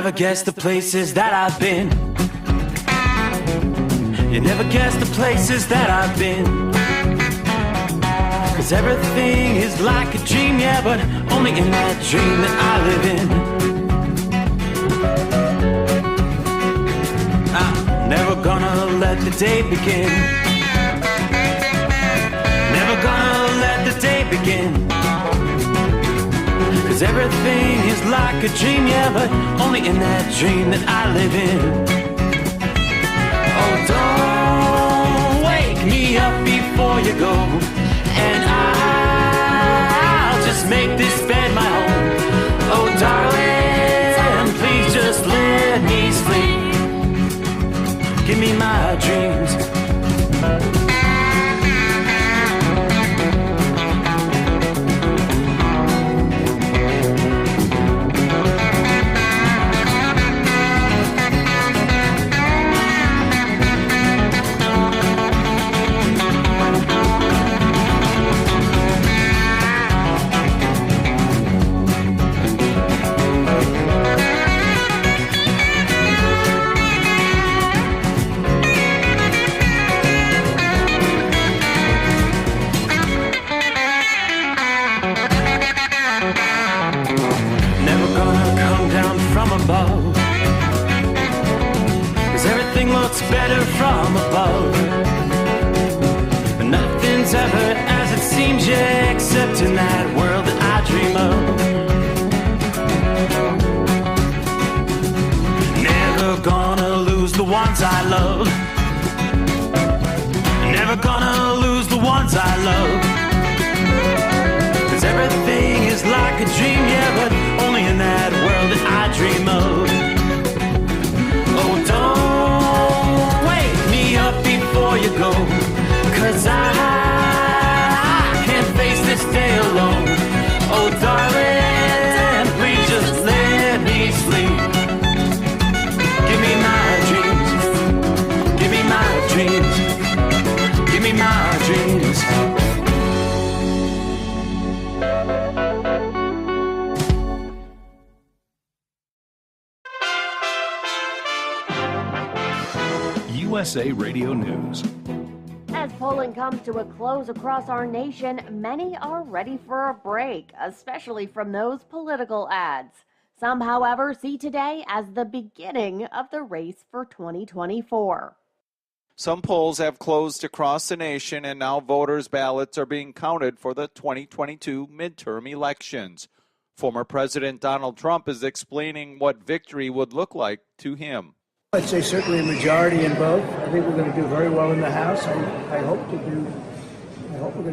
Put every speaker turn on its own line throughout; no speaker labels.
never guess the places that I've been. You never guess the places that I've been. 'Cause everything is like a dream, yeah, but only in that dream that I live in. I'm never gonna let the day begin. Never gonna let the day begin. 'Cause everything is like a dream, yeah, but only in that dream that I live in. Oh, don't wake me up before you go, and I'll just make this bed my home. Oh, darling, please just let me sleep. Give me my dreams. Above, 'cause everything looks better from above, but nothing's ever as it seems, yeah, except in that world that I dream of. Never gonna lose the ones I love. Never gonna lose the ones I love. 'Cause everything is like a dream, yeah, but only in that world that I dream of. Oh, don't wake me up before you go, 'cause I can't face this day alone. Oh, darling, please just let me sleep. Give me my dreams. Give me my dreams. Give me my dreams.
USA Radio News.
As polling comes to a close across our nation, many are ready for a break, especially from those political ads. Some, however, see today as the beginning of the race for 2024.
Some polls have closed across the nation, and now voters' ballots are being counted for the 2022 midterm elections. Former President Donald Trump is explaining what victory would look like to him.
I'd say certainly a majority in both. I think we're going to do very well in the House. I hope we're going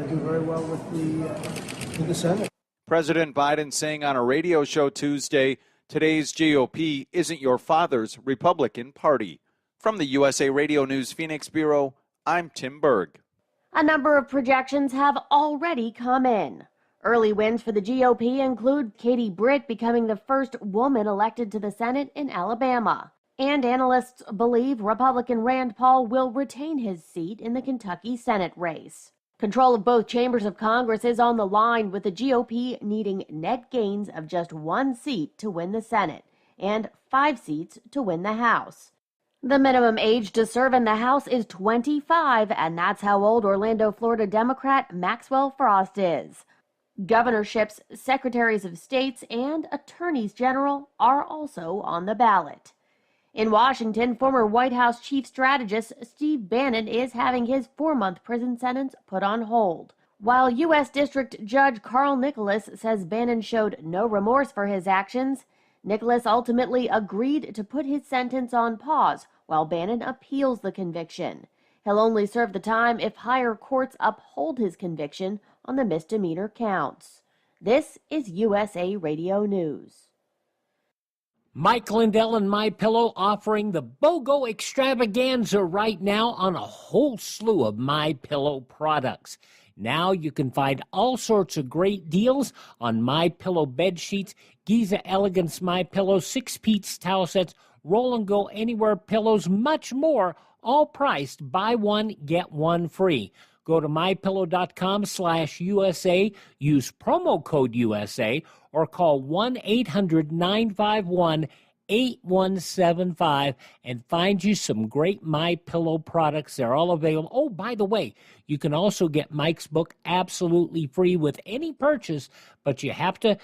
to do very well with the Senate.
President Biden saying on a radio show Tuesday, today's GOP isn't your father's Republican Party. From the USA Radio News Phoenix Bureau, I'm Tim Berg.
A number of projections have already come in. Early wins for the GOP include Katie Britt becoming the first woman elected to the Senate in Alabama. And analysts believe Republican Rand Paul will retain his seat in the Kentucky Senate race. Control of both chambers of Congress is on the line, with the GOP needing net gains of just 1 seat to win the Senate and 5 seats to win the House. The minimum age to serve in the House is 25, and that's how old Orlando, Florida Democrat Maxwell Frost is. Governorships, secretaries of states, and attorneys general are also on the ballot. In Washington, former White House chief strategist Steve Bannon is having his 4-month prison sentence put on hold. While U.S. District Judge Carl Nicholas says Bannon showed no remorse for his actions, Nicholas ultimately agreed to put his sentence on pause while Bannon appeals the conviction. He'll only serve the time if higher courts uphold his conviction on the misdemeanor counts. This is USA Radio News.
Mike Lindell and MyPillow offering the BOGO extravaganza right now on a whole slew of MyPillow products. Now you can find all sorts of great deals on MyPillow bed sheets, Giza Elegance MyPillow, 6-piece towel sets, Roll and Go Anywhere pillows, much more, all priced buy one, get one free. Go to mypillow.com/USA, use promo code USA, or call 1-800-951-8888 877-819-8175 and find you some great MyPillow products. They're all available. Oh, by the way, you can also get Mike's book absolutely free with any purchase, but you have to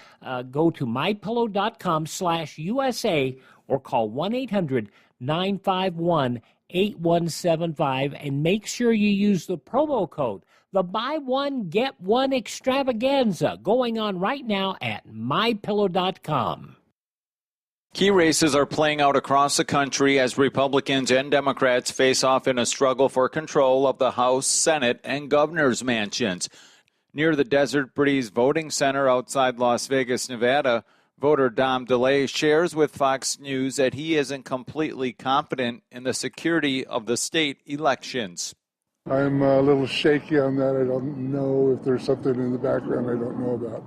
go to mypillow.com/USA or call 1-800-951-8175 and make sure you use the promo code, the buy one, get one extravaganza, going on right now at mypillow.com.
Key races are playing out across the country as Republicans and Democrats face off in a struggle for control of the House, Senate, and governor's mansions. Near the Desert Breeze Voting Center outside Las Vegas, Nevada, voter Dom DeLay shares with Fox News that he isn't completely confident in the security of the state elections.
I'm a little shaky on that. I don't know if there's something in the background I don't know about.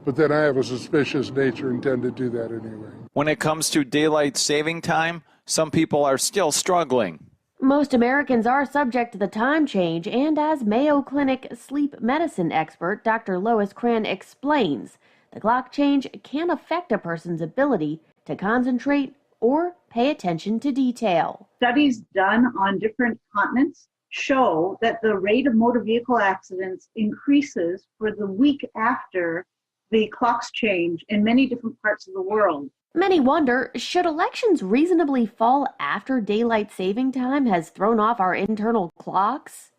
But then I have a suspicious nature and tend to do that anyway.
When it comes to daylight saving time, some people are still struggling.
Most Americans are subject to the time change, and as Mayo Clinic sleep medicine expert Dr. Lois Cran explains, the clock change can affect a person's ability to concentrate or pay attention to detail.
Studies done on different continents show that the rate of motor vehicle accidents increases for the week after the clocks change in many different parts of the world.
Many wonder, should elections reasonably fall after daylight saving time has thrown off our internal clocks?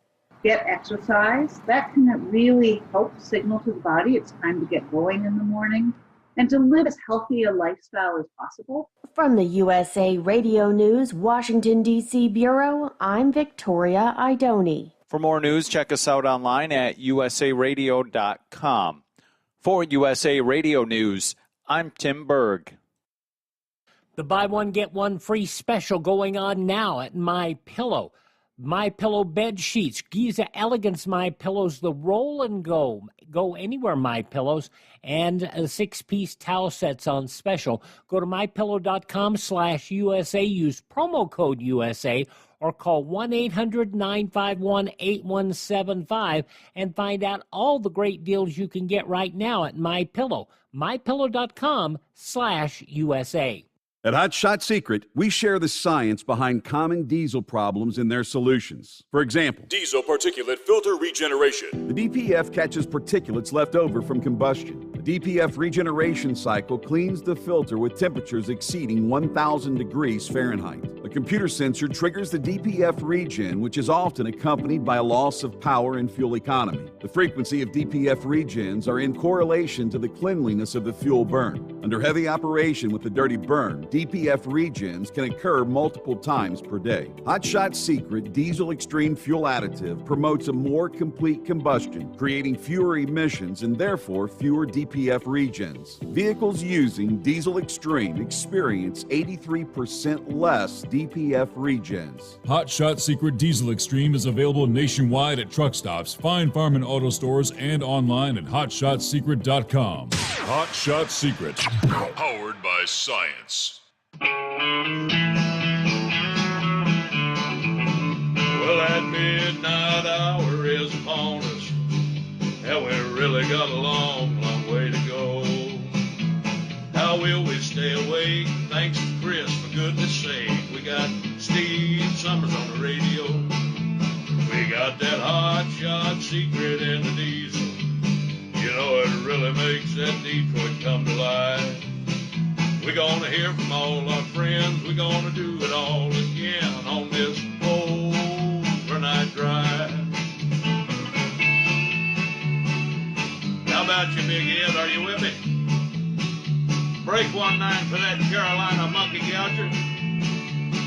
Get exercise. That can really help signal to the body it's time to get going in the morning and to live as healthy a lifestyle as possible.
From the USA Radio News, Washington, D.C. Bureau, I'm Victoria Idoni.
For more news, check us out online at usaradio.com. For USA Radio News, I'm Tim Berg.
The buy one, get one free special going on now at MyPillow. MyPillow bed sheets, Giza Elegance MyPillows, the roll and go anywhere MyPillows, and 6-piece towel sets on special. Go to mypillow.com/USA, use promo code USA, or call 1-800-951-8175 and find out all the great deals you can get right now at MyPillow. mypillow.com/USA.
At Hot Shot Secret, we share the science behind common diesel problems and their solutions. For example,
diesel particulate filter regeneration.
The DPF catches particulates left over from combustion. The DPF regeneration cycle cleans the filter with temperatures exceeding 1,000 degrees Fahrenheit. A computer sensor triggers the DPF regen, which is often accompanied by a loss of power and fuel economy. The frequency of DPF regens are in correlation to the cleanliness of the fuel burn. Under heavy operation with the dirty burn, DPF regens can occur multiple times per day. Hot Shot Secret Diesel Extreme Fuel Additive promotes a more complete combustion, creating fewer emissions and therefore fewer DPF regens. Vehicles using Diesel Extreme experience 83% less DPF regens.
Hot Shot Secret Diesel Extreme is available nationwide at truck stops, fine farm and auto stores, and online at hotshotsecret.com. Hot Shot Secret, powered by science.
Well, that midnight hour is upon us, and we really got a long, long way to go. How will we stay awake? Thanks to Chris, for goodness sake. We got Steve Sommers on the radio. We got that hot shot secret in the diesel. You know, it really makes that Detroit come to life. We're gonna hear from all our friends. We're gonna do it all again on this overnight drive. How about you, Big Ed? Are you with me? Break 1-9 for that Carolina monkey gouger.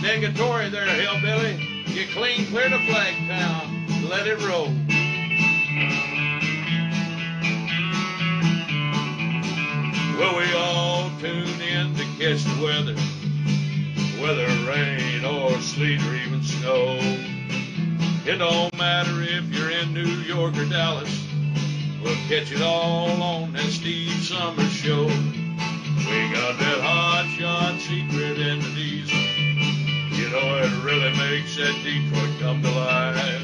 Negatory there, hillbilly. You clean clear to Flagtown. Let it roll. Well, we all tune in to catch the weather, whether rain or sleet or even snow. It don't matter if you're in New York or Dallas, we'll catch it all on that Steve Sommers show. We got that hot shot secret in the diesel. You know, it really makes that Detroit come to life.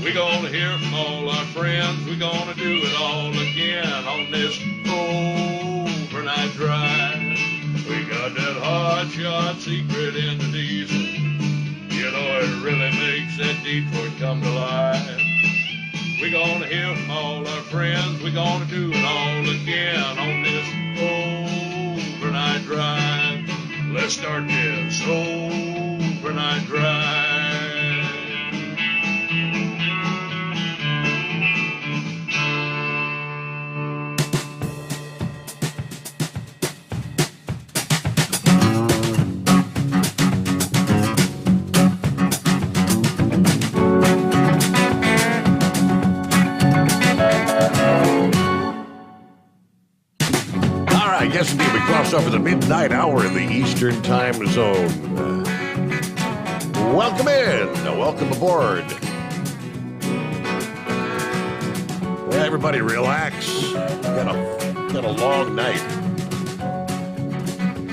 We're gonna hear from all our friends. We're gonna do it all again on this overnight drive. We got that hot shot secret in the diesel. You know it really makes that Detroit come to life. We're gonna hear from all our friends. We're gonna do it all again on this overnight drive. Let's start this overnight drive.
Yes, indeed, we cross over the midnight hour in the Eastern Time Zone. Welcome in. Welcome aboard. Everybody relax. Got a long night.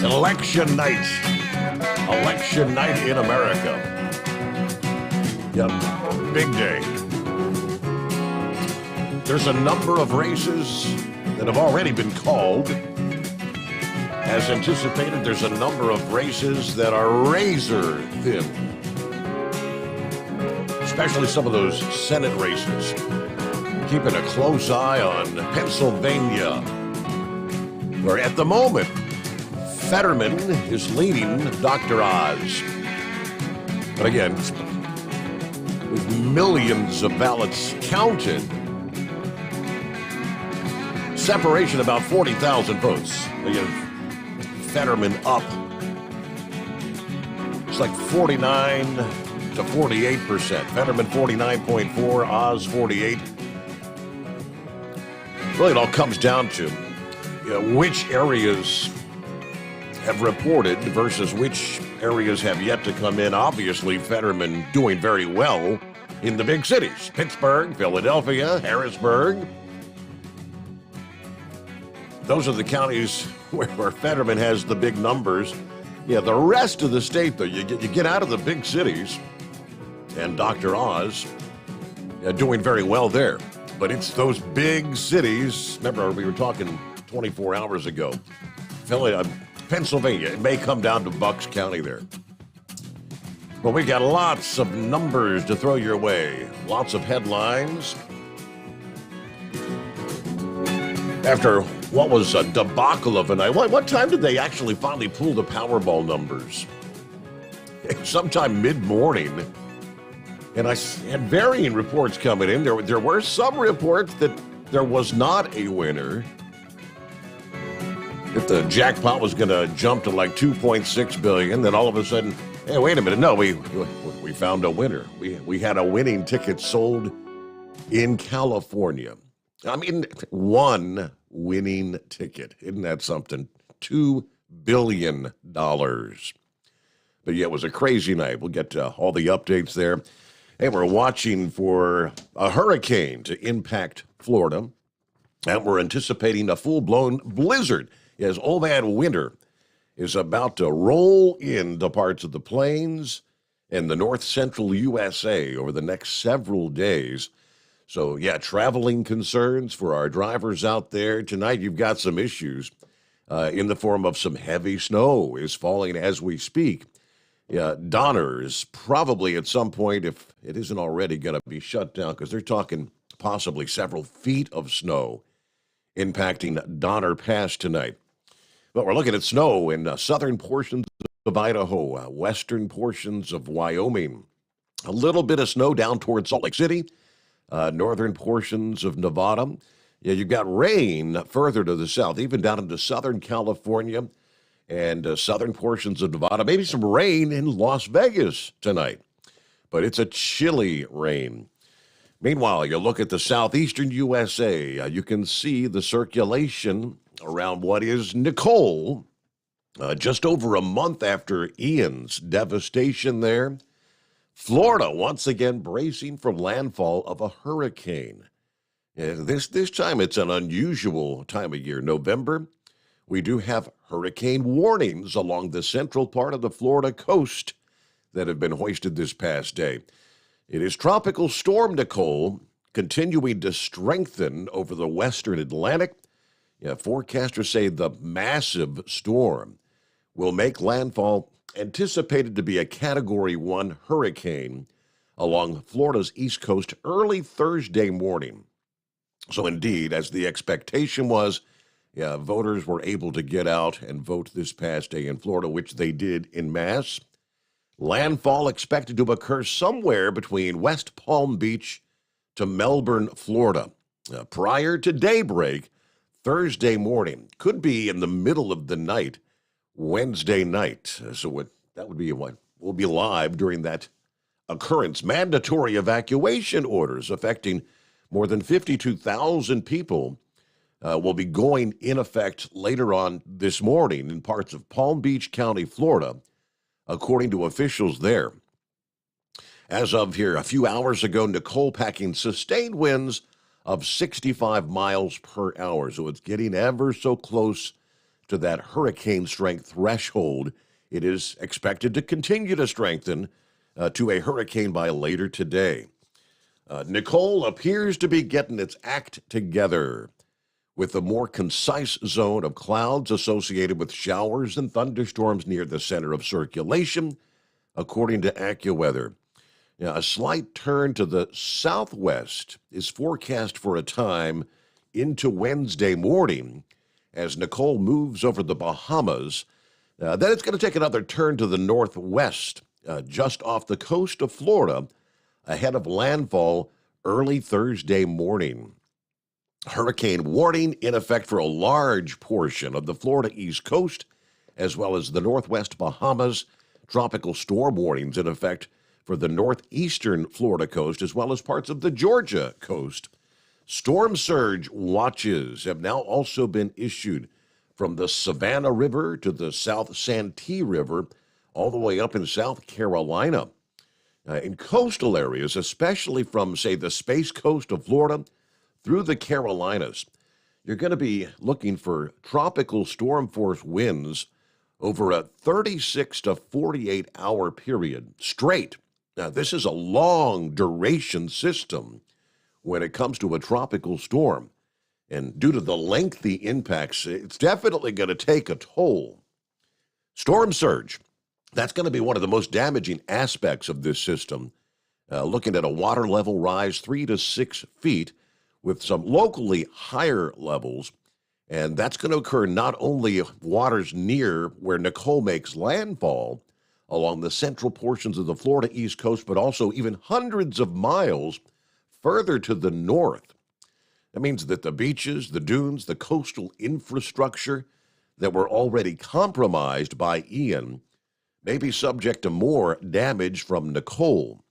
Election night. Election night in America. Yep, big day. There's a number of races that have already been called. As anticipated, there's a number of races that are razor thin, especially some of those Senate races. Keeping a close eye on Pennsylvania, where at the moment, Fetterman is leading Dr. Oz. But again, with millions of ballots counted, separation about 40,000 votes. Again, Fetterman up. It's like 49 to 48%. Fetterman 49.4, Oz 48. Really, it all comes down to which areas have reported versus which areas have yet to come in. Obviously, Fetterman doing very well in the big cities. Pittsburgh, Philadelphia, Harrisburg. Those are the counties where Fetterman has the big numbers. Yeah, the rest of the state, though, you get out of the big cities, and Dr. Oz doing very well there. But it's those big cities. Remember, we were talking 24 hours ago. Pennsylvania, it may come down to Bucks County there. But we got lots of numbers to throw your way. Lots of headlines. After what was a debacle of a night. What time did they actually finally pull the Powerball numbers? Sometime mid-morning. And I had varying reports coming in. There were some reports that there was not a winner. That the jackpot was going to jump to like $2.6 billion. Then all of a sudden, hey, wait a minute. No, we found a winner. We had a winning ticket sold in California. I mean, one winning ticket. Isn't that something? $2 billion. But yeah, it was a crazy night. We'll get to all the updates there. And we're watching for a hurricane to impact Florida. And we're anticipating a full-blown blizzard as old man winter is about to roll into parts of the plains and the north central USA over the next several days. So, yeah, traveling concerns for our drivers out there. Tonight, you've got some issues in the form of some heavy snow is falling as we speak. Yeah, Donner is probably at some point, if it isn't already, going to be shut down because they're talking possibly several feet of snow impacting Donner Pass tonight. But we're looking at snow in southern portions of Idaho, western portions of Wyoming. A little bit of snow down towards Salt Lake City. Northern portions of Nevada. Yeah, you've got rain further to the south, even down into Southern California and southern portions of Nevada. Maybe some rain in Las Vegas tonight, but it's a chilly rain. Meanwhile, you look at the southeastern USA, you can see the circulation around what is Nicole, just over a month after Ian's devastation there. Florida, once again, bracing for landfall of a hurricane. This time, it's an unusual time of year. November, we do have hurricane warnings along the central part of the Florida coast that have been hoisted this past day. It is Tropical Storm Nicole continuing to strengthen over the western Atlantic. Forecasters say the massive storm will make landfall, anticipated to be a Category 1 hurricane along Florida's east coast early Thursday morning. So indeed, as the expectation was, voters were able to get out and vote this past day in Florida, which they did en masse. Landfall expected to occur somewhere between West Palm Beach to Melbourne, Florida, prior to daybreak Thursday morning. Could be in the middle of the night, Wednesday night. That would be what will be live during that occurrence. Mandatory evacuation orders affecting more than 52,000 people will be going in effect later on this morning in parts of Palm Beach County, Florida, according to officials there. As of here, a few hours ago, Nicole packing sustained winds of 65 miles per hour. So it's getting ever so close to that hurricane strength threshold. It is expected to continue to strengthen to a hurricane by later today. Nicole appears to be getting its act together with a more concise zone of clouds associated with showers and thunderstorms near the center of circulation, according to AccuWeather. Now, a slight turn to the southwest is forecast for a time into Wednesday morning as Nicole moves over the Bahamas. Then it's going to take another turn to the northwest, just off the coast of Florida, ahead of landfall early Thursday morning. Hurricane warning in effect for a large portion of the Florida East Coast, as well as the northwest Bahamas. Tropical storm warnings in effect for the northeastern Florida coast, as well as parts of the Georgia coast. Storm surge watches have now also been issued from the Savannah River to the South Santee River, all the way up in South Carolina. In coastal areas, especially from, say, the Space Coast of Florida through the Carolinas, you're going to be looking for tropical storm force winds over a 36 to 48 hour period straight. Now, this is a long duration system when it comes to a tropical storm. And due to the lengthy impacts, it's definitely going to take a toll. Storm surge, that's going to be one of the most damaging aspects of this system. Looking at a water level rise 3 to 6 feet with some locally higher levels. And that's going to occur not only waters near where Nicole makes landfall along the central portions of the Florida East Coast, but also even hundreds of miles further to the north. That means that the beaches, the dunes, the coastal infrastructure that were already compromised by Ian may be subject to more damage from Nicole.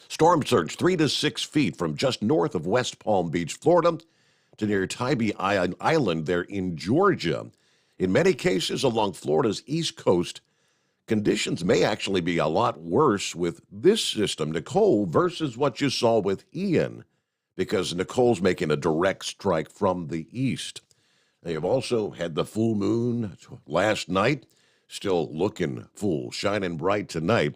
Storm surge 3 to 6 feet from just north of West Palm Beach, Florida, to near Tybee Island there in Georgia. In many cases along Florida's east coast, conditions may actually be a lot worse with this system, Nicole, versus what you saw with Ian, because Nicole's making a direct strike from the east. They have also had the full moon last night, still looking full, shining bright tonight.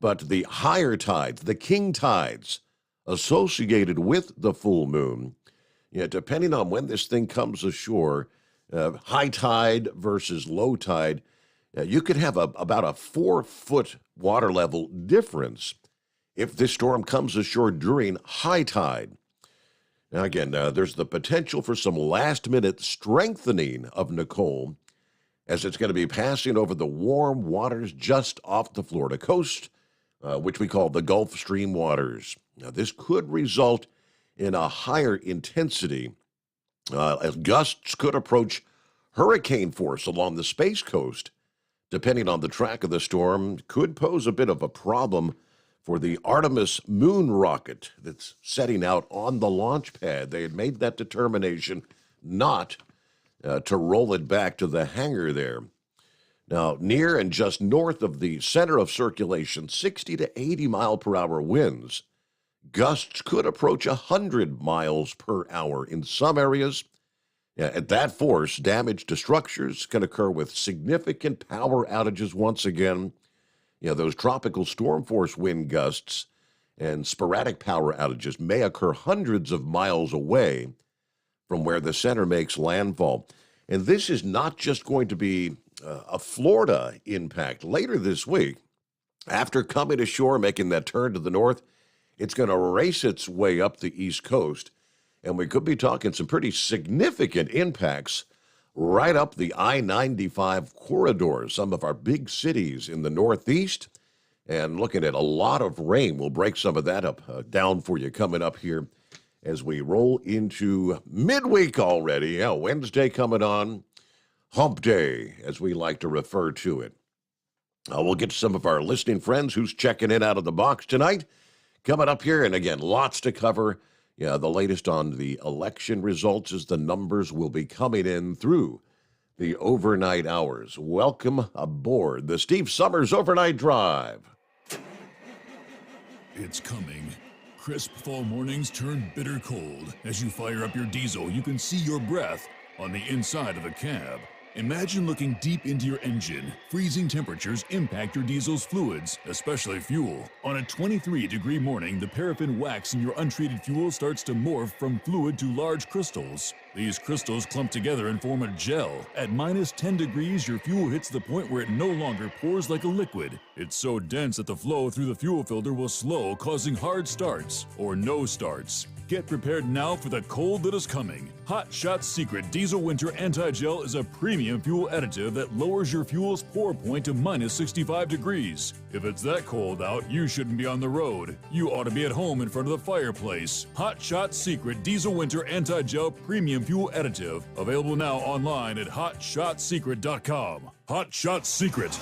But the higher tides, the king tides associated with the full moon, depending on when this thing comes ashore, high tide versus low tide, you could have about a 4-foot water level difference if this storm comes ashore during high tide. Now, again, there's the potential for some last-minute strengthening of Nicole as it's going to be passing over the warm waters just off the Florida coast, which we call the Gulf Stream waters. Now, this could result in a higher intensity as gusts could approach hurricane force along the Space Coast. Depending on the track of the storm, could pose a bit of a problem for the Artemis moon rocket that's setting out on the launch pad. They had made that determination not to roll it back to the hangar there. Now, near and just north of the center of circulation, 60 to 80 mile per hour winds. Gusts could approach 100 miles per hour in some areas. At that force, damage to structures can occur with significant power outages once again. Those tropical storm force wind gusts and sporadic power outages may occur hundreds of miles away from where the center makes landfall. And this is not just going to be a Florida impact later this week. After coming ashore, making that turn to the north, it's going to race its way up the East Coast, and we could be talking some pretty significant impacts right up the I-95 corridor, some of our big cities in the Northeast, and looking at a lot of rain. We'll break some of that up down for you coming up here as we roll into midweek already. Yeah, Wednesday coming on, hump day, as we like to refer to it. We'll get to some of our listening friends who's checking in out of the box tonight. Coming up here, and again, lots to cover. Yeah, the latest on the election results as the numbers will be coming in through the overnight hours. Welcome aboard the Steve Sommers Overnight Drive.
It's coming. Crisp fall mornings turn bitter cold. As you fire up your diesel, you can see your breath on the inside of a cab. Imagine looking deep into your engine. Freezing temperatures impact your diesel's fluids, especially fuel. On a 23-degree morning, the paraffin wax in your untreated fuel starts to morph from fluid to large crystals. These crystals clump together and form a gel. At minus 10 degrees, your fuel hits the point where it no longer pours like a liquid. It's so dense that the flow through the fuel filter will slow, causing hard starts or no starts. Get prepared now for the cold that is coming. Hot Shot Secret Diesel Winter Anti-Gel is a premium fuel additive that lowers your fuel's pour point to minus 65 degrees. If it's that cold out, you shouldn't be on the road. You ought to be at home in front of the fireplace. Hot Shot Secret Diesel Winter Anti-Gel Premium Fuel Additive. Available now online at hotshotsecret.com. Hot Shot Secret.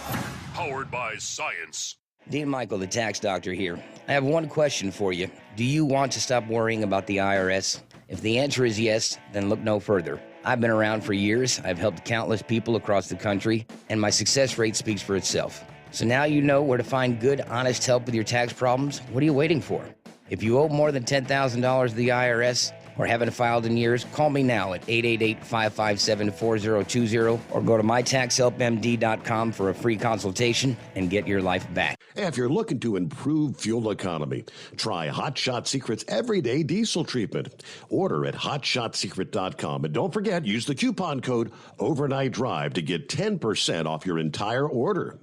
Powered by science.
Dean Michael, the tax doctor here. I have one question for you. Do you want to stop worrying about the IRS? If the answer is yes, then look no further. I've been around for years, I've helped countless people across the country, and my success rate speaks for itself. So now you know where to find good, honest help with your tax problems. What are you waiting for? If you owe more than $10,000 to the IRS, or haven't filed in years, call me now at 888-557-4020 or go to mytaxhelpmd.com for a free consultation and get your life back.
If you're looking to improve fuel economy, try Hot Shot Secret's Everyday Diesel Treatment. Order at hotshotsecret.com. And don't forget, use the coupon code Overnight Drive to get 10% off your entire order.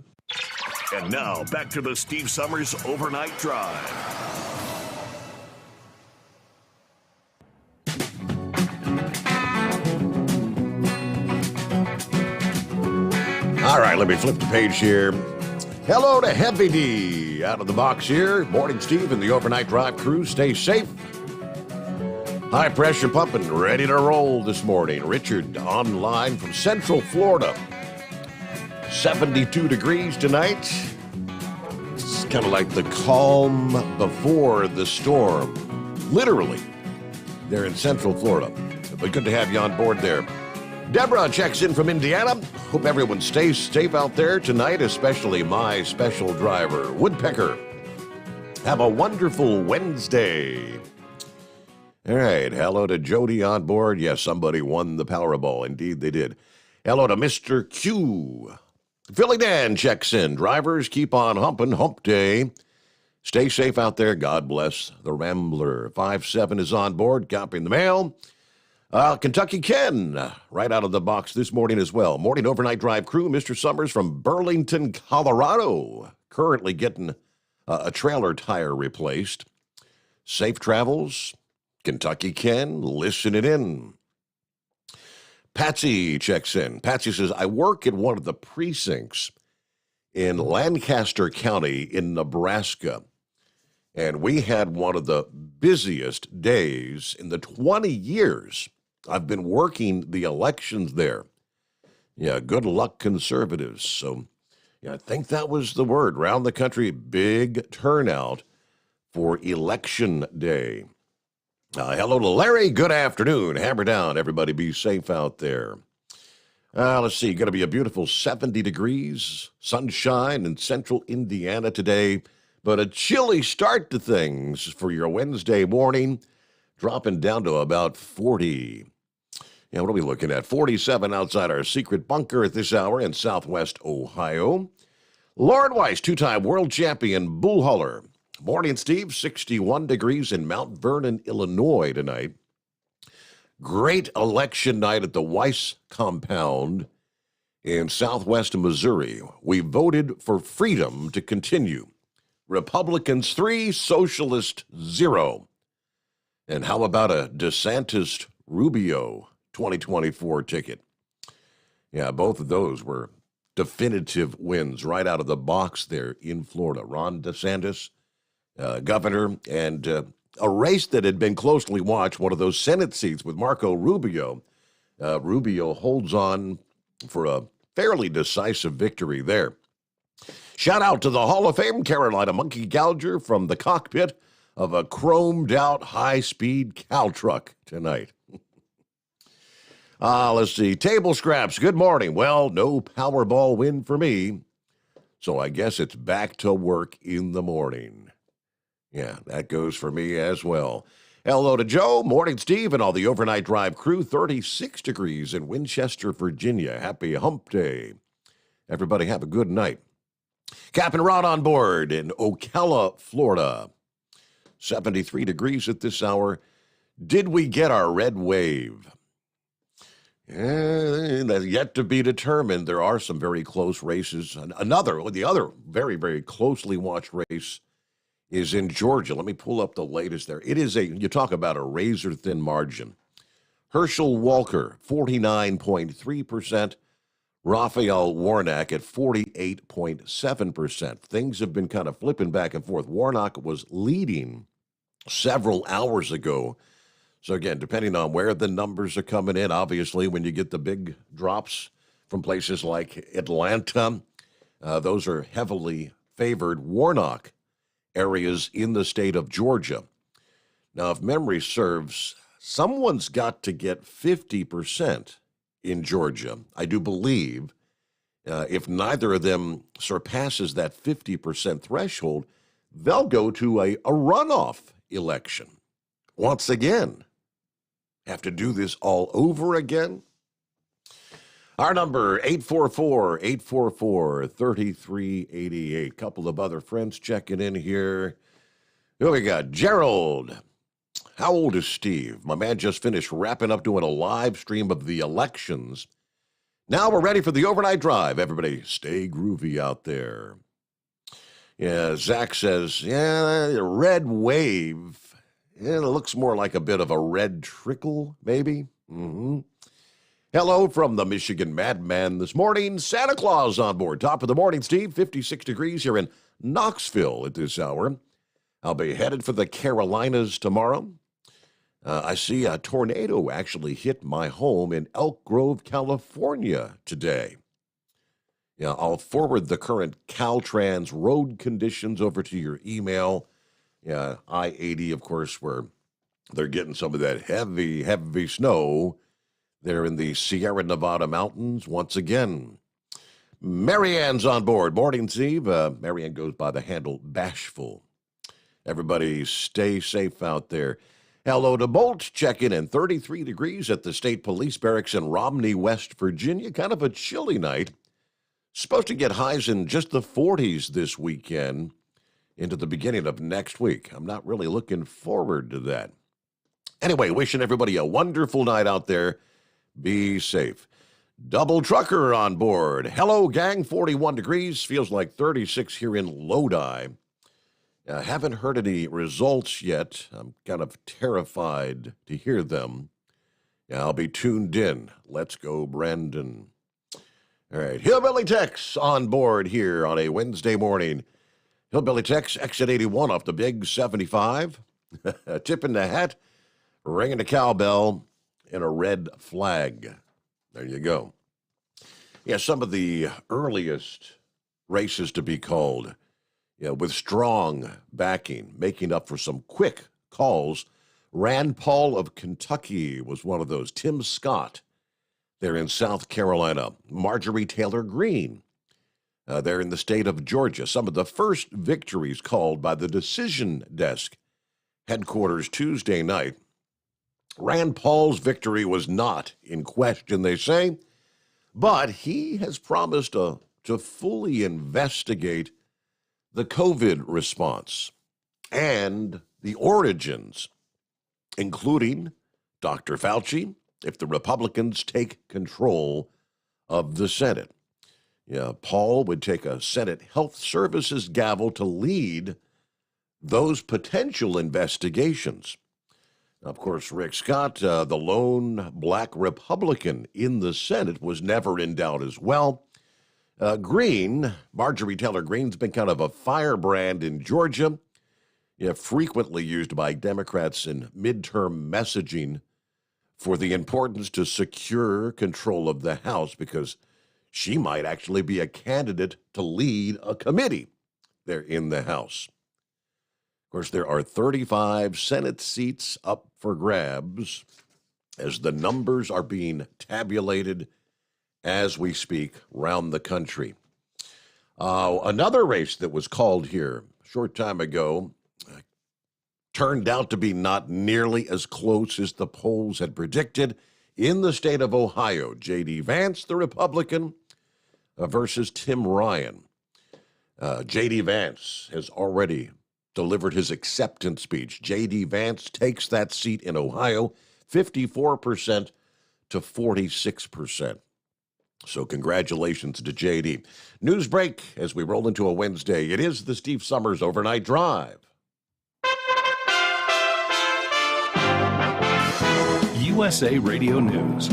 And now, back to the Steve Sommers Overnight Drive.
All right, let me flip the page here. Hello to Heavy D out of the box here. Morning, Steve, and the Overnight Drive crew. Stay safe. High pressure pumping, ready to roll this morning. Richard online from Central Florida. 72 degrees tonight. It's kind of like the calm before the storm. Literally, they're in Central Florida. But good to have you on board there. Deborah checks in from Indiana. Hope everyone stays safe out there tonight, especially my special driver, Woodpecker. Have a wonderful Wednesday. All right, hello to Jody on board. Yes, somebody won the Powerball. Indeed, they did. Hello to Mr. Q. Philly Dan checks in. Drivers, keep on humping. Hump day. Stay safe out there. God bless the Rambler. 5-7 is on board, copying the mail. Kentucky Ken, right out of the box this morning as well. Morning Overnight Drive crew, Mr. Sommers from Burlington, Colorado, currently getting a trailer tire replaced. Safe travels. Kentucky Ken, listening in. Patsy checks in. Patsy says, I work in one of the precincts in Lancaster County in Nebraska, and we had one of the busiest days in the 20 years I've been working the elections there. Yeah, good luck, conservatives. So, yeah, I think that was the word. Around the country, big turnout for Election Day. Hello to Larry. Good afternoon. Hammer down. Everybody be safe out there. Let's see. Going to be a beautiful 70 degrees, sunshine in central Indiana today, but a chilly start to things for your Wednesday morning, dropping down to about 40. Yeah, what are we looking at? 47 outside our secret bunker at this hour in southwest Ohio. Lauren Weiss, two-time world champion bull hauler. Morning, Steve. 61 degrees in Mount Vernon, Illinois tonight. Great election night at the Weiss compound In southwest Missouri, we voted for freedom to continue. Republicans 3, Socialist 0. And how about a DeSantis Rubio 2024 ticket? Yeah, both of those were definitive wins right out of the box there in Florida. Ron DeSantis, governor, and a race that had been closely watched, one of those Senate seats with Marco Rubio. Rubio holds on for a fairly decisive victory there. Shout out to the Hall of Fame Carolina Monkey Gouger from the cockpit of a chromed-out high-speed cow truck tonight. Let's see. Table scraps, good morning. Well, no Powerball win for me, so I guess it's back to work in the morning. Yeah, that goes for me as well. Hello to Joe, morning Steve, and all the overnight drive crew. 36 degrees in Winchester, Virginia. Happy hump day. Everybody have a good night. Captain Rod on board in Ocala, Florida. 73 degrees at this hour. Did we get our red wave? That's yet to be determined. There are some very close races. The other very, very closely watched race is in Georgia. Let me pull up the latest there. It is you talk about a razor-thin margin. Herschel Walker, 49.3%. Raphael Warnock at 48.7%. Things have been kind of flipping back and forth. Warnock was leading several hours ago. So again, depending on where the numbers are coming in, obviously when you get the big drops from places like Atlanta, those are heavily favored Warnock areas in the state of Georgia. Now, if memory serves, someone's got to get 50% in Georgia, I do believe. If neither of them surpasses that 50% threshold, they'll go to a runoff election. Once again, have to do this all over again? Our number, 844-844-3388. Couple of other friends checking in here. Here we got Gerald. How old is Steve? My man just finished wrapping up doing a live stream of the elections. Now we're ready for the overnight drive. Everybody stay groovy out there. Yeah, Zach says, yeah, red wave. Yeah, it looks more like a bit of a red trickle, maybe. Hello from the Michigan Madman this morning. Santa Claus on board. Top of the morning, Steve. 56 degrees here in Knoxville at this hour. I'll be headed for the Carolinas tomorrow. I see a tornado actually hit my home in Elk Grove, California today. Yeah, I'll forward the current Caltrans road conditions over to your email. Yeah, I-80, of course, where they're getting some of that heavy, heavy snow there in the Sierra Nevada mountains once again. Marianne's on board. Morning, Steve. Marianne goes by the handle Bashful. Everybody stay safe out there. Hello to Bolt, checking in 33 degrees at the State Police Barracks in Romney, West Virginia. Kind of a chilly night. Supposed to get highs in just the 40s this weekend into the beginning of next week. I'm not really looking forward to that. Anyway, wishing everybody a wonderful night out there. Be safe. Double trucker on board. Hello, gang. 41 degrees. Feels like 36 here in Lodi. Haven't heard any results yet. I'm kind of terrified to hear them. I'll be tuned in. Let's go, Brandon. All right, Hillbilly Tex on board here on a Wednesday morning. Hillbilly Tex, exit 81 off the big 75. Tipping the hat, ringing the cowbell, and a red flag. There you go. Yeah, some of the earliest races to be called. Yeah, with strong backing, making up for some quick calls. Rand Paul of Kentucky was one of those. Tim Scott there in South Carolina. Marjorie Taylor Greene there in the state of Georgia. Some of the first victories called by the Decision Desk headquarters Tuesday night. Rand Paul's victory was not in question, they say, but he has promised to fully investigate the COVID response and the origins, including Dr. Fauci, if the Republicans take control of the Senate. Yeah, Paul would take a Senate Health Services gavel to lead those potential investigations. Of course, Rick Scott, the lone black Republican in the Senate, was never in doubt as well. Marjorie Taylor Greene's been kind of a firebrand in Georgia, frequently used by Democrats in midterm messaging for the importance to secure control of the House, because she might actually be a candidate to lead a committee there in the House. Of course, there are 35 Senate seats up for grabs as the numbers are being tabulated as we speak around the country. Another race that was called here a short time ago turned out to be not nearly as close as the polls had predicted in the state of Ohio. J.D. Vance, the Republican, versus Tim Ryan. J.D. Vance has already delivered his acceptance speech. J.D. Vance takes that seat in Ohio, 54% to 46%. So congratulations to J.D. News break as we roll into a Wednesday. It is the Steve Sommers Overnight Drive.
USA Radio News.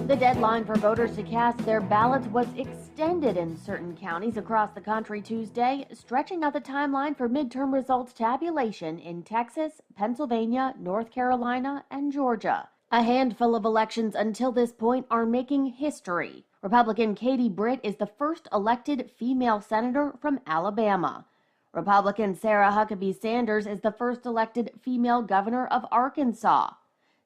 The deadline for voters to cast their ballots was extended in certain counties across the country Tuesday, stretching out the timeline for midterm results tabulation in Texas, Pennsylvania, North Carolina, and Georgia. A handful of elections until this point are making history. Republican Katie Britt is the first elected female senator from Alabama. Republican Sarah Huckabee Sanders is the first elected female governor of Arkansas.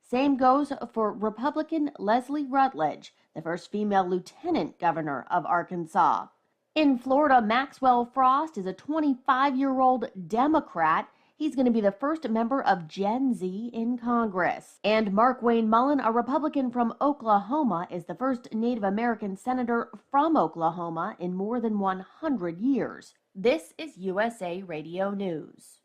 Same goes for Republican Leslie Rutledge, the first female lieutenant governor of Arkansas. In Florida, Maxwell Frost is a 25-year-old Democrat. He's going to be the first member of Gen Z in Congress. And Mark Wayne Mullen, a Republican from Oklahoma, is the first Native American senator from Oklahoma in more than 100 years. This is USA Radio News.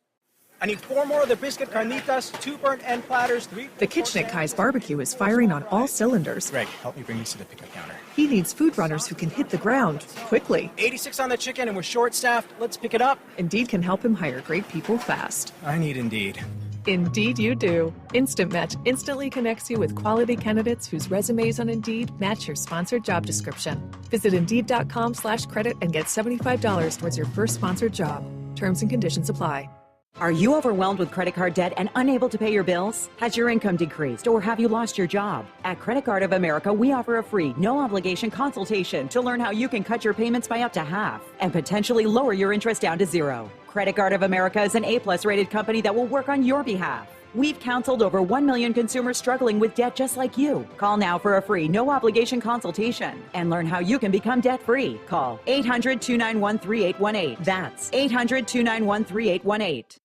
I need 4 more of the biscuit carnitas, 2 burnt end platters, 3...
The kitchen at Kai's Barbecue is firing on all cylinders.
Greg, help me bring these to the pickup counter.
He needs food runners who can hit the ground quickly.
86 on the chicken and we're short-staffed. Let's pick it up.
Indeed can help him hire great people fast.
I need Indeed.
Indeed you do. Instant Match instantly connects you with quality candidates whose resumes on Indeed match your sponsored job description. Visit Indeed.com/credit and get $75 towards your first sponsored job. Terms and conditions apply.
Are you overwhelmed with credit card debt and unable to pay your bills? Has your income decreased or have you lost your job? At Credit Card of America, we offer a free, no-obligation consultation to learn how you can cut your payments by up to half and potentially lower your interest down to 0. Credit Card of America is an A+ rated company that will work on your behalf. We've counseled over 1 million consumers struggling with debt just like you. Call now for a free, no-obligation consultation and learn how you can become debt-free. Call 800-291-3818. That's 800-291-3818.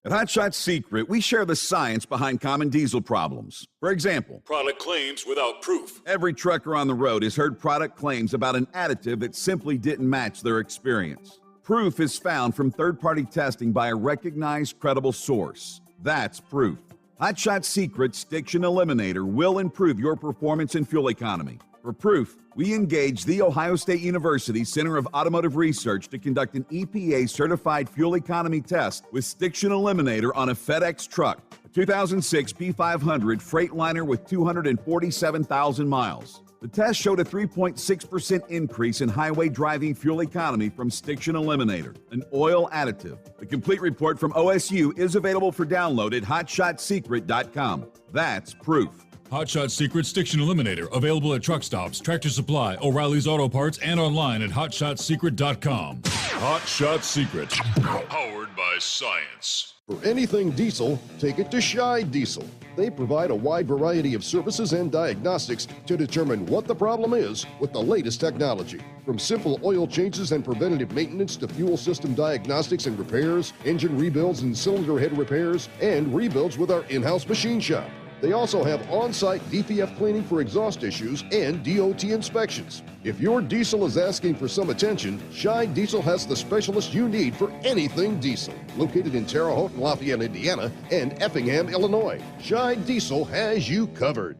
At Hot Shot Secret, we share the science behind common diesel problems. For example,
product claims without proof.
Every trucker on the road has heard product claims about an additive that simply didn't match their experience. Proof is found from third-party testing by a recognized, credible source. That's proof. Hot Shot Secret Stiction Eliminator will improve your performance and fuel economy. For proof, we engaged the Ohio State University Center of Automotive Research to conduct an EPA-certified fuel economy test with Stiction Eliminator on a FedEx truck, a 2006 P500 Freightliner with 247,000 miles. The test showed a 3.6% increase in highway driving fuel economy from Stiction Eliminator, an oil additive. The complete report from OSU is available for download at hotshotsecret.com. That's proof.
Hot Shot Secret Stiction Eliminator, available at truck stops, Tractor Supply, O'Reilly's Auto Parts, and online at hotshotsecret.com. Hot Shot Secret, powered by science.
For anything diesel, take it to Scheid Diesel. They provide a wide variety of services and diagnostics to determine what the problem is with the latest technology. From simple oil changes and preventative maintenance to fuel system diagnostics and repairs, engine rebuilds and cylinder head repairs, and rebuilds with our in-house machine shop. They also have on-site DPF cleaning for exhaust issues and DOT inspections. If your diesel is asking for some attention, Scheid Diesel has the specialist you need for anything diesel. Located in Terre Haute and Lafayette, Indiana, and Effingham, Illinois, Scheid Diesel has you covered.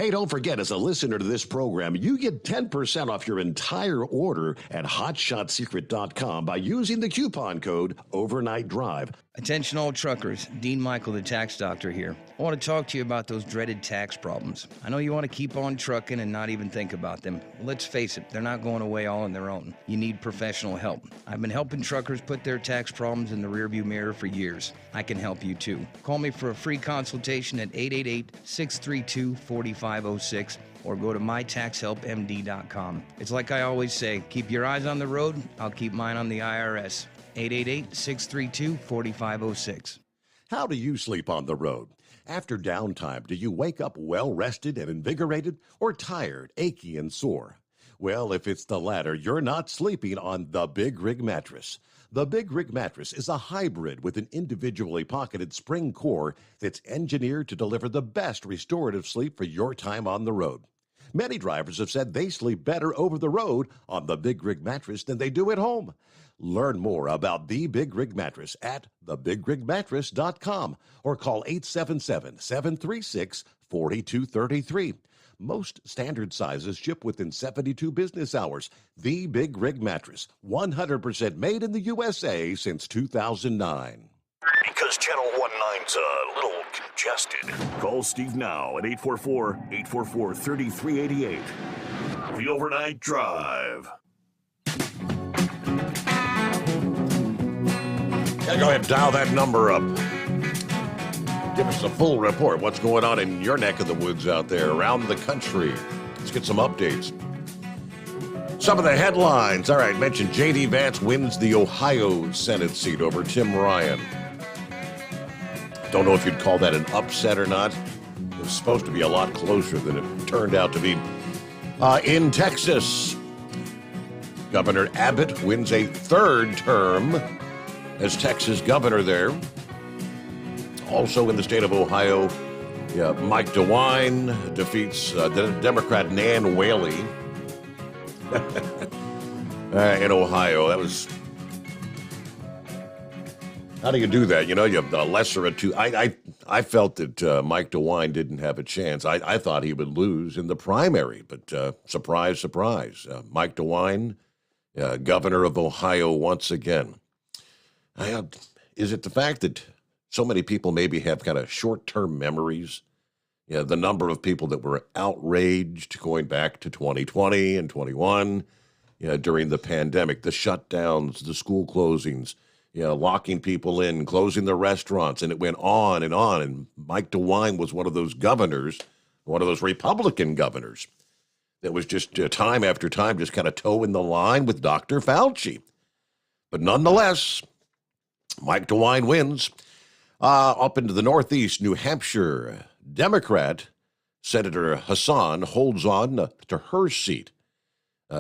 Hey, don't forget, as a listener to this program, you get 10% off your entire order at hotshotsecret.com by using the coupon code Overnight Drive.
Attention all truckers, Dean Michael, the tax doctor here. I want to talk to you about those dreaded tax problems. I know you want to keep on trucking and not even think about them. Well, let's face it, they're not going away all on their own. You need professional help. I've been helping truckers put their tax problems in the rearview mirror for years. I can help you too. Call me for a free consultation at 888-632-4506 or go to mytaxhelpmd.com. It's like I always say, keep your eyes on the road, I'll keep mine on the IRS. 888-632-4506.
How do you sleep on the road? After downtime, do you wake up well-rested and invigorated or tired, achy, and sore? Well, if it's the latter, you're not sleeping on the Big Rig Mattress. The Big Rig Mattress is a hybrid with an individually pocketed spring core that's engineered to deliver the best restorative sleep for your time on the road. Many drivers have said they sleep better over the road on the Big Rig Mattress than they do at home. Learn more about the Big Rig Mattress at thebigrigmattress.com or call 877-736-4233. Most standard sizes ship within 72 business hours. The Big Rig Mattress, 100% made in the USA since 2009.
Because Channel 19's a little congested. Call Steve now at 844-844-3388. The Overnight Drive.
Yeah, go ahead and dial that number up. Give us a full report. What's going on in your neck of the woods out there around the country? Let's get some updates. Some of the headlines. All right, mentioned J.D. Vance wins the Ohio Senate seat over Tim Ryan. Don't know if you'd call that an upset or not. It was supposed to be a lot closer than it turned out to be. In Texas, Governor Abbott wins a third term as Texas governor there. Also in the state of Ohio, Mike DeWine defeats Democrat Nan Whaley in Ohio. That was... How do you do that? You know, you have the lesser of two. I felt that Mike DeWine didn't have a chance. I thought he would lose in the primary, but surprise, surprise. Mike DeWine, governor of Ohio once again. Is it the fact that so many people maybe have kind of short-term memories? Yeah, the number of people that were outraged going back to 2020 and 21 during the pandemic, the shutdowns, the school closings, locking people in, closing the restaurants, and it went on. And Mike DeWine was one of those governors, one of those Republican governors that was just time after time just kind of toeing the line with Dr. Fauci. But nonetheless, Mike DeWine wins. Up into the Northeast, New Hampshire, Democrat Senator Hassan holds on to her seat,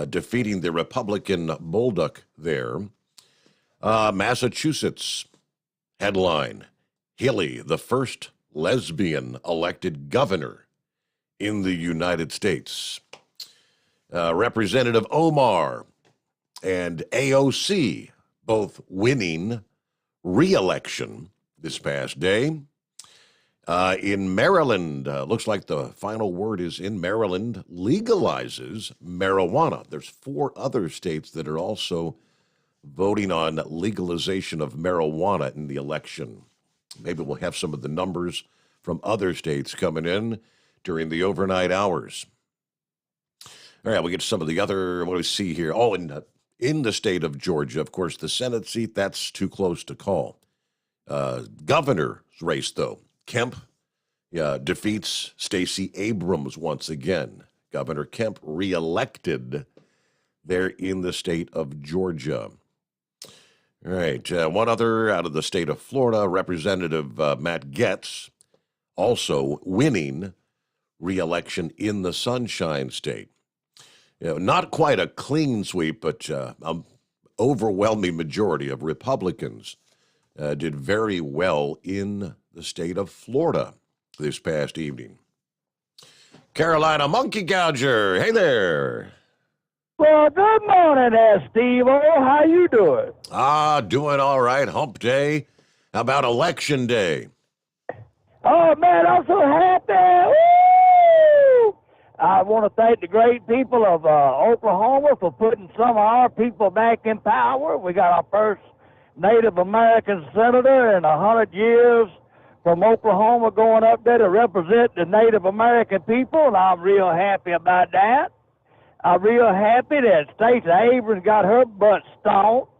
defeating the Republican Bolduc there. Massachusetts, headline, Haley, the first lesbian elected governor in the United States. Representative Omar and AOC both winning re-election this past day. In Maryland, looks like the final word is in Maryland, legalizes marijuana. There's 4 other states that are also voting on legalization of marijuana in the election. Maybe we'll have some of the numbers from other states coming in during the overnight hours. All right, we get some of the other, what do we see here? Oh, in the state of Georgia, of course, the Senate seat, that's too close to call. Governor's race, though. Kemp defeats Stacey Abrams once again. Governor Kemp reelected there in the state of Georgia. All right, one other out of the state of Florida, Representative Matt Gaetz, also winning re-election in the Sunshine State. Not quite a clean sweep, but an overwhelming majority of Republicans did very well in the state of Florida this past evening. Carolina Monkey Gouger, hey there.
Well, good morning there, Steve-O. How you doing?
Doing all right. Hump day. How about election day?
Oh, man, I'm so happy. Woo! I want to thank the great people of Oklahoma for putting some of our people back in power. We got our first Native American senator in 100 years from Oklahoma going up there to represent the Native American people, and I'm real happy about that. I'm real happy that Stacey Abrams got her butt stomped,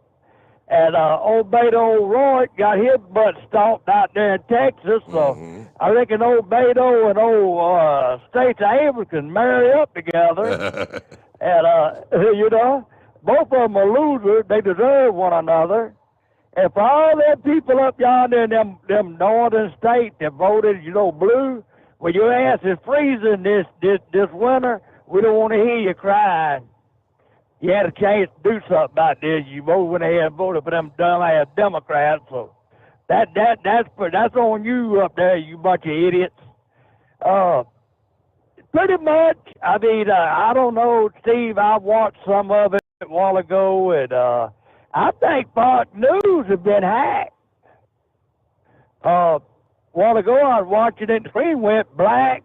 and old Beto O'Rourke got his butt stomped out there in Texas. So I reckon old Beto and old Stacey Abrams can marry up together. And, you know, both of them are losers. They deserve one another. And for all them people up yonder in them northern states that voted, you know, blue, when your ass is freezing this winter, we don't want to hear you crying. You had a chance to do something about this. You went ahead and voted for them dumb-ass Democrats. So that's on you up there, you bunch of idiots. Pretty much, I mean, I don't know, Steve, I watched some of it a while ago, and I think Fox News has been hacked. A while ago, I was watching it, the screen went black,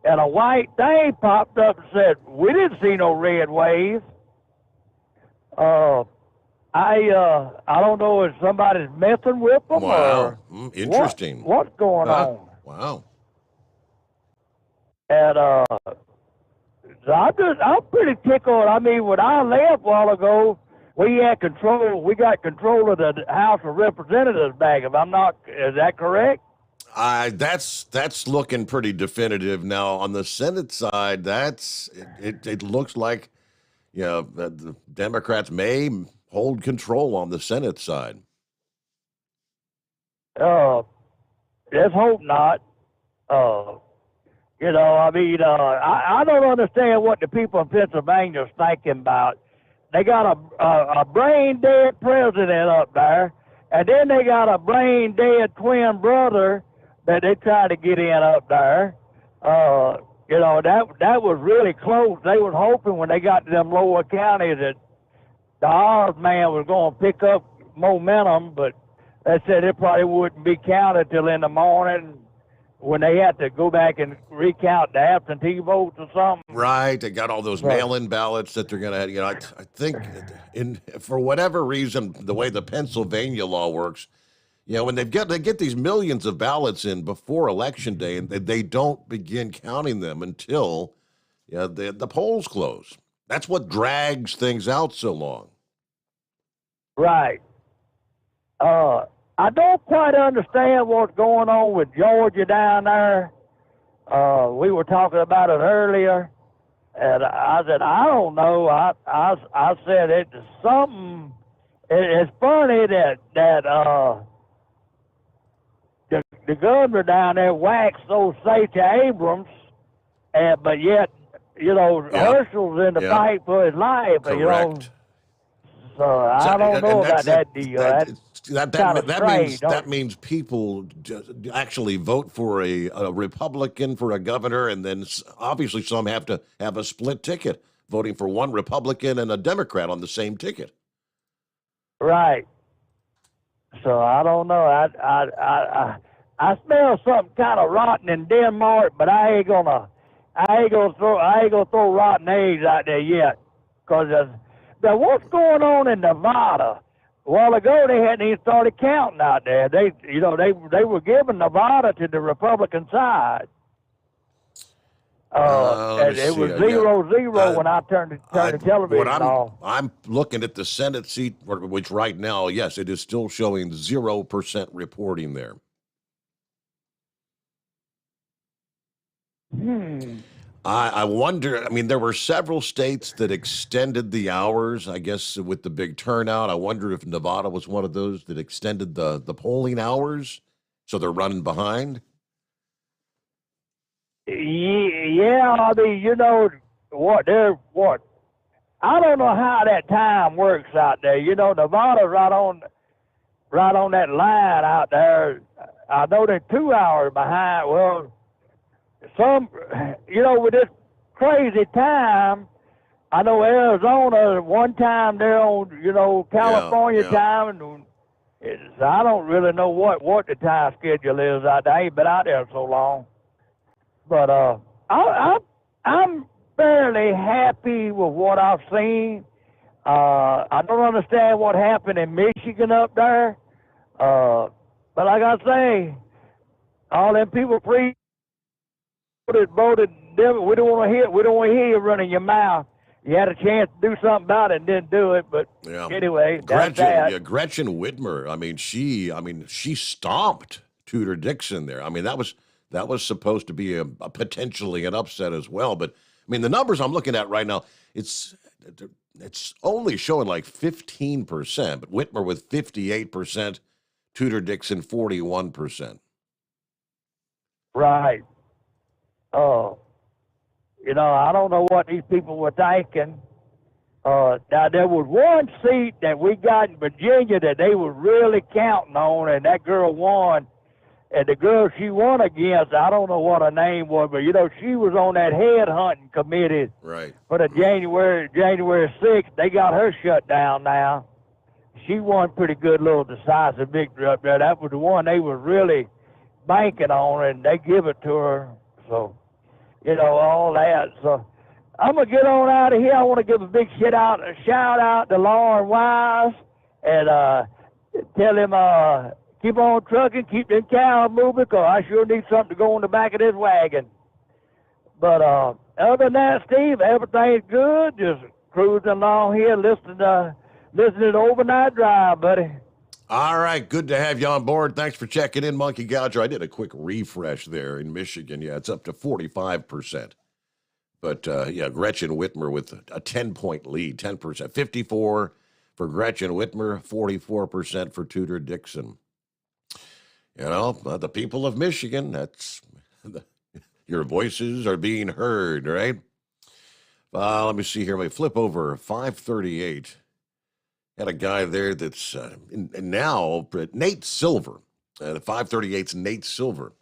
and a white thing popped up and said, we didn't see no red wave. I don't know if somebody's messing with them.
Wow.
Or
Interesting.
what's going on.
Wow.
And I'm pretty tickled. I mean, when I left a while ago, we got control of the House of Representatives back. Is that correct?
That's looking pretty definitive now. On the Senate side, it looks like, you know, the Democrats may hold control on the Senate side.
Let's hope not. You know, I mean, I don't understand what the people in Pennsylvania are thinking about. They got a brain-dead president up there, and then they got a brain-dead twin brother that they try to get in up there. You know, that was really close. They was hoping when they got to them lower counties that the Oz man was going to pick up momentum, but they said it probably wouldn't be counted till in the morning when they had to go back and recount the absentee votes or something.
Right. They got all those mail-in ballots that they're going to, you know, I think for whatever reason, the way the Pennsylvania law works, you know, when they get these millions of ballots in before Election Day, and they don't begin counting them until, you know, the polls close. That's what drags things out so long.
Right. I don't quite understand what's going on with Georgia down there. We were talking about it earlier, and I said, I don't know. I said it's something. It's funny that the governor down there waxed old Stacey Abrams, but yet, you know, Herschel's in the fight for his life.
Correct.
You know. So I don't know about that deal.
That means people actually vote for a Republican for a governor, and then obviously some have to have a split ticket, voting for one Republican and a Democrat on the same ticket.
Right. So I don't know. I smell something kind of rotten in Denmark, but I ain't gonna throw rotten eggs out there yet, because now, what's going on in Nevada? A while ago, they hadn't even started counting out there. They were giving Nevada to the Republican side. And it was 0-0 when I turned the television off.
I'm looking at the Senate seat, which right now, yes, it is still showing 0% reporting there. I wonder, I mean, there were several states that extended the hours, I guess, with the big turnout. I wonder if Nevada was one of those that extended the polling hours, so they're running behind.
Yeah, I mean, you know, I don't know how that time works out there. You know, Nevada's right on that line out there. I know they're 2 hours behind. Well, you know, with this crazy time, I know Arizona, one time they're on, you know, California time, and I don't really know what the time schedule is out there. I ain't been out there so long. But I'm fairly happy with what I've seen. I don't understand what happened in Michigan up there. But like I say, all them people voted devil. We don't want to hear you running your mouth. You had a chance to do something about it and didn't do it, but anyway, that's that.
Gretchen Whitmer. She stomped Tudor Dixon there. I mean, that was supposed to be a potentially an upset as well. But I mean, the numbers I'm looking at right now, it's only showing like 15%, but Whitmer with 58%, Tudor Dixon 41%.
Right. I don't know what these people were thinking. Now, there was one seat that we got in Virginia that they were really counting on, and that girl won. And the girl she won against, I don't know what her name was, but, she was on that headhunting committee
right.
for the January 6th. They got her shut down now. She won pretty good little decisive victory up there. That was the one they were really banking on, and they give it to her. So, all that. So I'm going to get on out of here. I want to give a big shout out to Lauren Wise and tell him keep on trucking, keep them cows moving, because I sure need something to go in the back of this wagon. But other than that, Steve, everything's good. Just cruising along here, listening to Overnight Drive, buddy.
All right, good to have you on board. Thanks for checking in, Monkey Gouger. I did a quick refresh there in Michigan. Yeah, it's up to 45%. But, Gretchen Whitmer with a 10-point lead, 10%. 54 for Gretchen Whitmer, 44% for Tudor Dixon. The people of Michigan, your voices are being heard, right? Let me see here. Let me flip over 538. Had a guy there that's now Nate Silver. The 538's Nate Silver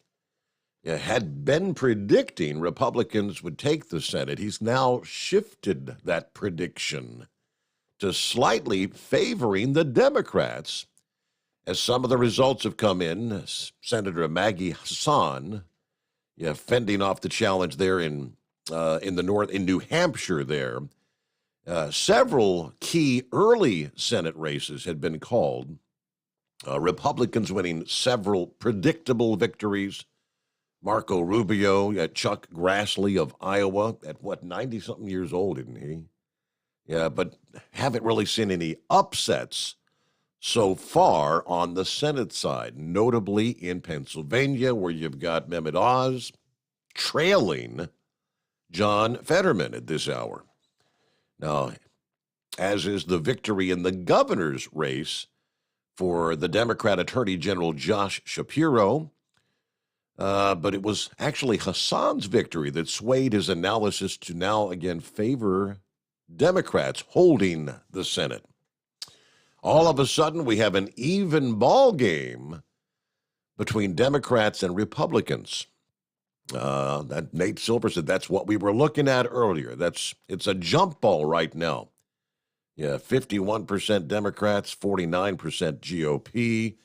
had been predicting Republicans would take the Senate. He's now shifted that prediction to slightly favoring the Democrats as some of the results have come in. Senator Maggie Hassan fending off the challenge there in the north, in New Hampshire there. Several key early Senate races had been called. Republicans winning several predictable victories. Marco Rubio, Chuck Grassley of Iowa, at 90-something years old, isn't he? Yeah, but haven't really seen any upsets so far on the Senate side, notably in Pennsylvania, where you've got Mehmet Oz trailing John Fetterman at this hour. Now, as is the victory in the governor's race for the Democrat Attorney General Josh Shapiro, but it was actually Hassan's victory that swayed his analysis to now again favor Democrats holding the Senate. All of a sudden, we have an even ball game between Democrats and Republicans. That Nate Silver said that's what we were looking at earlier. It's a jump ball right now. Yeah, 51% Democrats, 49% GOP.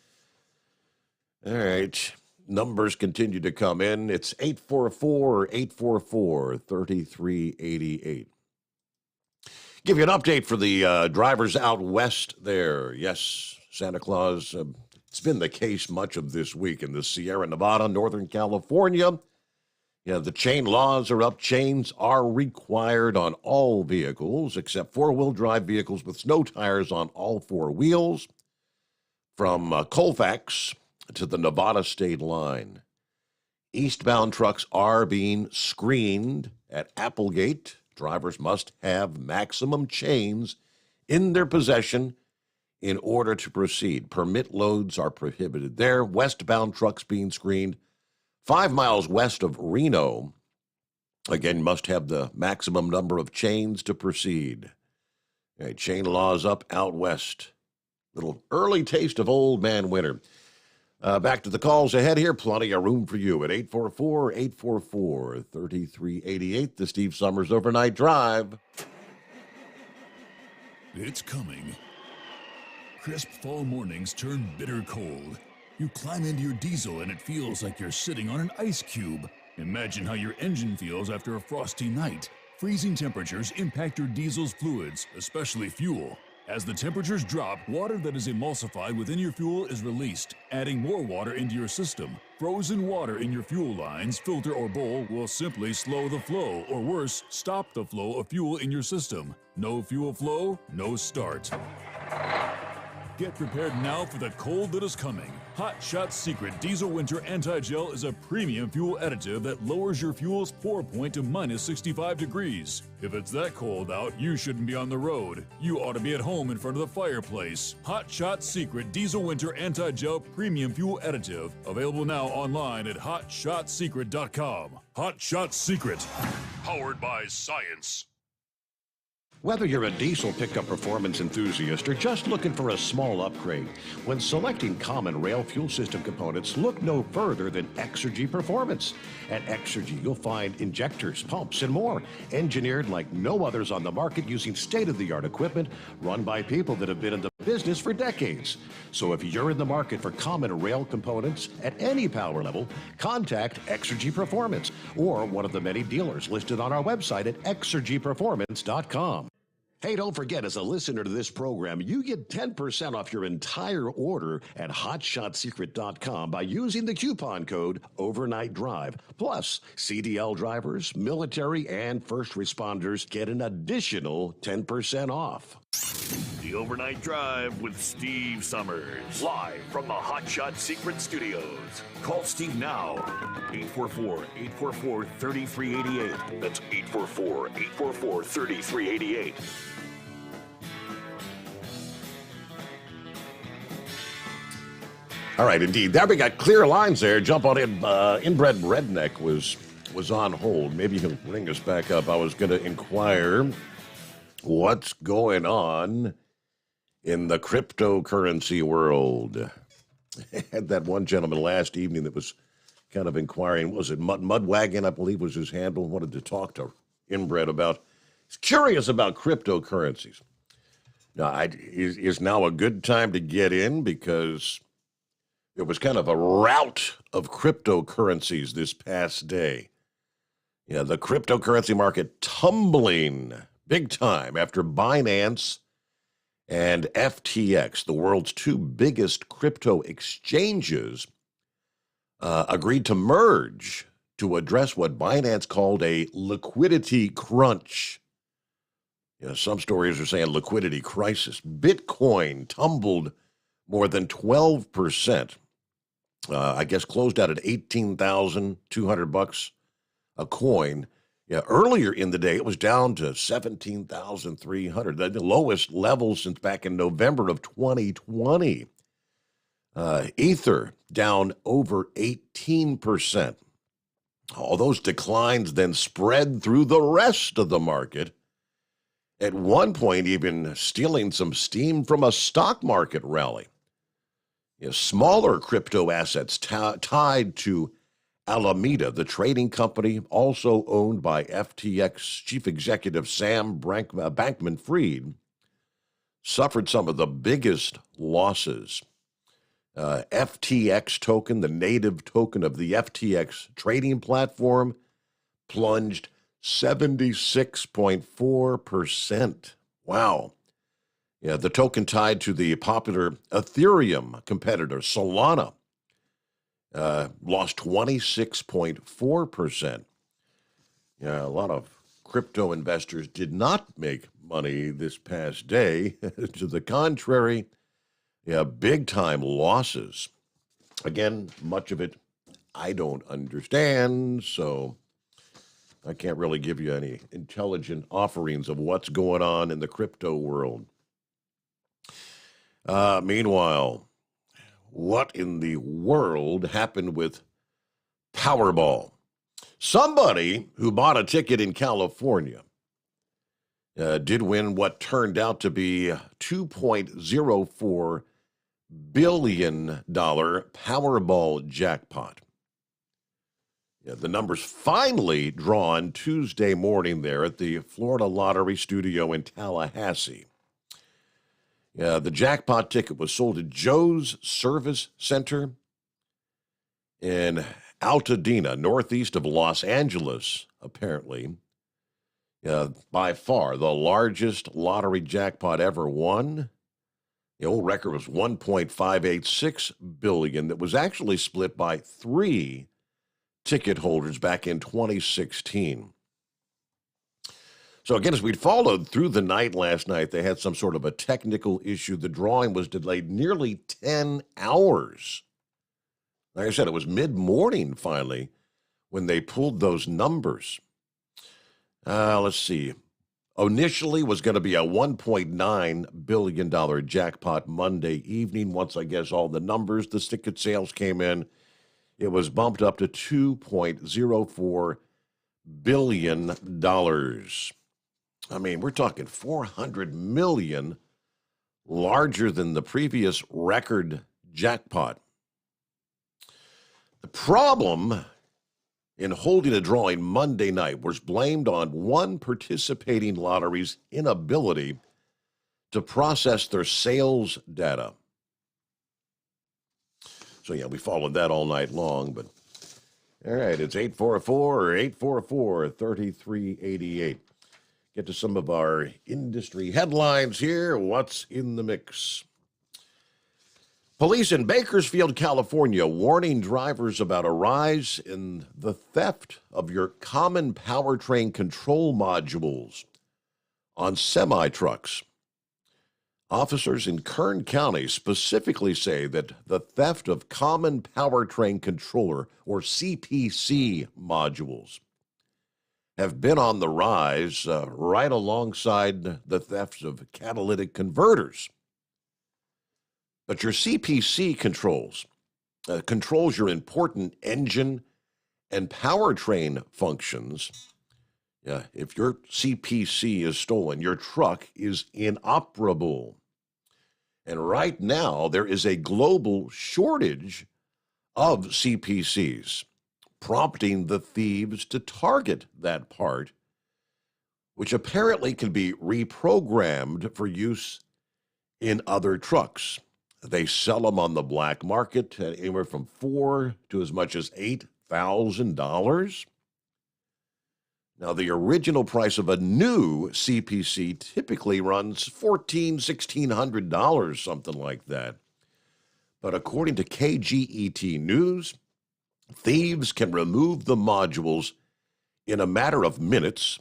All right, numbers continue to come in. It's 844-3388. Give you an update for the drivers out west there. Yes, Santa Claus. It's been the case much of this week in the Sierra Nevada, Northern California. Yeah, the chain laws are up. Chains are required on all vehicles except four-wheel drive vehicles with snow tires on all four wheels from Colfax to the Nevada state line. Eastbound trucks are being screened at Applegate. Drivers must have maximum chains in their possession in order to proceed. Permit loads are prohibited there. Westbound trucks being screened 5 miles west of Reno, again, must have the maximum number of chains to proceed. Okay, chain laws up out west. Little early taste of old man winter. Back to the calls ahead here. Plenty of room for you at 844-844-3388. The Steve Sommers Overnight Drive.
It's coming. Crisp fall mornings turn bitter cold. You climb into your diesel and it feels like you're sitting on an ice cube. Imagine how your engine feels after a frosty night. Freezing temperatures impact your diesel's fluids, especially fuel. As the temperatures drop, water that is emulsified within your fuel is released, adding more water into your system. Frozen water in your fuel lines, filter, or bowl will simply slow the flow, or worse, stop the flow of fuel in your system. No fuel flow, no start. Get prepared now for the cold that is coming. Hot Shot Secret Diesel Winter Anti-Gel is a premium fuel additive that lowers your fuel's pour point to minus 65 degrees. If it's that cold out, you shouldn't be on the road. You ought to be at home in front of the fireplace. Hot Shot Secret Diesel Winter Anti-Gel Premium Fuel Additive. Available now online at hotshotsecret.com. Hot Shot Secret. Powered by science.
Whether you're a diesel pickup performance enthusiast or just looking for a small upgrade, when selecting common rail fuel system components, look no further than Exergy Performance. At Exergy, you'll find injectors, pumps, and more, engineered like no others on the market using state-of-the-art equipment run by people that have been in the business for decades. So if you're in the market for common rail components at any power level, contact Exergy Performance or one of the many dealers listed on our website at exergyperformance.com. Hey, don't forget, as a listener to this program, you get 10% off your entire order at hotshotsecret.com by using the coupon code Overnight Drive. Plus, CDL drivers, military, and first responders get an additional 10% off.
The Overnight Drive with Steve Sommers. Live from the Hot Shot Secret Studios. Call Steve now. 844-844-3388. That's 844-844-3388.
All right, indeed. There we got clear lines there. Jump on in. Inbred Redneck was on hold. Maybe you can bring us back up. I was going to inquire what's going on in the cryptocurrency world. I had that one gentleman last evening that was kind of inquiring. Was it Mudwagon, I believe was his handle? Wanted to talk to Inbred about. He's curious about cryptocurrencies. Now, is now a good time to get in because it was kind of a rout of cryptocurrencies this past day. Yeah, the cryptocurrency market tumbling big time after Binance and FTX, the world's two biggest crypto exchanges, agreed to merge to address what Binance called a liquidity crunch. You know, some stories are saying liquidity crisis. Bitcoin tumbled more than 12%. I guess closed out at $18,200 a coin. Yeah, earlier in the day, it was down to $17,300, the lowest level since back in November of 2020. Ether down over 18%. All those declines then spread through the rest of the market, at one point even stealing some steam from a stock market rally. You know, smaller crypto assets tied to Alameda, the trading company also owned by FTX chief executive Sam Bankman-Fried, suffered some of the biggest losses. FTX token, the native token of the FTX trading platform, plunged 76.4%. Wow. Yeah, the token tied to the popular Ethereum competitor, Solana, lost 26.4%. Yeah, a lot of crypto investors did not make money this past day. To the contrary, yeah, big-time losses. Again, much of it I don't understand, so I can't really give you any intelligent offerings of what's going on in the crypto world. Meanwhile, what in the world happened with Powerball? Somebody who bought a ticket in California did win what turned out to be $2.04 billion Powerball jackpot. Yeah, the numbers finally drawn Tuesday morning there at the Florida Lottery Studio in Tallahassee. The jackpot ticket was sold at Joe's Service Center in Altadena, northeast of Los Angeles, apparently. By far the largest lottery jackpot ever won. The old record was $1.586 billion. That was actually split by 3 ticket holders back in 2016. So again, as we'd followed through the night last night, they had some sort of a technical issue. The drawing was delayed nearly 10 hours. Like I said, it was mid-morning finally when they pulled those numbers. Let's see. Initially was going to be a $1.9 billion jackpot Monday evening. Once I guess all the numbers, the ticket sales came in, it was bumped up to $2.04 billion. I mean, we're talking $400 million larger than the previous record jackpot. The problem in holding a drawing Monday night was blamed on one participating lottery's inability to process their sales data. So, yeah, we followed that all night long, but all right, it's 844-3388. Get to some of our industry headlines here. What's in the mix? Police in Bakersfield, California, warning drivers about a rise in the theft of your common powertrain control modules on semi-trucks. Officers in Kern County specifically say that the theft of common powertrain controller, or CPC, modules have been on the rise right alongside the thefts of catalytic converters. But your CPC controls your important engine and powertrain functions. Yeah, if your CPC is stolen, your truck is inoperable. And right now, there is a global shortage of CPCs, prompting the thieves to target that part, which apparently can be reprogrammed for use in other trucks. They sell them on the black market at anywhere from $4,000 to as much as $8,000. Now, the original price of a new CPC typically runs $1,400, $1,600, something like that. But according to KGET News, thieves can remove the modules in a matter of minutes,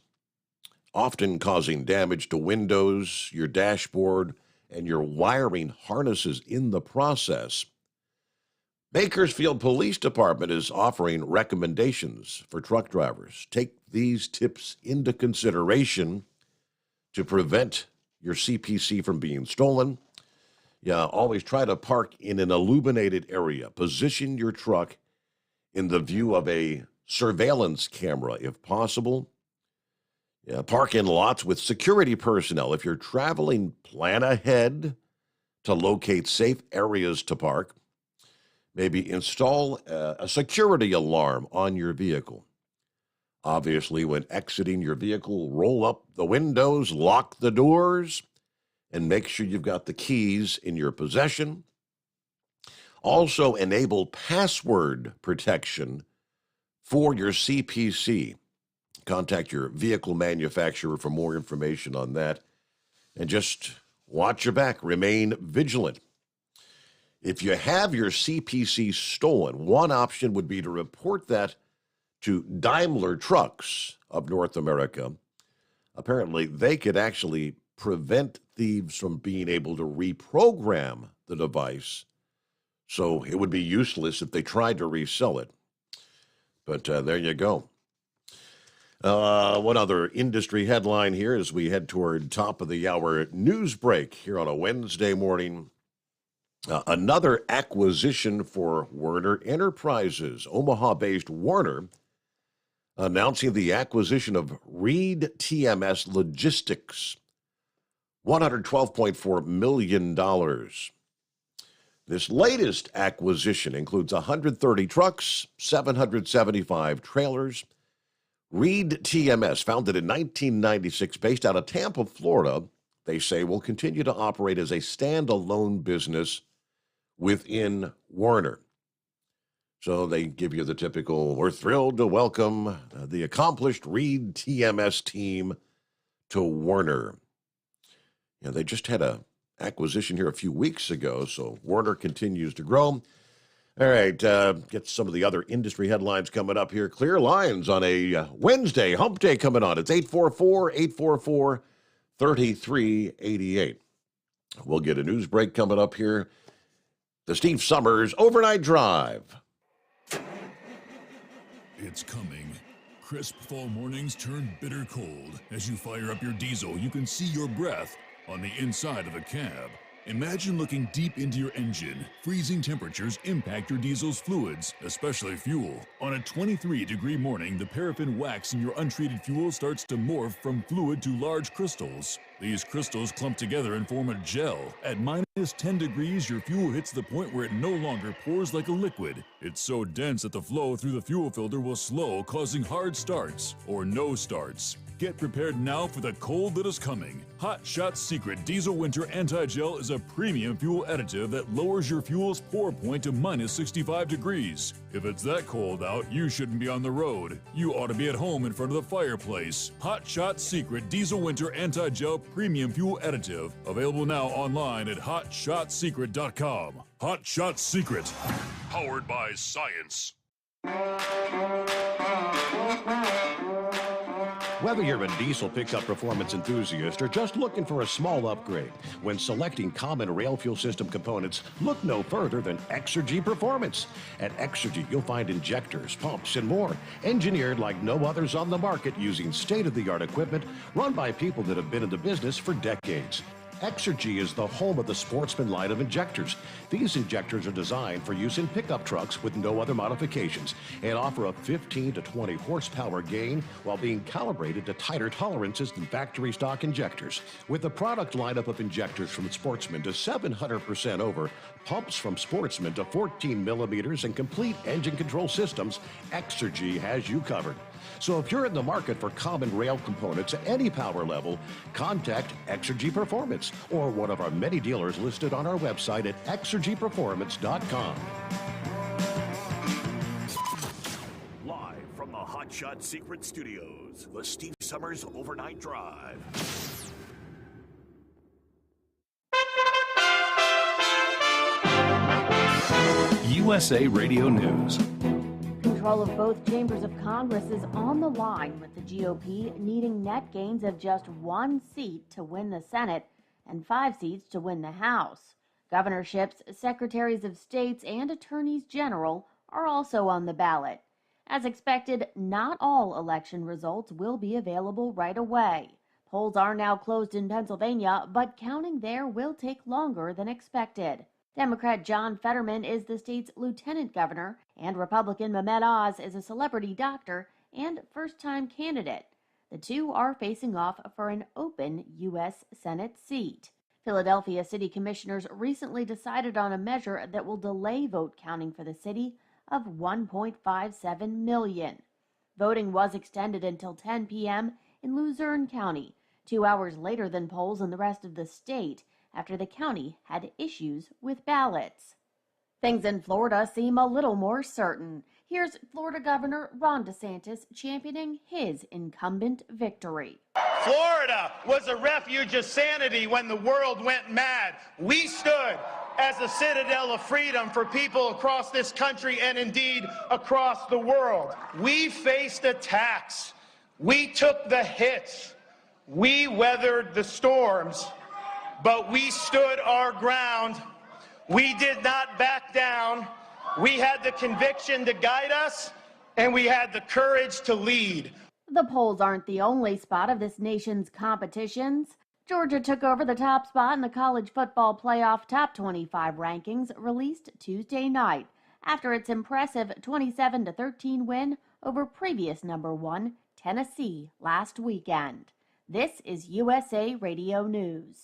often causing damage to windows, your dashboard, and your wiring harnesses in the process. Bakersfield Police Department is offering recommendations for truck drivers. Take these tips into consideration to prevent your CPC from being stolen. Yeah, always try to park in an illuminated area. Position your truck in the view of a surveillance camera if possible. Yeah, park in lots with security personnel. If you're traveling, plan ahead to locate safe areas to park. Maybe install a security alarm on your vehicle. Obviously, when exiting your vehicle, roll up the windows, lock the doors, and make sure you've got the keys in your possession. Also, enable password protection for your CPC. Contact your vehicle manufacturer for more information on that. And just watch your back. Remain vigilant. If you have your CPC stolen, one option would be to report that to Daimler Trucks of North America. Apparently, they could actually prevent thieves from being able to reprogram the device. So it would be useless if they tried to resell it. But there you go. One other industry headline here as we head toward top of the hour news break here on a Wednesday morning. Another acquisition for Werner Enterprises. Omaha-based Werner announcing the acquisition of Reed TMS Logistics, $112.4 million. This latest acquisition includes 130 trucks, 775 trailers. Reed TMS, founded in 1996, based out of Tampa, Florida, they say will continue to operate as a standalone business within Werner. So they give you the typical, we're thrilled to welcome the accomplished Reed TMS team to Warner. Yeah, they just had a acquisition here a few weeks ago, so Warner continues to grow. All right, get some of the other industry headlines coming up here. Clear lines on a Wednesday, hump day coming on. It's 844-844-3388. We'll get a news break coming up here. The Steve Sommers Overnight Drive.
It's coming. Crisp fall mornings turn bitter cold. As you fire up your diesel, you can see your breath on the inside of the cab. Imagine looking deep into your engine. Freezing temperatures impact your diesel's fluids, especially fuel. On a 23-degree morning, the paraffin wax in your untreated fuel starts to morph from fluid to large crystals. These crystals clump together and form a gel. At minus 10 degrees, your fuel hits the point where it no longer pours like a liquid. It's so dense that the flow through the fuel filter will slow, causing hard starts or no starts. Get prepared now for the cold that is coming. Hot Shot Secret Diesel Winter Anti-Gel is a premium fuel additive that lowers your fuel's pour point to minus 65 degrees. If it's that cold out, you shouldn't be on the road. You ought to be at home in front of the fireplace. Hot Shot Secret Diesel Winter Anti-Gel Premium Fuel Additive. Available now online at hotshotsecret.com. Hot Shot Secret. Powered by science.
Whether you're a diesel pickup performance enthusiast or just looking for a small upgrade, when selecting common rail fuel system components, look no further than Exergy Performance. At Exergy, you'll find injectors, pumps, and more, engineered like no others on the market using state-of-the-art equipment run by people that have been in the business for decades. Exergy is the home of the Sportsman line of injectors. These injectors are designed for use in pickup trucks with no other modifications and offer a 15 to 20 horsepower gain while being calibrated to tighter tolerances than factory stock injectors. With a product lineup of injectors from Sportsman to 700% over, pumps from Sportsman to 14 millimeters, and complete engine control systems, Exergy has you covered. So if you're in the market for common rail components at any power level, contact Exergy Performance or one of our many dealers listed on our website at exergyperformance.com.
Live from the Hot Shot Secret Studios, the Steve Sommers Overnight Drive.
USA Radio News.
Control of both chambers of Congress is on the line, with the GOP needing net gains of just 1 seat to win the Senate and 5 seats to win the House. Governorships, secretaries of states, and attorneys general are also on the ballot. As expected, not all election results will be available right away. Polls are now closed in Pennsylvania, but counting there will take longer than expected. Democrat John Fetterman is the state's lieutenant governor, and Republican Mehmet Oz is a celebrity doctor and first-time candidate. The two are facing off for an open U.S. Senate seat. Philadelphia City Commissioners recently decided on a measure that will delay vote counting for the city of 1.57 million. Voting was extended until 10 p.m. in Luzerne County, 2 hours later than polls in the rest of the state, after the county had issues with ballots. Things in Florida seem a little more certain. Here's Florida Governor Ron DeSantis championing his incumbent victory.
Florida was a refuge of sanity when the world went mad. We stood as a citadel of freedom for people across this country and indeed across the world. We faced attacks. We took the hits. We weathered the storms. But we stood our ground. We did not back down. We had the conviction to guide us, and we had the courage to lead.
The polls aren't the only spot of this nation's competitions. Georgia took over the top spot in the college football playoff top 25 rankings released Tuesday night after its impressive 27-13 win over previous number 1 Tennessee last weekend. This is USA Radio News.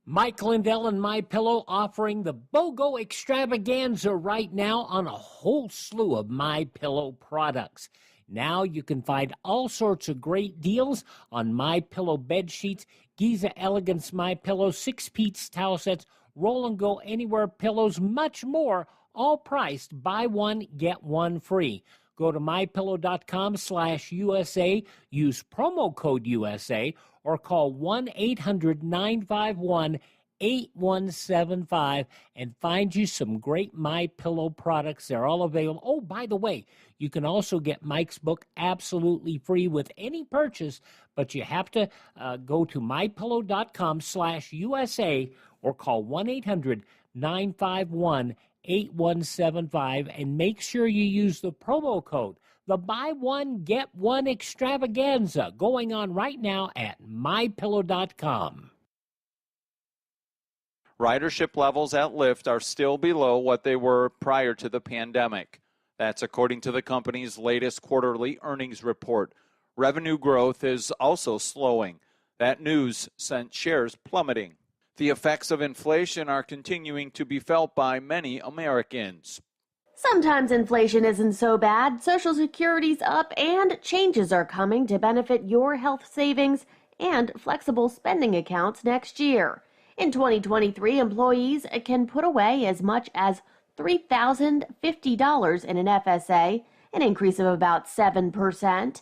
Mike Lindell and MyPillow offering the BOGO extravaganza right now on a whole slew of MyPillow products. Now you can find all sorts of great deals on MyPillow bed sheets, Giza Elegance MyPillow, 6-piece towel sets, Roll and Go Anywhere pillows, much more, all priced buy one, get one free. Go to mypillow.com/USA, use promo code USA, or call 1-800-951-8175 and find you some great MyPillow products. They're all available. Oh, by the way, you can also get Mike's book absolutely free with any purchase, but you have to go to mypillow.com/USA or call 1-800-951-8175 and make sure you use the promo code. The buy one, get one extravaganza going on right now at mypillow.com.
Ridership levels at Lyft are still below what they were prior to the pandemic. That's according to the company's latest quarterly earnings report. Revenue growth is also slowing. That news sent shares plummeting. The effects of inflation are continuing to be felt by many Americans.
Sometimes inflation isn't so bad. Social Security's up and changes are coming to benefit your health savings and flexible spending accounts next year. In 2023, employees can put away as much as $3,050 in an FSA, an increase of about 7%.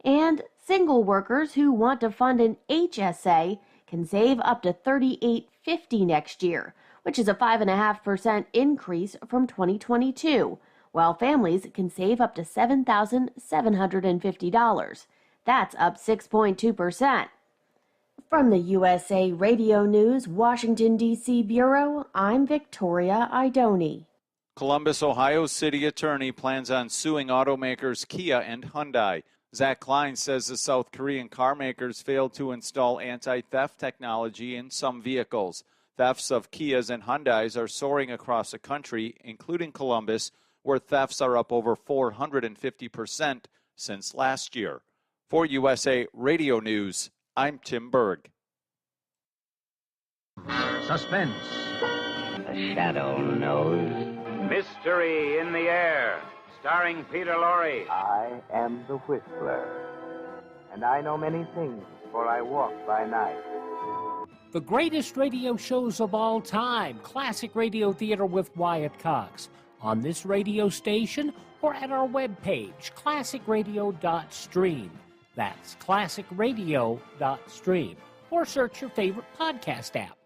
And single workers who want to fund an HSA can save up to $3,850 next year, which is a 5.5% increase from 2022, while families can save up to $7,750. That's up 6.2%. From the USA Radio News Washington, D.C. Bureau, I'm Victoria Idoni.
Columbus, Ohio City Attorney plans on suing automakers Kia and Hyundai. Zach Klein says the South Korean car makers failed to install anti-theft technology in some vehicles. Thefts of Kias and Hyundais are soaring across the country, including Columbus, where thefts are up over 450% since last year. For USA Radio News, I'm Tim Berg.
Suspense. The Shadow knows. Mystery in the Air, starring Peter Lorre.
I am the Whistler, and I know many things, for I walk by night.
The greatest radio shows of all time, Classic Radio Theater with Wyatt Cox, on this radio station or at our webpage, classicradio.stream. That's classicradio.stream. Or search your favorite podcast app.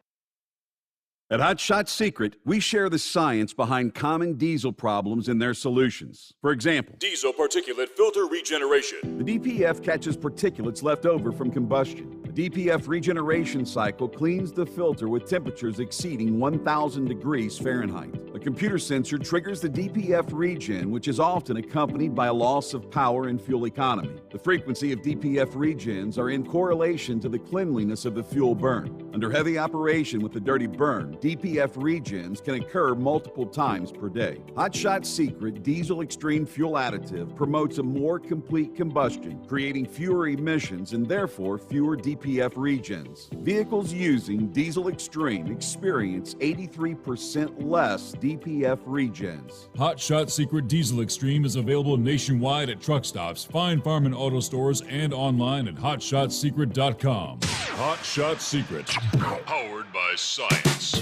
At Hot Shot Secret, we share the science behind common diesel problems and their solutions. For example,
diesel particulate filter regeneration.
The DPF catches particulates left over from combustion. The DPF regeneration cycle cleans the filter with temperatures exceeding 1,000 degrees Fahrenheit. A computer sensor triggers the DPF regen, which is often accompanied by a loss of power and fuel economy. The frequency of DPF regens are in correlation to the cleanliness of the fuel burn. Under heavy operation with the dirty burn, DPF regens can occur multiple times per day. Hot Shot Secret Diesel Extreme Fuel Additive promotes a more complete combustion, creating fewer emissions and therefore fewer DPF regens. Vehicles using Diesel Extreme experience 83% less DPF regens.
Hot Shot Secret Diesel Extreme is available nationwide at truck stops, fine farm and auto stores, and online at hotshotsecret.com. Hot Shot Secret, powered by science.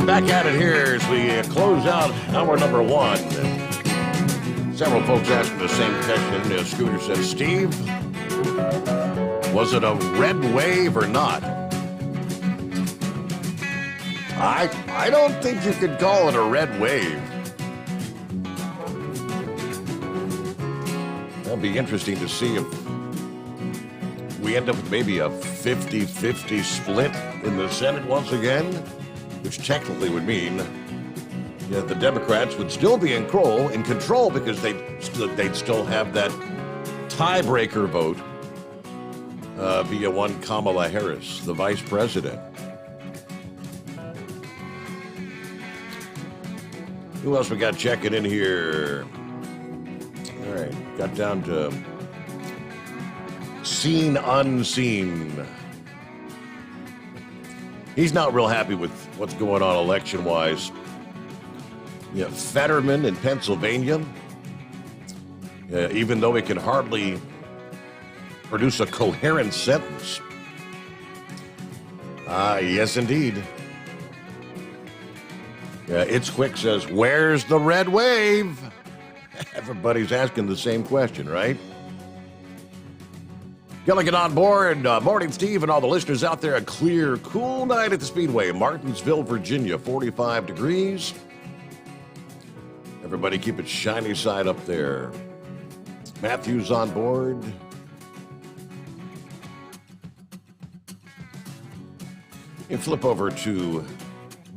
Back at it here as we close out hour number one. Several folks asking the same question. Scooter says, Steve, was it a red wave or not? I don't think you could call it a red wave. That'll be interesting to see if we end up with maybe a 50-50 split in the Senate once again. Which technically would mean the Democrats would still be in control because they'd still have that tiebreaker vote via one Kamala Harris, the vice president. Who else we got checking in here? All right, got down to Seen Unseen. He's not real happy with what's going on election-wise. Yeah, Fetterman in Pennsylvania, even though he can hardly produce a coherent sentence. Yes, indeed. It's Quick says, where's the red wave? Everybody's asking the same question, right? Gilligan on board. Morning, Steve, and all the listeners out there. A clear, cool night at the Speedway. Martinsville, Virginia, 45 degrees. Everybody keep it shiny side up there. Matthew's on board. You flip over to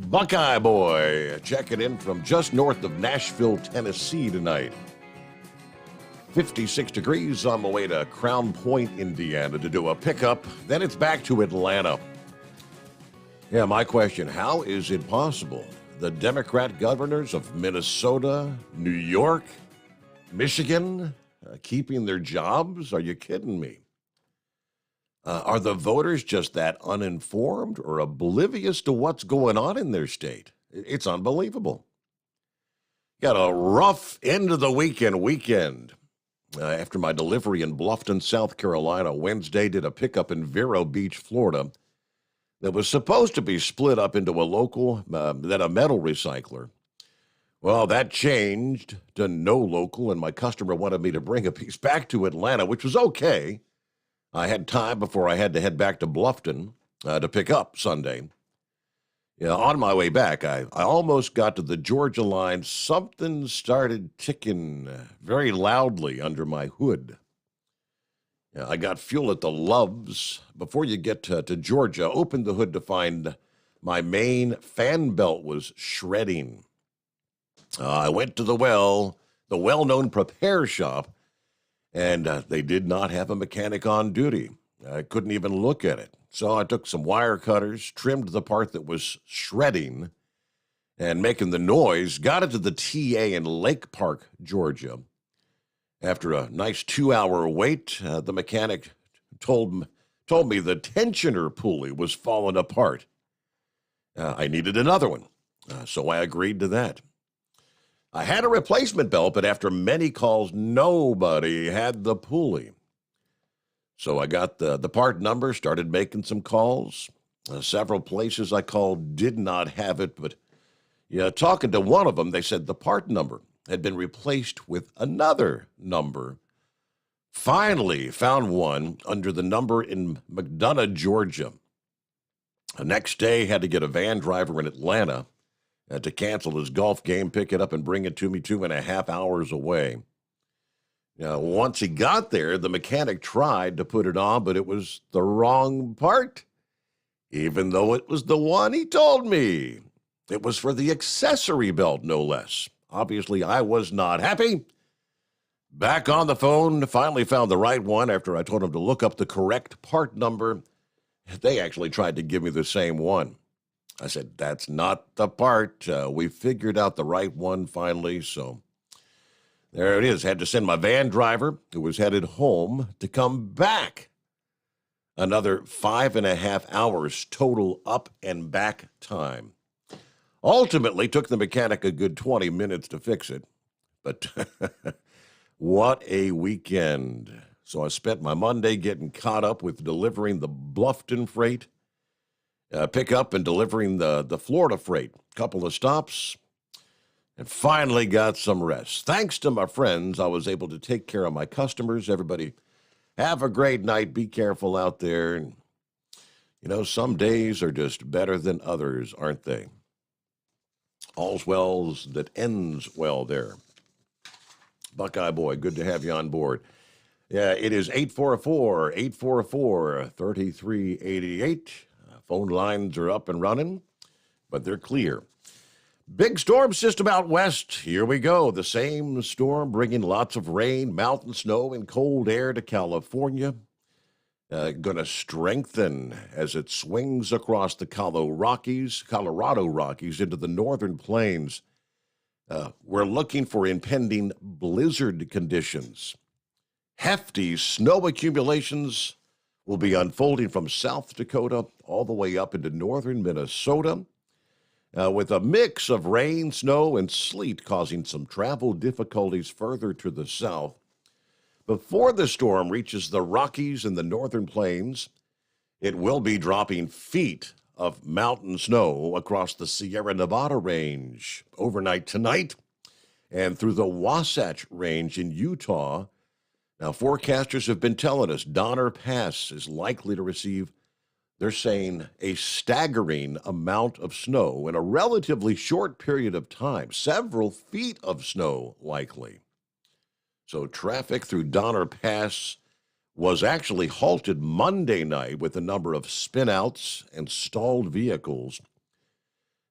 Buckeye Boy, checking in from just north of Nashville, Tennessee tonight. 56 degrees on the way to Crown Point, Indiana to do a pickup. Then it's back to Atlanta. Yeah, my question, how is it possible the Democrat governors of Minnesota, New York, Michigan, keeping their jobs? Are you kidding me? Are the voters just that uninformed or oblivious to what's going on in their state? It's unbelievable. Got a rough end of the weekend. After my delivery in Bluffton, South Carolina, Wednesday did a pickup in Vero Beach, Florida, that was supposed to be split up into a local, then a metal recycler. Well, that changed to no local, and my customer wanted me to bring a piece back to Atlanta, which was okay. I had time before I had to head back to Bluffton to pick up Sunday. Yeah, on my way back, I almost got to the Georgia line. Something started ticking very loudly under my hood. Yeah, I got fuel at the Loves. Before you get to Georgia, opened the hood to find my main fan belt was shredding. I went to the well-known repair shop, and they did not have a mechanic on duty. I couldn't even look at it. So I took some wire cutters, trimmed the part that was shredding and making the noise, got it to the TA in Lake Park, Georgia. After a nice 2-hour wait, the mechanic told me the tensioner pulley was falling apart. I needed another one, so I agreed to that. I had a replacement belt, but after many calls, nobody had the pulley. So I got the part number, started making some calls. Several places I called did not have it, but talking to one of them, they said the part number had been replaced with another number. Finally found one under the number in McDonough, Georgia. The next day, had to get a van driver in Atlanta to cancel his golf game, pick it up, and bring it to me 2.5 hours away. Once he got there, the mechanic tried to put it on, but it was the wrong part, even though it was the one he told me. It was for the accessory belt, no less. Obviously, I was not happy. Back on the phone, finally found the right one after I told him to look up the correct part number. They actually tried to give me the same one. I said, that's not the part. We figured out the right one finally, so there it is. Had to send my van driver, who was headed home, to come back. Another 5.5 hours total up and back time. Ultimately, took the mechanic a good 20 minutes to fix it. But what a weekend. So I spent my Monday getting caught up with delivering the Bluffton freight, pick up and delivering the Florida freight. Couple of stops. And finally got some rest. Thanks to my friends, I was able to take care of my customers. Everybody, have a great night. Be careful out there. And, some days are just better than others, aren't they? All's well that ends well there. Buckeye Boy, good to have you on board. Yeah, it is 844-844-3388. Phone lines are up and running, but they're clear. Big storm system out west. Here we go. The same storm bringing lots of rain, mountain snow, and cold air to California. Going to strengthen as it swings across the Colorado Rockies into the northern plains. We're looking for impending blizzard conditions. Hefty snow accumulations will be unfolding from South Dakota all the way up into northern Minnesota. with a mix of rain, snow, and sleet causing some travel difficulties further to the south. Before the storm reaches the Rockies and the northern plains, it will be dropping feet of mountain snow across the Sierra Nevada range overnight tonight and through the Wasatch Range in Utah. Now, forecasters have been telling us Donner Pass is likely to receive, they're saying, a staggering amount of snow in a relatively short period of time, several feet of snow likely. So traffic through Donner Pass was actually halted Monday night with a number of spinouts and stalled vehicles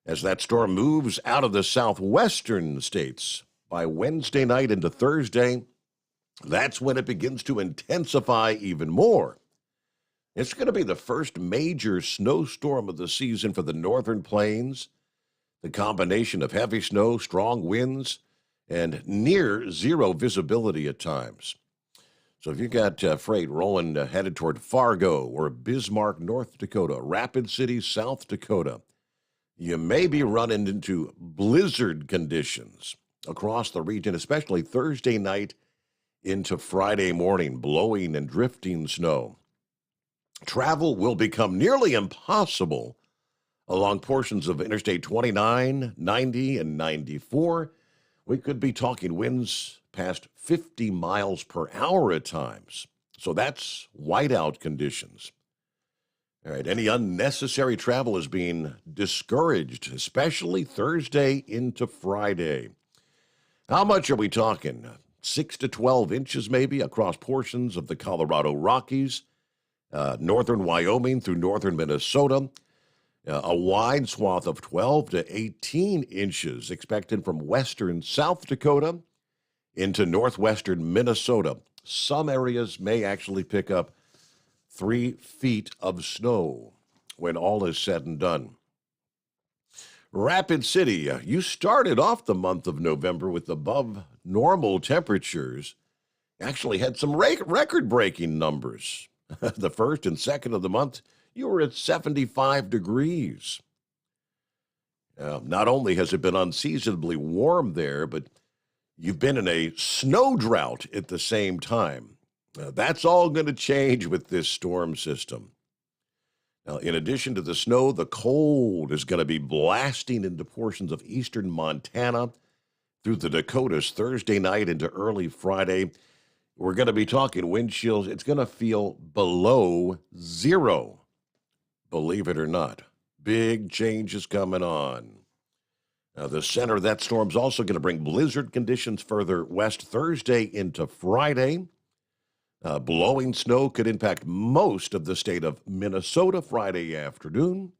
as that storm moves out of the southwestern states. By Wednesday night into Thursday, that's when it begins to intensify even more. It's going to be the first major snowstorm of the season for the northern plains. The combination of heavy snow, strong winds, and near zero visibility at times. So if you got freight rolling headed toward Fargo or Bismarck, North Dakota, Rapid City, South Dakota, you may be running into blizzard conditions across the region, especially Thursday night into Friday morning, blowing and drifting snow. Travel will become nearly impossible along portions of Interstate 29, 90, and 94. We could be talking winds past 50 miles per hour at times. So that's whiteout conditions. All right, any unnecessary travel is being discouraged, especially Thursday into Friday. How much are we talking? 6 to 12 inches maybe across portions of the Colorado Rockies, northern Wyoming through northern Minnesota. A wide swath of 12 to 18 inches expected from western South Dakota into northwestern Minnesota. Some areas may actually pick up 3 feet of snow when all is said and done. Rapid City, you started off the month of November with above normal temperatures. Actually had some record-breaking numbers. The first and second of the month, you were at 75 degrees. Not only has it been unseasonably warm there, but you've been in a snow drought at the same time. That's all going to change with this storm system. Now, in addition to the snow, the cold is going to be blasting into portions of eastern Montana through the Dakotas Thursday night into early Friday. We're going to be talking wind chills. It's going to feel below zero, believe it or not. Big changes coming on. Now, the center of that storm is also going to bring blizzard conditions further west Thursday into Friday. Blowing snow could impact most of the state of Minnesota Friday afternoon.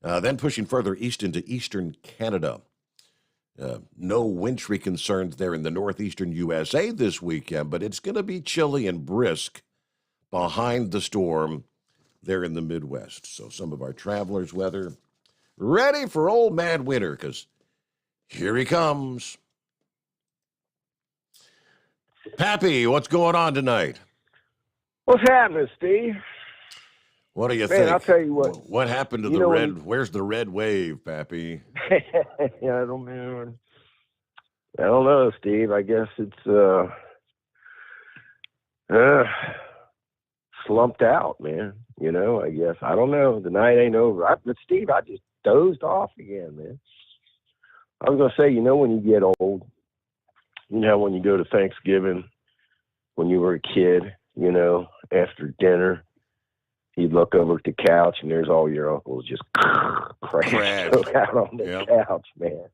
Then pushing further east into eastern Canada. No wintry concerns there in the northeastern USA this weekend, but it's going to be chilly and brisk behind the storm there in the Midwest. So some of our travelers' weather ready for old man winter, because here he comes. Pappy, what's going on tonight?
What's happening, Steve?
What do you
Man,
think?
I'll tell you what.
What happened to the red? Where's the red wave, Pappy?
Yeah, I don't know, Steve. I guess it's slumped out, man. You know, I guess. I don't know. The night ain't over. But Steve, I just dozed off again, man. I was gonna say, you know, when you get old, you know, when you go to Thanksgiving, when you were a kid, you know, after dinner, you'd look over at the couch and there's all your uncles just crashed out on the couch, man.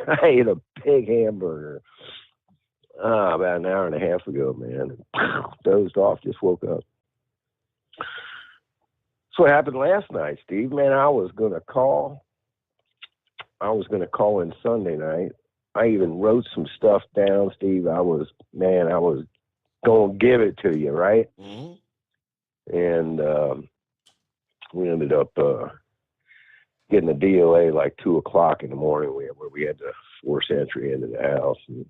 I ate a big hamburger about an hour and a half ago, man. Dozed off, just woke up. That's what happened last night, Steve. Man, I was going to call in Sunday night. I even wrote some stuff down, Steve. I was going to give it to you, right?
Mm-hmm.
And we ended up getting a DOA like 2 o'clock in the morning where we had to force entry into the house. And,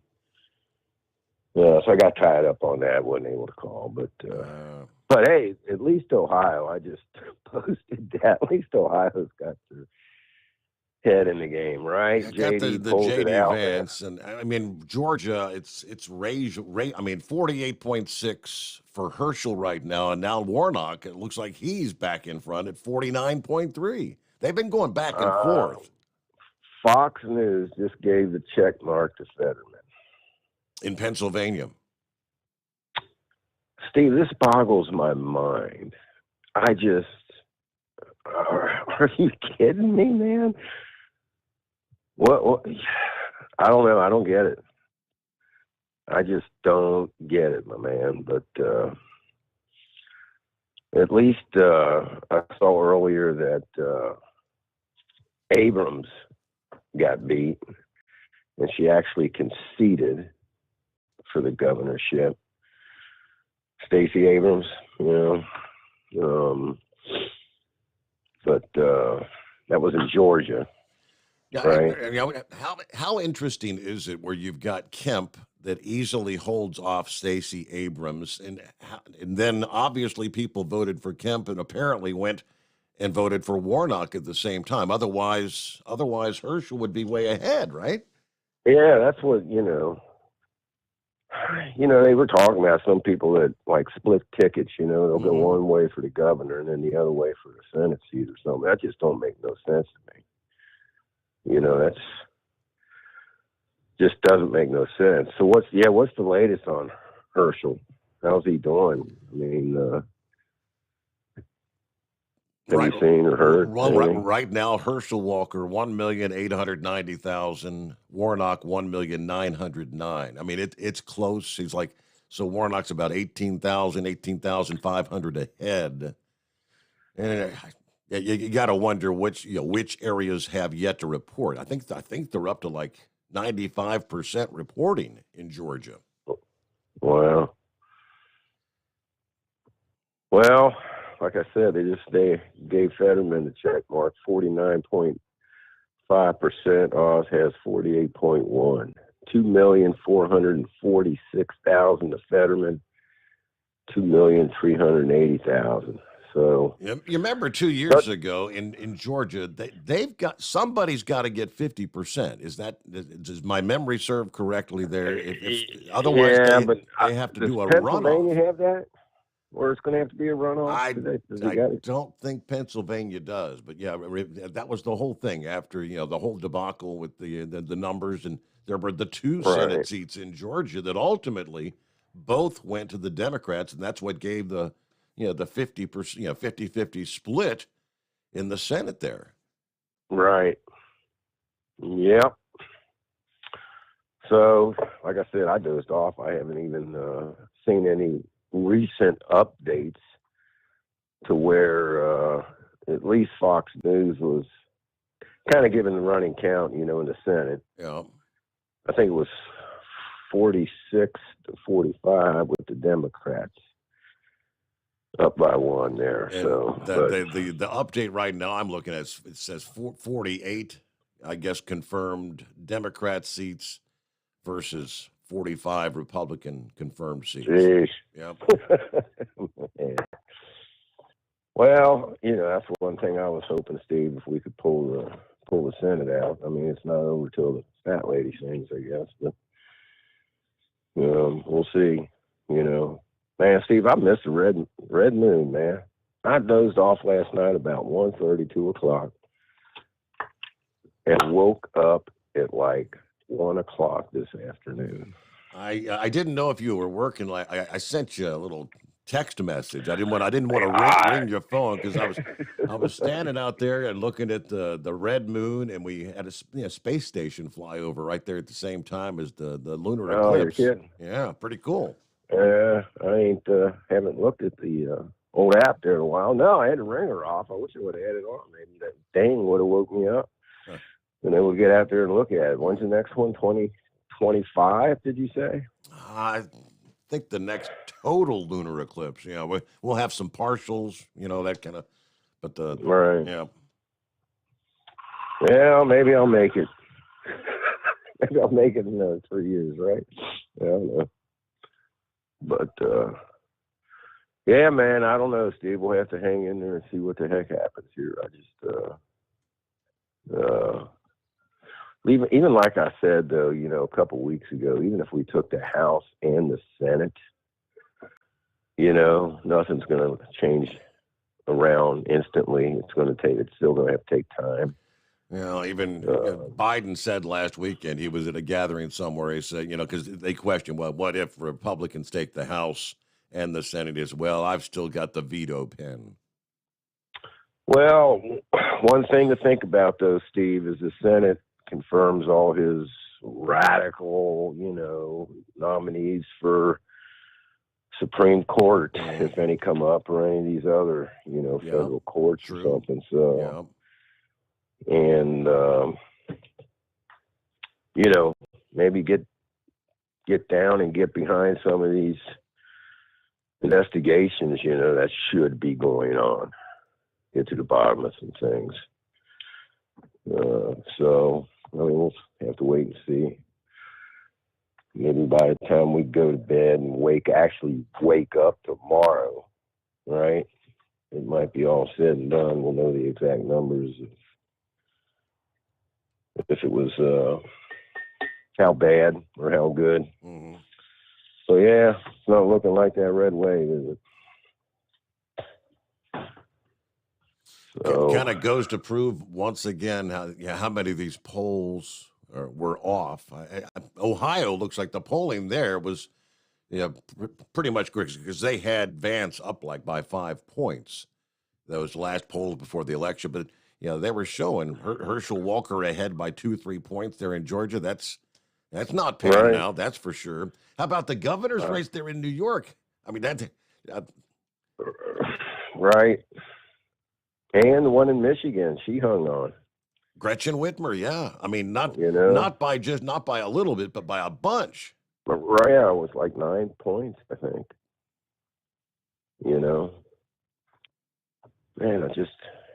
so I got tied up on that. Wasn't able to call. But hey, at least Ohio, I just posted that. At least Ohio's got head in the game, right?
I got the
pulls it
JD
out
Vance, and I mean Georgia. It's raised. I mean 48.6 for Herschel right now, and now Warnock. It looks like he's back in front at 49.3. They've been going back and forth.
Fox News just gave the check mark to Fetterman
in Pennsylvania.
Steve, this boggles my mind. I just, are you kidding me, man? What? I don't know. I don't get it. I just don't get it, my man. But at least I saw earlier that Abrams got beat, and she actually conceded for the governorship. Stacey Abrams, you know, but that was in Georgia.
Yeah,
right?
How interesting is it where you've got Kemp that easily holds off Stacey Abrams, and then obviously people voted for Kemp and apparently went and voted for Warnock at the same time. Otherwise Herschel would be way ahead, right?
Yeah, that's what, you know, they were talking about some people that like split tickets, they'll go one way for the governor and then the other way for the Senate seat or something. That just don't make no sense to me. That's just doesn't make no sense. So what's the latest on Herschel? How's he doing? I mean, have you seen or heard?
Right now, Herschel Walker, 1,890,000. Warnock, 1,909,000. I mean, it's close. He's like, so Warnock's about 18,500 ahead. And you got to wonder which areas have yet to report. I think they're up to like 95% reporting in Georgia.
Wow. Well, like I said, they gave Fetterman the check mark, 49.5%. Oz has 48.1. 2,446,000 to Fetterman, 2,380,000. So
you remember 2 years ago in Georgia, they've got somebody's got to get 50%. Does my memory serve correctly there? If otherwise, they have to do a runoff.
Pennsylvania have that? Or it's going to have to be a runoff?
I don't think Pennsylvania does, but yeah, that was the whole thing after the whole debacle with the numbers, and there were the two Senate seats in Georgia that ultimately both went to the Democrats, and that's what gave the 50%, 50-50 split in the Senate there.
Right. Yep. So, like I said, I dozed off. I haven't even seen any recent updates to where at least Fox News was kind of giving the running count, in the Senate.
Yeah.
I think it was 46 to 45 with the Democrats. Up by one there.
And
so
the update right now I'm looking at, it says 48, I guess, confirmed Democrat seats versus 45 Republican confirmed seats.
Jeez.
Yep.
Yeah. Well, that's one thing I was hoping, Steve, if we could pull the Senate out. I mean, it's not over till the fat lady sings, I guess, but we'll see. Man, Steve, I missed the red moon, man. I dozed off last night about 1:30, 2 o'clock, and woke up at like 1 o'clock this afternoon.
I didn't know if you were working. Like I sent you a little text message. I didn't want to ring your phone because I was standing out there and looking at the red moon, and we had a space station fly over right there at the same time as the lunar eclipse.
You're kidding.
Yeah, pretty cool.
I haven't looked at the old app there in a while. No, I had to ring her off. I wish I would have had it on. Maybe that ding would have woke me up.
Huh.
And then we'll get out there and look at it. When's the next one? 2025, did you say?
I think the next total lunar eclipse. Yeah, we'll have some partials, that kind of. But
right.
Yeah.
Well, maybe I'll make it. Maybe I'll make it in another 3 years, right? I don't know. But, yeah, man, I don't know, Steve. We'll have to hang in there and see what the heck happens here. I just, Even like I said, though, a couple weeks ago, even if we took the House and the Senate, nothing's going to change around instantly. It's still going to have to take time.
Even Biden said last weekend, he was at a gathering somewhere, he said, because they questioned, well, what if Republicans take the House and the Senate as well? I've still got the veto pen.
Well, one thing to think about, though, Steve, is the Senate confirms all his radical, nominees for Supreme Court, if any come up, or any of these other, federal courts or something. So, and maybe get down and get behind some of these investigations, that should be going on. Get to the bottom of some things. So, we'll have to wait and see. Maybe by the time we go to bed and wake up tomorrow, right? It might be all said and done. We'll know the exact numbers of if it was how bad or how good.
Mm-hmm.
So yeah, it's not looking like that red wave, is it? So,
kind of goes to prove once again how many of these polls were off. Ohio looks like the polling there was pretty much correct because they had Vance up like by 5 points. Those last polls before the election, but they were showing Herschel Walker ahead by 2-3 points there in Georgia. That's not panning out, that's for sure. How about the governor's race there in New York? I mean,
right. And the one in Michigan, she hung on.
Gretchen Whitmer, yeah. I mean, not by a little bit, but by a bunch.
But Raya was like 9 points, I think. Man, I just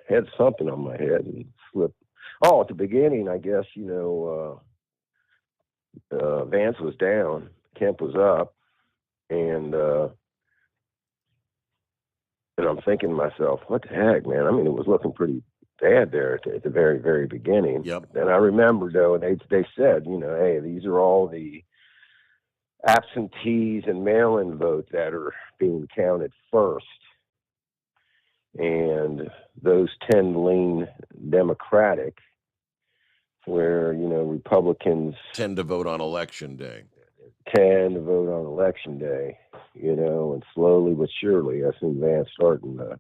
had something on my head and slipped. Oh, at the beginning, I guess, Vance was down, Kemp was up, and I'm thinking to myself, what the heck, man? I mean, it was looking pretty bad there at the very, very beginning.
Yep.
And I remember, though, they said, hey, these are all the absentees and mail-in votes that are being counted first. And those tend to lean Democratic, where, Republicans
tend to vote on election day.
And slowly but surely, I see Vance starting to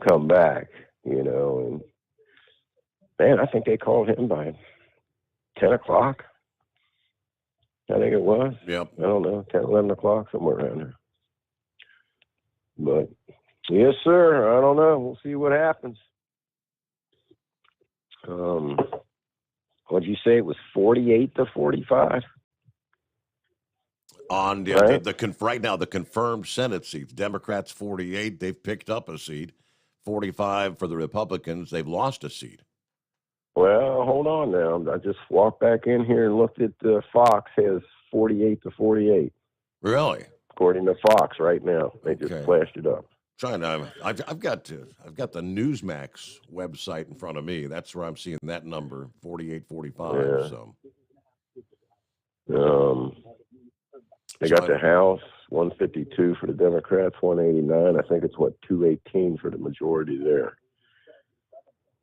come back, and man, I think they called him by 10 o'clock. I think it was.
Yep.
I don't know, 10, 11 o'clock, somewhere around there. But, yes, sir, I don't know. We'll see what happens. What'd you say? It was 48-45?
On right now, the confirmed Senate seats, Democrats 48, they've picked up a seat. 45 for the Republicans, they've lost a seat.
Well, hold on now. I just walked back in here and looked at Fox has 48-48.
Really?
According to Fox right now. They just flashed it up.
I've got the Newsmax website in front of me. That's where I'm seeing that number, 48-45.
Yeah. So. They got the House, 152 for the Democrats, 189. I think it's 218 for the majority there.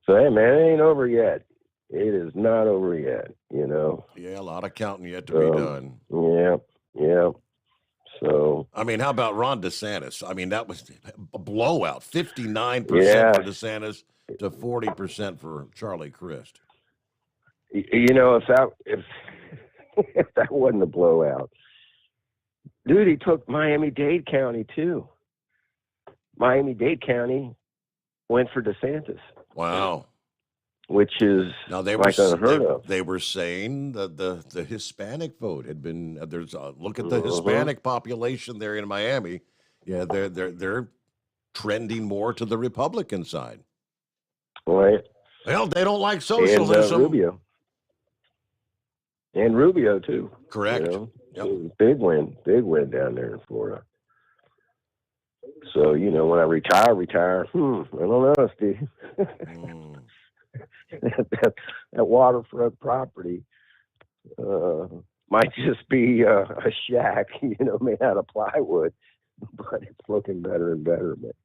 So, hey, man, it ain't over yet. It is not over yet,
Yeah, a lot of counting yet to be done.
Yeah. So,
I mean, how about Ron DeSantis? I mean, that was a blowout, 59% for DeSantis to 40% for Charlie Crist.
If that wasn't a blowout. Dude, he took Miami-Dade County, too. Miami-Dade County went for DeSantis.
Wow.
Which is unheard of.
They were saying that the Hispanic vote had been, look at the Hispanic population there in Miami. Yeah, they're trending more to the Republican side.
Right.
Well, they don't like socialism.
And Rubio, too.
Correct.
Big win down there in Florida. So, when I retire, I don't know, Steve. that waterfront property might just be a shack, made out of plywood, but it's looking better and better. But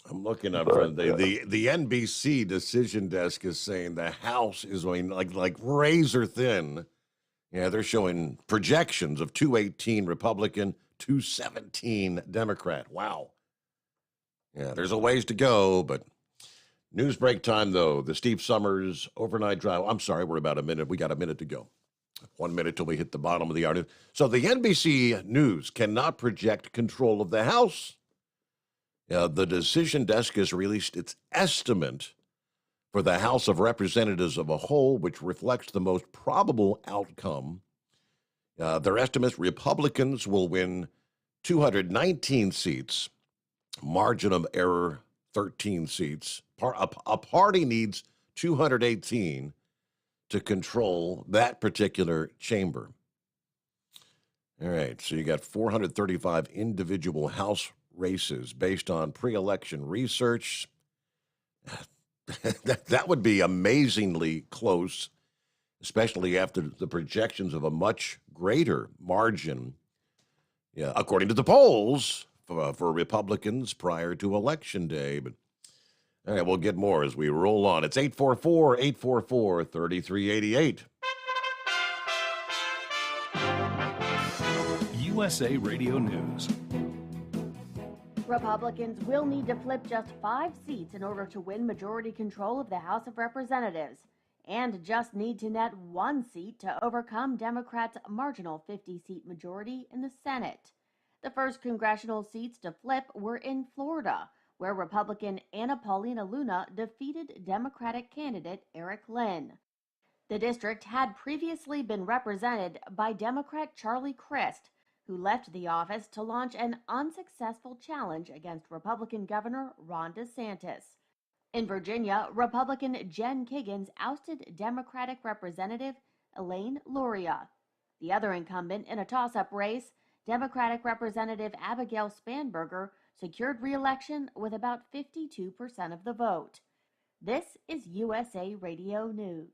I'm looking up for the NBC decision desk is saying the House is going like razor thin. Yeah, they're showing projections of 218 Republican, 217 Democrat. Wow. Yeah, there's a ways to go, but news break time, though. The Steve Sommers overnight drive. I'm sorry, we're about a minute. We got a minute to go. 1 minute till we hit the bottom of the hour. So the NBC News cannot project control of the House. The decision desk has released its estimate for the House of Representatives of a whole, which reflects the most probable outcome. Their estimates, Republicans will win 219 seats, margin of error 13 seats. A party needs 218 to control that particular chamber. All right, so you got 435 individual House races based on pre-election research. That would be amazingly close, especially after the projections of a much greater margin, according to the polls, for Republicans prior to Election Day. But all right, we'll get more as we roll on. It's 844-844-3388.
USA Radio News.
Republicans will need to flip just 5 seats in order to win majority control of the House of Representatives, and just need to net 1 seat to overcome Democrats' marginal 50-seat majority in the Senate. The first congressional seats to flip were in Florida, where Republican Anna Paulina Luna defeated Democratic candidate Eric Lynn. The district had previously been represented by Democrat Charlie Crist, who left the office to launch an unsuccessful challenge against Republican Governor Ron DeSantis. In Virginia, Republican Jen Kiggins ousted Democratic Representative Elaine Luria. The other incumbent in a toss-up race, Democratic Representative Abigail Spanberger, secured re-election with about 52% of the vote. This is USA Radio News.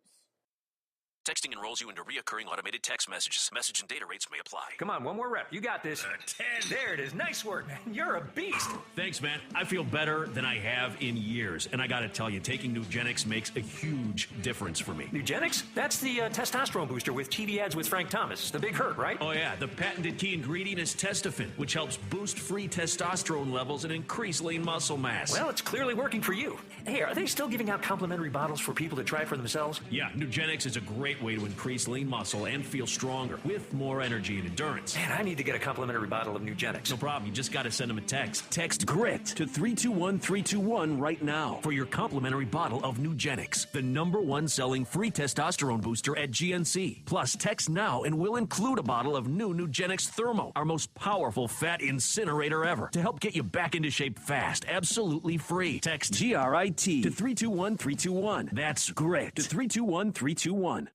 Texting enrolls you into reoccurring automated text messages. Message and data rates may apply.
Come on, one more rep. You got this. 10. There it is. Nice work, man. You're a beast.
Thanks, man. I feel better than I have in years. And I got to tell you, taking Nugenix makes a huge difference for me.
Nugenix? That's the testosterone booster with TV ads with Frank Thomas. The big hurt, right?
Oh, yeah. The patented key ingredient is Testofen, which helps boost free testosterone levels and increase lean muscle mass.
Well, it's clearly working for you. Hey, are they still giving out complimentary bottles for people to try for themselves?
Yeah, Nugenix is a great way to increase lean muscle and feel stronger with more energy and endurance.
Man, I need to get a complimentary bottle of Nugenix.
No problem. You just got to send them a text. Text GRIT to 321-321 right now for your complimentary bottle of Nugenix, the #1 selling free testosterone booster at GNC. Plus, text now and we'll include a bottle of new Nugenix Thermo, our most powerful fat incinerator ever, to help get you back into shape fast, absolutely free. Text GRIT to 321-321. That's GRIT to 321-321.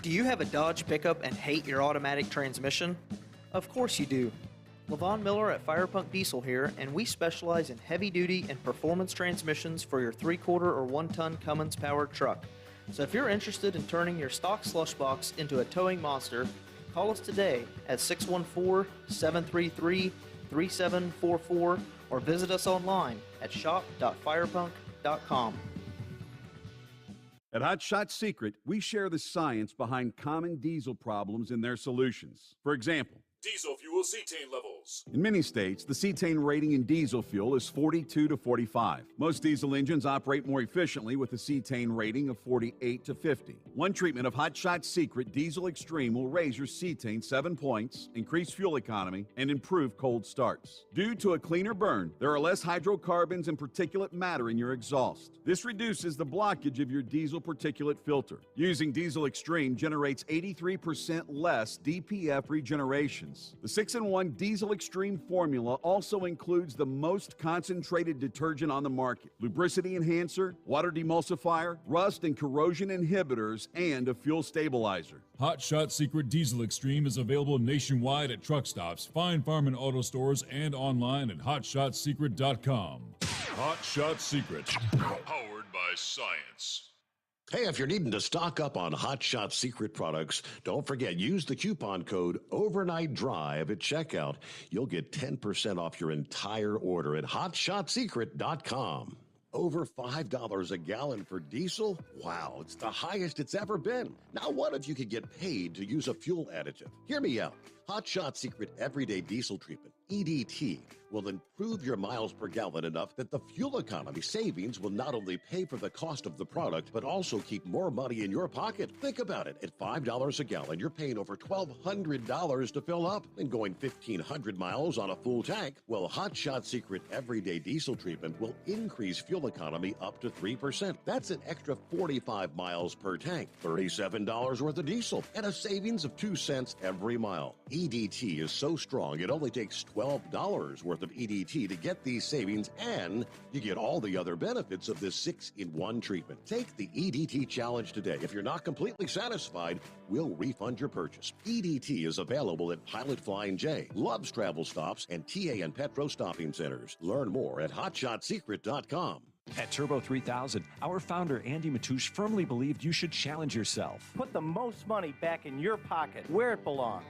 Do you have a Dodge pickup and hate your automatic transmission? Of course you do. Levon Miller at Firepunk Diesel here, and we specialize in heavy-duty and performance transmissions for your 3/4 or 1-ton Cummins-powered truck. So if you're interested in turning your stock slush box into a towing monster, call us today at 614-733-3744 or visit us online at shop.firepunk.com.
At Hot Shot Secret, we share the science behind common diesel problems and their solutions. For example,
Diesel fuel cetane levels.
in many states, the cetane rating in diesel fuel is 42 to 45. Most diesel engines operate more efficiently with a cetane rating of 48 to 50. One treatment of Hot Shot Secret Diesel Extreme will raise your cetane 7 points, increase fuel economy, and improve cold starts. Due to a cleaner burn, there are less hydrocarbons and particulate matter in your exhaust. This reduces the blockage of your diesel particulate filter. Using Diesel Extreme generates 83% less DPF regeneration. The 6-in-1 Diesel Extreme formula also includes the most concentrated detergent on the market, lubricity enhancer, water demulsifier, rust and corrosion inhibitors, and a fuel stabilizer.
Hot Shot Secret Diesel Extreme is available nationwide at truck stops, fine farm and auto stores, and online at hotshotsecret.com. Hot Shot Secret. Powered by science.
Hey, if you're needing to stock up on Hot Shot Secret products, don't forget, use the coupon code Overnight Drive at checkout. You'll get 10% off your entire order at hotshotsecret.com. Over $5 a gallon for diesel? Wow, it's the highest it's ever been. Now, what if you could get paid to use a fuel additive? Hear me out. Hot Shot Secret Everyday Diesel Treatment, EDT, will improve your miles per gallon enough that the fuel economy savings will not only pay for the cost of the product, but also keep more money in your pocket. Think about it. At $5 a gallon, you're paying over $1,200 to fill up and going 1,500 miles on a full tank. Well, Hot Shot Secret Everyday Diesel Treatment will increase fuel economy up to 3%. That's an extra 45 miles per tank, $37 worth of diesel, and a savings of 2 cents every mile. EDT is so strong, it only takes $12 worth of EDT to get these savings, and you get all the other benefits of this 6-in-1 treatment. Take the EDT challenge today. If you're not completely satisfied, we'll refund your purchase. EDT is available at Pilot Flying J, Love's Travel Stops, and TA and Petro Stopping Centers. Learn more at hotshotsecret.com.
At Turbo 3000, our founder Andy Matouche firmly believed you should challenge yourself.
Put the most money back in your pocket, where it belongs.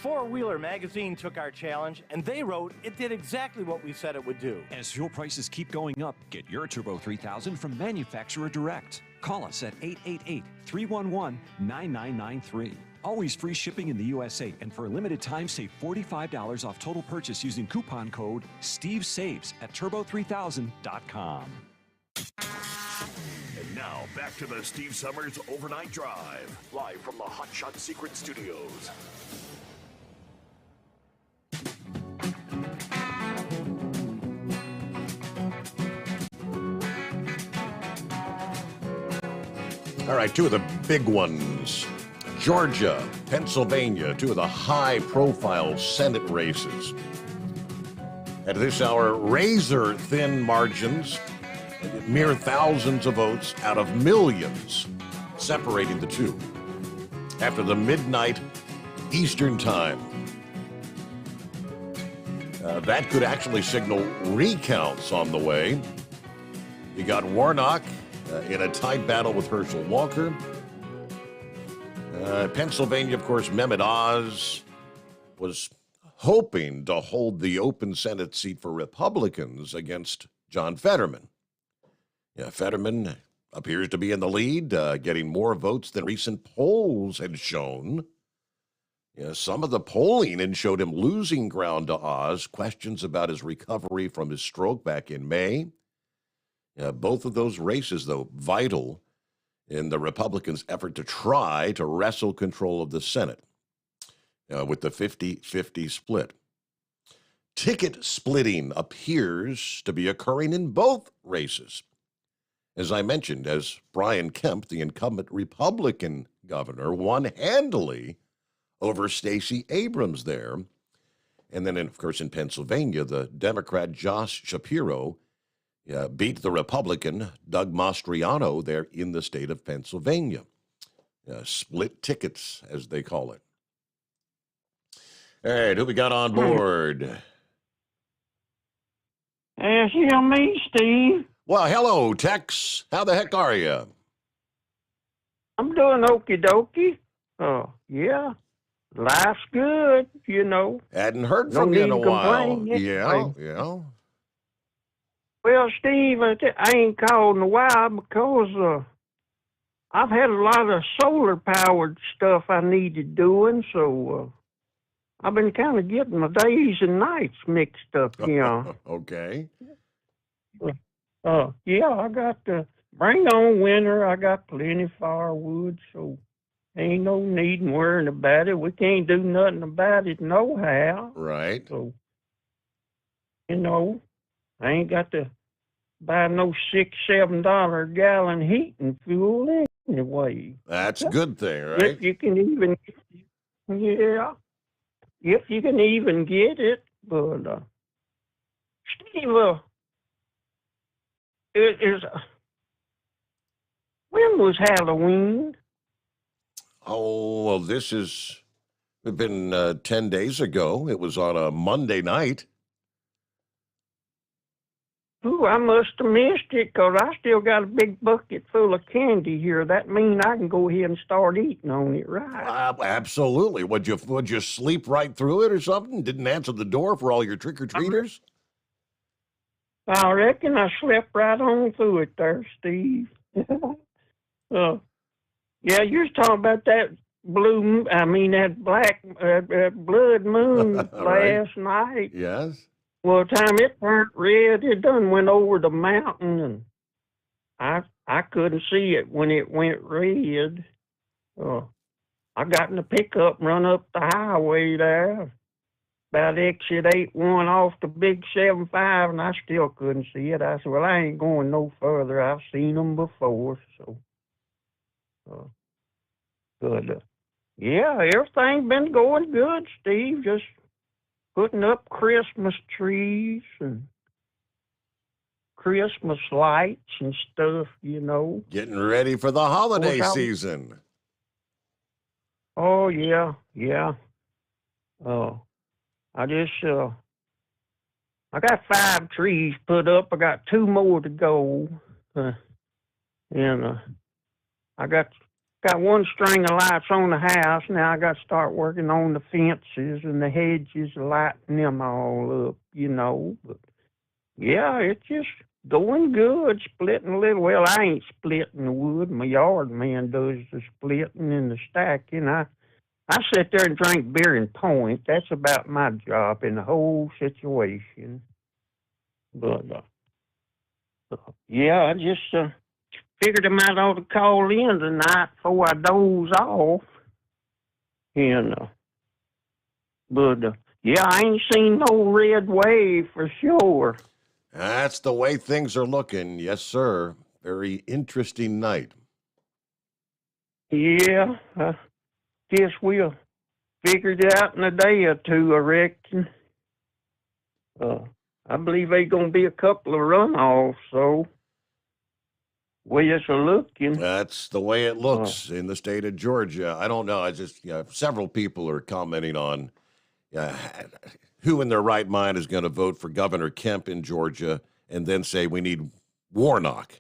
Four Wheeler magazine took our challenge, and they wrote it did exactly what we said it would do.
As fuel prices keep going up, get your Turbo 3000 from manufacturer direct. Call us at 888-311-9993. Always free shipping in the USA, and for a limited time, save $45 off total purchase using coupon code STEVESAVES at turbo3000.com.
And now, back to the Steve Summers Overnight Drive, live from the Hot Shot Secret Studios.
All right, two of the big ones. Georgia, Pennsylvania, two of the high-profile Senate races. At this hour, razor-thin margins, mere thousands of votes out of millions separating the two. After the midnight Eastern time, that could actually signal recounts on the way. You got Warnock in a tight battle with Herschel Walker. Pennsylvania, of course, Mehmet Oz was hoping to hold the open Senate seat for Republicans against John Fetterman. Yeah, Fetterman appears to be in the lead, getting more votes than recent polls had shown. Yeah, some of the polling had showed him losing ground to Oz. Questions about his recovery from his stroke back in May. Both of those races, though, vital in the Republicans' effort to try to wrestle control of the Senate with the 50-50 split. Ticket splitting appears to be occurring in both races. As I mentioned, as Brian Kemp, the incumbent Republican governor, won handily over Stacey Abrams there. And then, of course, in Pennsylvania, the Democrat Josh Shapiro beat the Republican Doug Mastriano there in the state of Pennsylvania. Split tickets, as they call it. All right, who we got on board?
Yes, you me, Steve.
Well, hello, Tex. How the heck are you?
I'm doing okie dokie. Yeah. Life's good, you know.
Hadn't heard from you in a while. Yeah.
Well, Steve, I ain't called in a while because I've had a lot of solar-powered stuff I needed doing, so I've been kind of getting my days and nights mixed up, you know.
Okay.
Yeah, I got bring on winter. I got plenty of firewood, so ain't no need in worrying about it. We can't do nothing about it nohow.
Right.
So, you know, I ain't got to buy no $6-7 a gallon heating fuel anyway.
That's a good thing, right?
If you can even, if you can even get it. But Steve, when was Halloween?
Oh, well, this has been 10 days ago. It was on a Monday night.
Ooh, I must have missed it 'cause I still got a big bucket full of candy here. That mean I can go ahead and start eating on it, right?
Absolutely. Would you sleep right through it or something? Didn't answer the door for all your trick-or-treaters?
I reckon I slept right on through it there, Steve. Yeah, you was talking about that that black blood moon
Right.
last night.
Yes.
Well, the time it turned red, it done went over the mountain, and I couldn't see it when it went red. I got in the pickup and run up the highway there, about exit 81 off the big 75, and I still couldn't see it. I said, well, I ain't going no further. I've seen them before, so. Good. Yeah, everything's been going good, Steve. Just putting up Christmas trees and Christmas lights and stuff, you know.
Getting ready for the holiday
Course,
season.
Oh, yeah, yeah. I just, I got 5 trees put up. I got 2 more to go. And I got one string of lights on the house. Now I got to start working on the fences and the hedges, lighting them all up, you know. But yeah, it's just going good. Splitting a little. Well, I ain't splitting the wood. My yard man does the splitting and the stacking. I sit there and drink beer and point. That's about my job in the whole situation. But yeah, I just figured I might ought to call in tonight before I doze off. And, yeah, I ain't seen no red wave for sure.
That's the way things are looking. Yes, sir. Very interesting night.
Yeah, I guess we'll figure it out in a day or two, I reckon. I believe there's going to be a couple of runoffs, so. Well, yes, looking.
That's the way it looks in the state of Georgia. I don't know. I just, several people are commenting on who in their right mind is going to vote for Governor Kemp in Georgia and then say we need Warnock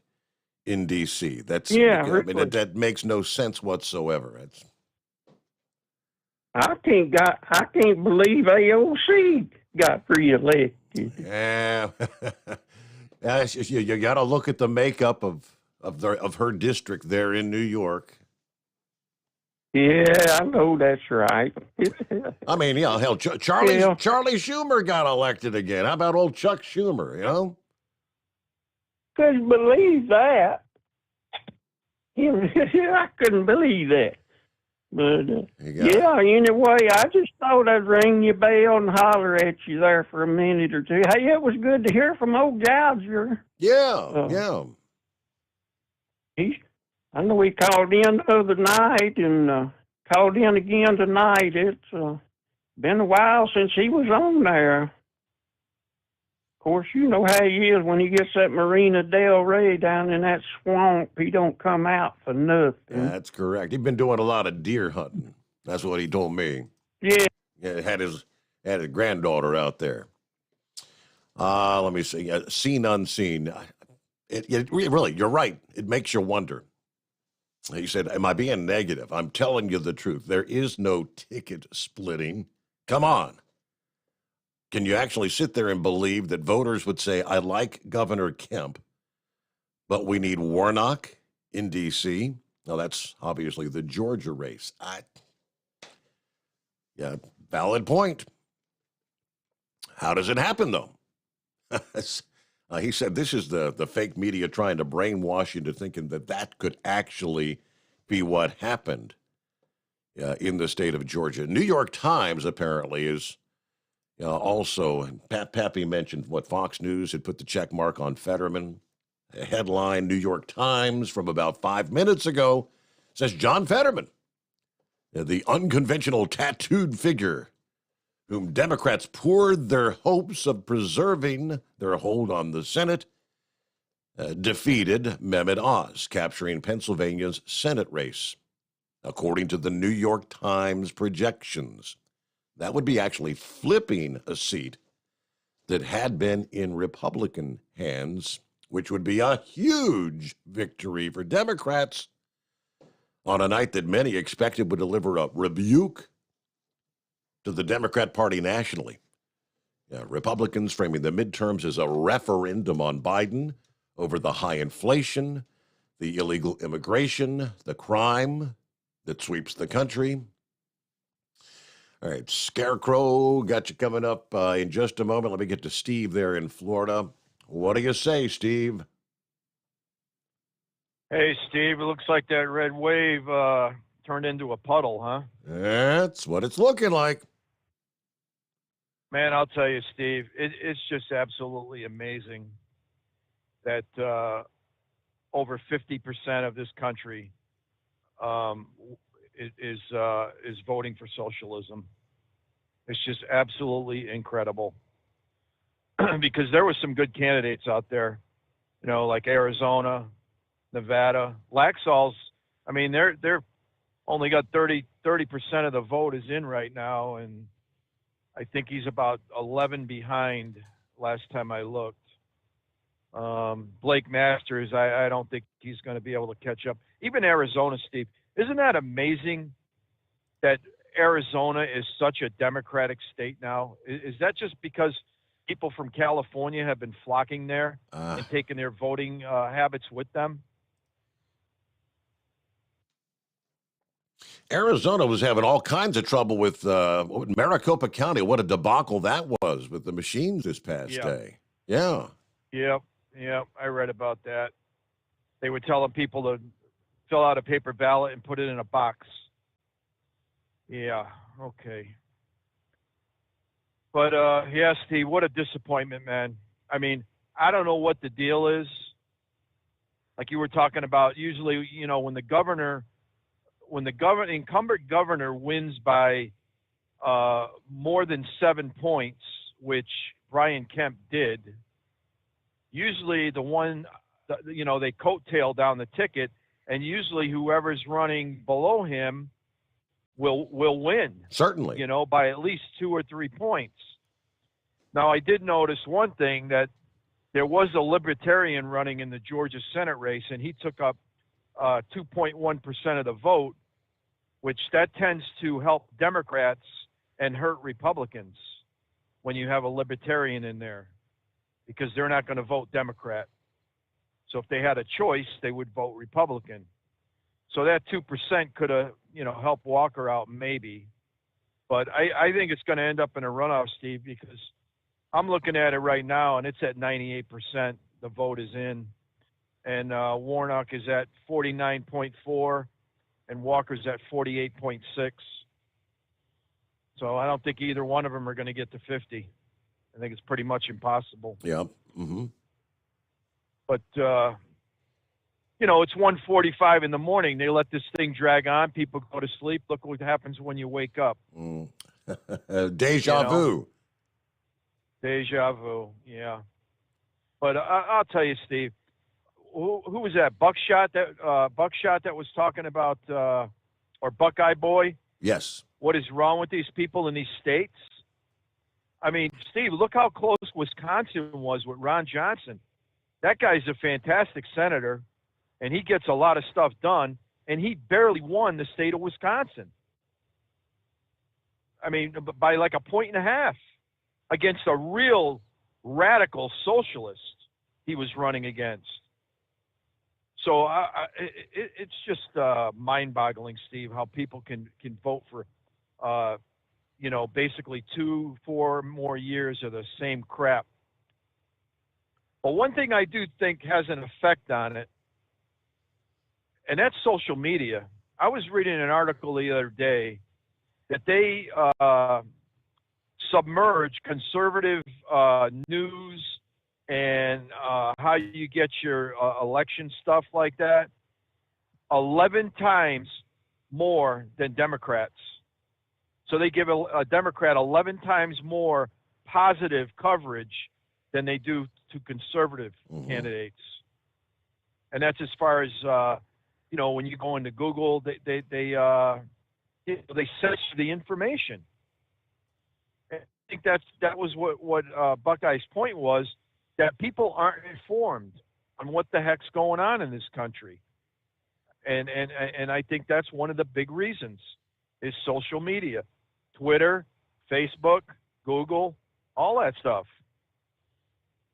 in D.C. That's, that makes no sense whatsoever.
I can't believe AOC got reelected.
Yeah. You got to look at the makeup of her district there in New York.
Yeah, I know that's right.
I mean, hell, Charlie Schumer got elected again. How about old Chuck Schumer, you know?
Couldn't believe that. I couldn't believe that. But, anyway, I just thought I'd ring your bell and holler at you there for a minute or two. Hey, it was good to hear from old Gouger.
Yeah.
I know he called in the other night and called in again tonight. It's been a while since he was on there. Of course, you know how he is when he gets at Marina Del Rey down in that swamp. He don't come out for nothing.
That's correct. He's been doing a lot of deer hunting. That's what he told me.
Yeah.
Had his granddaughter out there. Let me see. Seen unseen. It really, you're right. It makes you wonder. He said, am I being negative? I'm telling you the truth. There is no ticket splitting. Come on. Can you actually sit there and believe that voters would say, I like Governor Kemp, but we need Warnock in D.C.? Now, that's obviously the Georgia race. Valid point. How does it happen, though? He said this is the fake media trying to brainwash you into thinking that could actually be what happened in the state of Georgia. New York Times apparently is also, and Pappy mentioned Fox News had put the check mark on Fetterman. A headline, New York Times from about 5 minutes ago says John Fetterman, the unconventional tattooed figure whom Democrats poured their hopes of preserving their hold on the Senate, defeated Mehmet Oz, capturing Pennsylvania's Senate race, according to the New York Times projections. That would be actually flipping a seat that had been in Republican hands, which would be a huge victory for Democrats on a night that many expected would deliver a rebuke to the Democrat Party nationally. Yeah, Republicans framing the midterms as a referendum on Biden over the high inflation, the illegal immigration, the crime that sweeps the country. All right, Scarecrow, got you coming up in just a moment. Let me get to Steve there in Florida. What do you say, Steve?
Hey, Steve, it looks like that red wave turned into a puddle, huh?
That's what it's looking like.
Man, I'll tell you, Steve, it's just absolutely amazing that over 50% of this country is voting for socialism. It's just absolutely incredible because there were some good candidates out there, you know, like Arizona, Nevada, Laxalt's. I mean, they're only got 30% of the vote is in right now, and I think he's about 11 behind last time I looked. Blake Masters, I don't think he's going to be able to catch up. Even Arizona, Steve, isn't that amazing that Arizona is such a Democratic state now? Is that just because people from California have been flocking there and taking their voting habits with them?
Arizona was having all kinds of trouble with Maricopa County. What a debacle that was with the machines this past day. Yeah.
Yep. I read about that. They were telling people to fill out a paper ballot and put it in a box. Yeah. Okay. But yeah, Steve, what a disappointment, man. I mean, I don't know what the deal is. Like you were talking about, usually, you know, when the incumbent governor wins by more than 7 points, which Brian Kemp did, usually the one, you know, they coattail down the ticket, and usually whoever's running below him will win.
Certainly.
You know, by at least 2 or 3 points. Now, I did notice one thing, that there was a libertarian running in the Georgia Senate race, and he took up 2.1% of the vote, which that tends to help Democrats and hurt Republicans when you have a libertarian in there, because they're not going to vote Democrat. So if they had a choice, they would vote Republican. So that 2% could have, you know, helped Walker out maybe. But I think it's going to end up in a runoff, Steve, because I'm looking at it right now, and it's at 98%. The vote is in. And Warnock is at 49.4, and Walker's at 48.6. So I don't think either one of them are going to get to 50. I think it's pretty much impossible.
Yeah. Mm-hmm.
But, you know, it's 1:45 in the morning. They let this thing drag on. People go to sleep. Look what happens when you wake up.
Deja vu.
Deja vu, yeah. But I'll tell you, Steve, who was that? Buckshot that was talking about, or Buckeye Boy?
Yes.
What is wrong with these people in these states? I mean, Steve, look how close Wisconsin was with Ron Johnson. That guy's a fantastic senator, and he gets a lot of stuff done, and he barely won the state of Wisconsin. I mean, by like 1.5 points against a real radical socialist he was running against. So it's just mind-boggling, Steve, how people can vote for, you know, basically 2-4 more years of the same crap. But one thing I do think has an effect on it, and that's social media. I was reading an article the other day that they submerge conservative news and how you get your election stuff like that 11 times more than Democrats. So they give a Democrat 11 times more positive coverage than they do to conservative candidates. And that's as far as, you know, when you go into Google, they censor the information. think that was what Buckeye's point was, that people aren't informed on what the heck's going on in this country. And I think that's one of the big reasons is social media, Twitter, Facebook, Google, all that stuff.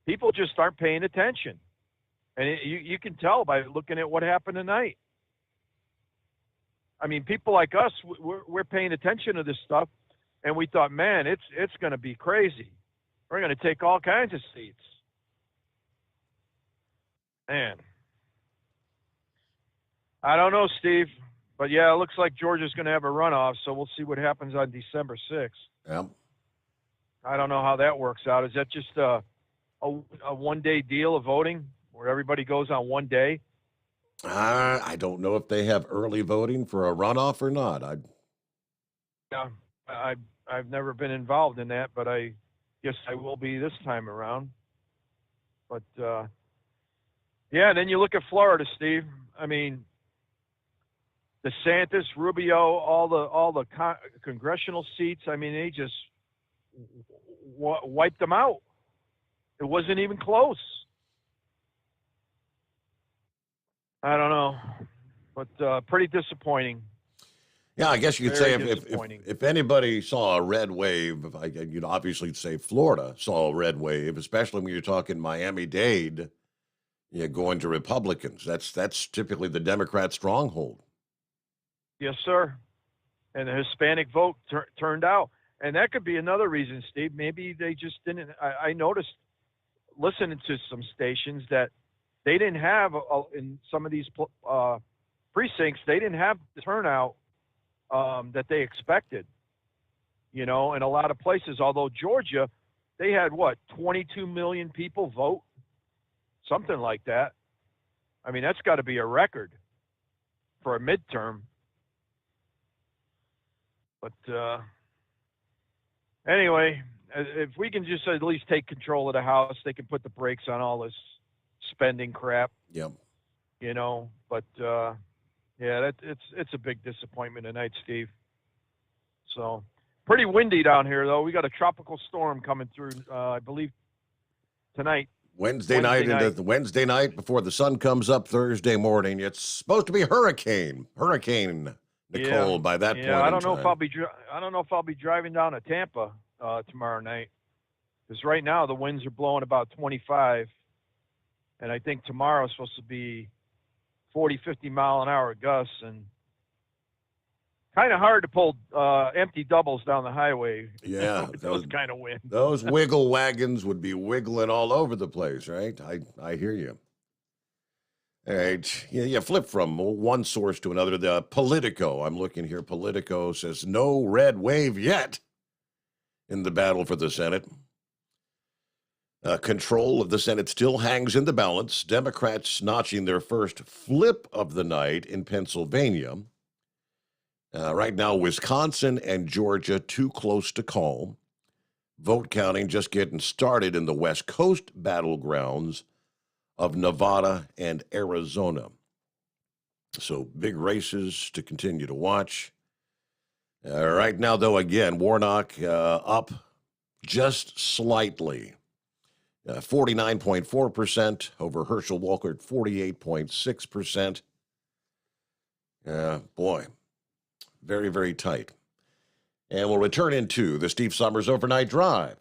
People just aren't paying attention. And you can tell by looking at what happened tonight. I mean, people like us, we're paying attention to this stuff, and we thought, man, it's going to be crazy. We're going to take all kinds of seats. Man. I don't know, Steve. But, yeah, it looks like Georgia's going to have a runoff, so we'll see what happens on December 6th.
Yeah.
I don't know how that works out. Is that just a one-day deal of voting where everybody goes on one day?
I don't know if they have early voting for a runoff or not.
Yeah, I've never been involved in that, but I guess I will be this time around. But, yeah, then you look at Florida, Steve. I mean, DeSantis, Rubio, all the congressional seats, I mean, they just wiped them out. It wasn't even close. I don't know, but pretty disappointing.
Yeah, I guess you could say if anybody saw a red wave, you'd obviously say Florida saw a red wave, especially when you're talking Miami-Dade, going to Republicans. That's typically the Democrat stronghold.
Yes, sir. And the Hispanic vote turned out. And that could be another reason, Steve. Maybe they just didn't. I noticed listening to some stations that they didn't have, in some of these precincts, they didn't have the turnout that they expected, in a lot of places. Although Georgia, they had, 22 million people vote? Something like that. I mean, that's got to be a record for a midterm. But anyway, if we can just at least take control of the House, they can put the brakes on all this spending crap.
Yep.
But yeah, it's a big disappointment tonight, Steve. So pretty windy down here, though. We got a tropical storm coming through, I believe, tonight.
Wednesday night before the sun comes up Thursday morning. It's supposed to be Hurricane Nicole by that point.
I don't know if I'll be driving down to Tampa tomorrow night, because right now the winds are blowing about 25, and I think tomorrow is supposed to be 40, 50 mile an hour gusts, and kind of hard to pull empty doubles down the highway.
Yeah,
with those kind of winds.
Those wiggle wagons would be wiggling all over the place, right? I hear you. All right, you flip from one source to another. The Politico, I'm looking here. Politico says no red wave yet in the battle for the Senate. Control of the Senate still hangs in the balance. Democrats notching their first flip of the night in Pennsylvania. Right now, Wisconsin and Georgia too close to call. Vote counting just getting started in the West Coast battlegrounds of Nevada and Arizona. So big races to continue to watch. Right now, though, again, Warnock up just slightly. 49.4% over Herschel Walker at 48.6%. Boy, very, very tight. And we'll return into the Steve Sommers Overnight Drive.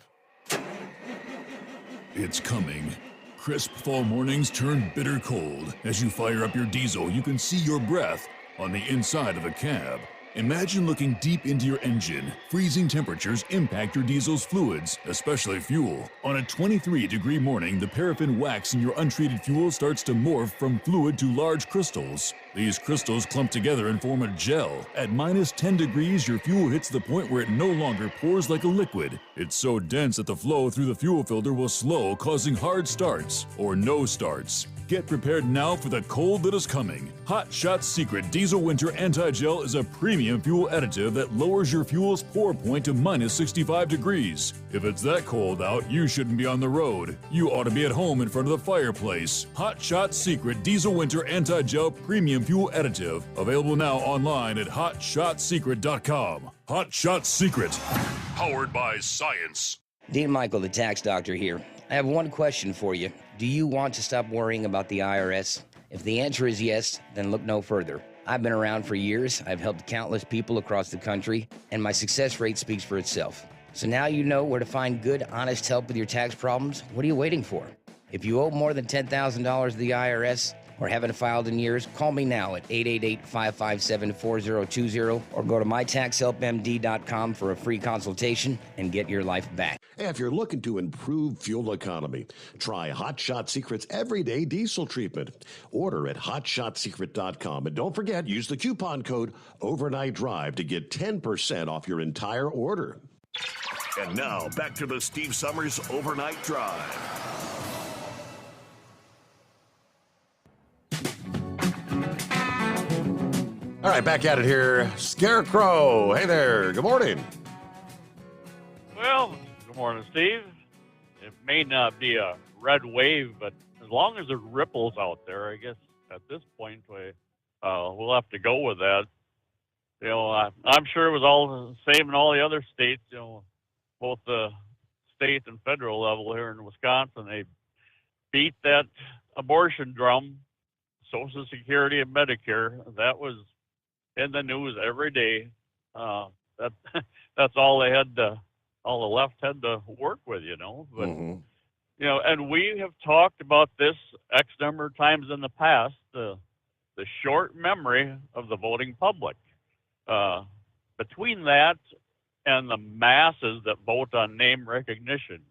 It's coming. Crisp fall mornings turn bitter cold. As you fire up your diesel, you can see your breath on the inside of the cab. Imagine looking deep into your engine. Freezing temperatures impact your diesel's fluids, especially fuel. On a 23-degree morning, the paraffin wax in your untreated fuel starts to morph from fluid to large crystals. These crystals clump together and form a gel. At minus 10 degrees, your fuel hits the point where it no longer pours like a liquid. It's so dense that the flow through the fuel filter will slow, causing hard starts or no starts. Get prepared now for the cold that is coming. Hot Shot Secret Diesel Winter Anti-Gel is a premium fuel additive that lowers your fuel's pour point to minus 65 degrees. If it's that cold out, you shouldn't be on the road. You ought to be at home in front of the fireplace. Hot Shot Secret Diesel Winter Anti-Gel Premium Fuel Additive. Available now online at hotshotsecret.com. Hot Shot Secret.
Powered by science.
Dean Michael, the tax doctor here. I have one question for you. Do you want to stop worrying about the IRS? If the answer is yes, then look no further. I've been around for years, I've helped countless people across the country, and my success rate speaks for itself. So now you know where to find good, honest help with your tax problems. What are you waiting for? If you owe more than $10,000 to the IRS or haven't filed in years, call me now at 888-557-4020 or go to mytaxhelpmd.com for a free consultation and get your life back.
If you're looking to improve fuel economy, try Hot Shot Secret's Everyday Diesel Treatment. Order at hotshotsecret.com. And don't forget, use the coupon code Overnight Drive to get 10% off your entire order.
And now, back to the Steve Summers Overnight Drive.
All right, back at it here. Scarecrow. Hey there. Good morning.
Well, good morning, Steve. It may not be a red wave, but as long as there's ripples out there, I guess at this point we'll have to go with that. You know, I'm sure it was all the same in all the other states. You know, both the state and federal level here in Wisconsin, they beat that abortion drum, Social Security and Medicare. That was in the news every day. That's all they had to, all the left had to work with, you know. But you know, and we have talked about this X number of times in the past. The short memory of the voting public. Between that and the masses that vote on name recognition,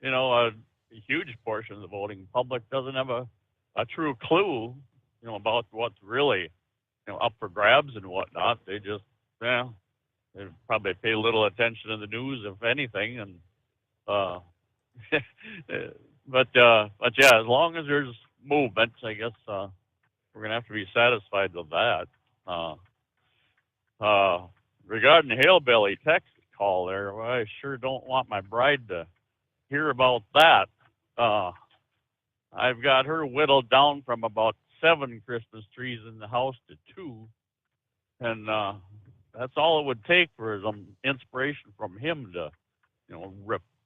you know, a huge portion of the voting public doesn't have a true clue, you know, about what's really, you know, up for grabs and whatnot. They just, they probably pay little attention to the news, if anything. And but yeah, as long as there's movement, I guess we're gonna have to be satisfied with that. Regarding the hillbilly text call there, well, I sure don't want my bride to hear about that. I've got her whittled down from about 7 Christmas trees in the house to 2, and that's all it would take for some inspiration from him to, you know,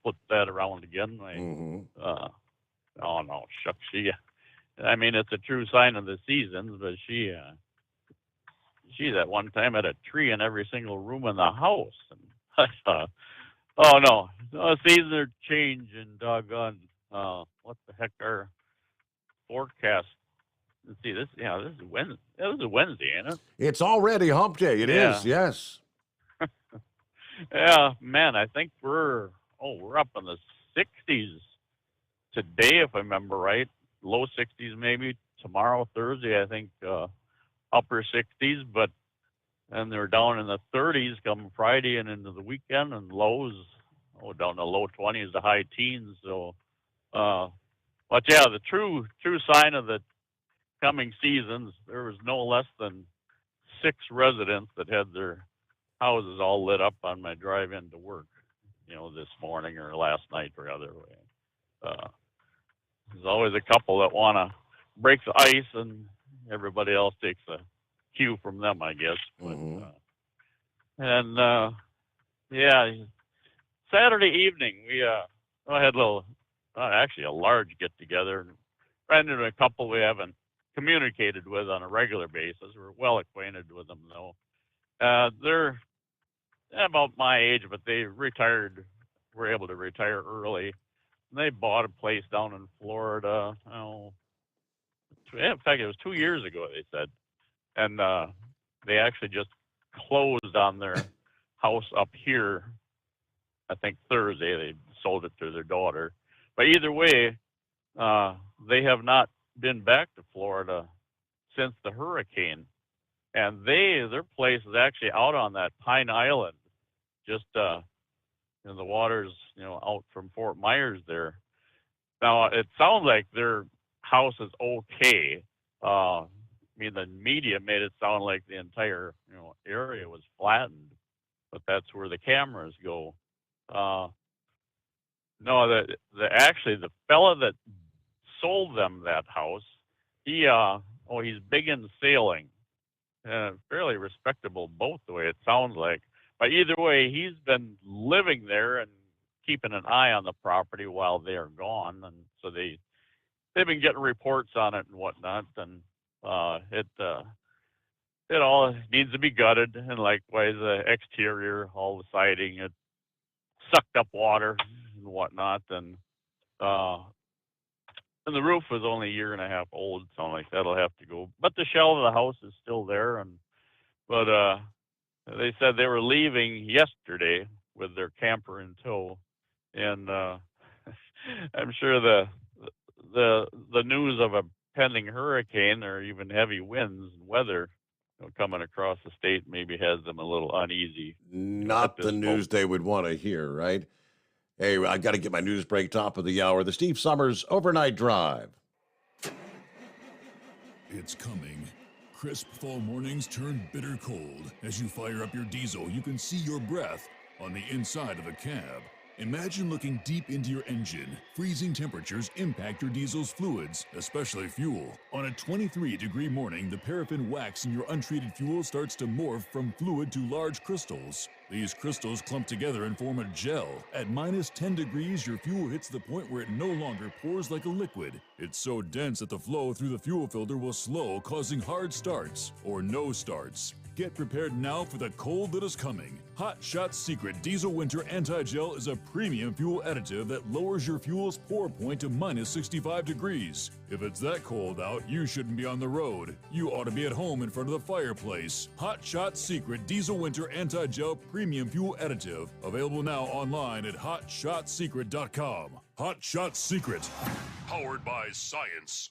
flip that around again. Oh no, shucks, I mean, it's a true sign of the seasons, but she that one time had a tree in every single room in the house, and I thought, oh no, seasons are changing, doggone. What the heck, our forecast? Let's see, this is Wednesday. This is a Wednesday, ain't it?
It's already hump day. It is, yes.
Yeah, man, I think we're up in the 60s today, if I remember right. Low 60s maybe. Tomorrow, Thursday, I think upper 60s, and they're down in the 30s come Friday and into the weekend, and lows down the low 20s to high teens. So, but yeah, the true sign of the coming seasons, there was no less than 6 residents that had their houses all lit up on my drive into work, you know, this morning or last night or other way. There's always a couple that want to break the ice, and everybody else takes a cue from them, I guess. But, yeah, Saturday evening we I had a large get together. Ran into a couple we haven't communicated with on a regular basis. We're well acquainted with them though. They're about my age, but they retired. Were able to retire early. They bought a place down in Florida. In fact, it was 2 years ago, they said. And they actually just closed on their house up here, I think Thursday. They sold it to their daughter. But either way, they have not been back to Florida since the hurricane. And their place is actually out on that Pine Island, just in the waters, you know, out from Fort Myers there. Now, it sounds like their house is okay. I mean, the media made it sound like the entire, you know, area was flattened, but that's where the cameras go. No, actually the fella that sold them that house, he's big in sailing, fairly respectable boat the way it sounds like. But either way, he's been living there and keeping an eye on the property while they're gone, and so they've been getting reports on it and whatnot, and it all needs to be gutted, and likewise the exterior, all the siding, it sucked up water and whatnot, and the roof was only a year and a half old, so that'll have to go. But the shell of the house is still there, but they said they were leaving yesterday with their camper in tow, and I'm sure the news of a pending hurricane or even heavy winds and weather coming across the state maybe has them a little uneasy.
Not the news they would want to hear, right? Hey, I got to get my news break top of the hour. The Steve Sommers Overnight Drive.
It's coming. Crisp fall mornings turn bitter cold. As you fire up your diesel, you can see your breath on the inside of the cab. Imagine looking deep into your engine. Freezing temperatures impact your diesel's fluids, especially fuel. On a 23-degree morning, the paraffin wax in your untreated fuel starts to morph from fluid to large crystals. These crystals clump together and form a gel. At minus 10 degrees, your fuel hits the point where it no longer pours like a liquid. It's so dense that the flow through the fuel filter will slow, causing hard starts or no starts. Get prepared now for the cold that is coming. Hot Shot Secret Diesel Winter Anti-Gel is a premium fuel additive that lowers your fuel's pour point to minus 65 degrees. If it's that cold out, you shouldn't be on the road. You ought to be at home in front of the fireplace. Hot Shot Secret Diesel Winter Anti-Gel Premium Fuel Additive. Available now online at hotshotsecret.com. Hot Shot Secret. Powered by science.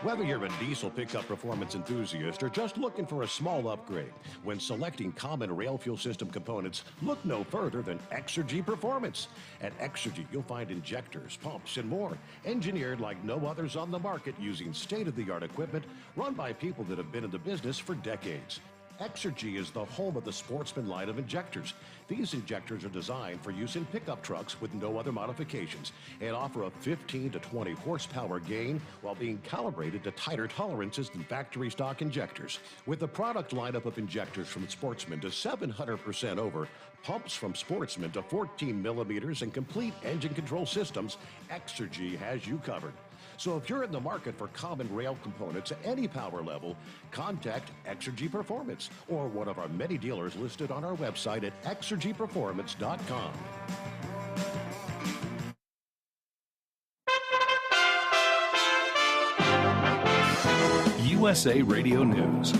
Whether you're a diesel pickup performance enthusiast or just looking for a small upgrade, when selecting common rail fuel system components, look no further than Exergy Performance. At Exergy, you'll find injectors, pumps, and more, engineered like no others on the market using state-of-the-art equipment run by people that have been in the business for decades. Exergy is the home of the Sportsman line of injectors. These injectors are designed for use in pickup trucks with no other modifications and offer a 15 to 20 horsepower gain while being calibrated to tighter tolerances than factory stock injectors. With the product lineup of injectors from Sportsman to 700% over, pumps from Sportsman to 14 millimeters, and complete engine control systems, Exergy has you covered. So if you're in the market for common rail components at any power level, contact Exergy Performance or one of our many dealers listed on our website at exergyperformance.com.
USA Radio News.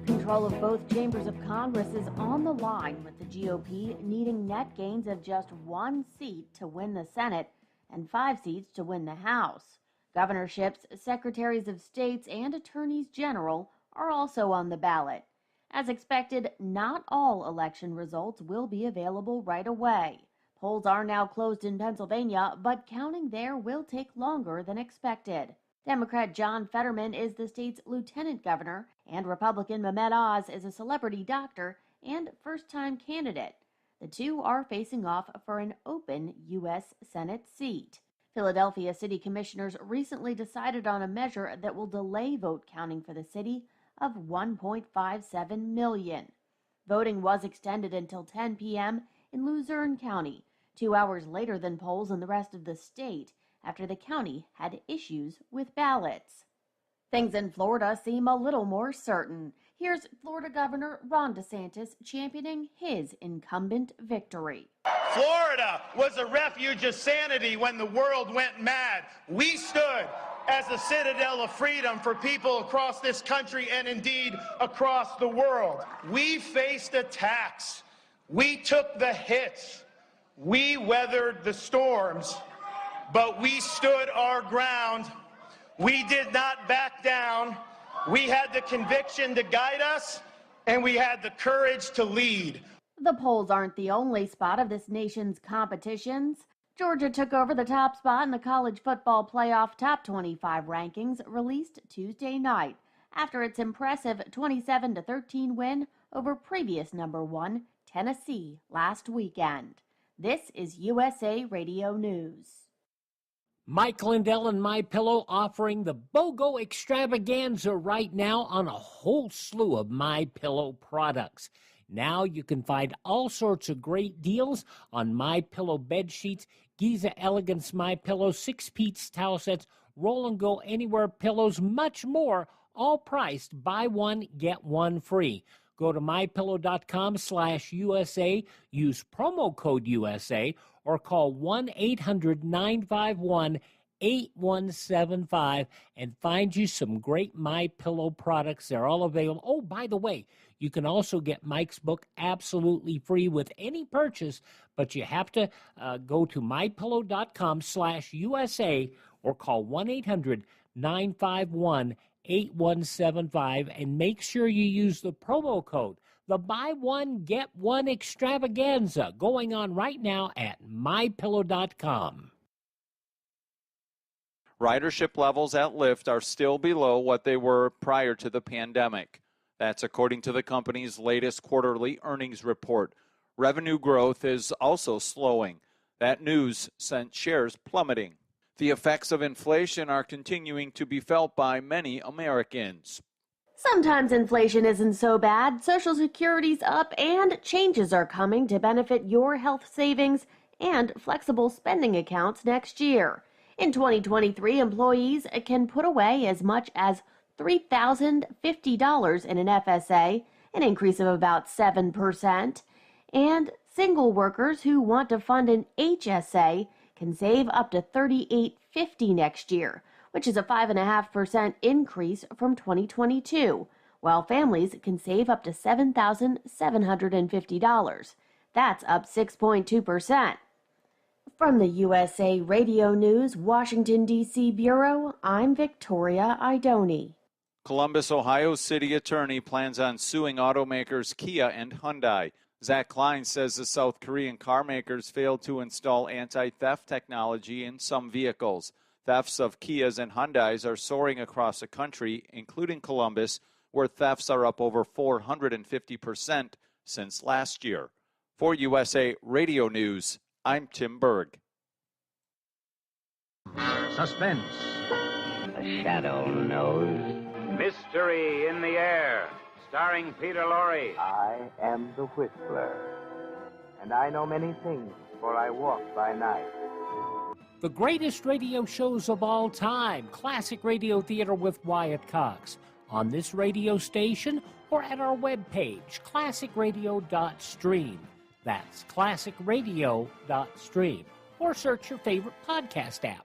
Control of both chambers of Congress is on the line, with the GOP needing net gains of just 1 seat to win the Senate and 5 seats to win the House. Governorships, secretaries of states, and attorneys general are also on the ballot. As expected, not all election results will be available right away. Polls are now closed in Pennsylvania, but counting there will take longer than expected. Democrat John Fetterman is the state's lieutenant governor, and Republican Mehmet Oz is a celebrity doctor and first-time candidate. The two are facing off for an open U.S. Senate seat. Philadelphia City Commissioners recently decided on a measure that will delay vote counting for the city of 1.57 million. Voting was extended until 10 p.m. in Luzerne County, 2 hours later than polls in the rest of the state, after the county had issues with ballots. Things in Florida seem a little more certain. Here's Florida Governor Ron DeSantis championing his incumbent victory.
Florida was a refuge of sanity when the world went mad. We stood as a citadel of freedom for people across this country and indeed across the world. We faced attacks. We took the hits. We weathered the storms, but we stood our ground. We did not back down. We had the conviction to guide us, and we had the courage to lead.
The polls aren't the only spot of this nation's competitions. Georgia took over the top spot in the college football playoff top 25 rankings released Tuesday night after its impressive 27-13 win over previous number 1 Tennessee last weekend. This is USA Radio News.
Mike Lindell and MyPillow offering the BOGO extravaganza right now on a whole slew of MyPillow products. Now you can find all sorts of great deals on MyPillow bed sheets, Giza Elegance MyPillow, 6-piece towel sets, Roll and Go Anywhere pillows, much more, all priced buy one, get one free. Go to mypillow.com/USA, use promo code USA, or call 1-800-951-8175 and find you some great MyPillow products. They're all available. Oh, by the way, you can also get Mike's book absolutely free with any purchase, but you have to go to mypillow.com/USA or call 1-800-951-8175 and make sure you use the promo code. The buy one, get one extravaganza going on right now at mypillow.com.
Ridership levels at Lyft are still below what they were prior to the pandemic. That's according to the company's latest quarterly earnings report. Revenue growth is also slowing. That news sent shares plummeting. The effects of inflation are continuing to be felt by many Americans.
Sometimes inflation isn't so bad. Social Security's up and changes are coming to benefit your health savings and flexible spending accounts next year. In 2023, employees can put away as much as $3,050 in an FSA, an increase of about 7%. And single workers who want to fund an HSA can save up to $3,850 next year, which is a 5.5% increase from 2022, while families can save up to $7,750. That's up 6.2%. From the USA Radio News Washington, D.C. Bureau, I'm Victoria Idoni.
Columbus, Ohio City Attorney plans on suing automakers Kia and Hyundai. Zach Klein says the South Korean car makers failed to install anti-theft technology in some vehicles. Thefts of Kias and Hyundais are soaring across the country, including Columbus, where thefts are up over 450% since last year. For USA Radio News, I'm Tim Berg.
Suspense. The Shadow knows. Mystery in the Air, starring Peter Lorre.
I am the Whistler, and I know many things, for I walk by night.
The greatest radio shows of all time, Classic Radio Theater with Wyatt Cox, on this radio station or at our webpage, classicradio.stream. That's classicradio.stream. Or search your favorite podcast app.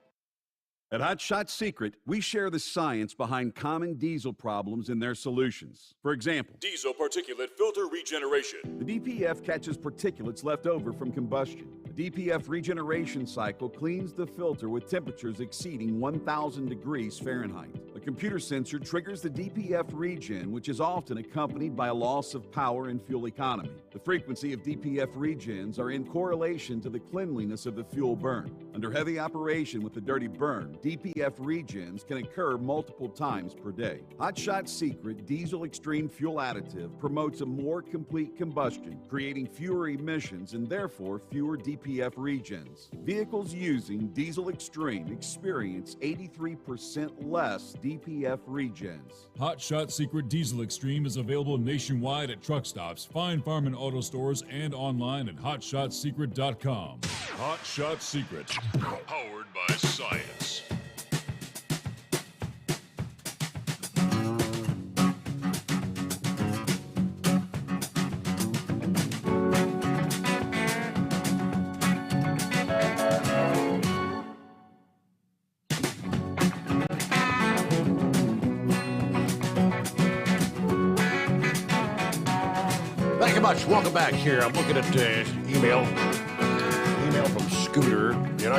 At Hot Shot Secret, we share the science behind common diesel problems and their solutions. For example,
diesel particulate filter regeneration.
The DPF catches particulates left over from combustion. The DPF regeneration cycle cleans the filter with temperatures exceeding 1,000 degrees Fahrenheit. A computer sensor triggers the DPF regen, which is often accompanied by a loss of power and fuel economy. The frequency of DPF regens are in correlation to the cleanliness of the fuel burn. Under heavy operation with the dirty burn, DPF regens can occur multiple times per day. Hot Shot Secret Diesel Extreme Fuel Additive promotes a more complete combustion, creating fewer emissions and therefore fewer DPF regens. Vehicles using Diesel Extreme experience 83% less DPF regens.
Hot Shot Secret Diesel Extreme is available nationwide at truck stops, fine farm and auto stores, and online at hotshotsecret.com. Hot Shot Secret, powered by science.
Thank you much. Welcome back here. I'm looking at email from Scooter. You know,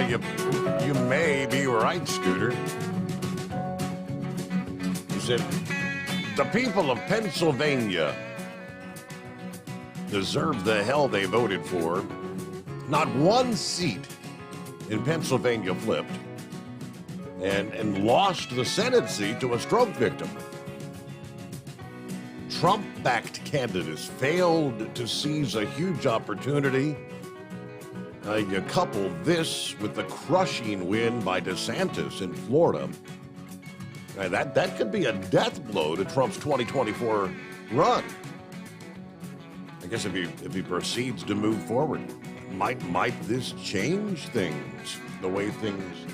you may be right, Scooter. He said, the people of Pennsylvania deserve the hell they voted for. Not one seat in Pennsylvania flipped and lost the Senate seat to a stroke victim. Trump-backed candidates failed to seize a huge opportunity. You couple this with the crushing win by DeSantis in Florida. That could be a death blow to Trump's 2024 run. I guess if he proceeds to move forward, might this change things, the way things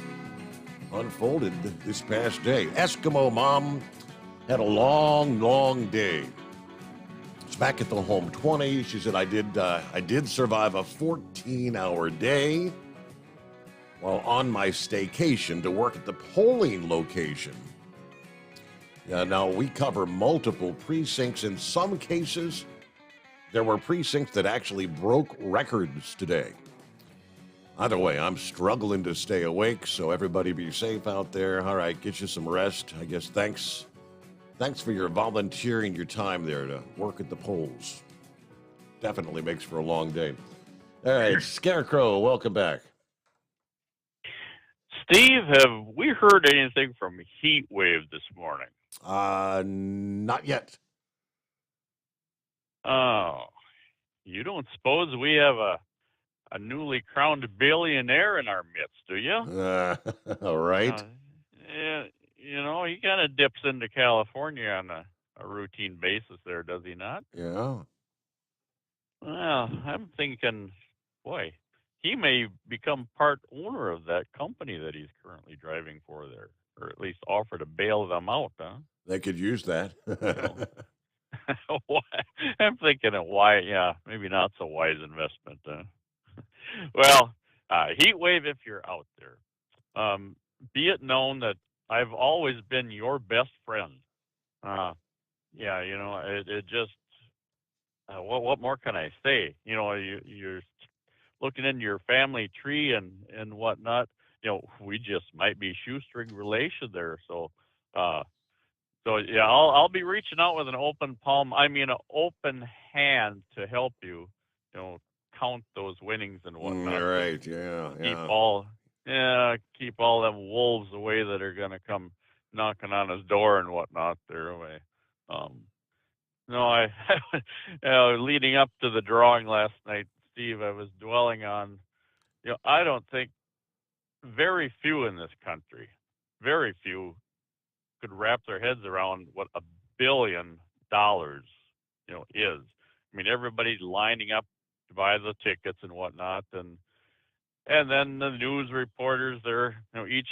unfolded this past day? Eskimo mom had a long day. It's back at the home 20. She said, I did survive a 14-hour day while on my staycation to work at the polling location. Now, we cover multiple precincts. In some cases, there were precincts that actually broke records today. Either way, I'm struggling to stay awake, so everybody be safe out there. All right, get you some rest. I guess thanks for your volunteering your time there to work at the polls. Definitely makes for a long day. All right, Scarecrow, welcome back.
Steve, have we heard anything from Heat Wave this morning?
Not yet.
Oh, you don't suppose we have a newly crowned billionaire in our midst, do you?
All right.
Yeah, he kind of dips into California on a routine basis there, does he not?
Yeah.
Well, I'm thinking, boy, he may become part owner of that company that he's currently driving for there, or at least offer to bail them out, huh?
They could use that.
I'm thinking of why, maybe not so wise investment. Well, Heat Wave, if you're out there, be it known that I've always been your best friend. It just, what more can I say? You're looking into your family tree and whatnot. We just might be shoestring relation there. So I'll be reaching out with an open palm. I mean, an open hand to help you, count those winnings and whatnot.
Right. Yeah.
Keep all them wolves away that are going to come knocking on his door and whatnot there away. Leading up to the drawing last night, Steve, I was dwelling on, I don't think very few in this country, very few could wrap their heads around what $1 billion, is. I mean, everybody's lining up to buy the tickets and whatnot, and then the news reporters, they're, each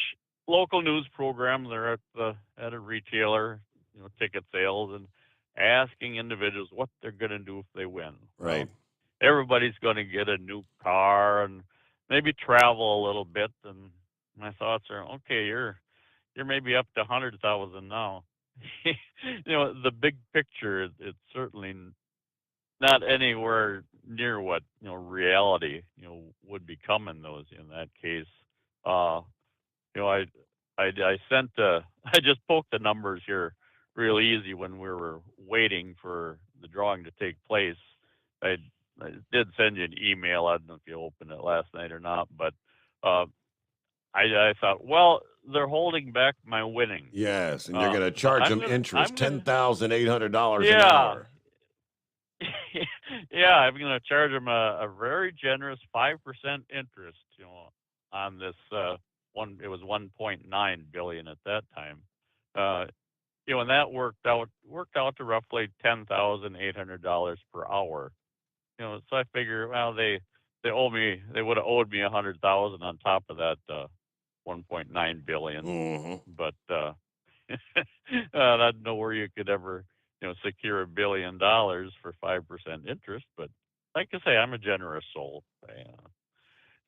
local news program, they're at a retailer, ticket sales, and asking individuals what they're going to do if they win.
Right.
Everybody's going to get a new car and maybe travel a little bit. And my thoughts are, okay, you're maybe up to 100,000 now. The big picture, it's certainly not anywhere near what reality would become in that case. I sent I just poked the numbers here real easy when we were waiting for the drawing to take place. I did send you an email. I don't know if you opened it last night or not, but I thought, well, they're holding back my winnings.
Yes, and you're going to charge them interest, $10,800 an hour.
Yeah, I'm going to charge them a very generous 5% interest, on this one. It was 1.9 billion at that time. And that worked out to roughly $10,800 per hour. So I figure, well, they would have owed me 100,000 on top of that 1.9 billion.
Mm-hmm.
But I don't know where you could ever secure $1 billion for 5% interest. But like I say, I'm a generous soul.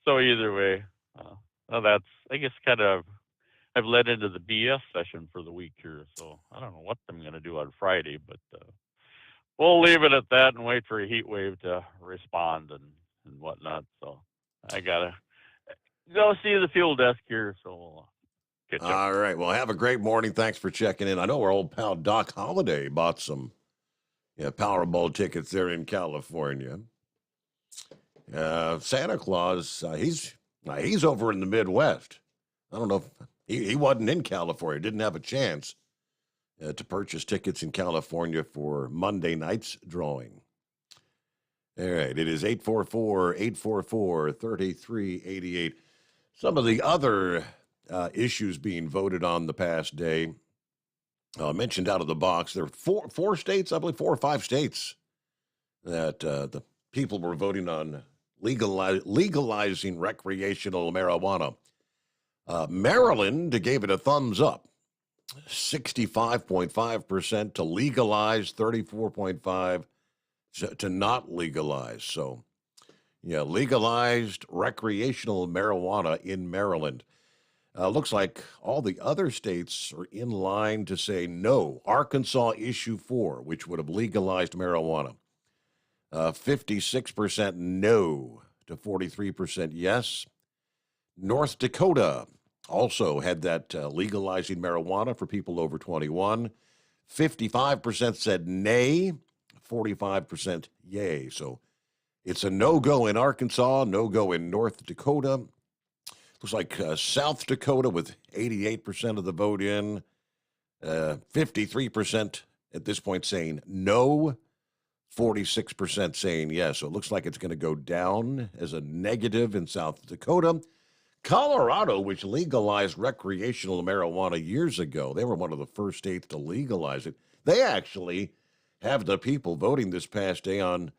So either way, that's, I guess, kind of, I've led into the BS session for the week here, so I don't know what I'm going to do on Friday, but we'll leave it at that and wait for a heat wave to respond and whatnot. So I got to go see the fuel desk here, so we'll catch up.
All right. Well, have a great morning. Thanks for checking in. I know our old pal Doc Holliday bought some Powerball tickets there in California. Santa Claus, he's over in the Midwest. I don't know if he wasn't in California, didn't have a chance to purchase tickets in California for Monday night's drawing. All right, it is 844-844-3388. Some of the other issues being voted on the past day, mentioned out of the box, there are four states, I believe 4 or 5 states, that the people were voting on legalizing recreational marijuana. Maryland gave it a thumbs up, 65.5% to legalize, 34.5% to not legalize. So, yeah, legalized recreational marijuana in Maryland. Looks like all the other states are in line to say no. Arkansas, issue 4, which would have legalized marijuana. 56% no to 43% yes. North Dakota also had that legalizing marijuana for people over 21. 55% said nay, 45% yay. So it's a no-go in Arkansas, no-go in North Dakota. Looks like South Dakota with 88% of the vote in, 53% at this point saying no, 46% saying yes. So it looks like it's going to go down as a negative in South Dakota. Colorado, which legalized recreational marijuana years ago, they were one of the first states to legalize it. They actually have the people voting this past day on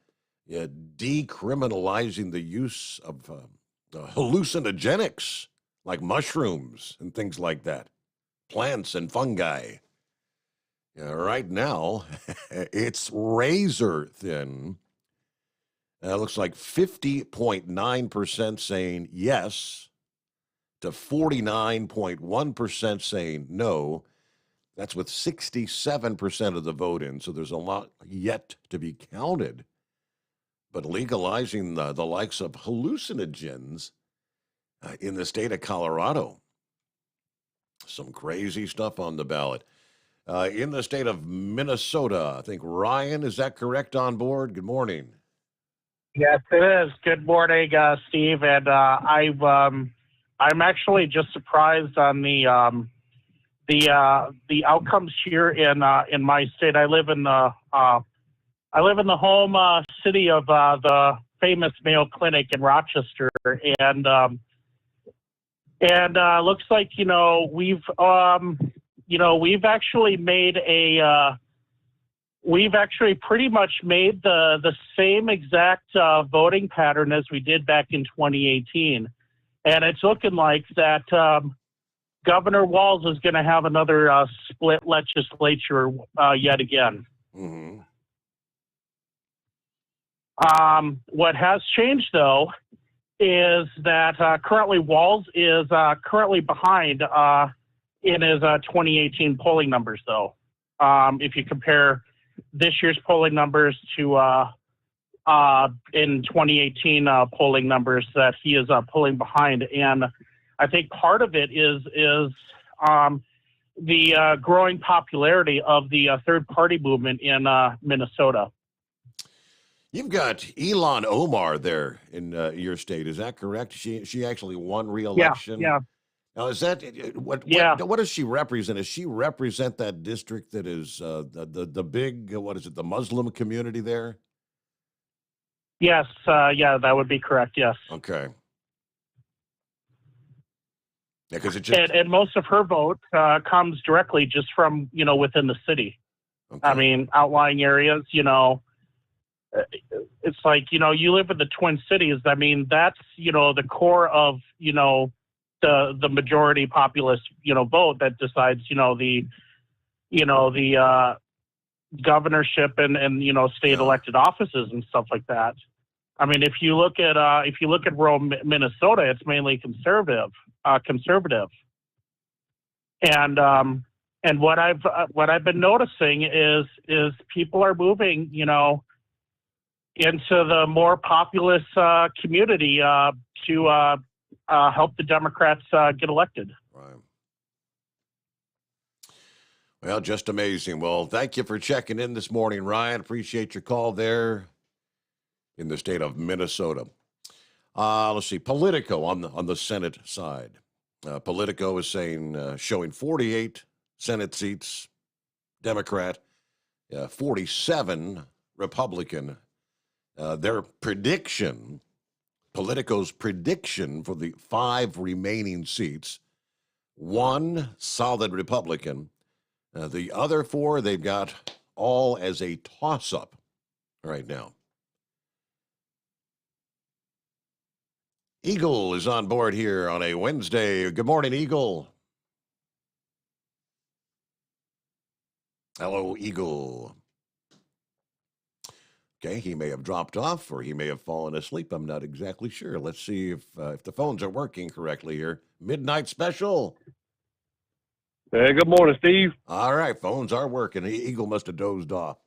decriminalizing the use of hallucinogenics like mushrooms and things like that, plants and fungi. Right now, it's razor thin. Looks like 50.9% saying yes to 49.1% saying no. That's with 67% of the vote in, so there's a lot yet to be counted. But legalizing the likes of hallucinogens in the state of Colorado, some crazy stuff on the ballot. In the state of Minnesota, I think Ryan, is that correct, on board? Good morning.
Yes, it is. Good morning, Steve. And I'm actually just surprised on the outcomes here in my state. I live in the home city of the famous Mayo Clinic in Rochester, and looks like we've actually made we've actually pretty much made the same exact voting pattern as we did back in 2018, and it's looking like that Governor Walz is going to have another split legislature yet again.
Mm-hmm.
What has changed, though, is that currently Walz is currently behind in his 2018 polling numbers, though. If you compare this year's polling numbers to in 2018 polling numbers, that he is pulling behind. And I think part of it is the growing popularity of the third-party movement in Minnesota.
You've got Elon Omar there in your state. Is that correct? She actually won re-election.
Yeah.
Now, is that what does she represent? Does she represent that district that is the big the Muslim community there?
Yes. Yeah, that would be correct. Yes.
Okay. Yeah, because
and most of her vote comes directly just from within the city.
Okay.
I mean, outlying areas. It's like you live in the Twin Cities. I mean, that's the core of the majority populist vote that decides the governorship and state elected offices and stuff like that. I mean, if you look at rural Minnesota, it's mainly conservative, and what I've been noticing is people are moving into the more populist community to help the Democrats get elected.
Right. Well, just amazing. Well, thank you for checking in this morning, Ryan. Appreciate your call there in the state of Minnesota. Let's see. Politico on the Senate side. Politico is saying showing 48 Senate seats, Democrat, 47 Republican. Their prediction, Politico's prediction for the 5 remaining seats, 1 solid Republican. The other 4, they've got all as a toss-up right now. Eagle is on board here on a Wednesday. Good morning, Eagle. Hello, Eagle. Okay, he may have dropped off or he may have fallen asleep. I'm not exactly sure. Let's see if the phones are working correctly here. Midnight special.
Hey, good morning, Steve.
All right, phones are working. Eagle must have dozed off.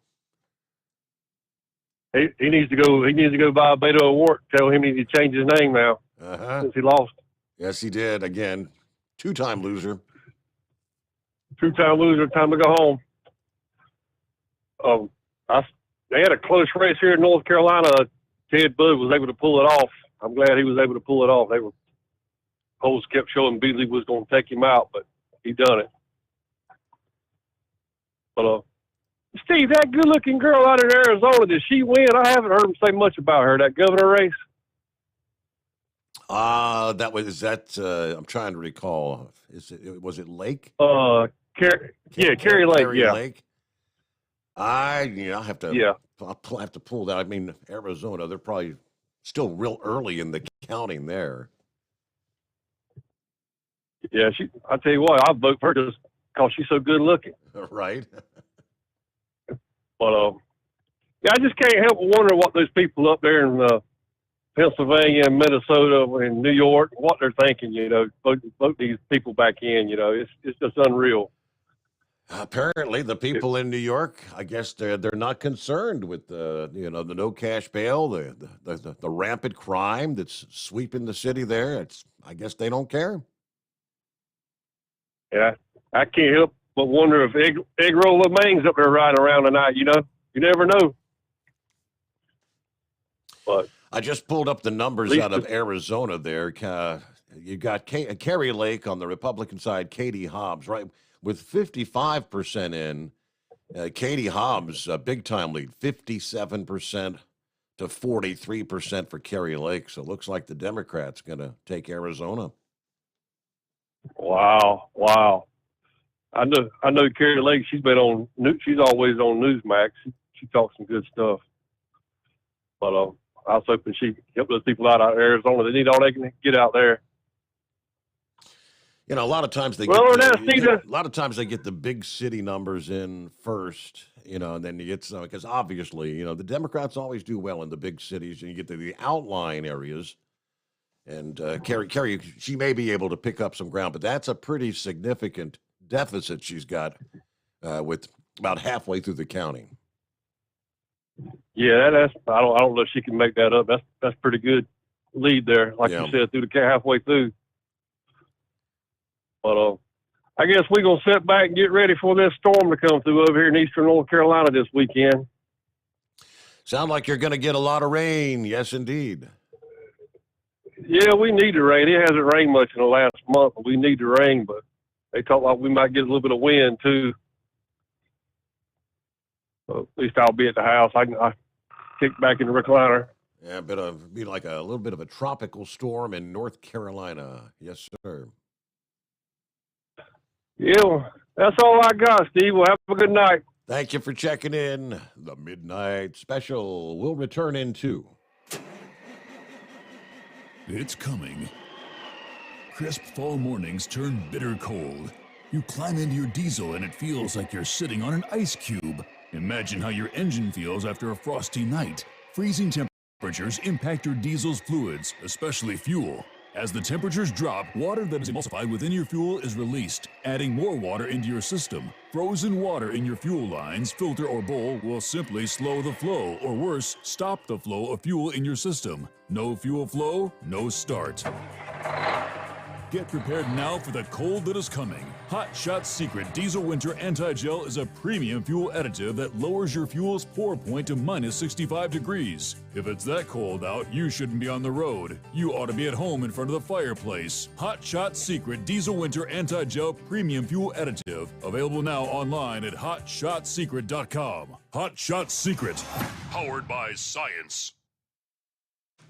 He needs to go. He needs to go buy a Beto Award. Tell him he needs to change his name now since he lost.
Yes, he did. Again, 2-time loser.
2-time loser. Time to go home. They had a close race here in North Carolina. Ted Budd was able to pull it off. I'm glad he was able to pull it off. Polls kept showing Beasley was going to take him out, but he done it. But Steve, that good-looking girl out in Arizona, did she win? I haven't heard him say much about her. That governor race.
I'm trying to recall. Was it Lake?
Carrie Lake. Yeah.
Lake. I'll have to pull that. I mean, Arizona, they're probably still real early in the counting there.
Yeah, I tell you what, I'll vote for her just because she's so good looking.
Right.
But I just can't help but wonder what those people up there in Pennsylvania and Minnesota and New York, what they're thinking. Vote these people back in. It's just unreal.
Apparently, the people in New York, I guess they're not concerned with the no cash bail, the rampant crime that's sweeping the city there. I guess they don't care.
Yeah, I can't help but wonder if egg roll Mang's up there riding around tonight. You never know. But
I just pulled up the numbers out of Arizona. There, you got Carrie Lake on the Republican side, Katie Hobbs, right? With 55% in, Katie Hobbs, big time lead, 57% to 43% for Carrie Lake. So it looks like the Democrats going to take Arizona.
Wow. I know Carrie Lake. She's always on Newsmax. She talks some good stuff. But I was hoping she helped those people out of Arizona. They need all they can get out there.
A lot of times they get the big city numbers in first, and then you get some, because obviously, the Democrats always do well in the big cities, and you get to the outlying areas. And Carrie, she may be able to pick up some ground, but that's a pretty significant deficit she's got with about halfway through the counting.
Yeah, I don't know if she can make that up. That's pretty good lead there, like you said, through the halfway through. But I guess we're going to sit back and get ready for this storm to come through over here in eastern North Carolina this weekend.
Sound like you're going to get a lot of rain. Yes, indeed.
Yeah, we need the rain. It hasn't rained much in the last month, but we need the rain. But they talk like we might get a little bit of wind, too. So at least I'll be at the house. I kick back in the recliner.
Yeah, be like a little bit of a tropical storm in North Carolina. Yes, sir.
Yeah, that's all I got, Steve. Well, have a good night.
Thank you for checking in. The Midnight Special will return in 2.
It's coming. Crisp fall mornings turn bitter cold. You climb into your diesel and it feels like you're sitting on an ice cube. Imagine how your engine feels after a frosty night. Freezing temperatures impact your diesel's fluids, especially fuel. As the temperatures drop, water that is emulsified within your fuel is released, adding more water into your system. Frozen water in your fuel lines, filter, or bowl will simply slow the flow, or worse, stop the flow of fuel in your system. No fuel flow, no start. Get prepared now for the cold that is coming. Hot Shot Secret Diesel Winter Anti-Gel is a premium fuel additive that lowers your fuel's pour point to minus 65 degrees. If it's that cold out, you shouldn't be on the road. You ought to be at home in front of the fireplace. Hot Shot Secret Diesel Winter Anti-Gel Premium Fuel Additive. Available now online at hotshotsecret.com. Hot Shot Secret. Powered by science.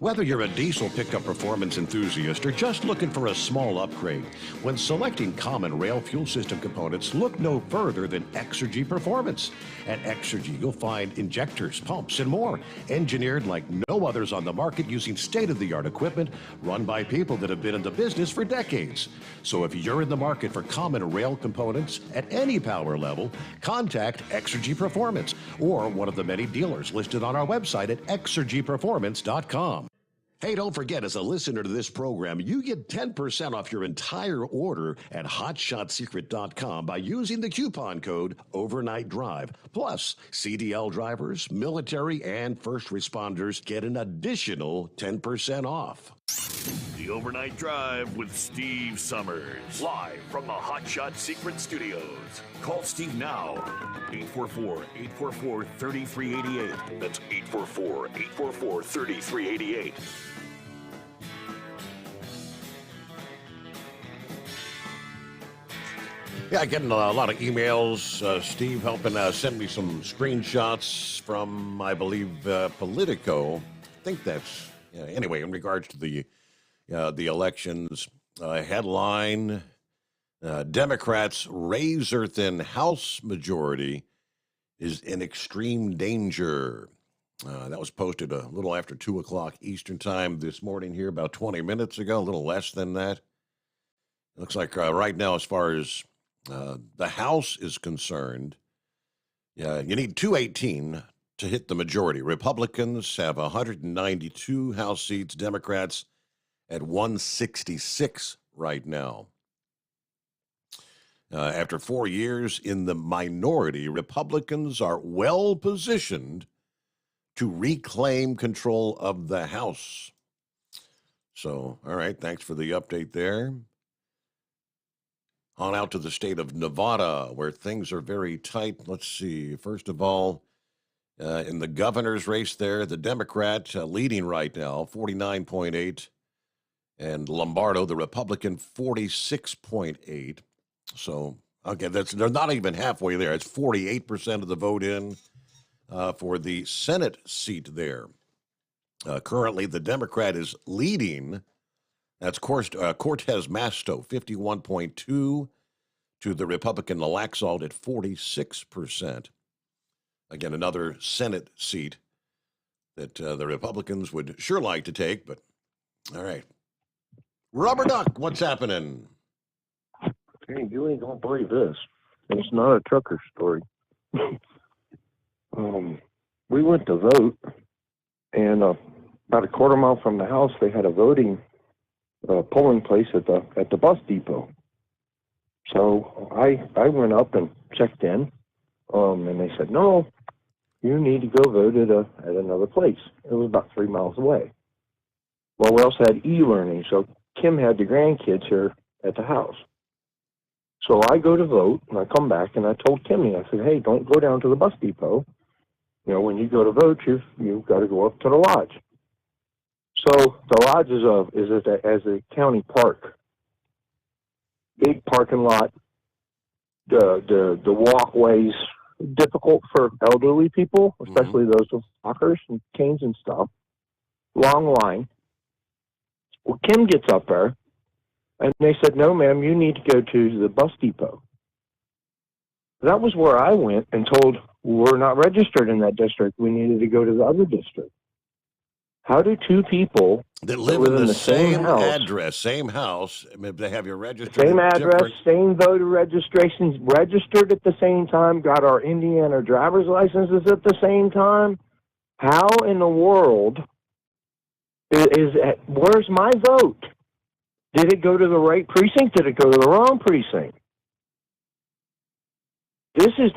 Whether you're a diesel pickup performance enthusiast or just looking for a small upgrade, when selecting common rail fuel system components, look no further than Exergy Performance. At Exergy, you'll find injectors, pumps, and more, engineered like no others on the market using state-of-the-art equipment run by people that have been in the business for decades. So if you're in the market for common rail components at any power level, contact Exergy Performance or one of the many dealers listed on our website at exergyperformance.com. Hey, don't forget, as a listener to this program, you get 10% off your entire order at hotshotsecret.com by using the coupon code Overnight Drive. Plus, CDL drivers, military, and first responders get an additional 10% off.
The Overnight Drive with Steve Summers. Live from the Hot Shot Secret Studios. Call Steve now. 844-844-3388. That's 844-844-3388.
Yeah, getting a lot of emails. Steve helping send me some screenshots from, I believe, Politico. I think that's, anyway, in regards to the elections. Headline, Democrats' razor-thin House majority is in extreme danger. That was posted a little after 2 o'clock Eastern time this morning here, about 20 minutes ago, a little less than that. Looks like right now, as far as the House is concerned, you need 218 to hit the majority. Republicans have 192 House seats, Democrats at 166 right now. After 4 years in the minority, Republicans are well positioned to reclaim control of the House. So, all right, thanks for the update there. On out to the state of Nevada, where things are very tight. Let's see. First of all, in the governor's race there, the Democrat leading right now, 49.8, and Lombardo, the Republican, 46.8. So, okay, they're not even halfway there. It's 48% of the vote in for the Senate seat there. Currently, the Democrat is leading. That's Cortez Masto, 51.2, to the Republican Laxalt at 46%. Again, another Senate seat that the Republicans would sure like to take, but all right. Rubber Duck, what's happening?
Hey, you ain't gonna believe this. It's not a trucker story. We went to vote, and about a quarter mile from the house, they had a voting polling place at the bus depot. So I went up and checked in, and they said, no, you need to go vote at another place. It was about 3 miles away. Well, we also had e-learning, so Kim had the grandkids here at the house. So I go to vote, and I come back, and I told Kimmy, I said, hey, don't go down to the bus depot. You know, when you go to vote, you've got to go up to the lodge. So the lodge is as a county park. Big parking lot. The walkways difficult for elderly people, especially those with walkers and canes and stuff. Long line. Well, Kim gets up there, and they said, no, ma'am, you need to go to the bus depot. That was where I went and told, we're not registered in that district. We needed to go to the other district. How do two people
that live in the same
house,
address, same house, they have your registered
same address, same voter registrations, registered at the same time, got our Indiana driver's licenses at the same time? How in the world where's my vote? Did it go to the right precinct? Did it go to the wrong precinct?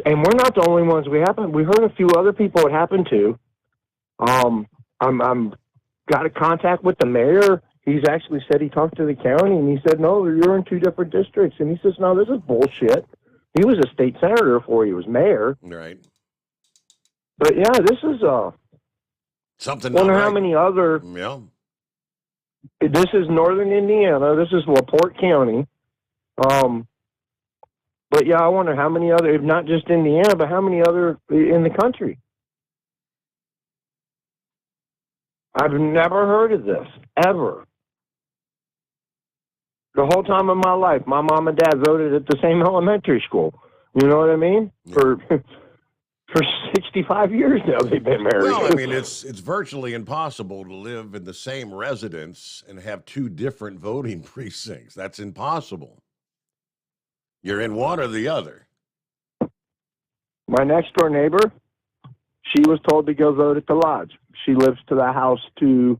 And we're not the only ones we heard a few other people it happened to. I'm got a contact with the mayor. He's actually said he talked to the county, and he said, no, you're in two different districts. And he says, no, this is bullshit. He was a state senator before he was mayor.
Right.
But yeah, this is
something.
Wonder how many other.
Yeah.
This is northern Indiana. This is LaPorte County. But yeah, I wonder how many other, if not just Indiana, but how many other in the country. I've never heard of this, ever. The whole time of my life, my mom and dad voted at the same elementary school. You know what I mean? Yeah. For 65 years now, they've been married.
Well, I mean, it's virtually impossible to live in the same residence and have two different voting precincts. That's impossible. You're in one or the other.
My next door neighbor, she was told to go vote at the lodge. She lives to the house to,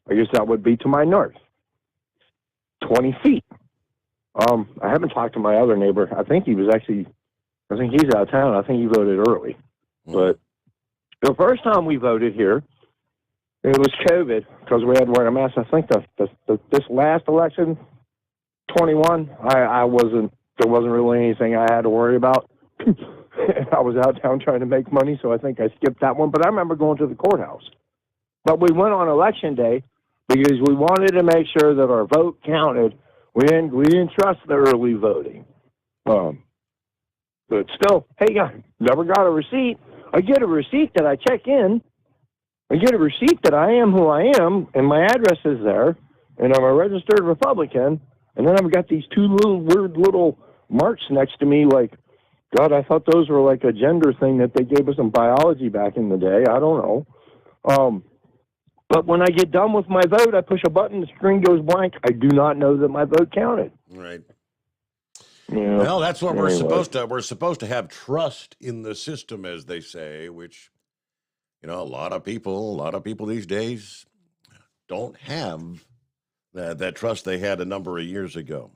I guess that would be to my north, 20 feet. I haven't talked to my other neighbor. I think he's out of town. I think he voted early. But the first time we voted here, it was COVID because we had to wear a mask. I think this last election, 21, there wasn't really anything I had to worry about. I was out of town trying to make money, so I think I skipped that one. But I remember going to the courthouse. But we went on election day because we wanted to make sure that our vote counted. We didn't trust the early voting. But still, hey, I never got a receipt. I get a receipt that I check in. I get a receipt that I am who I am, and my address is there, and I'm a registered Republican. And then I've got these two weird little marks next to me like, God, I thought those were like a gender thing that they gave us in biology back in the day. I don't know. But when I get done with my vote, I push a button, the screen goes blank. I do not know that my vote counted.
Right.
Yeah.
Well, that's what we're supposed to. We're supposed to have trust in the system, as they say, which, a lot of people these days don't have that trust they had a number of years ago.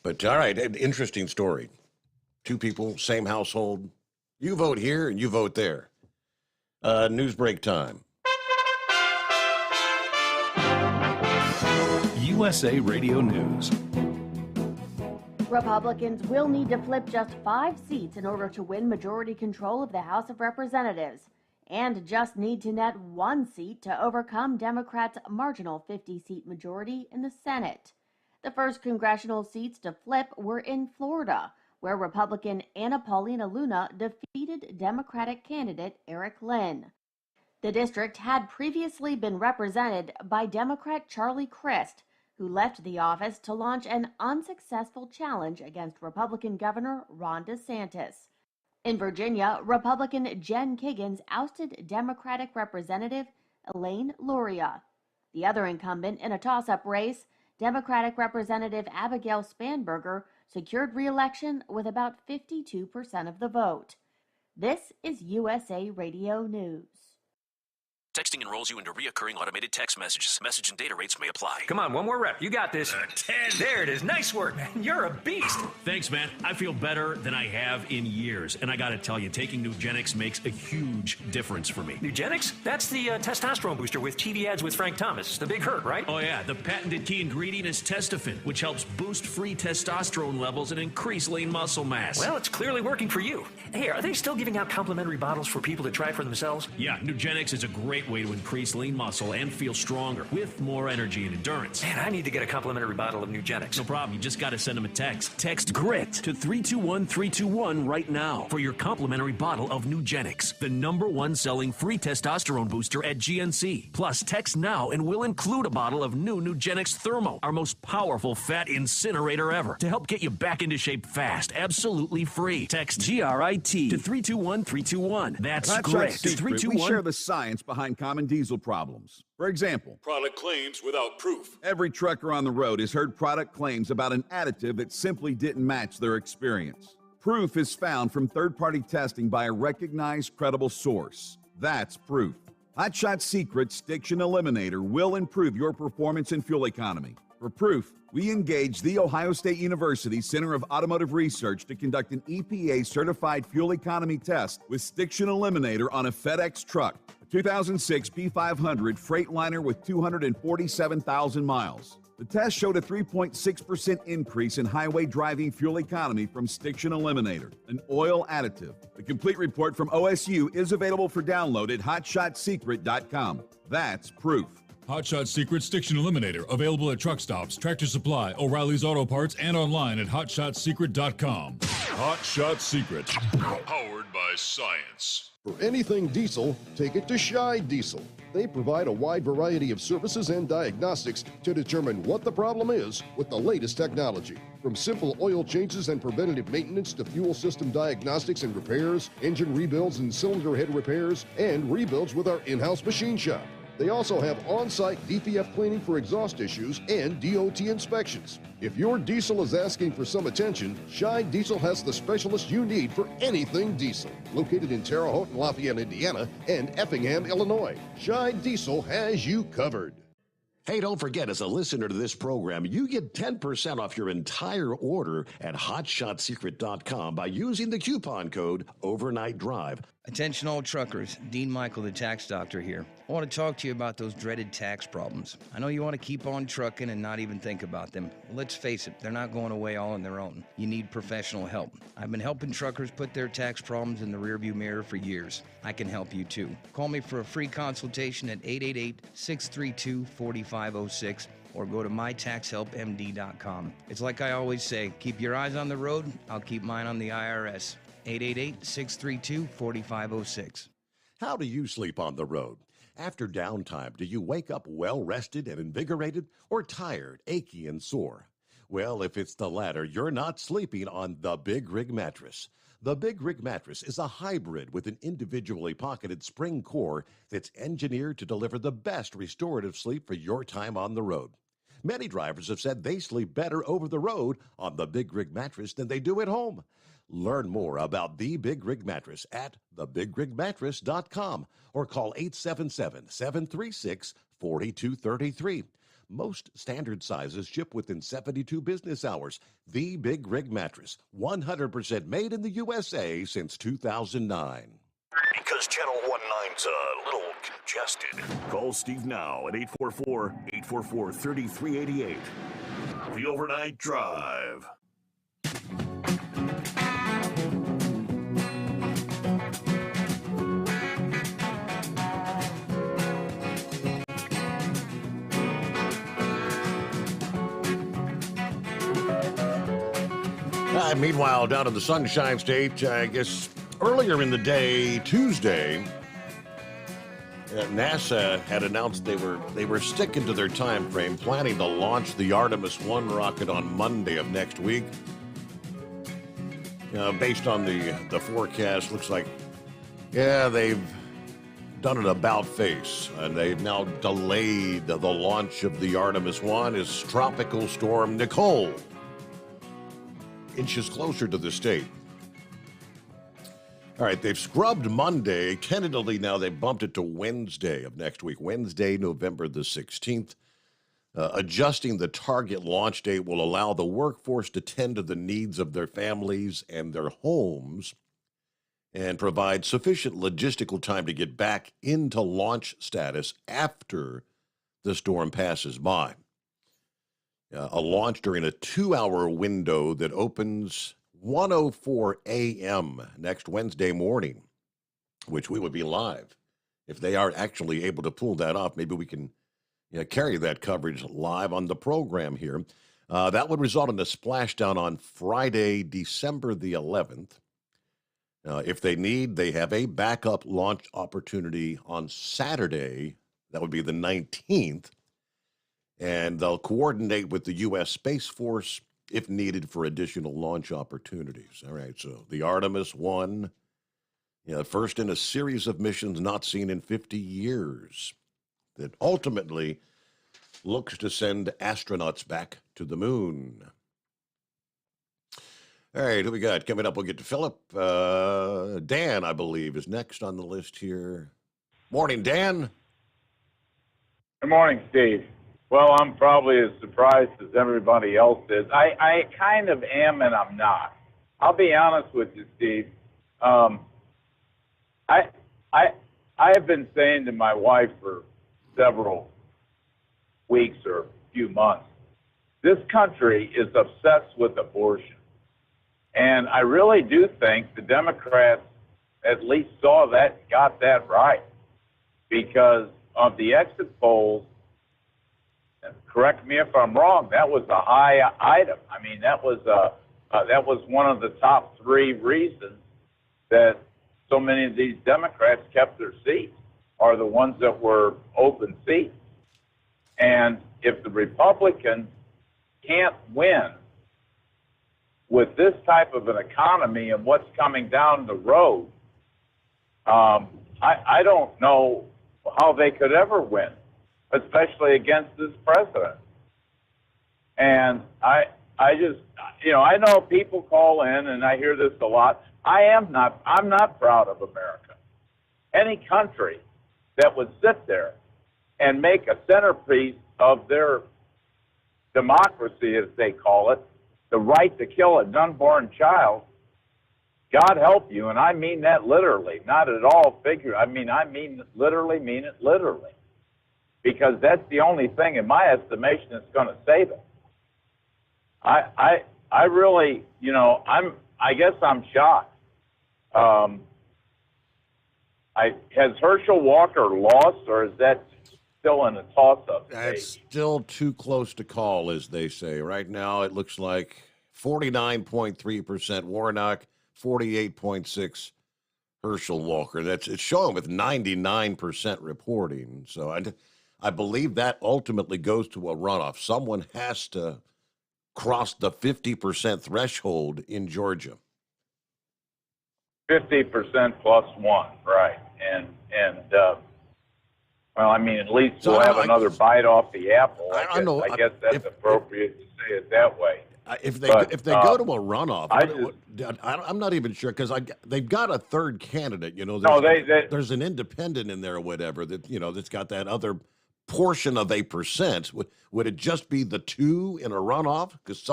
But all right, an interesting story. Two people, same household. You vote here and you vote there. News break time.
USA Radio News.
Republicans will need to flip just 5 seats in order to win majority control of the House of Representatives, and just need to net 1 seat to overcome Democrats' marginal 50-seat majority in the Senate. The first congressional seats to flip were in Florida, where Republican Anna Paulina Luna defeated Democratic candidate Eric Lynn. The district had previously been represented by Democrat Charlie Crist, who left the office to launch an unsuccessful challenge against Republican Governor Ron DeSantis. In Virginia, Republican Jen Kiggins ousted Democratic Representative Elaine Luria. The other incumbent in a toss-up race, Democratic Representative Abigail Spanberger, secured re-election with about 52% of the vote. This is USA Radio News.
Texting enrolls you into reoccurring automated text messages. Message and data rates may apply.
Come on, one more rep. You got this.
10.
There it is. Nice work, man. You're a beast.
Thanks, man. I feel better than I have in years. And I got to tell you, taking Nugenix makes a huge difference for me.
Nugenix? That's the testosterone booster with TV ads with Frank Thomas. The big hurt, right?
Oh, yeah. The patented key ingredient is Testofen, which helps boost free testosterone levels and increase lean muscle mass.
Well, it's clearly working for you. Hey, are they still giving out complimentary bottles for people to try for themselves?
Yeah, Nugenix is a great way to increase lean muscle and feel stronger with more energy and endurance.
Man, I need to get a complimentary bottle of Nugenix.
No problem. You just got to send them a text. Text GRIT to 321-321 right now for your complimentary bottle of Nugenix, the #1 selling free testosterone booster at GNC. Plus, text now and we'll include a bottle of new Nugenix Thermo, our most powerful fat incinerator ever, to help get you back into shape fast, absolutely free. Text GRIT to 321-321. That's
Hot
GRIT
Shot
to
Secret, we
321.
share the science behind common diesel problems. For example,
Product claims without proof.
every trucker on the road has heard product claims about an additive that simply didn't match their experience. Proof is found from third-party testing by a recognized, credible source. That's proof. Hot Shot Secret's Stiction Eliminator will improve your performance and fuel economy. For proof, we engaged the Ohio State University Center of Automotive Research to conduct an EPA-certified fuel economy test with Stiction Eliminator on a FedEx truck, a 2006 P500 Freightliner with 247,000 miles. The test showed a 3.6% increase in highway driving fuel economy from Stiction Eliminator, an oil additive. The complete report from OSU is available for download at hotshotsecret.com. That's proof.
Hot Shot Secret Stiction Eliminator, available at truck stops, Tractor Supply, O'Reilly's Auto Parts, and online at hotshotsecret.com. Hot Shot Secret, powered by science.
For anything diesel, take it to Scheid Diesel. They provide a wide variety of services and diagnostics to determine what the problem is with the latest technology. From simple oil changes and preventative maintenance to fuel system diagnostics and repairs, engine rebuilds and cylinder head repairs, and rebuilds with our in-house machine shop. They also have on-site DPF cleaning for exhaust issues and DOT inspections. If your diesel is asking for some attention, Scheid Diesel has the specialist you need for anything diesel. Located in Terre Haute and Lafayette, Indiana, and Effingham, Illinois, Scheid Diesel has you covered.
Hey, don't forget, as a listener to this program, you get 10% off your entire order at hotshotsecret.com by using the coupon code Overnight Drive.
Attention all truckers, Dean Michael, the tax doctor here. I want to talk to you about those dreaded tax problems. I know you want to keep on trucking and not even think about them. Let's face it, they're not going away all on their own. You need professional help. I've been helping truckers put their tax problems in the rearview mirror for years. I can help you too. Call me for a free consultation at 888-632-4506 or go to mytaxhelpmd.com. It's like I always say, keep your eyes on the road, I'll keep mine on the IRS. 888-632-4506.
How do you sleep on the road? After downtime, do you wake up well-rested and invigorated or tired, achy, and sore? Well, if it's the latter, you're not sleeping on the Big Rig Mattress. The Big Rig Mattress is a hybrid with an individually pocketed spring core that's engineered to deliver the best restorative sleep for your time on the road. Many drivers have said they sleep better over the road on the Big Rig Mattress than they do at home. Learn more about the Big Rig Mattress at thebigrigmattress.com or call 877-736-4233. Most standard sizes ship within 72 business hours. The Big Rig Mattress, 100% made in the USA since 2009.
Because Channel 19's a little congested. Call Steve now at 844-844-3388. The Overnight Drive.
Meanwhile, down in the Sunshine State, I guess earlier in the day, Tuesday, NASA had announced they were sticking to their time frame, planning to launch the Artemis 1 rocket on Monday of next week. Based on the forecast, looks like, they've done an about face, and they've now delayed the launch of the Artemis 1 as Tropical Storm Nicole inches closer to the state. All right, they've scrubbed Monday. Tentatively now they bumped it to Wednesday of next week, Wednesday, November the 16th. Adjusting the target launch date will allow the workforce to tend to the needs of their families and their homes and provide sufficient logistical time to get back into launch status after the storm passes by. A launch during a 2-hour window that opens 1:04 a.m. next Wednesday morning, which we would be live. If they are actually able to pull that off, maybe we can carry that coverage live on the program here. That would result in a splashdown on Friday, December the 11th. If they need, they have a backup launch opportunity on Saturday. That would be the 19th. And they'll coordinate with the U.S. Space Force if needed for additional launch opportunities. All right, so the Artemis 1, first in a series of missions not seen in 50 years that ultimately looks to send astronauts back to the moon. All right, who we got? Coming up, we'll get to Philip. Dan, I believe, is next on the list here. Morning, Dan.
Good morning, Steve. Well, I'm probably as surprised as everybody else is. I kind of am and I'm not. I'll be honest with you, Steve. I have been saying to my wife for several weeks or a few months, this country is obsessed with abortion. And I really do think the Democrats at least saw that, got that right. Because of the exit polls, correct me if I'm wrong, that was a high item. I mean, that was one of the top 3 reasons that so many of these Democrats kept their seats, are the ones that were open seats. And if the Republicans can't win with this type of an economy and what's coming down the road, I don't know how they could ever win, especially against this president. And I just, I know people call in, and I hear this a lot. I'm not proud of America. Any country that would sit there and make a centerpiece of their democracy, as they call it, the right to kill an unborn child, God help you, and I mean that literally, not at all figure. I mean literally, mean it literally, because that's the only thing, in my estimation, that's going to save it. I really, I guess I'm shocked. Has Herschel Walker lost, or is that still in a toss-up stage?
It's still too close to call, as they say. Right now, it looks like 49.3% Warnock, 48.6% Herschel Walker. It's showing with 99% reporting. So I believe that ultimately goes to a runoff. Someone has to cross the 50% threshold in Georgia.
50% plus one, right? And well, I mean, at least we'll have another bite off the apple. I guess that's appropriate to say it that way.
If they go to a runoff, I'm not even sure, because they've got a third candidate. There's an independent in there or whatever that's got that other portion of 8%. Would it just be the two in a runoff? Because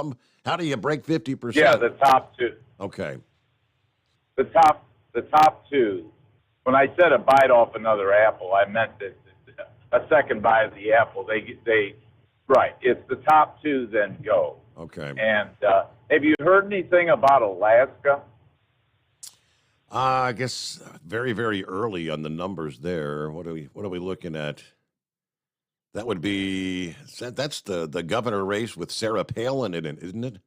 how do you break 50%?
Yeah, the top two.
Okay.
The top two. When I said a bite off another apple, I meant that a second bite of the apple. They right. It's the top two, then go.
Okay.
And have you heard anything about Alaska?
I guess very, very early on the numbers there. What are we looking at? That would be that's the governor race with Sarah Palin in it, isn't it?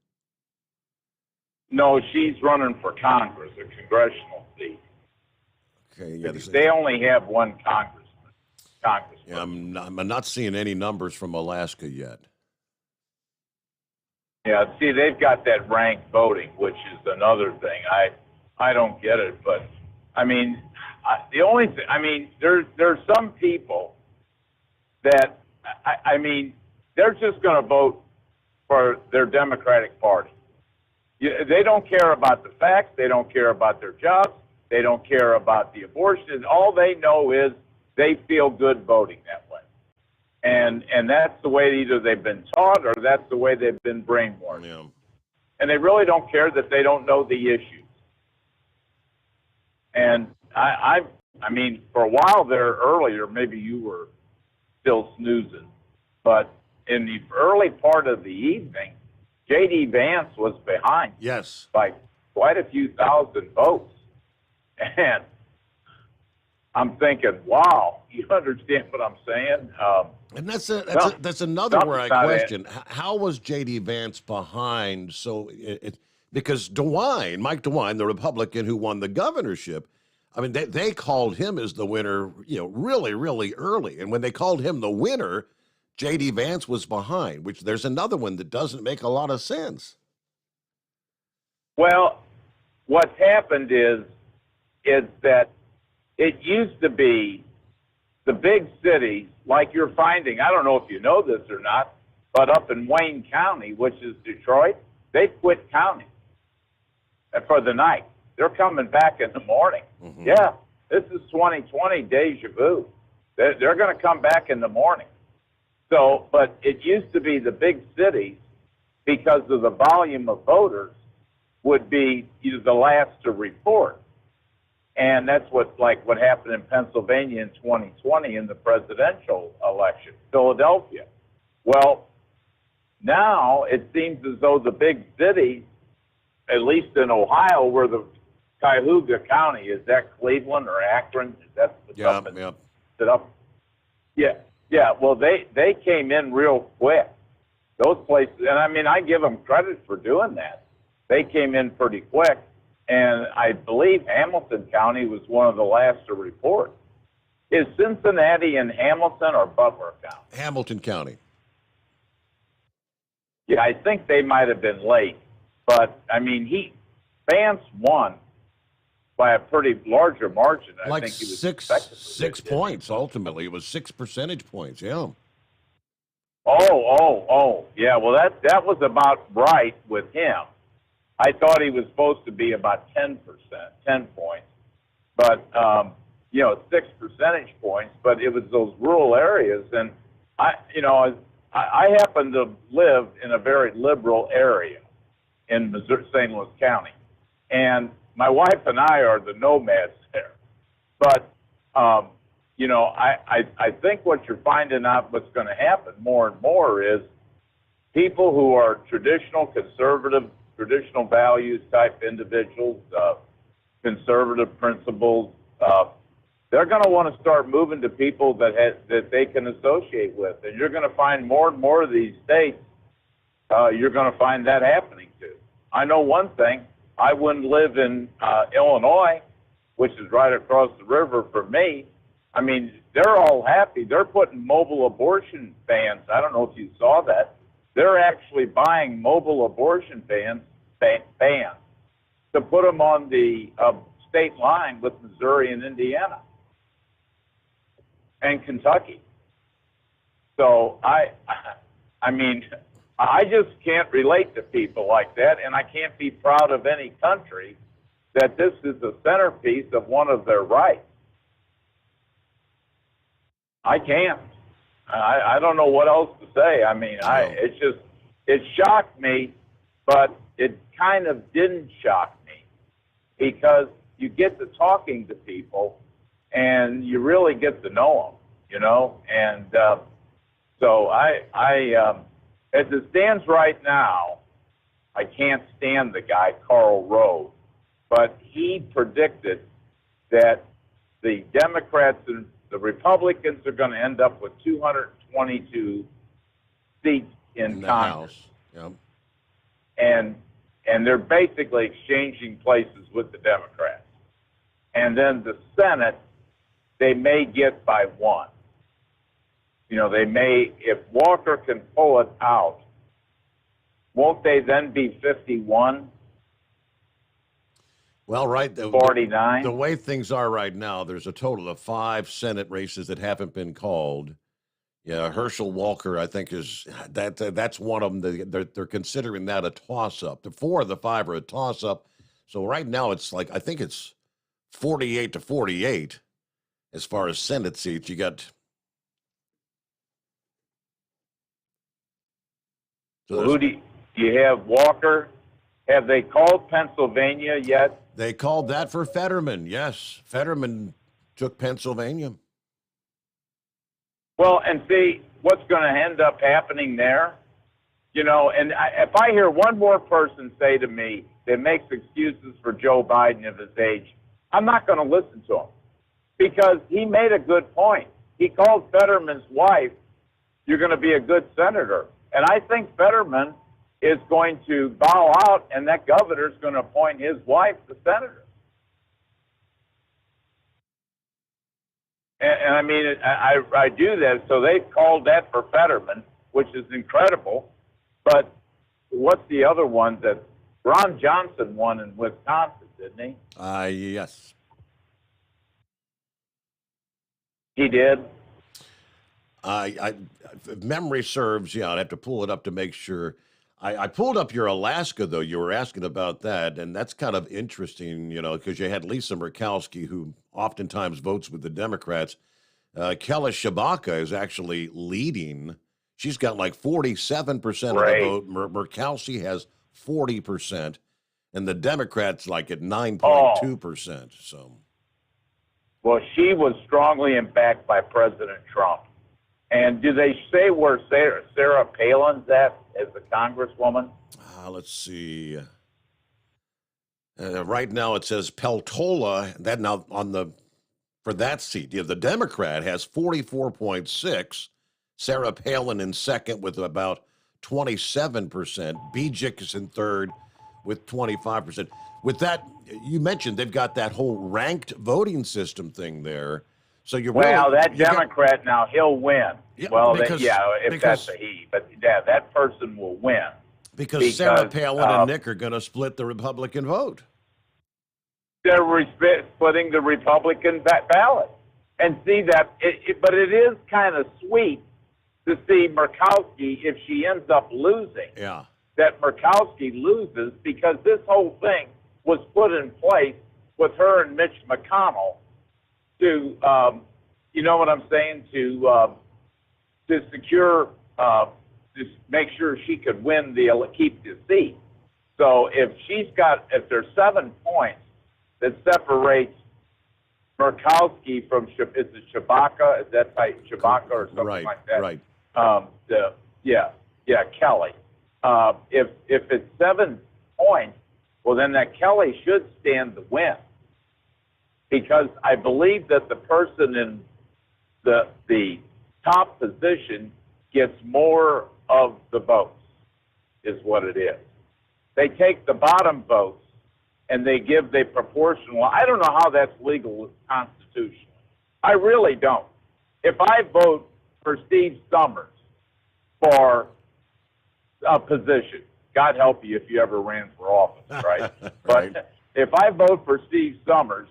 No, she's running for Congress, a congressional seat.
Okay, yeah.
They only have one congressman.
Yeah, I'm not seeing any numbers from Alaska yet.
Yeah, see, they've got that ranked voting, which is another thing. I don't get it, but I mean, the only thing, I mean, there's some people that, I mean, they're just going to vote for their Democratic Party. They don't care about the facts. They don't care about their jobs. They don't care about the abortion. All they know is they feel good voting that way. And that's the way either they've been taught or that's the way they've been brainwashed.
Yeah.
And they really don't care that they don't know the issues. And I mean, for a while there earlier, maybe you were still snoozing, but in the early part of the evening, J.D. Vance was behind.
Yes.
By quite a few thousand votes. And I'm thinking, wow, you understand what I'm saying?
And that's another where I question, how was J.D. Vance behind? So because Mike DeWine, the Republican who won the governorship, I mean, they called him as the winner, really, really early. And when they called him the winner, J.D. Vance was behind, which there's another one that doesn't make a lot of sense.
Well, what's happened is that it used to be the big cities, like you're finding, I don't know if you know this or not, but up in Wayne County, which is Detroit, they quit counting for the night. They're coming back in the morning. Mm-hmm. Yeah, this is 2020 deja vu. They're going to come back in the morning. So, but it used to be the big cities, because of the volume of voters, would be the last to report. And that's what happened in Pennsylvania in 2020 in the presidential election, Philadelphia. Well, now it seems as though the big cities, at least in Ohio, where the Cuyahoga County, is that Cleveland or Akron? Is that up? Yeah. Well, they came in real quick. Those places, and I mean, I give them credit for doing that. They came in pretty quick. and I believe Hamilton County was one of the last to report. Is Cincinnati in Hamilton or Butler County?
Hamilton County.
Yeah, I think they might have been late, but I mean, Vance won by a pretty larger margin. I
Like
think he was
six points, ultimately. It was 6 percentage points, yeah.
Yeah, well, that was about right with him. I thought he was supposed to be about 10%, 10 points, but, 6 percentage points, but it was those rural areas. And I happen to live in a very liberal area in St. Louis County, and my wife and I are the nomads there. But, I think what you're finding out what's going to happen more and more is people who are traditional, conservative, traditional values type individuals, conservative principles, they're going to want to start moving to people that they can associate with. And you're going to find more and more of these states, you're going to find that happening too. I know one thing. I wouldn't live in Illinois, which is right across the river from me. I mean, they're all happy. They're putting mobile abortion bans. I don't know if you saw that. They're actually buying mobile abortion bans to put them on the state line with Missouri and Indiana and Kentucky. So I mean, I just can't relate to people like that, and I can't be proud of any country that this is the centerpiece of one of their rights. I can't. I don't know what else to say. I mean, it shocked me, but it kind of didn't shock me because you get to talking to people and you really get to know them, and so as it stands right now, I can't stand the guy, Karl Rove, but he predicted that the Democrats and the Republicans are going to end up with 222 seats in Congress.
Yep.
And they're basically exchanging places with the Democrats. And then the Senate, they may get by one. They may, if Walker can pull it out, won't they then be 51?
Well, right.
49.
The way things are right now, there's a total of 5 Senate races that haven't been called. Yeah, Herschel Walker, I think, that's one of them. They're considering that a toss-up. The 4 of the 5 are a toss-up. So right now it's like, I think it's 48 to 48 as far as Senate seats. You got...
So who do you have? Walker? Have they called Pennsylvania yet?
They called that for Fetterman, yes. Fetterman took Pennsylvania.
Well, and see, what's going to end up happening there? And if I hear one more person say to me that makes excuses for Joe Biden of his age, I'm not going to listen to him because he made a good point. He called Fetterman's wife, "You're going to be a good senator." And I think Fetterman is going to bow out, and that governor's going to appoint his wife the senator. And I mean, I do that. So they've called that for Fetterman, which is incredible. But what's the other one that Ron Johnson won in Wisconsin, didn't he?
Yes.
He did?
If memory serves, I'd have to pull it up to make sure. I pulled up your Alaska, though. You were asking about that, and that's kind of interesting, because you had Lisa Murkowski, who oftentimes votes with the Democrats. Kelly Shabaka is actually leading. She's got like 47% of the vote. Murkowski has 40%, and the Democrats like at 9.2%. So,
well, she was strongly backed by President Trump. And do they say where Sarah Palin's at as a congresswoman?
Let's see. Right now it says Peltola. That now for that seat, the Democrat has 44.6. Sarah Palin in second with about 27%. Bijik is in third with 25%. With that, you mentioned they've got that whole ranked voting system thing there. So you're
well,
really,
that Democrat now he'll win.
Yeah,
well,
because-
if that's a he, but yeah, that person will win
because Sarah Palin and Nick are going to split the Republican vote.
They're splitting the Republican ballot, and see that. But it is kind of sweet to see Murkowski, if she ends up losing, that Murkowski loses, because this whole thing was put in place with her and Mitch McConnell to, you know what I'm saying, to secure, to make sure she could keep the seat. So if there's 7 points that separates Murkowski from, is it Chewbacca? Is that type Chewbacca or something like that?
Right.
Kelly. If it's 7 points, well, then that Kelly should stand to win, because I believe that the person in the top position gets more of the votes, is what it is. They take the bottom votes and they give the proportional. I don't know how that's legal constitutionally. I really don't. If I vote for Steve Summers for a position, God help you if you ever ran for office, right? But if I vote for Steve Summers,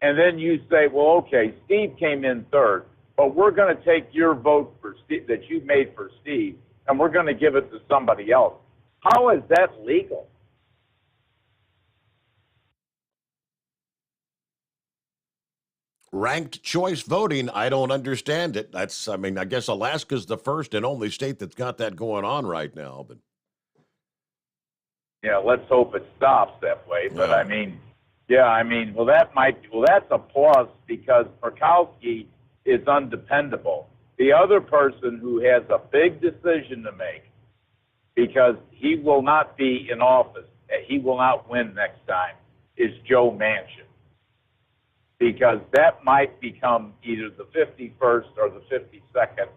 and then you say, well, okay, Steve came in third, but we're going to take your vote for Steve, that you made for Steve, and we're going to give it to somebody else. How is that legal?
Ranked choice voting, I don't understand it. I guess Alaska's the first and only state that's got that going on right now. But
yeah, let's hope it stops that way. But that's a plus, because Murkowski is undependable. The other person who has a big decision to make, because he will not be in office, he will not win next time, is Joe Manchin. Because that might become either the 51st or the 52nd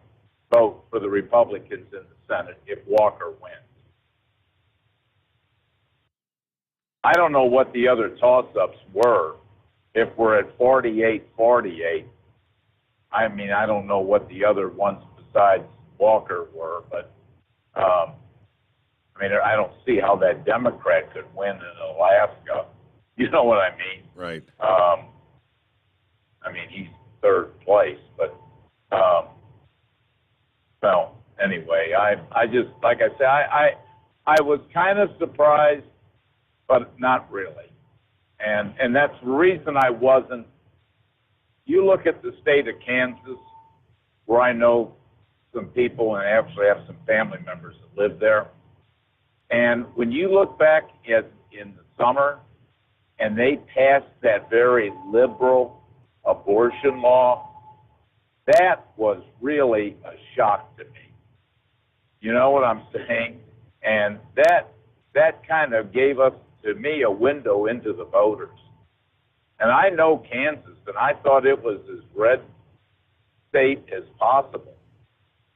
vote for the Republicans in the Senate if Walker wins. I don't know what the other toss-ups were. If we're at 48-48, I don't know what the other ones besides Walker were, but I don't see how that Democrat could win in Alaska. You know what I mean?
Right.
He's third place, but well, anyway, I just, like I said, I was kind of surprised, but not really, and that's the reason I wasn't. You look at the state of Kansas, where I know some people and actually have some family members that live there, and when you look back in the summer, and they passed that very liberal abortion law, that was really a shock to me. You know what I'm saying? And that kind of gave us, to me, a window into the voters. And I know Kansas, and I thought it was as red state as possible,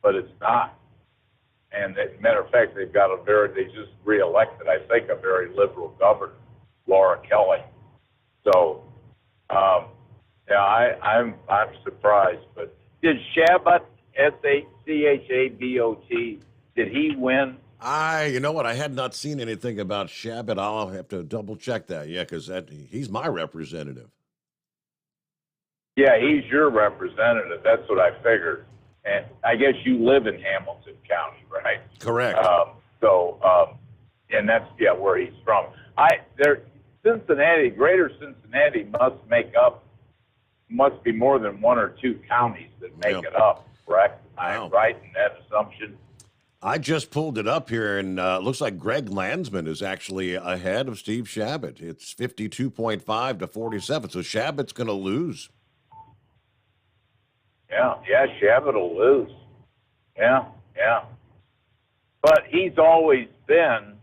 but it's not. And as a matter of fact, they just reelected, I think, a very liberal governor, Laura Kelly. So, I'm surprised. But did Chabot, Schhabot, did he win?
You know what? I had not seen anything about Chabot. I'll have to double check that. Yeah, because he's my representative.
Yeah, he's your representative. That's what I figured. And I guess you live in Hamilton County, right?
Correct.
And that's where he's from. Cincinnati, Greater Cincinnati must be more than one or two counties that make it up, correct? I'm right in that assumption.
I just pulled it up here, and it looks like Greg Landsman is actually ahead of Steve Chabot. It's 52.5 to 47, so Chabot's going to lose.
Yeah, Chabot will lose. Yeah. But he's always been,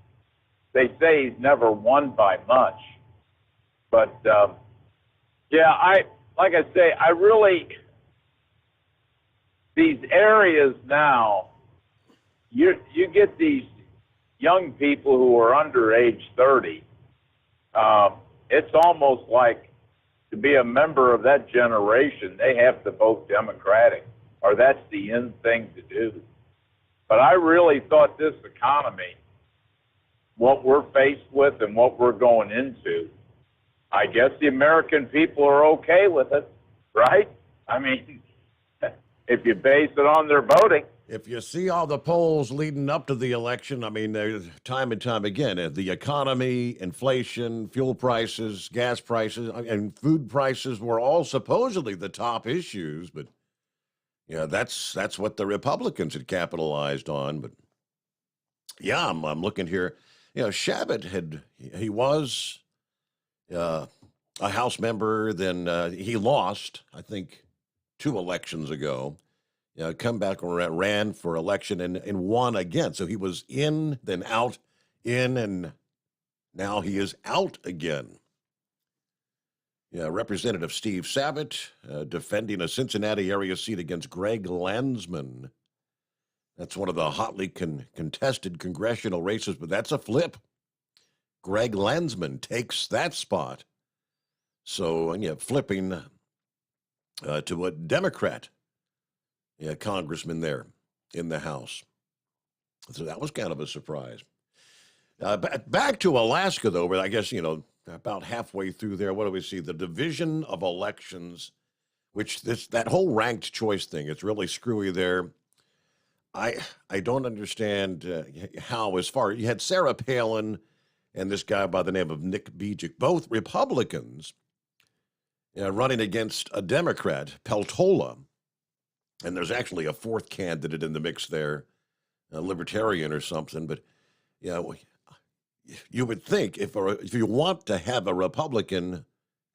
they say he's never won by much. But, like I say, these areas now, you get these young people who are under age 30, it's almost like to be a member of that generation, they have to vote Democratic, or that's the in thing to do. But I really thought this economy, what we're faced with and what we're going into, I guess the American people are okay with it, right? I mean, if you base it on their voting.
If you see all the polls leading up to the election, I mean, there's time and time again, the economy, inflation, fuel prices, gas prices, and food prices were all supposedly the top issues. But yeah, that's what the Republicans had capitalized on. But yeah, I'm looking here. You know, Shabbat he was a House member. Then he lost, I think, 2 elections ago. Come back and ran for election and won again. So he was in, then out, in, and now he is out again. Yeah, Representative Steve Sabat defending a Cincinnati area seat against Greg Landsman. That's one of the hotly contested congressional races, but that's a flip. Greg Landsman takes that spot. So, and flipping to a Democrat congressman there in the House. So that was kind of a surprise. Back to Alaska, though, but I guess, about halfway through there, what do we see? The division of elections, which that whole ranked choice thing, it's really screwy there. I don't understand how, as far, you had Sarah Palin and this guy by the name of Nick Bijik, both Republicans, running against a Democrat, Peltola. And there's actually a 4th candidate in the mix there, a libertarian or something. But you would think if you want to have a Republican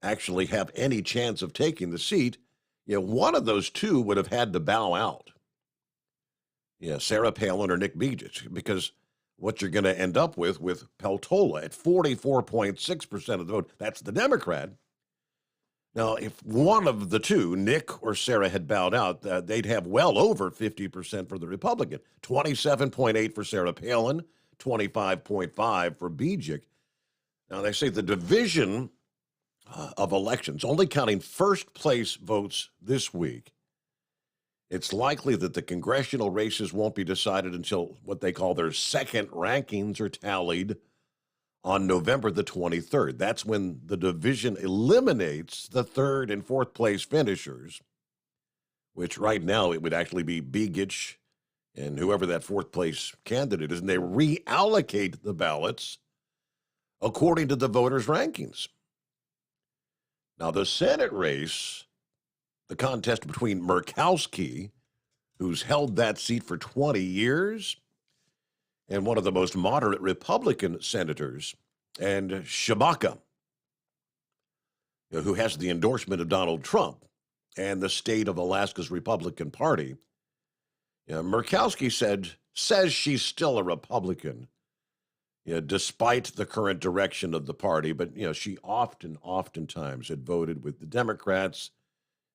actually have any chance of taking the seat, one of those two would have had to bow out. Sarah Palin or Nick Bijik, because what you're going to end up with Peltola at 44.6% of the vote, that's the Democrat. Now, if one of the two, Nick or Sarah, had bowed out, they'd have well over 50% for the Republican. 27.8 for Sarah Palin, 25.5 for Bijik. Now, they say the division of elections, only counting first-place votes this week, it's likely that the congressional races won't be decided until what they call their second rankings are tallied on November the 23rd. That's when the division eliminates the 3rd and 4th place finishers, which right now it would actually be Begich and whoever that 4th place candidate is, and they reallocate the ballots according to the voters' rankings. Now, the Senate race, the contest between Murkowski, who's held that seat for 20 years, and one of the most moderate Republican senators, and Shabaka, who has the endorsement of Donald Trump and the state of Alaska's Republican Party. Murkowski says she's still a Republican, despite the current direction of the party, but she oftentimes had voted with the Democrats.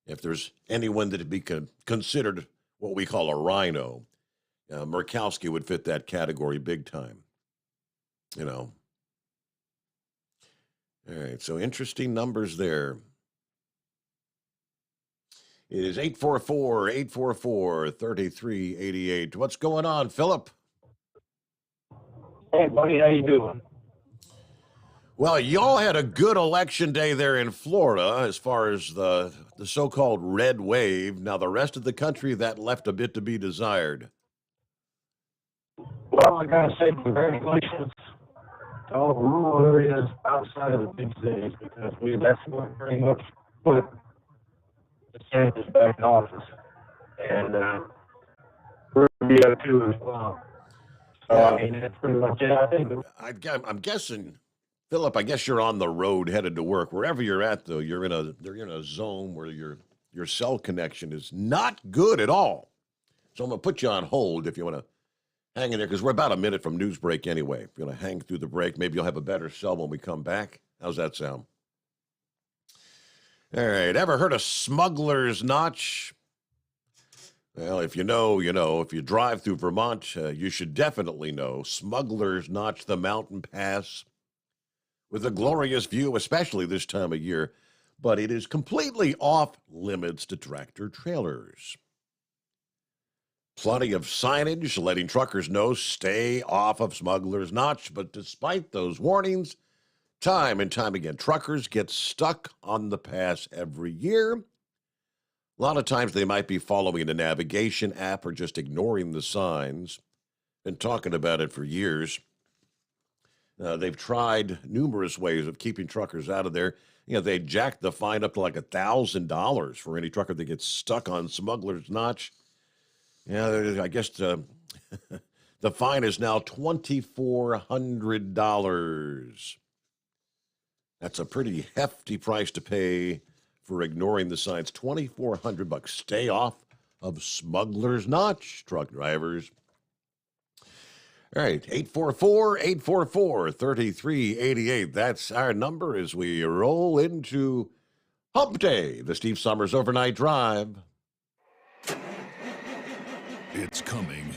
If there's anyone that would be considered what we call a rhino, Murkowski would fit that category big time. All right, so interesting numbers there. It is 844-844-3388. What's going on, Philip?
Hey, buddy, how you doing?
Well, y'all had a good election day there in Florida as far as the so-called red wave. Now, the rest of the country, that left a bit to be desired.
Well, I gotta say congratulations to all the rural areas outside of the big cities, because that's what pretty much put the DeSantis back in office, and Rubio too as well. So I mean, that's pretty much it. I think.
I'm guessing, Philip. I guess you're on the road headed to work. Wherever you're at, though, you're in a zone where your cell connection is not good at all. So I'm gonna put you on hold if you want to hang in there, because we're about a minute from news break anyway. If you're going to hang through the break, maybe you'll have a better cell when we come back. How's that sound? All right. Ever heard of Smuggler's Notch? Well, if you know, you know. If you drive through Vermont, you should definitely know Smuggler's Notch, the mountain pass, with a glorious view, especially this time of year. But it is completely off limits to tractor trailers. Plenty of signage letting truckers know stay off of Smuggler's Notch. But despite those warnings, time and time again, truckers get stuck on the pass every year. A lot of times they might be following a navigation app or just ignoring the signs. Been talking about it for years. They've tried numerous ways of keeping truckers out of there. You know, they jacked the fine up to like $1,000 for any trucker that gets stuck on Smuggler's Notch. Yeah, I guess the fine is now $2,400. That's a pretty hefty price to pay for ignoring the signs. $2,400. Stay off of Smuggler's Notch, truck drivers. All right, 844-844-3388. That's our number as we roll into Hump Day, the Steve Sommers Overnight Drive.
It's coming.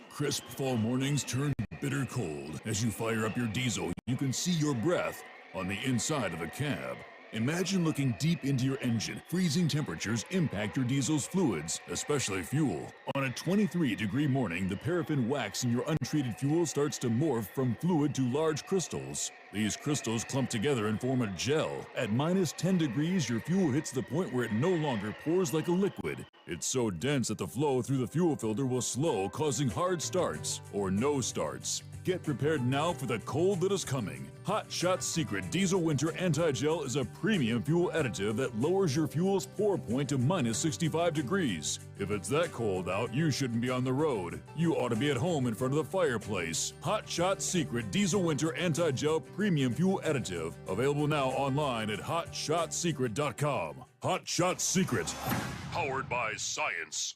Crisp fall mornings turn bitter cold. As you fire up your diesel, you can see your breath on the inside of a cab. Imagine looking deep into your engine. Freezing temperatures impact your diesel's fluids, especially fuel. On a 23-degree morning, the paraffin wax in your untreated fuel starts to morph from fluid to large crystals. These crystals clump together and form a gel. At minus 10 degrees, your fuel hits the point where it no longer pours like a liquid. It's so dense that the flow through the fuel filter will slow, causing hard starts or no starts. Get prepared now for the cold that is coming. Hot Shot's Secret Diesel Winter Anti-Gel is a premium fuel additive that lowers your fuel's pour point to minus 65 degrees. If it's that cold out, you shouldn't be on the road. You ought to be at home in front of the fireplace. Hot Shot's Secret Diesel Winter Anti-Gel Premium Fuel Additive. Available now online at hotshotsecret.com. Hot Shot Secret. Powered by science.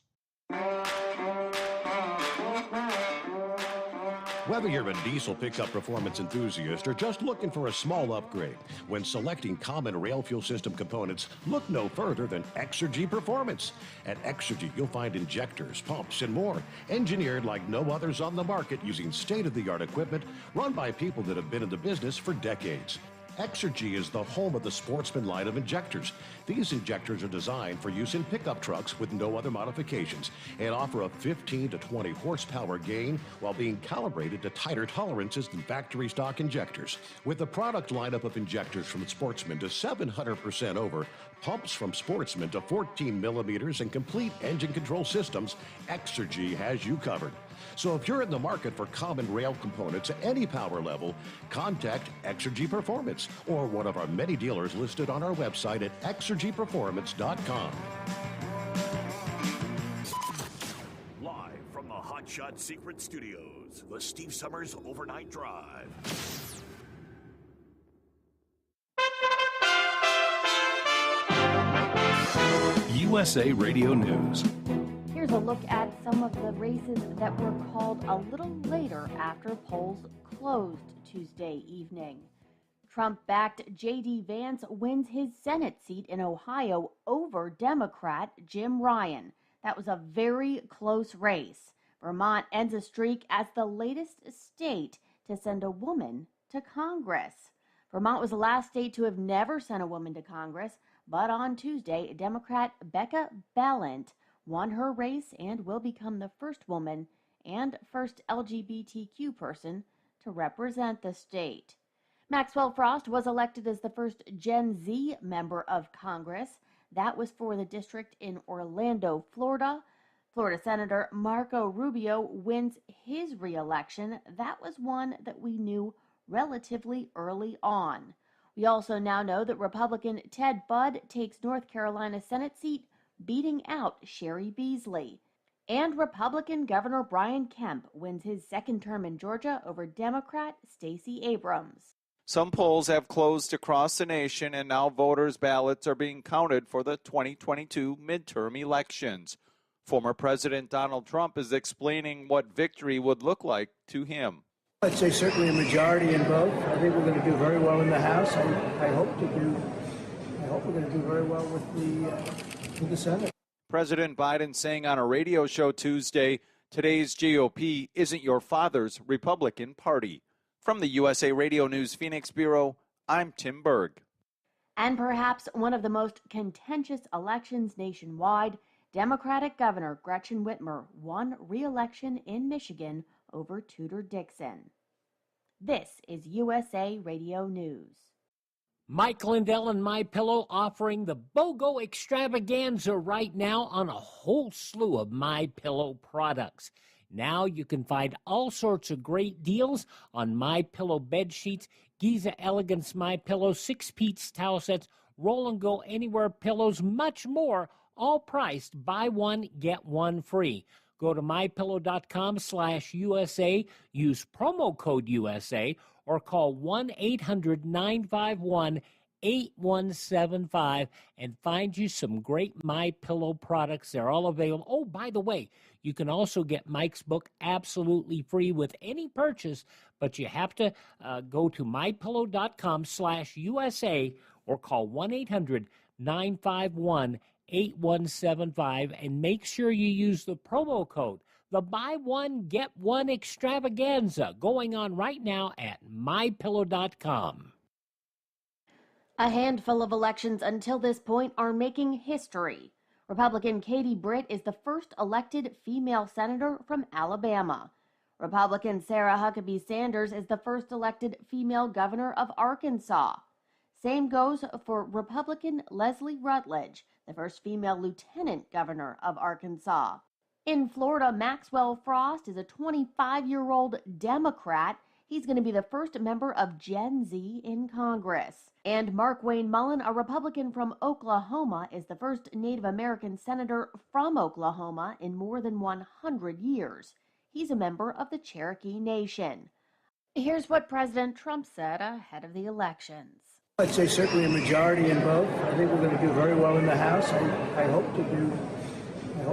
Whether you're a diesel pickup performance enthusiast or just looking for a small upgrade, when selecting common rail fuel system components, look no further than Exergy Performance. At Exergy, you'll find injectors, pumps, and more, engineered like no others on the market using state-of-the-art equipment run by people that have been in the business for decades. Exergy is the home of the Sportsman line of injectors. These injectors are designed for use in pickup trucks with no other modifications and offer a 15 to 20 horsepower gain while being calibrated to tighter tolerances than factory stock injectors. With a product lineup of injectors from Sportsman to 700% over, pumps from Sportsman to 14 millimeters, and complete engine control systems, Exergy has you covered. So if you're in the market for common rail components at any power level, contact Exergy Performance or one of our many dealers listed on our website at exergyperformance.com.
Live from the Hot Shot Secret Studios, the Steve Sommers Overnight Drive.
USA Radio News.
Here's a look at some of the races that were called a little later after polls closed Tuesday evening. Trump-backed J.D. Vance wins his Senate seat in Ohio over Democrat Jim Ryan. That was a very close race. Vermont ends a streak as the latest state to send a woman to Congress. Vermont was the last state to have never sent a woman to Congress, but on Tuesday, Democrat Becca Balint won her race and will become the first woman and first LGBTQ person to represent the state. Maxwell Frost was elected as the first Gen Z member of Congress. That was for the district in Orlando, Florida. Florida Senator Marco Rubio wins his re-election. That was one that we knew relatively early on. We also now know that Republican Ted Budd takes North Carolina Senate seat, beating out Sherry Beasley. And Republican Governor Brian Kemp wins his second term in Georgia over Democrat Stacey Abrams.
Some polls have closed across the nation, and now voters' ballots are being counted for the 2022 midterm elections. Former President Donald Trump is explaining what victory would look like to him.
I'd say certainly a majority in both. I think we're going to do very well in the House. I hope we're going to do very well with the Senate.
President Biden saying on a radio show Tuesday, today's GOP isn't your father's Republican Party. From the USA Radio News Phoenix Bureau, I'm Tim Berg.
And perhaps one of the most contentious elections nationwide, Democratic Governor Gretchen Whitmer won re-election in Michigan over Tudor Dixon. This is USA Radio News.
Mike Lindell and MyPillow offering the BOGO extravaganza right now on a whole slew of MyPillow products. Now you can find all sorts of great deals on MyPillow bed sheets, Giza Elegance MyPillow, 6-piece towel sets, Roll and Go Anywhere pillows, much more, all priced buy one, get one free. Go to mypillow.com/USA, use promo code USA, or call 1-800-951-8175 and find you some great MyPillow products. They're all available. Oh, by the way, you can also get Mike's book absolutely free with any purchase, but you have to go to mypillow.com/USA or call 1-800-951-8175 and make sure you use the promo code. The buy one, get one extravaganza going on right now at mypillow.com.
A handful of elections until this point are making history. Republican Katie Britt is the first elected female senator from Alabama. Republican Sarah Huckabee Sanders is the first elected female governor of Arkansas. Same goes for Republican Leslie Rutledge, the first female lieutenant governor of Arkansas. In Florida, Maxwell Frost is a 25-year-old Democrat. He's going to be the first member of Gen Z in Congress. And Mark Wayne Mullen, a Republican from Oklahoma, is the first Native American senator from Oklahoma in more than 100 years. He's a member of the Cherokee Nation. Here's what President Trump said ahead of the elections.
I'd say certainly a majority in both. I think we're going to do very well in the House. I hope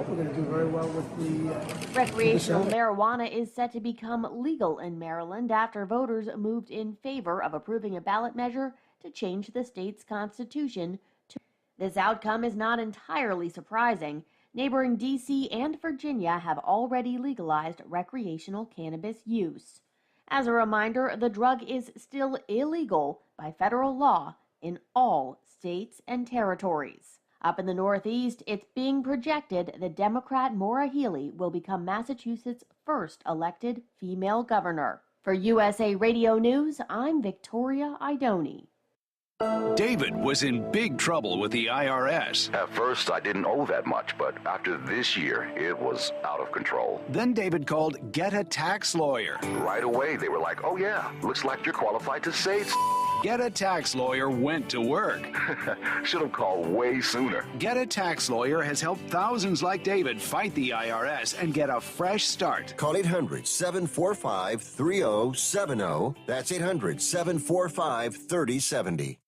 we're going to do very well with the
Recreational marijuana is set to become legal in Maryland after voters moved in favor of approving a ballot measure to change the state's constitution. This outcome is not entirely surprising. Neighboring D.C. and Virginia have already legalized recreational cannabis use. As a reminder, the drug is still illegal by federal law in all states and territories. Up in the Northeast, it's being projected that Democrat Maura Healey will become Massachusetts' first elected female governor. For USA Radio News, I'm Victoria Idoni.
David was in big trouble with the IRS.
At first, I didn't owe that much, but after this year, it was out of control.
Then David called Get a Tax Lawyer.
Right away, they were like, oh yeah, looks like you're qualified to say it's...
Get a Tax Lawyer went to work.
Should have called way sooner.
Get a Tax Lawyer has helped thousands like David fight the IRS and get a fresh start.
Call 800-745-3070. That's 800-745-3070.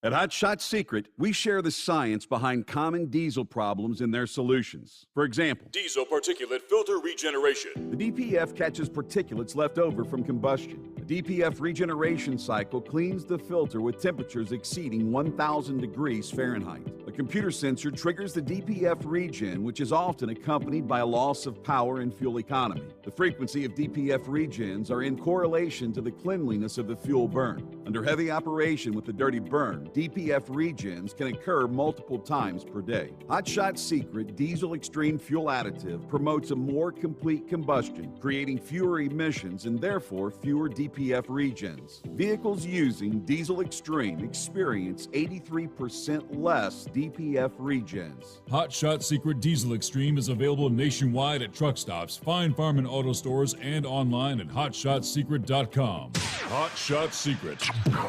At Hot Shot Secret, we share the science behind common diesel problems and their solutions. For example,
diesel particulate filter regeneration.
The DPF catches particulates left over from combustion. The DPF regeneration cycle cleans the filter with temperatures exceeding 1,000 degrees Fahrenheit. A computer sensor triggers the DPF regen, which is often accompanied by a loss of power and fuel economy. The frequency of DPF regens are in correlation to the cleanliness of the fuel burn. Under heavy operation with the dirty burn, DPF regens can occur multiple times per day. Hot Shot Secret Diesel Extreme Fuel Additive promotes a more complete combustion, creating fewer emissions and therefore fewer DPF regens. Vehicles using Diesel Extreme experience 83% less DPF regens.
Hot Shot Secret Diesel Extreme is available nationwide at truck stops, Fine Farm and auto stores, and online at hotshotsecret.com. Hot Shot Secret,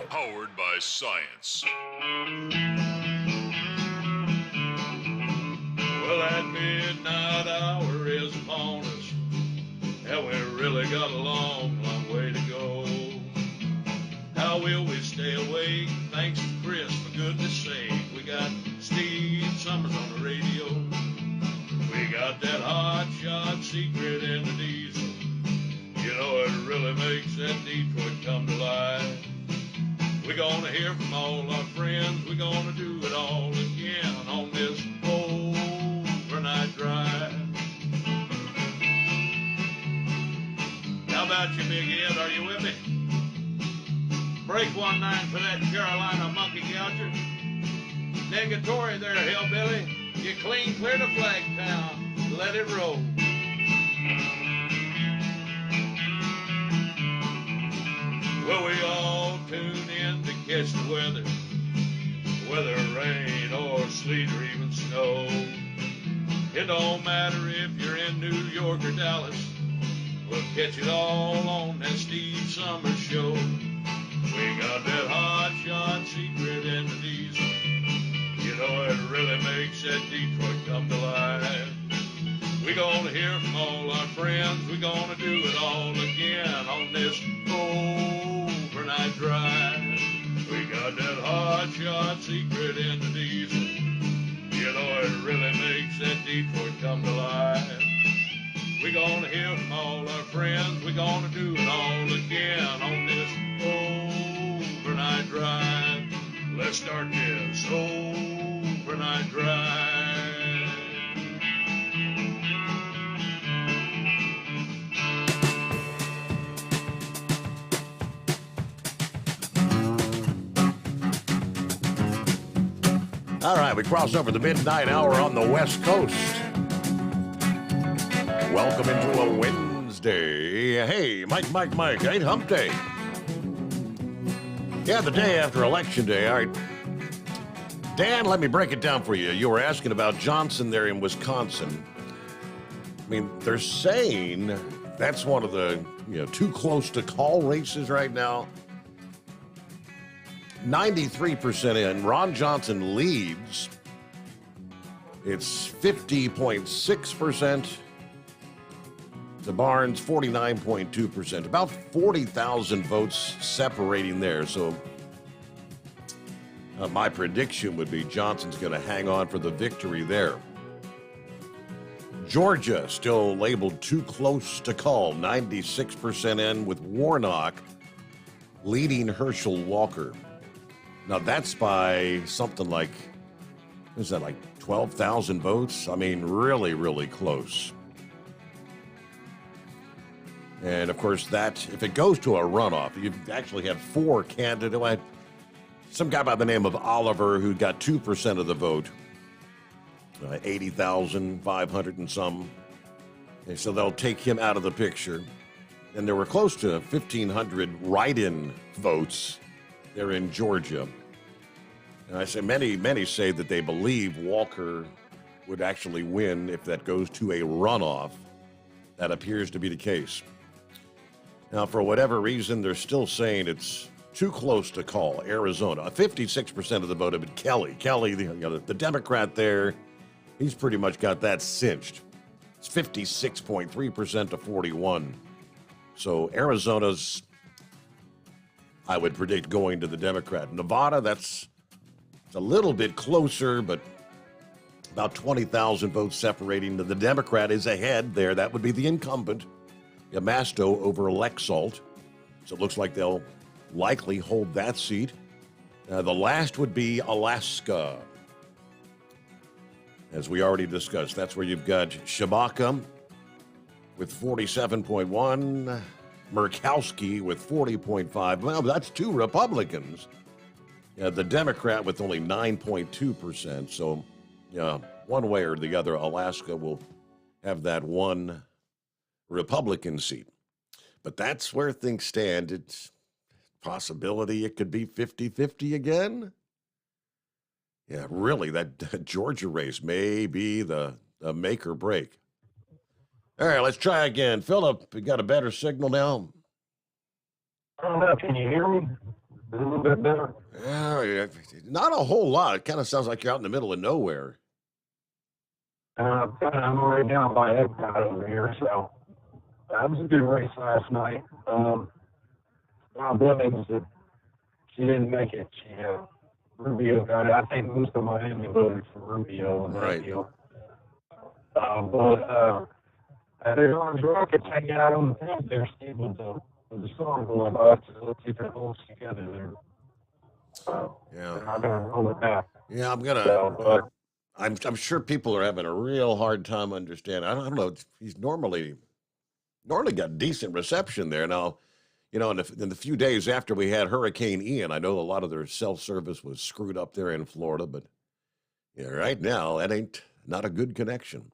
powered by science.
Well, that midnight hour is upon us, and we really got a long, long way to go. How will we stay awake? Thanks to Chris, for goodness sake. We got Steve Summers on the radio. We got that hot shot secret in the diesel. You know, it really makes that Detroit come to life. We're gonna hear from all our friends. We're gonna do it all again on this old about you, Big Ed. Are you with me? Break 1-9 for that Carolina monkey gouger. Negatory there, hillbilly. You clean clear to Flagtown. Let it roll. Well, we all tune in to catch the weather, whether rain or sleet or even snow. It don't matter if you're in New York or Dallas, we'll catch it all on that Steve Sommers show. We got that hot shot secret in the diesel. You know it really makes that Detroit come to life. We gonna hear from all our friends. We gonna do it all again on this overnight drive. We got that hot shot secret in the diesel. You know it really makes that Detroit come to life. We gonna hear from all our friends. We gonna do it all again on this overnight drive. Let's start this overnight drive.
All right, we cross over the midnight hour on the West Coast. Welcome into a Wednesday. Hey, Mike, ain't hump day. Yeah, the day after Election Day. All right. Dan, let me break it down for you. You were asking about Johnson there in Wisconsin. I mean, they're saying that's one of the, too close to call races right now. 93% in. Ron Johnson leads. It's 50.6%. To Barnes, 49.2%. About 40,000 votes separating there. So my prediction would be Johnson's going to hang on for the victory there. Georgia still labeled too close to call. 96% in, with Warnock leading Herschel Walker. Now, that's by something like, is that like 12,000 votes? I mean, really, really close. And, of course, that, if it goes to a runoff, you actually have four candidates. Some guy by the name of Oliver who got 2% of the vote, 80,500 and some. And so they'll take him out of the picture. And there were close to 1,500 write-in votes there in Georgia. And I say many say that they believe Walker would actually win if that goes to a runoff. That appears to be the case. Now, for whatever reason, they're still saying it's too close to call. Arizona, 56% of the vote have been Kelly. Kelly, the Democrat there, he's pretty much got that cinched. It's 56.3% to 41. So Arizona's, I would predict, going to the Democrat. Nevada, it's a little bit closer, but about 20,000 votes separating. The Democrat is ahead there. That would be the incumbent, Yamasto over Lexalt. So it looks like they'll likely hold that seat. The last would be Alaska. As we already discussed, that's where you've got Shabaka with 47.1, Murkowski with 40.5. Well, that's two Republicans. The Democrat with only 9.2%. So, one way or the other, Alaska will have that one Republican seat. But that's where things stand. It's possibility it could be 50-50 again. Yeah, really, that Georgia race may be the make or break. All right, let's try again. Philip, you got a better signal now?
I don't know. Can you hear me? A little bit better?
Yeah, not a whole lot. It kind of sounds like you're out in the middle of nowhere.
I'm right down by Epcot over here, so that was a good race last night. Bob Billings, she didn't make it. Rubio got it. I think most of Miami voted for Rubio in that deal. But there's Orange Rockets hanging out on the field there, Steve, with the song going by. So let's see if it holds together there.
Yeah.
I'm going to roll it back.
Yeah, I'm sure people are having a real hard time understanding. I don't know. He's normally Normally got decent reception there. Now, you know, in the few days after we had Hurricane Ian, I know a lot of their self-service was screwed up there in Florida, but yeah, right now that ain't not a good connection.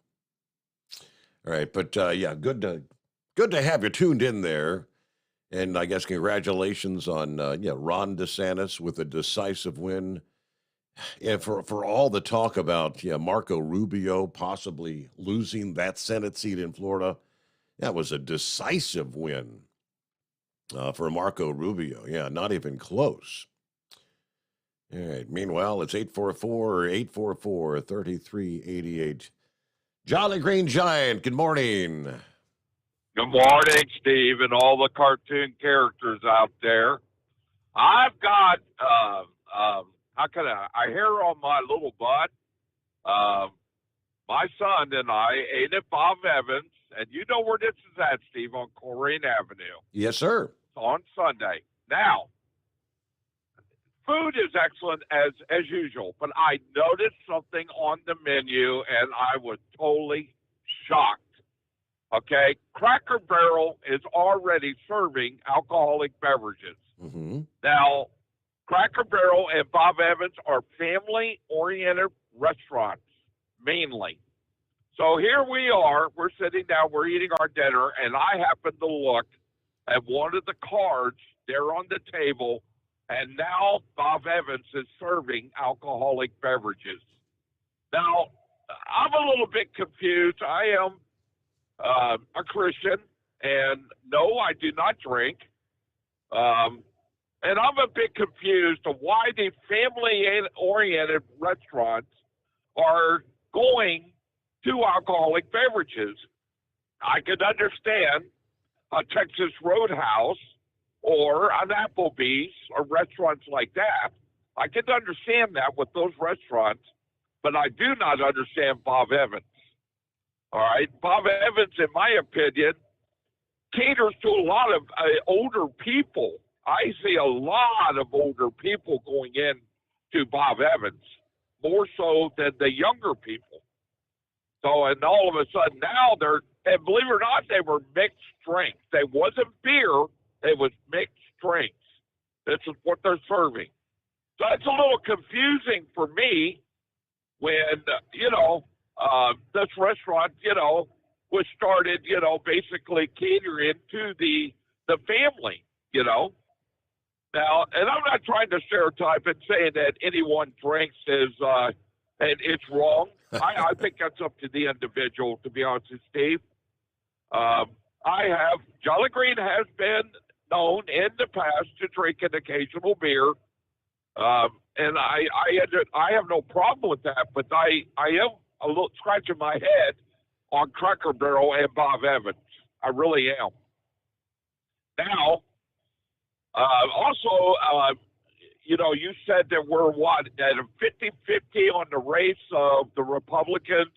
All right, but yeah, good to have you tuned in there, and I guess congratulations on Ron DeSantis with a decisive win, and for all the talk about Marco Rubio possibly losing that Senate seat in Florida, that was a decisive win. For Marco Rubio. Yeah, not even close. All right. Meanwhile, it's 844-844-3388. Jolly Green Giant, good morning.
Good morning, Steve, and all the cartoon characters out there. I've got, a hair on my little butt. My son and I ate at Bob Evans, and you know where this is at, Steve, on Coleraine Avenue.
Yes, sir.
On Sunday. Now, food is excellent as usual, but I noticed something on the menu and I was totally shocked. Okay, Cracker Barrel is already serving alcoholic beverages.
Mm-hmm.
Now, Cracker Barrel and Bob Evans are family-oriented restaurants, mainly. So here we are, we're sitting down, we're eating our dinner, and I happen to look at one of the cards there on the table, and now Bob Evans is serving alcoholic beverages. Now, I'm a little bit confused. I am a Christian, and no, I do not drink. And I'm a bit confused of why the family-oriented restaurants are going to alcoholic beverages. I could understand a Texas Roadhouse or an Applebee's or restaurants like that. I can understand that with those restaurants, but I do not understand Bob Evans. All right, Bob Evans, in my opinion, caters to a lot of older people. I see a lot of older people going in to Bob Evans, more so than the younger people. So, and all of a sudden now and believe it or not, they were mixed drinks. They wasn't beer, it was mixed drinks. This is what they're serving. So it's a little confusing for me when, this restaurant, was started, basically catering to the family, Now, and I'm not trying to stereotype and saying that anyone drinks is, and it's wrong. I think that's up to the individual, to be honest with Steve. Jolly Green has been known in the past to drink an occasional beer, and I have no problem with that, but I am a little scratching my head on Cracker Barrel and Bob Evans. I really am. Now, also, you said that we're at a 50-50 on the race of the Republicans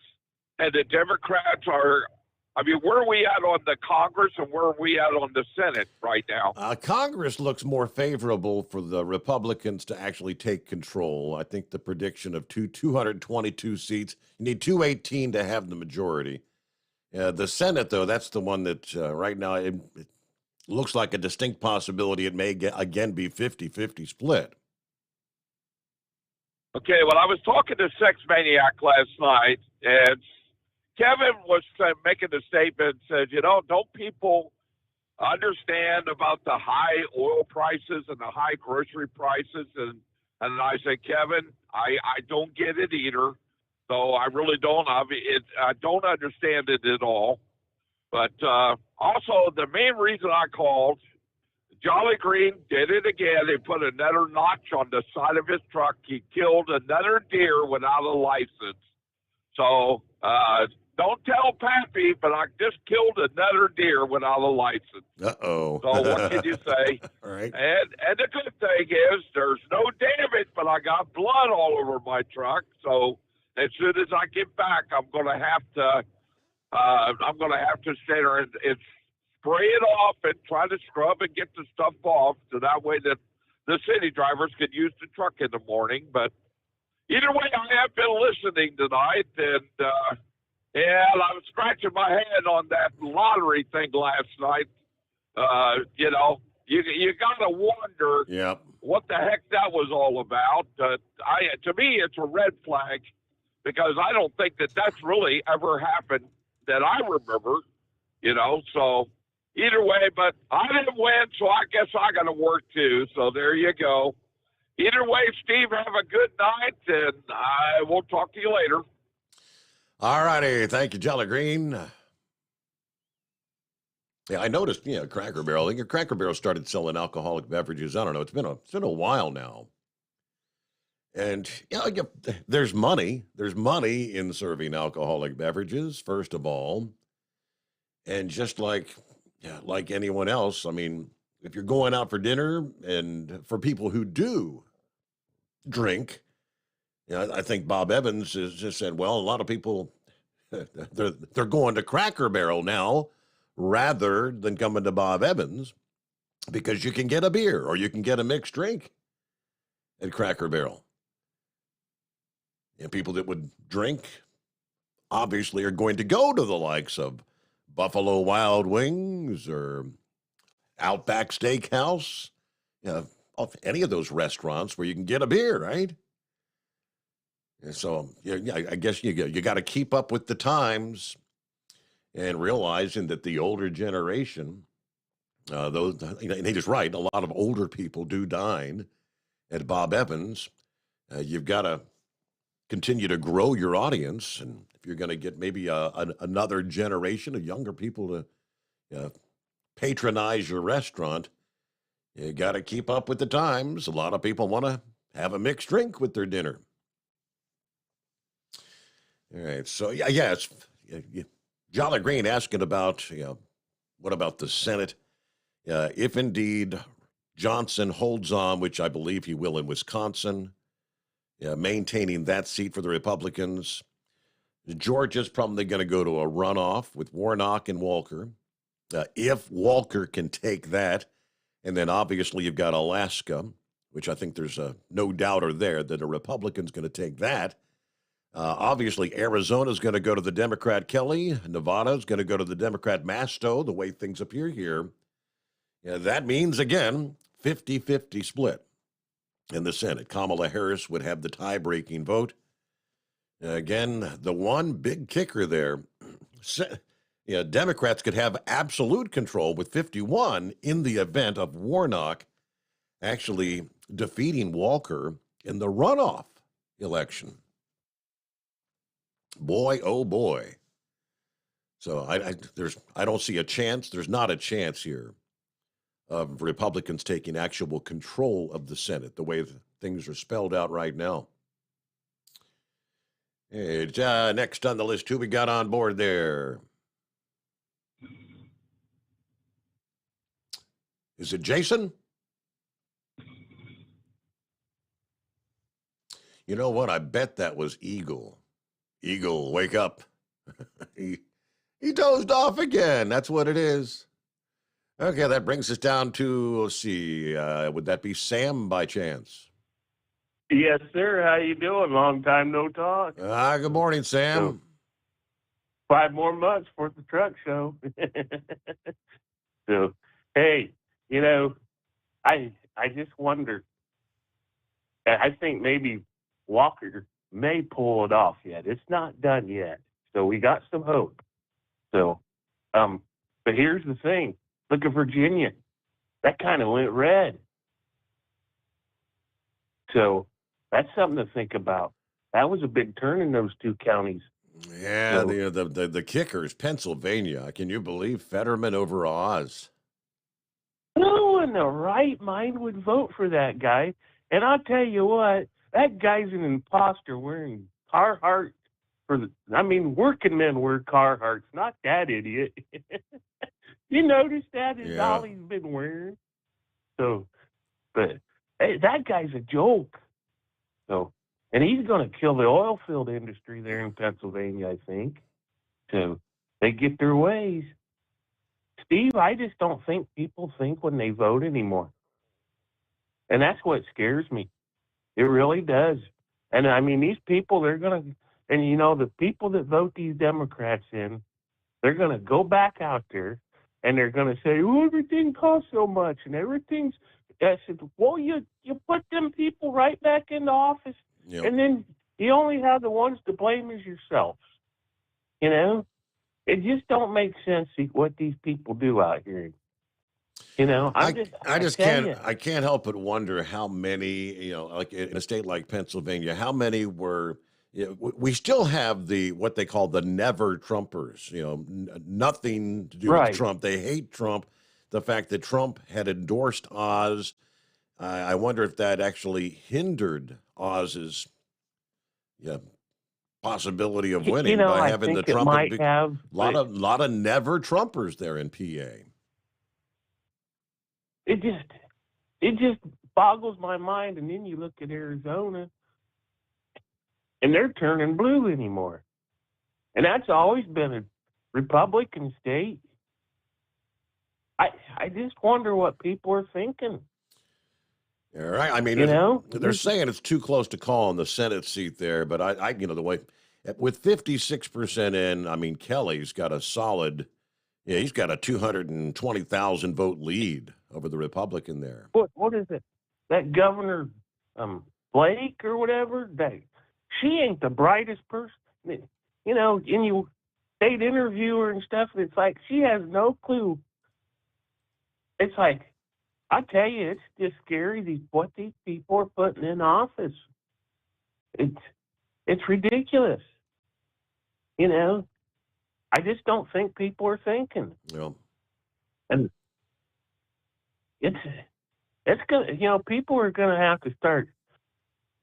and the Democrats are. I mean, where are we at on the Congress and where are we at on the Senate right now?
Congress looks more favorable for the Republicans to actually take control. I think the prediction of 222 seats, you need 218 to have the majority. The Senate, though, that's the one that right now it looks like a distinct possibility it may again be 50-50 split.
Okay, well, I was talking to Sex Maniac last night, and Kevin was making a statement, said, don't people understand about the high oil prices and the high grocery prices? And I said, Kevin, I don't get it either. So I really don't. I don't understand it at all. But also, the main reason I called, Jolly Green did it again. They put another notch on the side of his truck. He killed another deer without a license. So don't tell Pappy, but I just killed another deer without a license.
Uh-oh.
So what can you say?
All right.
And the good thing is there's no damage, but I got blood all over my truck. So as soon as I get back, I'm going to have to sit there and spray it off and try to scrub and get the stuff off, so that way that the city drivers could use the truck in the morning. But either way, I have been listening tonight, and Yeah, I was scratching my head on that lottery thing last night. You know, you got to wonder
Yep.
what the heck that was all about. To me, it's a red flag because I don't think that that's really ever happened that I remember. You know, so either way, but I didn't win, so I guess I got to work too. So there you go. Either way, Steve, have a good night, and I will talk to you later.
All righty. Thank you, Jolly Green. Yeah, I noticed, Cracker Barrel. I think Cracker Barrel started selling alcoholic beverages. I don't know. It's been a while now. And there's money. There's money in serving alcoholic beverages, first of all. And just like anyone else, I mean, if you're going out for dinner, and for people who do drink, I think Bob Evans has just said, well, a lot of people, they're going to Cracker Barrel now rather than coming to Bob Evans, because you can get a beer or you can get a mixed drink at Cracker Barrel. And people that would drink obviously are going to go to the likes of Buffalo Wild Wings or Outback Steakhouse, any of those restaurants where you can get a beer, right? And so, I guess you got to keep up with the times and realizing that the older generation, and he's right, a lot of older people do dine at Bob Evans. You've got to continue to grow your audience, and if you're going to get maybe another generation of younger people to patronize your restaurant, you got to keep up with the times. A lot of people want to have a mixed drink with their dinner. All right, so it's Jolly Green asking about, what about the Senate? If indeed Johnson holds on, which I believe he will in Wisconsin, maintaining that seat for the Republicans, Georgia's probably going to go to a runoff with Warnock and Walker. If Walker can take that, and then obviously you've got Alaska, which I think there's no doubter there that a Republican's going to take that. Obviously, Arizona's going to go to the Democrat Kelly. Nevada's going to go to the Democrat Masto, the way things appear here. That means, again, 50-50 split in the Senate. Kamala Harris would have the tie-breaking vote. Again, the one big kicker there, Democrats could have absolute control with 51 in the event of Warnock actually defeating Walker in the runoff election. Boy, oh boy. So I don't see a chance. There's not a chance here of Republicans taking actual control of the Senate the way things are spelled out right now. Hey, next on the list, who we got on board there? Is it Jason? You know what? I bet that was Eagle. Eagle, wake up. he dozed off again. That's what it is. Okay, that brings us down to, let's see, would that be Sam by chance?
Yes, sir. How you doing? Long time no talk.
Good morning, Sam.
5 more months for the truck show. So, hey, I just wonder. I think maybe Walker may pull it off yet. It's not done yet. So we got some hope. So, but here's the thing. Look at Virginia. That kind of went red. So that's something to think about. That was a big turn in those 2 counties.
Yeah, so, the kicker is Pennsylvania. Can you believe Fetterman over Oz?
Who in the right mind would vote for that guy? And I'll tell you what, that guy's an imposter wearing Carhartt. Working men wear Carhartts, not that idiot. You notice that is all he's been wearing. So, but hey, that guy's a joke. So, and he's going to kill the oil field industry there in Pennsylvania, I think. So they get their ways. Steve, I just don't think people think when they vote anymore. And that's what scares me. It really does. And these people, they're going to And, you know, the people that vote these Democrats in, they're going to go back out there and they're going to say, oh, everything costs so much and everything's. I said, well, you put them people right back into office, and then you only have the ones to blame is yourself. You know? It just don't make sense what these people do out here. You know, I
can't help but wonder how many, you know, like in a state like Pennsylvania, how many were. We still have what they call the never Trumpers. You know, nothing to do with Trump. They hate Trump. The fact that Trump had endorsed Oz, I wonder if that actually hindered Oz's possibility of winning by having the Trump. A lot of never Trumpers there in PA.
It just boggles my mind. And then you look at Arizona, and they're turning blue anymore. And that's always been a Republican state. I just wonder what people are thinking.
All right. I mean, they're saying it's too close to call in the Senate seat there, but I the way with 56% in, I mean, Kelly's got a solid. Yeah, he's got a 220,000 vote lead over the Republican there.
What is it? That Governor Blake or whatever? She ain't the brightest person. You know, and you state interview her and stuff, and it's like she has no clue. It's like, I tell you, it's just scary what these people are putting in office. It's ridiculous. You know, I just don't think people are thinking.
Yeah.
And it's gonna, you know, people are gonna have to start.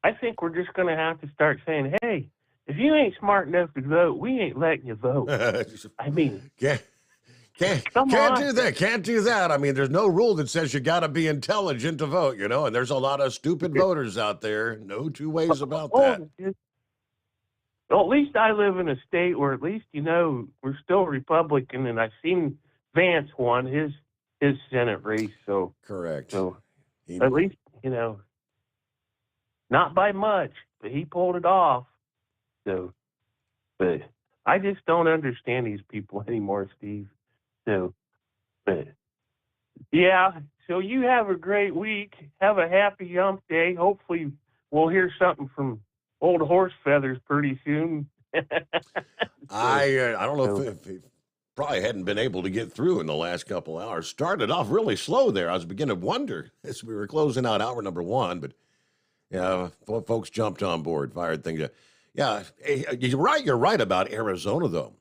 I think we're just gonna have to start saying, hey, if you ain't smart enough to vote, we ain't letting you vote. I mean,
can't do that. Can't do that. I mean, there's no rule that says you got to be intelligent to vote, you know, and there's a lot of stupid voters out there. No two ways about that.
Well, at least I live in a state where at least, you know, we're still Republican, and I've seen Vance won his Senate race. So
correct.
So at least, you know, not by much, but he pulled it off. So, but I just don't understand these people anymore, Steve. So, but yeah. So you have a great week. Have a happy Hump Day. Hopefully, we'll hear something from Old Horse Feathers pretty soon.
I don't know if he probably hadn't been able to get through in the last couple hours. Started off really slow there. I was beginning to wonder as we were closing out hour number one, but yeah, folks jumped on board, fired things up. Yeah, you're right. You're right about Arizona, though.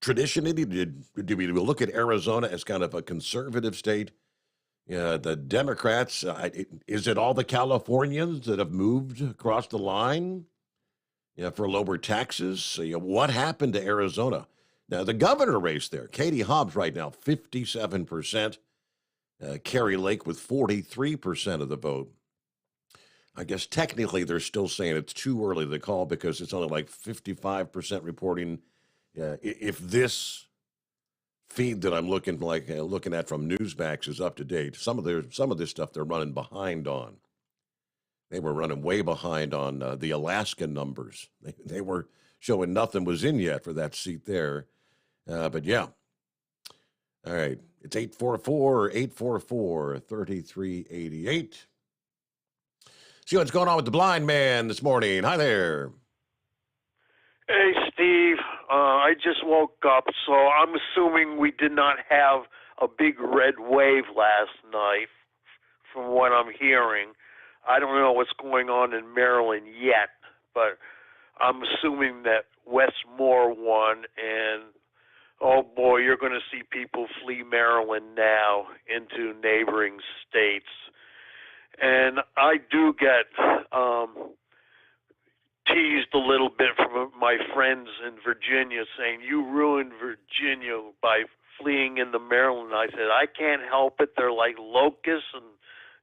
Traditionally, did we look at Arizona as kind of a conservative state? Yeah, the Democrats, is it all the Californians that have moved across the line for lower taxes? So, what happened to Arizona? Now, the governor race there, Katie Hobbs right now, 57%. Carrie Lake with 43% of the vote. I guess technically they're still saying it's too early to call because it's only like 55% reporting. If this feed that I'm looking at from Newsmax is up to date, some of this stuff they're running behind on. They were running way behind on the Alaska numbers. They were showing nothing was in yet for that seat there. But yeah. All right. It's 844-3388. See what's going on with the blind man this morning. Hi there.
Hey, Steve. I just woke up, so I'm assuming we did not have a big red wave last night, from what I'm hearing. I don't know what's going on in Maryland yet, but I'm assuming that Westmore won, and oh boy, you're going to see people flee Maryland now into neighboring states. And I do get teased a little bit from my friends in Virginia saying, you ruined Virginia by fleeing into Maryland. I said, I can't help it. They're like locusts, and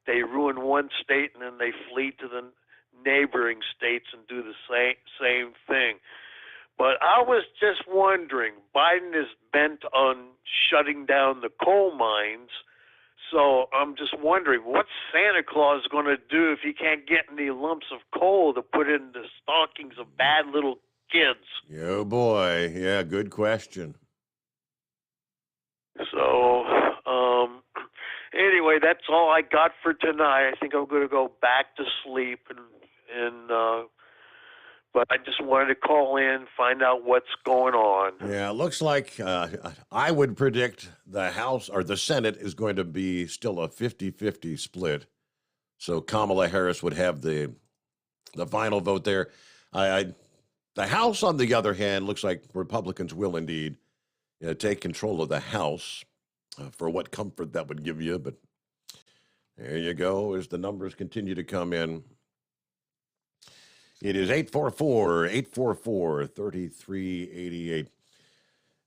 they ruin one state and then they flee to the neighboring states and do the same thing. But I was just wondering, Biden is bent on shutting down the coal mines, So I'm just wondering, what's Santa Claus going to do if he can't get any lumps of coal to put in the stockings of bad little kids?
Oh, boy. Yeah, good question.
So, anyway, that's all I got for tonight. I think I'm going to go back to sleep, but I just wanted to call in, find out what's going on.
Yeah, it looks like I would predict the House or the Senate is going to be still a 50-50 split. So Kamala Harris would have the final vote there. The House, on the other hand, looks like Republicans will indeed take control of the House, for what comfort that would give you. But there you go, as the numbers continue to come in. It is 844-3388.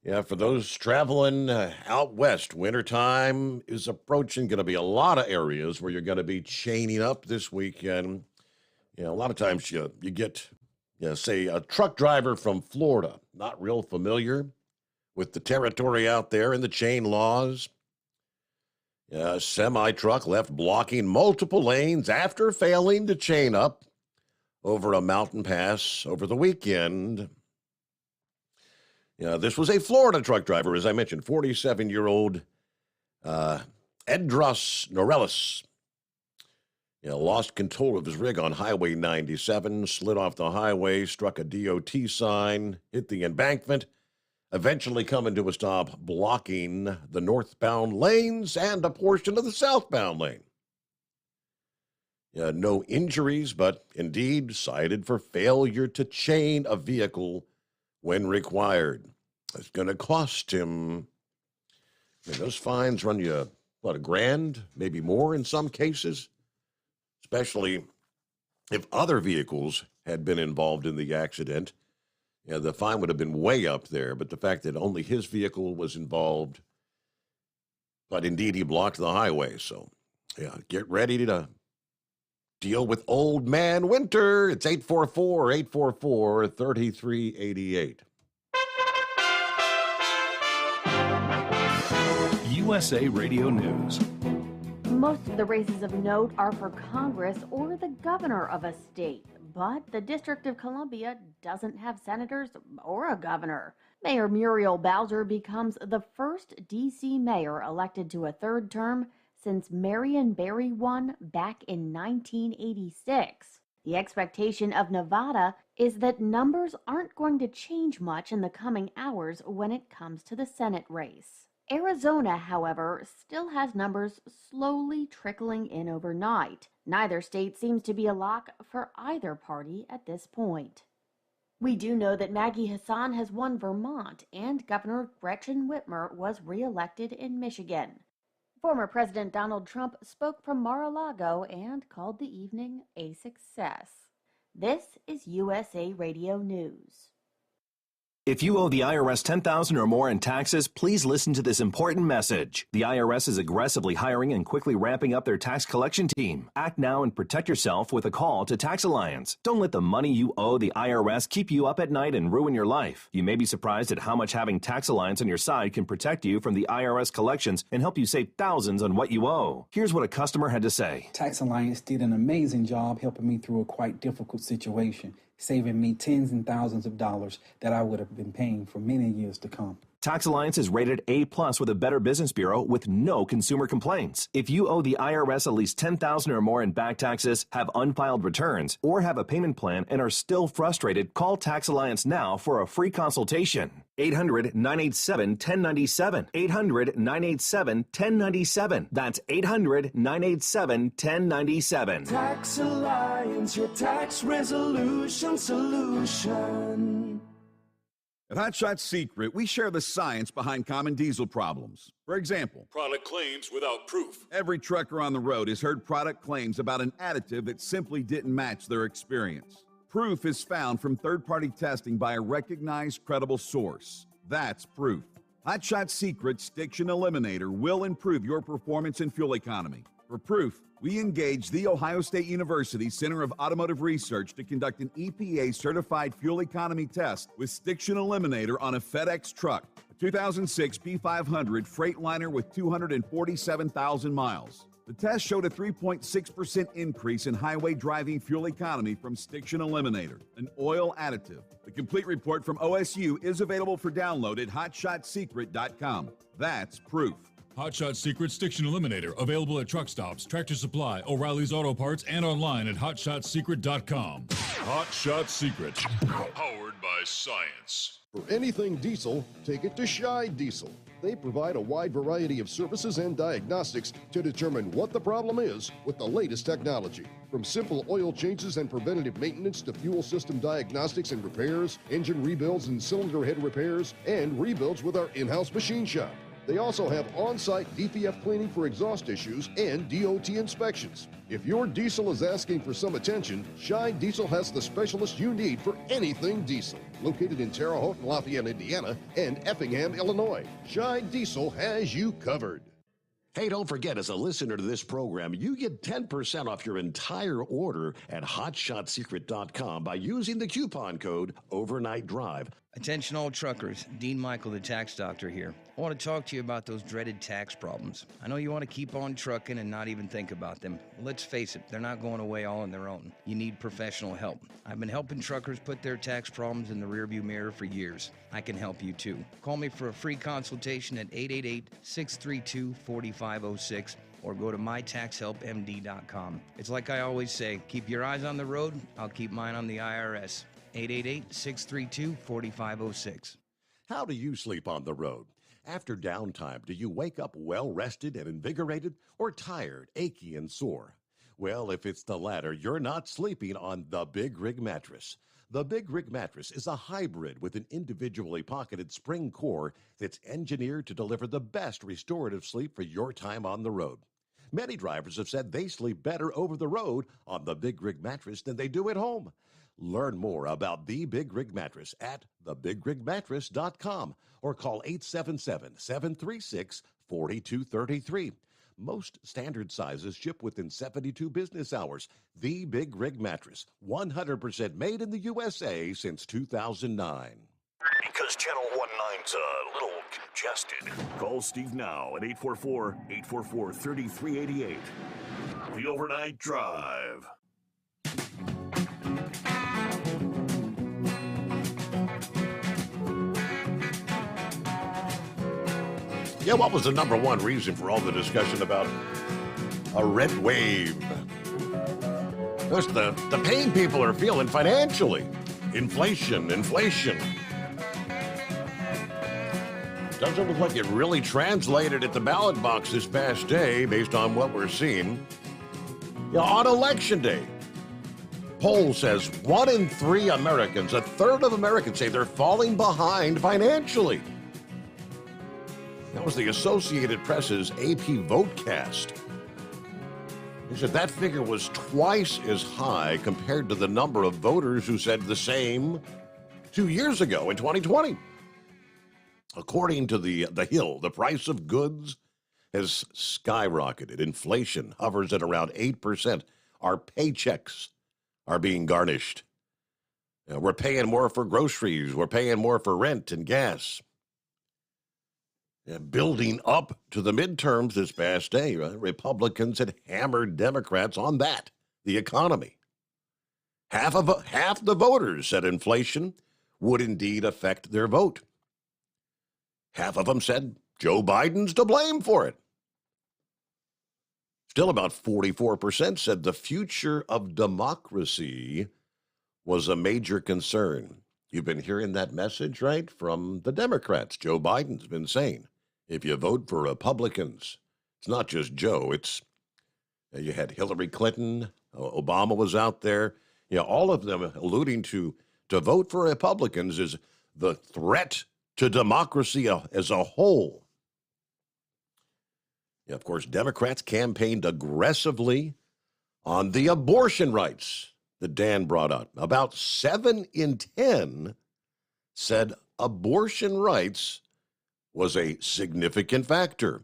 Yeah, for those traveling out west, wintertime is approaching. Going to be a lot of areas where you're going to be chaining up this weekend. A lot of times you get, say, a truck driver from Florida, not real familiar with the territory out there and the chain laws. A semi-truck left blocking multiple lanes after failing to chain up over a mountain pass over the weekend. This was a Florida truck driver, as I mentioned, 47-year-old Edros Norellis. Lost control of his rig on Highway 97, slid off the highway, struck a DOT sign, hit the embankment, eventually coming to a stop, blocking the northbound lanes and a portion of the southbound lane. No injuries, but indeed cited for failure to chain a vehicle when required. It's going to cost him, those fines run you, $1,000, maybe more in some cases, especially if other vehicles had been involved in the accident. The fine would have been way up there, but the fact that only his vehicle was involved, but indeed he blocked the highway. So, get ready to deal with old man winter. It's 844-3388.
USA Radio News.
Most of the races of note are for Congress or the governor of a state, but the District of Columbia doesn't have senators or a governor. Mayor Muriel Bowser becomes the first D.C. mayor elected to a third term since Marion Barry won back in 1986. The expectation of Nevada is that numbers aren't going to change much in the coming hours when it comes to the Senate race. Arizona, however, still has numbers slowly trickling in overnight. Neither state seems to be a lock for either party at this point. We do know that Maggie Hassan has won Vermont, and Governor Gretchen Whitmer was re-elected in Michigan. Former President Donald Trump spoke from Mar-a-Lago and called the evening a success. This is USA Radio News.
If you owe the IRS $10,000 or more in taxes, please listen to this important message. The IRS is aggressively hiring and quickly ramping up their tax collection team. Act now and protect yourself with a call to Tax Alliance. Don't let the money you owe the IRS keep you up at night and ruin your life. You may be surprised at how much having Tax Alliance on your side can protect you from the IRS collections and help you save thousands on what you owe. Here's what a customer had to say.
Tax Alliance did an amazing job helping me through a quite difficult situation, saving me tens and thousands of dollars that I would have been paying for many years to come.
Tax Alliance is rated A+ with a Better Business Bureau with no consumer complaints. If you owe the IRS at least $10,000 or more in back taxes, have unfiled returns, or have a payment plan and are still frustrated, call Tax Alliance now for a free consultation. 800-987-1097. 800-987-1097. That's 800-987-1097.
Tax Alliance, your tax resolution solution.
At Hot Shot Secret, we share the science behind common diesel problems. For example,
product claims without proof.
Every trucker on the road has heard product claims about an additive that simply didn't match their experience. Proof is found from third-party testing by a recognized, credible source. That's proof. Hot Shot Secret's Stiction Eliminator will improve your performance and fuel economy. For proof, we engaged The Ohio State University Center of Automotive Research to conduct an EPA-certified fuel economy test with Stiction Eliminator on a FedEx truck. A 2006 P500 Freightliner with 247,000 miles. The test showed a 3.6% increase in highway driving fuel economy from Stiction Eliminator, an oil additive. The complete report from OSU is available for download at hotshotsecret.com. That's proof.
Hotshot Secret Stiction Eliminator, available at truck stops, Tractor Supply, O'Reilly's Auto Parts, and online at hotshotsecret.com. Hotshot Secret, powered by science.
For anything diesel, take it to Scheid Diesel. They provide a wide variety of services and diagnostics to determine what the problem is with the latest technology. From simple oil changes and preventative maintenance to fuel system diagnostics and repairs, engine rebuilds and cylinder head repairs, and rebuilds with our in-house machine shop. They also have on-site DPF cleaning for exhaust issues and DOT inspections. If your diesel is asking for some attention, Scheid Diesel has the specialist you need for anything diesel. Located in Terre Haute, Lafayette, Indiana, and Effingham, Illinois, Scheid Diesel has you covered.
Hey, don't forget, as a listener to this program, you get 10% off your entire order at hotshotsecret.com by using the coupon code Overnight Drive.
Attention all truckers, Dean Michael, the tax doctor here. I want to talk to you about those dreaded tax problems. I know you want to keep on trucking and not even think about them. Well, let's face it, they're not going away all on their own. You need professional help. I've been helping truckers put their tax problems in the rearview mirror for years. I can help you too. Call me for a free consultation at 888-632-4506 or go to mytaxhelpmd.com. It's like I always say, keep your eyes on the road, I'll keep mine on the IRS. 888-632-4506.
How do you sleep on the road? After downtime, do you wake up well-rested and invigorated or tired, achy, and sore? Well, if it's the latter, you're not sleeping on the Big Rig Mattress. The Big Rig Mattress is a hybrid with an individually pocketed spring core that's engineered to deliver the best restorative sleep for your time on the road. Many drivers have said they sleep better over the road on the Big Rig Mattress than they do at home. Learn more about the Big Rig Mattress at thebigrigmattress.com or call 877-736-4233. Most standard sizes ship within 72 business hours. The Big Rig Mattress, 100% made in the USA since 2009.
Because Channel 19's a little congested. Call Steve now at 844-844-3388. The Overnight Drive.
Yeah, what was the number one reason for all the discussion about a red wave? Just the pain people are feeling financially. Inflation. Doesn't look like it really translated at the ballot box this past day based on what we're seeing. On election day, poll says 1 in 3 Americans, a third of Americans, say they're falling behind financially. That was the Associated Press's AP Votecast. He said that figure was twice as high compared to the number of voters who said the same 2 years ago in 2020. According to the Hill, the price of goods has skyrocketed. Inflation hovers at around 8%. Our paychecks are being garnished. We're paying more for groceries. We're paying more for rent and gas. Building up to the midterms this past day, Republicans had hammered Democrats on that, the economy. Half the voters said inflation would indeed affect their vote. Half of them said Joe Biden's to blame for it. Still about 44% said the future of democracy was a major concern. You've been hearing that message, right, from the Democrats. Joe Biden's been saying, if you vote for Republicans, it's not just Joe. It's you had Hillary Clinton, Obama was out there. All of them alluding to vote for Republicans is the threat to democracy as a whole. Of course, Democrats campaigned aggressively on the abortion rights that Dan brought up. About 7 in 10 said abortion rights was a significant factor.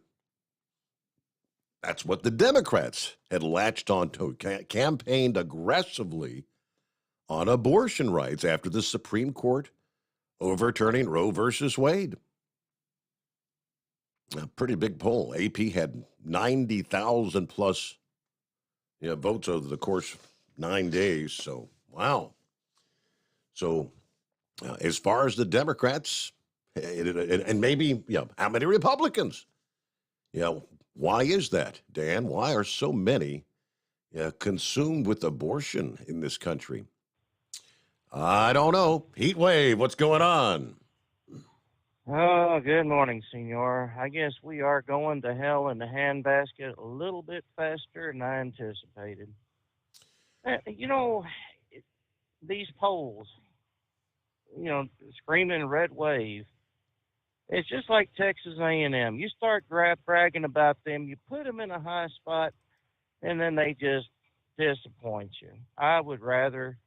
That's what the Democrats had latched onto, campaigned aggressively on abortion rights after the Supreme Court overturning Roe versus Wade. A pretty big poll. AP had 90,000 plus votes over the course of 9 days. So, wow. So, as far as the Democrats, and maybe, how many Republicans? Why is that, Dan? Why are so many consumed with abortion in this country? I don't know. Heat wave, what's going on?
Oh, good morning, Senor. I guess we are going to hell in the handbasket a little bit faster than I anticipated. These polls, screaming red wave. It's just like Texas A&M. You start bragging about them, you put them in a high spot, and then they just disappoint you. I would rather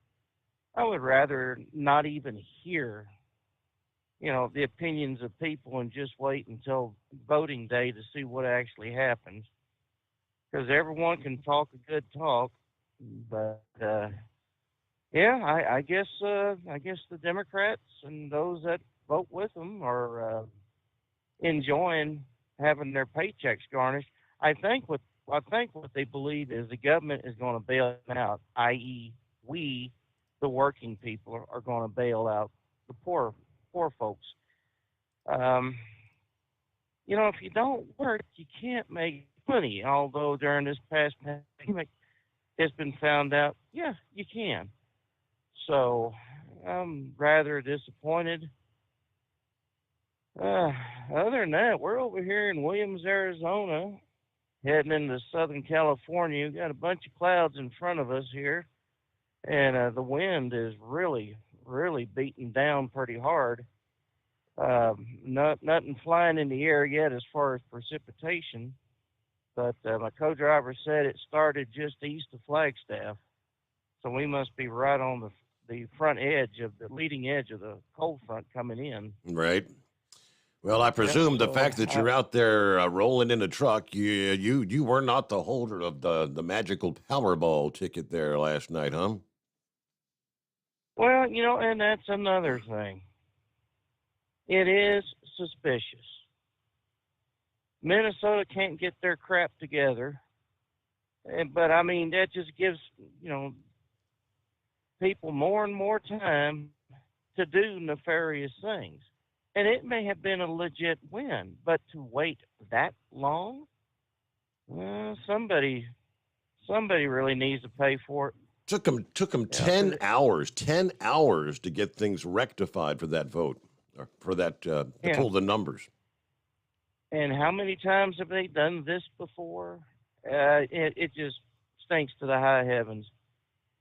not even hear, the opinions of people and just wait until voting day to see what actually happens. Because everyone can talk a good talk, but I guess the Democrats and those that vote with them are enjoying having their paychecks garnished. I think what they believe is the government is going to bail them out, i.e., we, the working people, are going to bail out the poor folks. If you don't work, you can't make money. Although during this past pandemic, it's been found out, yeah, you can. So I'm rather disappointed. Other than that, we're over here in Williams, Arizona, heading into Southern California. We've got a bunch of clouds in front of us here, and the wind is really, really beating down pretty hard. Nothing flying in the air yet as far as precipitation, but my co-driver said it started just east of Flagstaff, so we must be right on the front edge of the leading edge of the cold front coming in.
Right. Well, I presume the fact that you're out there rolling in a truck, you were not the holder of the magical Powerball ticket there last night, huh?
Well, and that's another thing. It is suspicious. Minnesota can't get their crap together, but I mean that just gives people more and more time to do nefarious things. And it may have been a legit win, but to wait that long, somebody really needs to pay for it.
Took them 10 hours to get things rectified for that vote, or for that to pull the numbers.
And how many times have they done this before? It just stinks to the high heavens.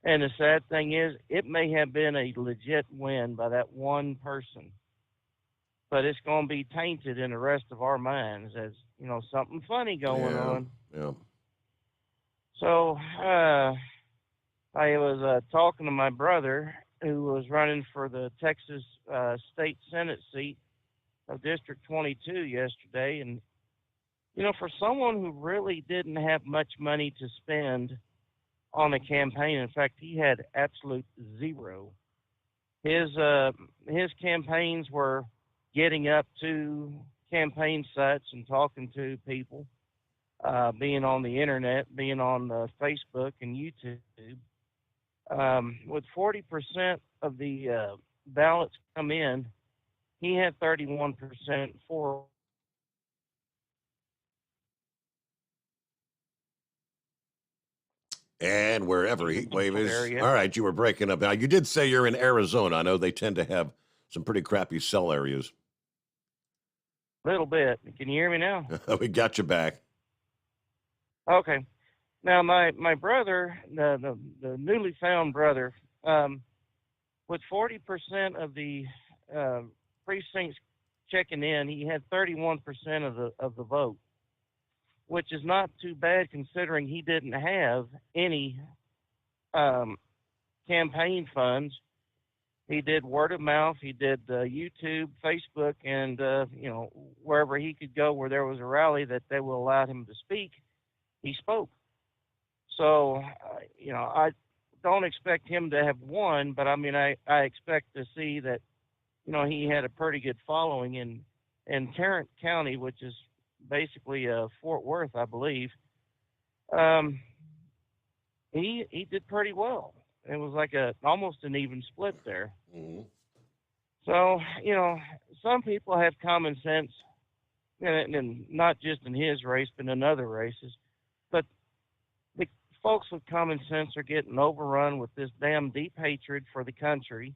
And the sad thing is, it may have been a legit win by that one person, but it's going to be tainted in the rest of our minds as, something funny going on.
Yeah.
So I was talking to my brother, who was running for the Texas State Senate seat of District 22 yesterday. And, for someone who really didn't have much money to spend on a campaign, in fact, he had absolute zero. His campaigns were getting up to campaign sites and talking to people, being on the internet, being on Facebook and YouTube. With 40% of the ballots come in, he had 31% for.
And wherever heat wave is. All right, you were breaking up. Now, you did say you're in Arizona. I know they tend to have some pretty crappy cell areas.
A little bit. Can you hear me now?
We got you back.
Okay. Now, my brother, the newly found brother, with 40% of the precincts checking in, he had 31% of the vote, which is not too bad considering he didn't have any campaign funds. He did word of mouth. He did YouTube, Facebook, and wherever he could go where there was a rally that they will allow him to speak, he spoke. So, I don't expect him to have won, but I mean, I expect to see that, he had a pretty good following in Tarrant County, which is basically Fort Worth, I believe. He did pretty well. It was like almost an even split there.
Mm-hmm.
So, some people have common sense, and not just in his race, but in other races. But the folks with common sense are getting overrun with this damn deep hatred for the country,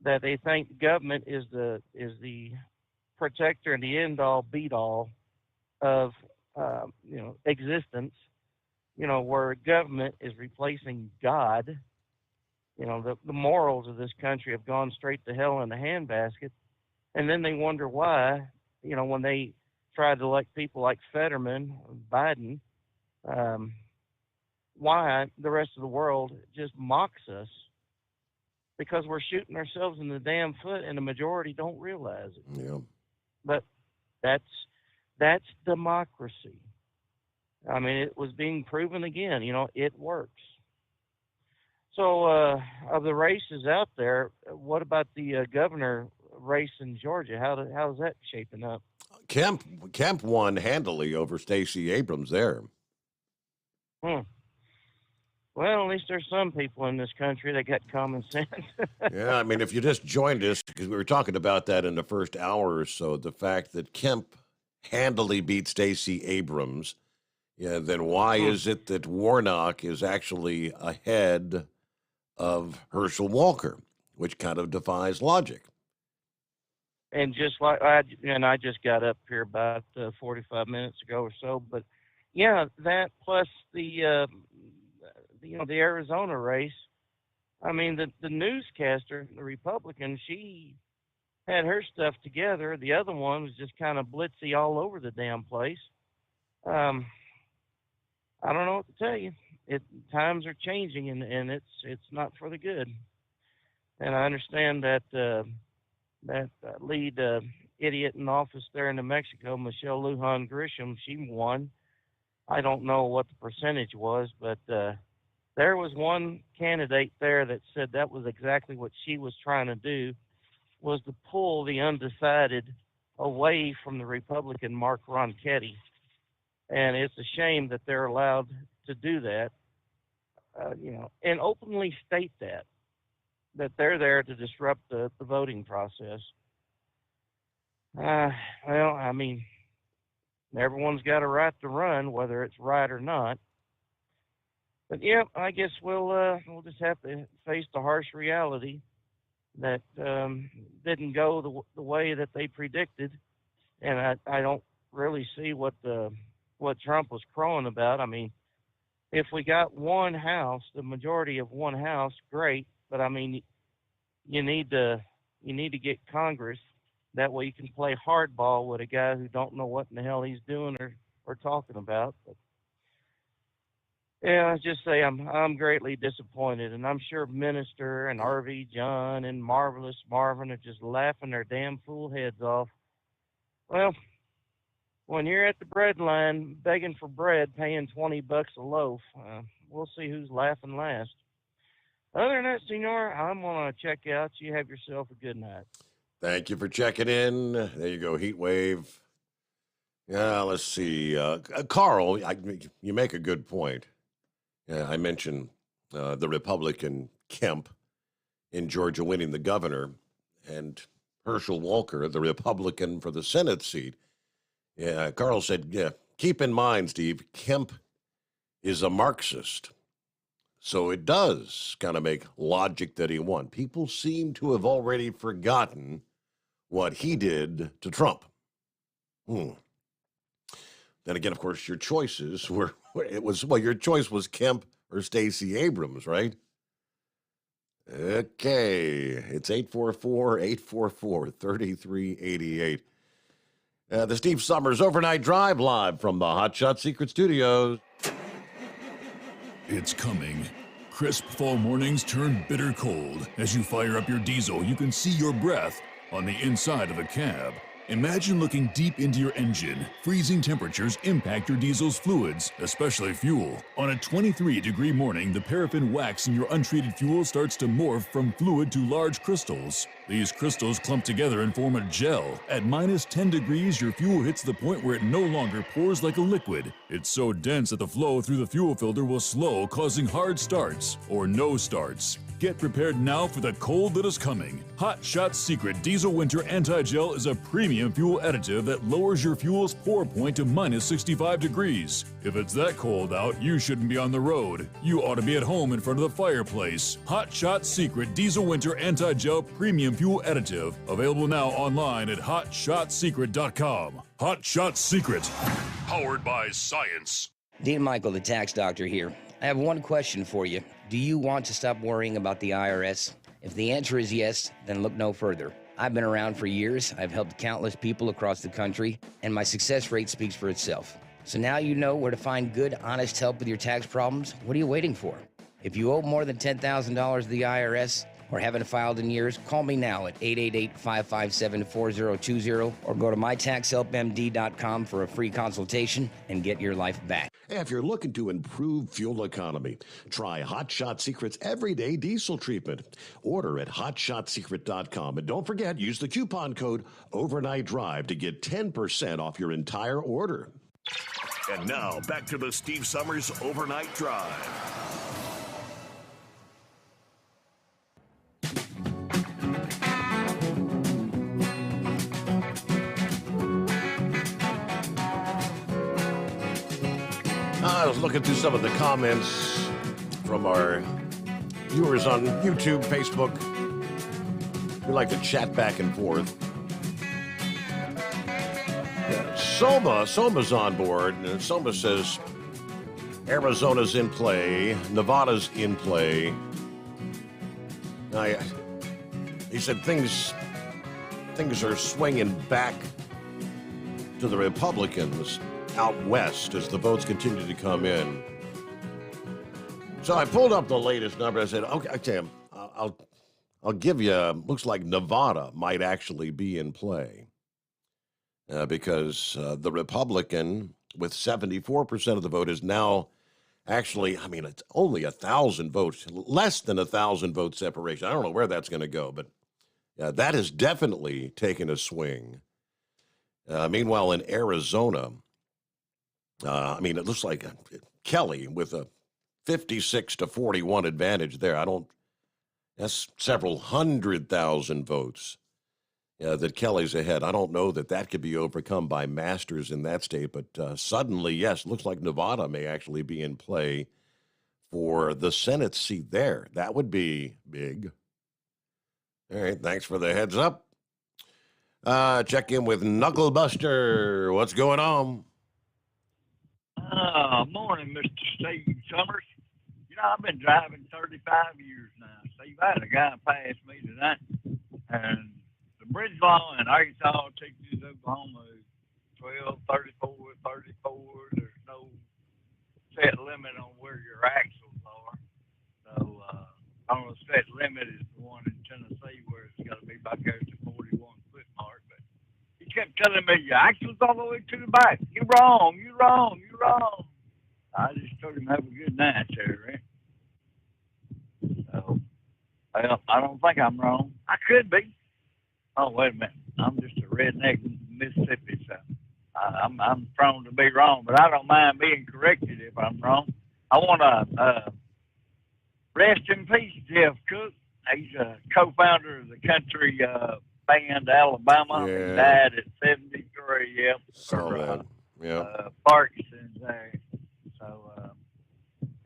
that they think the government is the protector and the end all beat all of existence. Where government is replacing God. The morals of this country have gone straight to hell in the handbasket. And then they wonder why, when they try to elect people like Fetterman, Biden, why the rest of the world just mocks us, because we're shooting ourselves in the damn foot, and the majority don't realize it.
Yeah.
But that's democracy. I mean, it was being proven again. It works. So, of the races out there, what about the governor race in Georgia? How's that shaping up?
Kemp won handily over Stacey Abrams there.
Well, at least there's some people in this country that got common sense.
Yeah, I mean, if you just joined us, because we were talking about that in the first hour or so, the fact that Kemp handily beat Stacey Abrams, then why is it that Warnock is actually ahead of Herschel Walker, which kind of defies logic?
And just like I just got up here about 45 minutes ago or so, but yeah, that plus the Arizona race. I mean, the newscaster, the Republican, she had her stuff together. The other one was just kind of blitzy all over the damn place. I don't know what to tell you. Times are changing, and it's not for the good. And I understand that that lead idiot in office there in New Mexico, Michelle Lujan Grisham, she won. I don't know what the percentage was, but there was one candidate there that said that was exactly what she was trying to do, was to pull the undecided away from the Republican Mark Ronchetti. And it's a shame that they're allowed to do that, and openly state that they're there to disrupt the voting process. Well, I mean, everyone's got a right to run, whether it's right or not. But yeah, I guess we'll just have to face the harsh reality that didn't go the way that they predicted, and I don't really see what Trump was crowing about. I mean, if we got one house, the majority of one house, great. But I mean, you need to get Congress. That way you can play hardball with a guy who don't know what in the hell he's doing or talking about. But yeah, I just say I'm greatly disappointed, and I'm sure Minister and R.V. John and Marvelous Marvin are just laughing their damn fool heads off. Well, when you're at the bread line begging for bread, paying $20 a loaf, we'll see who's laughing last. Other than that, Senor, I'm going to check out. You have yourself a good night.
Thank you for checking in. There you go, Heat Wave. Yeah, let's see. Carl, you make a good point. I mentioned the Republican Kemp in Georgia winning the governor, and Herschel Walker, the Republican for the Senate seat. Yeah, Carl said, yeah, keep in mind, Steve, Kemp is a Marxist. So it does kind of make logic that he won. People seem to have already forgotten what he did to Trump. Then again, of course, your choices were, your choice was Kemp or Stacey Abrams, right? Okay, it's 844-844-3388. The Steve Sommers Overnight Drive live from the Hot Shot Secret Studios.
It's coming. Crisp fall mornings turn bitter cold. As you fire up your diesel, you can see your breath on the inside of a cab. Imagine looking deep into your engine. Freezing temperatures impact your diesel's fluids, especially fuel. On a 23-degree morning, the paraffin wax in your untreated fuel starts to morph from fluid to large crystals. These crystals clump together and form a gel. At minus 10 degrees, your fuel hits the point where it no longer pours like a liquid. It's so dense that the flow through the fuel filter will slow, causing hard starts or no starts. Get prepared now for the cold that is coming. Hot Shot Secret Diesel Winter Anti-Gel is a premium fuel additive that lowers your fuel's pour point to minus 65 degrees. If it's that cold out, you shouldn't be on the road. You ought to be at home in front of the fireplace. Hot Shot Secret Diesel Winter Anti-Gel Premium Fuel Additive. Available now online at hotshotsecret.com. Hot Shot Secret. Powered by science.
Dean Michael, the tax doctor here. I have one question for you. Do you want to stop worrying about the IRS? If the answer is yes, then look no further. I've been around for years, I've helped countless people across the country, and my success rate speaks for itself. So now you know where to find good, honest help with your tax problems. What are you waiting for? If you owe more than $10,000 to the IRS or haven't filed in years, call me now at 888-557-4020 or go to mytaxhelpmd.com for a free consultation and get your life back.
If you're looking to improve fuel economy, try Hot Shot Secret's Everyday Diesel Treatment. Order at hotshotsecret.com. And don't forget, use the coupon code Overnight Drive to get 10% off your entire order.
And now, back to the Steve Sommers Overnight Drive.
I was looking through some of the comments from our viewers on YouTube, Facebook. We like to chat back and forth. Yeah, Soma's on board. And Soma says Arizona's in play, Nevada's in play. He said things are swinging back to the Republicans out west as the votes continue to come in. So I pulled up the latest number. I said, okay, I'll give you, looks like Nevada might actually be in play because the Republican with 74% of the vote is now actually, it's only 1,000 votes, less than 1,000 vote separation. I don't know where that's going to go, but that has definitely taken a swing. Meanwhile, in Arizona, it looks like Kelly with a 56-41 advantage there. That's several 100,000 votes that Kelly's ahead. I don't know that could be overcome by Masters in that state, but suddenly, yes, looks like Nevada may actually be in play for the Senate seat there. That would be big. All right, thanks for the heads up. Check in with Knucklebuster. What's going on?
Morning, Mr. Steve Sommers. I've been driving 35 years now. Steve, I had a guy pass me tonight, and the bridge law in Arkansas, Texas, Oklahoma is 12, 34, 34. There's no set limit on where your axles are. So, I don't know, set limit is the one in Tennessee where it's got to be back there at the 41 foot mark. But he kept telling me, your axle's all the way to the back. You're wrong. I just told him have a good night there, right? So, well, I don't think I'm wrong. I could be. Oh, wait a minute. I'm just a redneck in Mississippi, so I'm prone to be wrong, but I don't mind being corrected if I'm wrong. I want to rest in peace, Jeff Cook. He's a co-founder of the country band Alabama.
Yeah.
He died at 73. Yep.
Saw that. Yeah.
Parkinson's there. So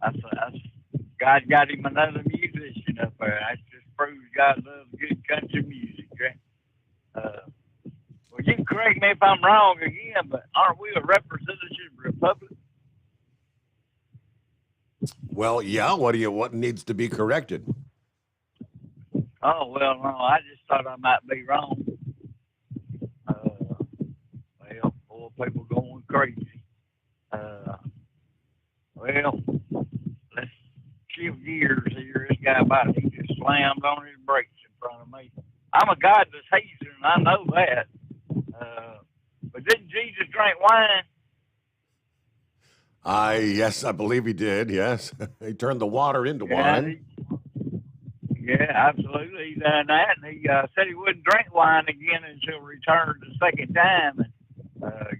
that's God got him another musician up there. That just proves God loves good country music, right? Well, you can correct me if I'm wrong again, but aren't we a representative republic?
Well, yeah. What needs to be corrected?
Oh, well, no, I just thought I might be wrong. Well, people going crazy. Well, let's shift gears here. This guy about he just slammed on his brakes in front of me. I'm a godless hater, and I know that. didn't Jesus drink wine?
Yes, I believe he did. Yes, he turned the water into wine.
Yeah, absolutely. He done that, and he said he wouldn't drink wine again until returned the second time. And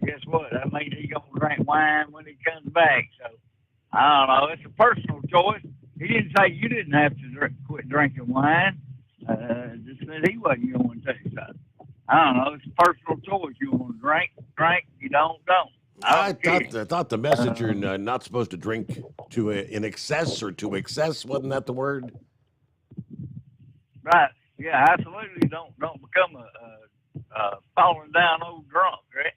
guess what? That means he's gonna drink wine when he comes back. So I don't know. It's a personal choice. He didn't say you didn't have to quit drinking wine. Just said he wasn't going to. So I don't know. It's a personal choice. You want to drink, drink. You don't.
I thought the message you're not supposed to drink in excess or to excess. Wasn't that the word?
Right. Yeah, absolutely. Don't become a falling down old drunk, right?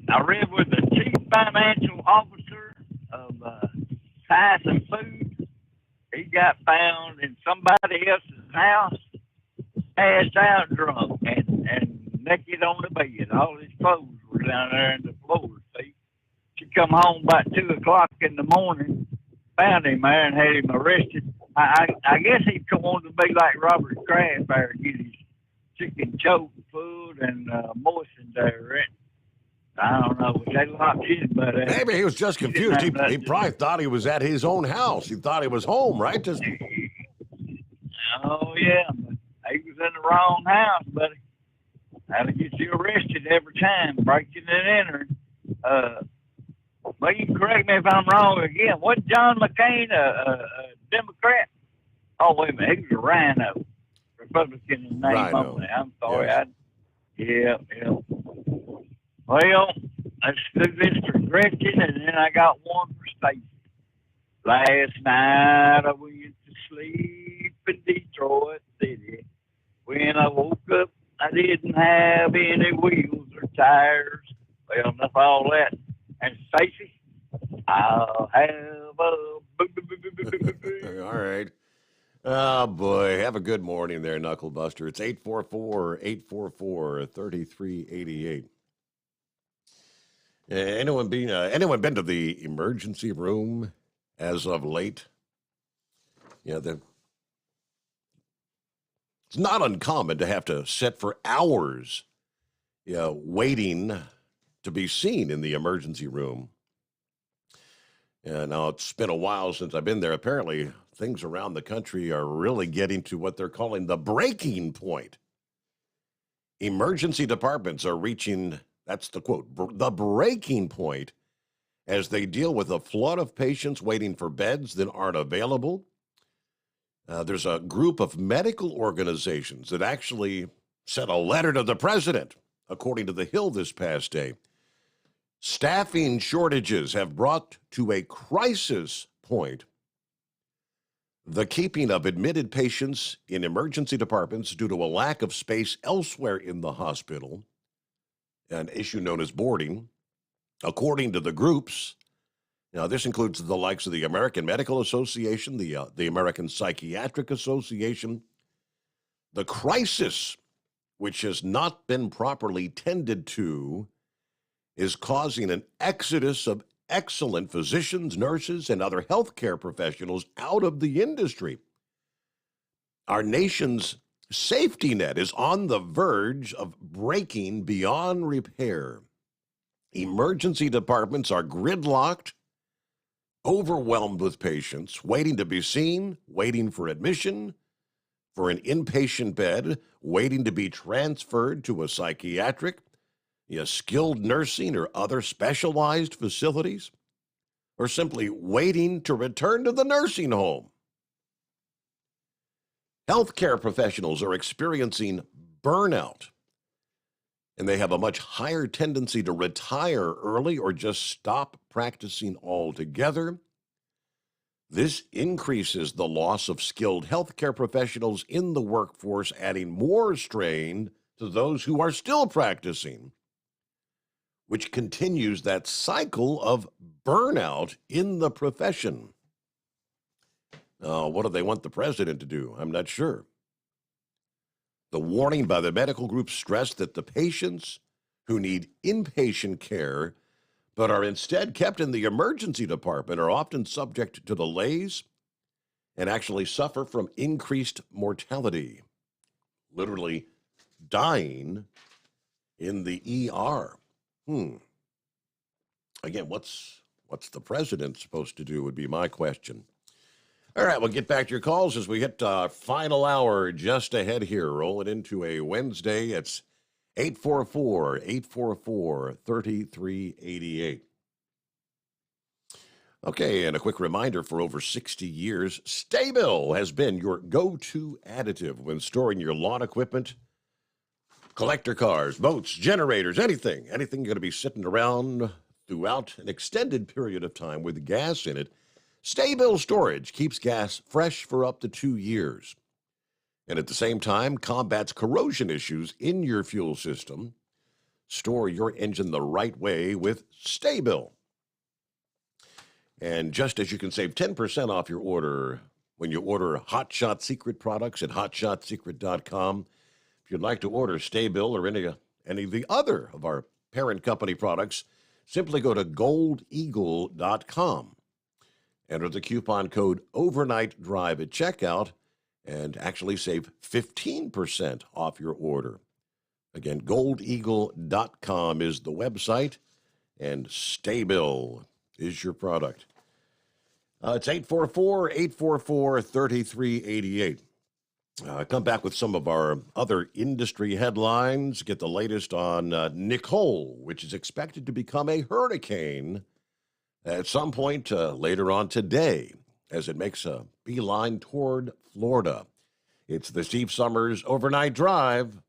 I read with the chief financial officer of Tyson Foods. He got found in somebody else's house, passed out drunk and naked on the bed. All his clothes were down there in the floor. See, she come home about 2:00 in the morning, found him there and had him arrested. I guess he wanted to be like Robert Kraft there, get his chicken choke full and moistened there, right? I don't know. They locked his butt out.
Maybe he was just confused. He probably thought he was at his own house. He thought he was home, right? Just.
Oh yeah, but he was in the wrong house, buddy. That'll get you arrested every time, breaking and entering. But you can correct me if I'm wrong again. Wasn't John McCain a Democrat? Oh, wait a minute. He was a rhino. Republican in name
Rhino.
only. I'm sorry.
Yes.
Yeah. Well, let's do this for Gretchen, and then I got one for Stacy. Last night I went to sleep in Detroit City. When I woke up, I didn't have any wheels or tires. Well, enough of all that. And Stacy, I'll have a...
All right. Oh, boy. Have a good morning there, Knucklebuster. It's 844-844-3388. Anyone been to the emergency room as of late? Yeah, it's not uncommon to have to sit for hours, waiting to be seen in the emergency room. Now, it's been a while since I've been there. Apparently, things around the country are really getting to what they're calling the breaking point. Emergency departments are reaching, that's the quote, the breaking point as they deal with a flood of patients waiting for beds that aren't available. There's a group of medical organizations that actually sent a letter to the president, according to The Hill this past day. Staffing shortages have brought to a crisis point the keeping of admitted patients in emergency departments due to a lack of space elsewhere in the hospital, an issue known as boarding. According to the groups, now this includes the likes of the American Medical Association, the American Psychiatric Association. The crisis, which has not been properly tended to, is causing an exodus of excellent physicians, nurses, and other healthcare professionals out of the industry. Our nation's safety net is on the verge of breaking beyond repair. Emergency departments are gridlocked, overwhelmed with patients, waiting to be seen, waiting for admission, for an inpatient bed, waiting to be transferred to a psychiatric, skilled nursing or other specialized facilities, or simply waiting to return to the nursing home. Healthcare professionals are experiencing burnout, and they have a much higher tendency to retire early or just stop practicing altogether. This increases the loss of skilled healthcare professionals in the workforce, adding more strain to those who are still practicing, which continues that cycle of burnout in the profession. What do they want the president to do? I'm not sure. The warning by the medical group stressed that the patients who need inpatient care but are instead kept in the emergency department are often subject to delays and actually suffer from increased mortality. Literally dying in the ER. Again, what's the president supposed to do would be my question. All right, we'll get back to your calls as we hit our final hour just ahead here. Rolling into a Wednesday. It's 844-844-3388. Okay, and a quick reminder, for over 60 years, Sta-Bil has been your go-to additive when storing your lawn equipment, collector cars, boats, generators, anything going to be sitting around throughout an extended period of time with gas in it. Sta-Bil storage keeps gas fresh for up to 2 years. And at the same time, combats corrosion issues in your fuel system. Store your engine the right way with Sta-Bil. And just as you can save 10% off your order when you order Hot Shot Secret products at hotshotsecret.com, if you'd like to order Sta-Bil or any of the other of our parent company products, simply go to goldeagle.com. Enter the coupon code OvernightDrive at checkout and actually save 15% off your order. Again, goldeagle.com is the website, and Sta-Bil is your product. It's 844-844-3388. Come back with some of our other industry headlines. Get the latest on Nicole, which is expected to become a hurricane at some point later on today as it makes a beeline toward Florida. It's the Steve Sommers Overnight Drive.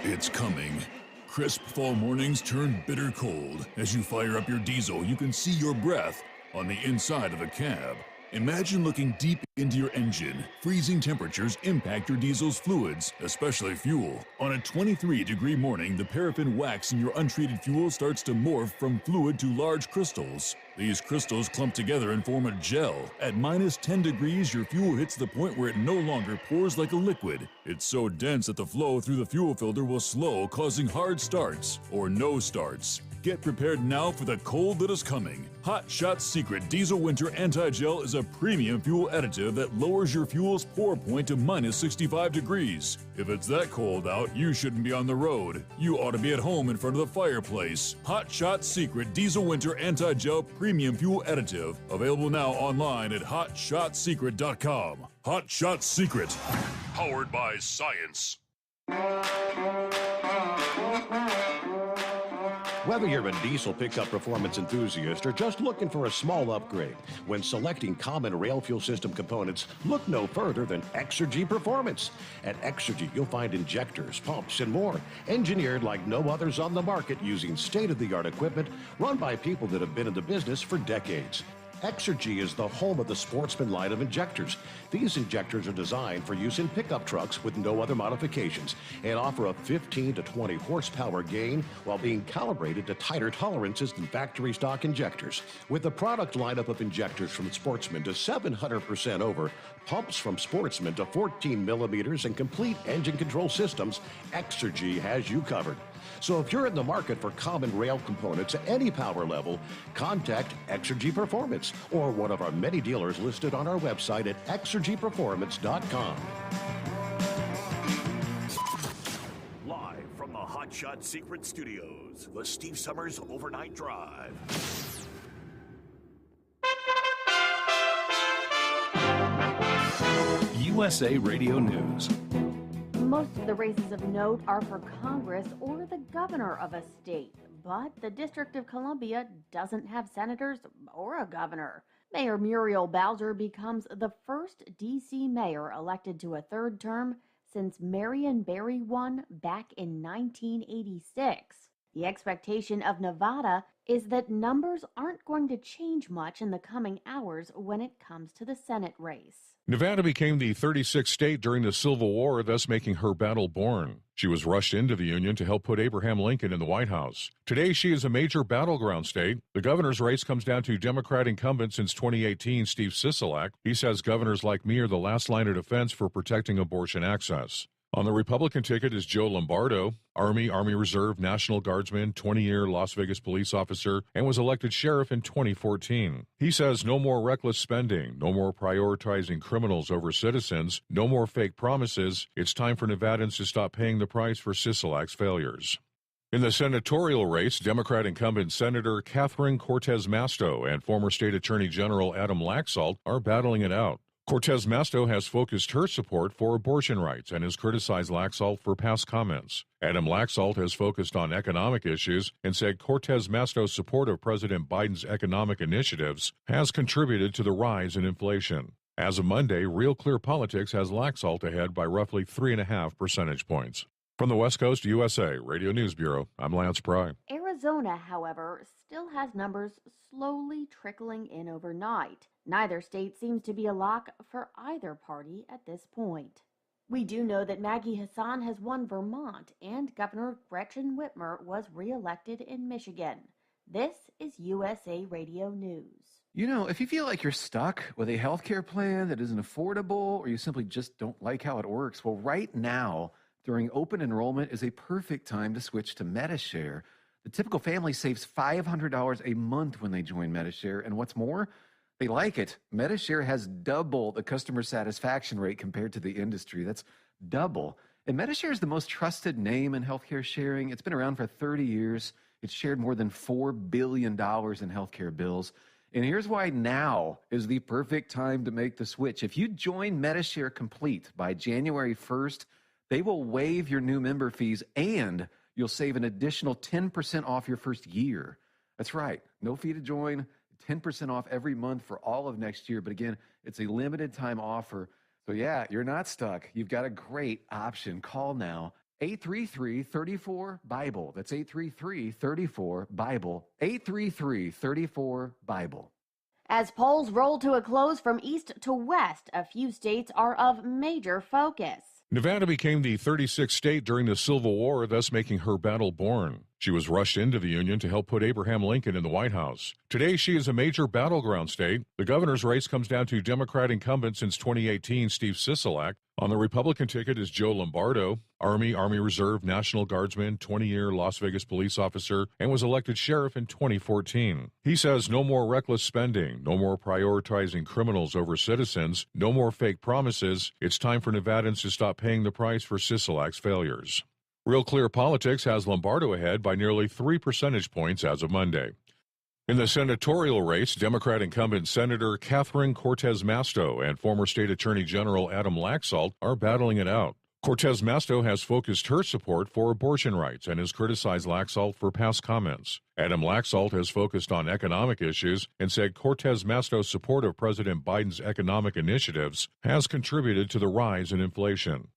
It's coming. Crisp fall mornings turn bitter cold. As you fire up your diesel, you can see your breath on the inside of the cab. Imagine looking deep into your engine. Freezing temperatures impact your diesel's fluids, especially fuel. On a 23-degree morning, the paraffin wax in your untreated fuel starts to morph from fluid to large crystals. These crystals clump together and form a gel. At minus 10 degrees, your fuel hits the point where it no longer pours like a liquid. It's so dense that the flow through the fuel filter will slow, causing hard starts or no starts. Get prepared now for the cold that is coming. Hot Shot Secret Diesel Winter Anti-Gel is a premium fuel additive that lowers your fuel's pour point to minus 65 degrees. If it's that cold out, you shouldn't be on the road. You ought to be at home in front of the fireplace. Hot Shot Secret Diesel Winter Anti-Gel Premium Fuel Additive. Available now online at hotshotsecret.com. Hot Shot Secret. Powered by science.
Whether you're a diesel pickup performance enthusiast or just looking for a small upgrade, when selecting common rail fuel system components, look no further than Exergy Performance. At Exergy, you'll find injectors, pumps, and more, engineered like no others on the market using state-of-the-art equipment run by people that have been in the business for decades. Exergy is the home of the Sportsman line of injectors. These injectors are designed for use in pickup trucks with no other modifications and offer a 15 to 20 horsepower gain while being calibrated to tighter tolerances than factory stock injectors. With a product lineup of injectors from Sportsman to 700% over, pumps from Sportsman to 14 millimeters, and complete engine control systems, Exergy has you covered. So if you're in the market for common rail components at any power level, contact Exergy Performance or one of our many dealers listed on our website at exergyperformance.com.
Live from the Hot Shot Secret Studios, the Steve Sommers Overnight Drive.
USA Radio News.
Most of the races of note are for Congress or the governor of a state, but the District of Columbia doesn't have senators or a governor. Mayor Muriel Bowser becomes the first D.C. mayor elected to a third term since Marion Barry won back in 1986. The expectation of Nevada is that numbers aren't going to change much in the coming hours when it comes to the Senate race.
Nevada became the 36th state during the Civil War, thus making her battle born. She was rushed into the Union to help put Abraham Lincoln in the White House. Today, she is a major battleground state. The governor's race comes down to Democrat incumbent since 2018, Steve Sisolak. He says governors like me are the last line of defense for protecting abortion access. On the Republican ticket is Joe Lombardo, Army Reserve, National Guardsman, 20-year Las Vegas police officer, and was elected sheriff in 2014. He says no more reckless spending, no more prioritizing criminals over citizens, no more fake promises. It's time for Nevadans to stop paying the price for Sisolak's failures. In the senatorial race, Democrat incumbent Senator Catherine Cortez Masto and former State Attorney General Adam Laxalt are battling it out. Cortez Masto has focused her support for abortion rights and has criticized Laxalt for past comments. Adam Laxalt has focused on economic issues and said Cortez Masto's support of President Biden's economic initiatives has contributed to the rise in inflation. As of Monday, Real Clear Politics has Laxalt ahead by roughly 3.5 percentage points. From the West Coast USA Radio News Bureau, I'm Lance Pry.
Arizona, however, still has numbers slowly trickling in overnight. Neither state seems to be a lock for either party at this point. We do know that Maggie Hassan has won Vermont and Governor Gretchen Whitmer was reelected in Michigan. This is USA Radio News.
You know, if you feel like you're stuck with a healthcare plan that isn't affordable or you simply just don't like how it works, well, right now, during open enrollment is a perfect time to switch to MediShare. The typical family saves $500 a month when they join MediShare, and what's more, they like it. MediShare has double the customer satisfaction rate compared to the industry. That's double. And MediShare is the most trusted name in healthcare sharing. It's been around for 30 years. It's shared more than $4 billion in healthcare bills. And here's why now is the perfect time to make the switch. If you join MediShare Complete by January 1st, they will waive your new member fees and you'll save an additional 10% off your first year. That's right. No fee to join, 10% off every month for all of next year. But again, it's a limited time offer. So yeah, you're not stuck. You've got a great option. Call now. 833-34-BIBLE. That's 833-34-BIBLE. 833-34-BIBLE.
As polls roll to a close from east to west, a few states are of major focus.
Nevada became the 36th state during the Civil War, thus making her battle born. She was rushed into the Union to help put Abraham Lincoln in the White House. Today, she is a major battleground state. The governor's race comes down to Democrat incumbent since 2018, Steve Sisolak. On the Republican ticket is Joe Lombardo, Army Reserve, National Guardsman, 20-year Las Vegas police officer, and was elected sheriff in 2014. He says no more reckless spending, no more prioritizing criminals over citizens, no more fake promises. It's time for Nevadans to stop paying the price for Sisolak's failures. Real Clear Politics has Lombardo ahead by nearly 3 percentage points as of Monday. In the senatorial race, Democrat incumbent Senator Catherine Cortez Masto and former State Attorney General Adam Laxalt are battling it out. Cortez Masto has focused her support for abortion rights and has criticized Laxalt for past comments. Adam Laxalt has focused on economic issues and said Cortez Masto's support of President Biden's economic initiatives has contributed to the rise in inflation.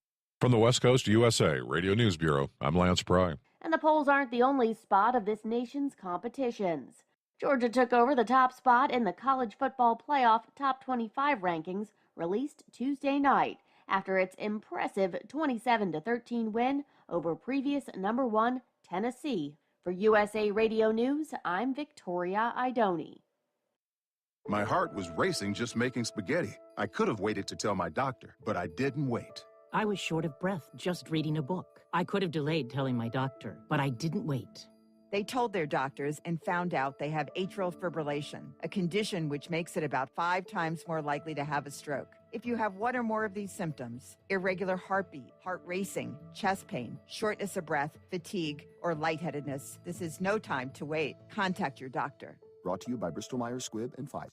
From the West Coast USA Radio News Bureau, I'm Lance Pry.
And the polls aren't the only spot of this nation's competitions. Georgia took over the top spot in the college football playoff top 25 rankings released Tuesday night after its impressive 27-13 win over previous number 1 Tennessee. For USA Radio News, I'm Victoria Idoni.
My heart was racing just making spaghetti. I could have waited to tell my doctor, but I didn't wait.
I was short of breath just reading a book. I could have delayed telling my doctor, but I didn't wait.
They told their doctors and found out they have atrial fibrillation, a condition which makes it about 5 times more likely to have a stroke. If you have one or more of these symptoms, irregular heartbeat, heart racing, chest pain, shortness of breath, fatigue, or lightheadedness, this is no time to wait. Contact your doctor.
Brought to you by Bristol-Myers Squibb and Pfizer.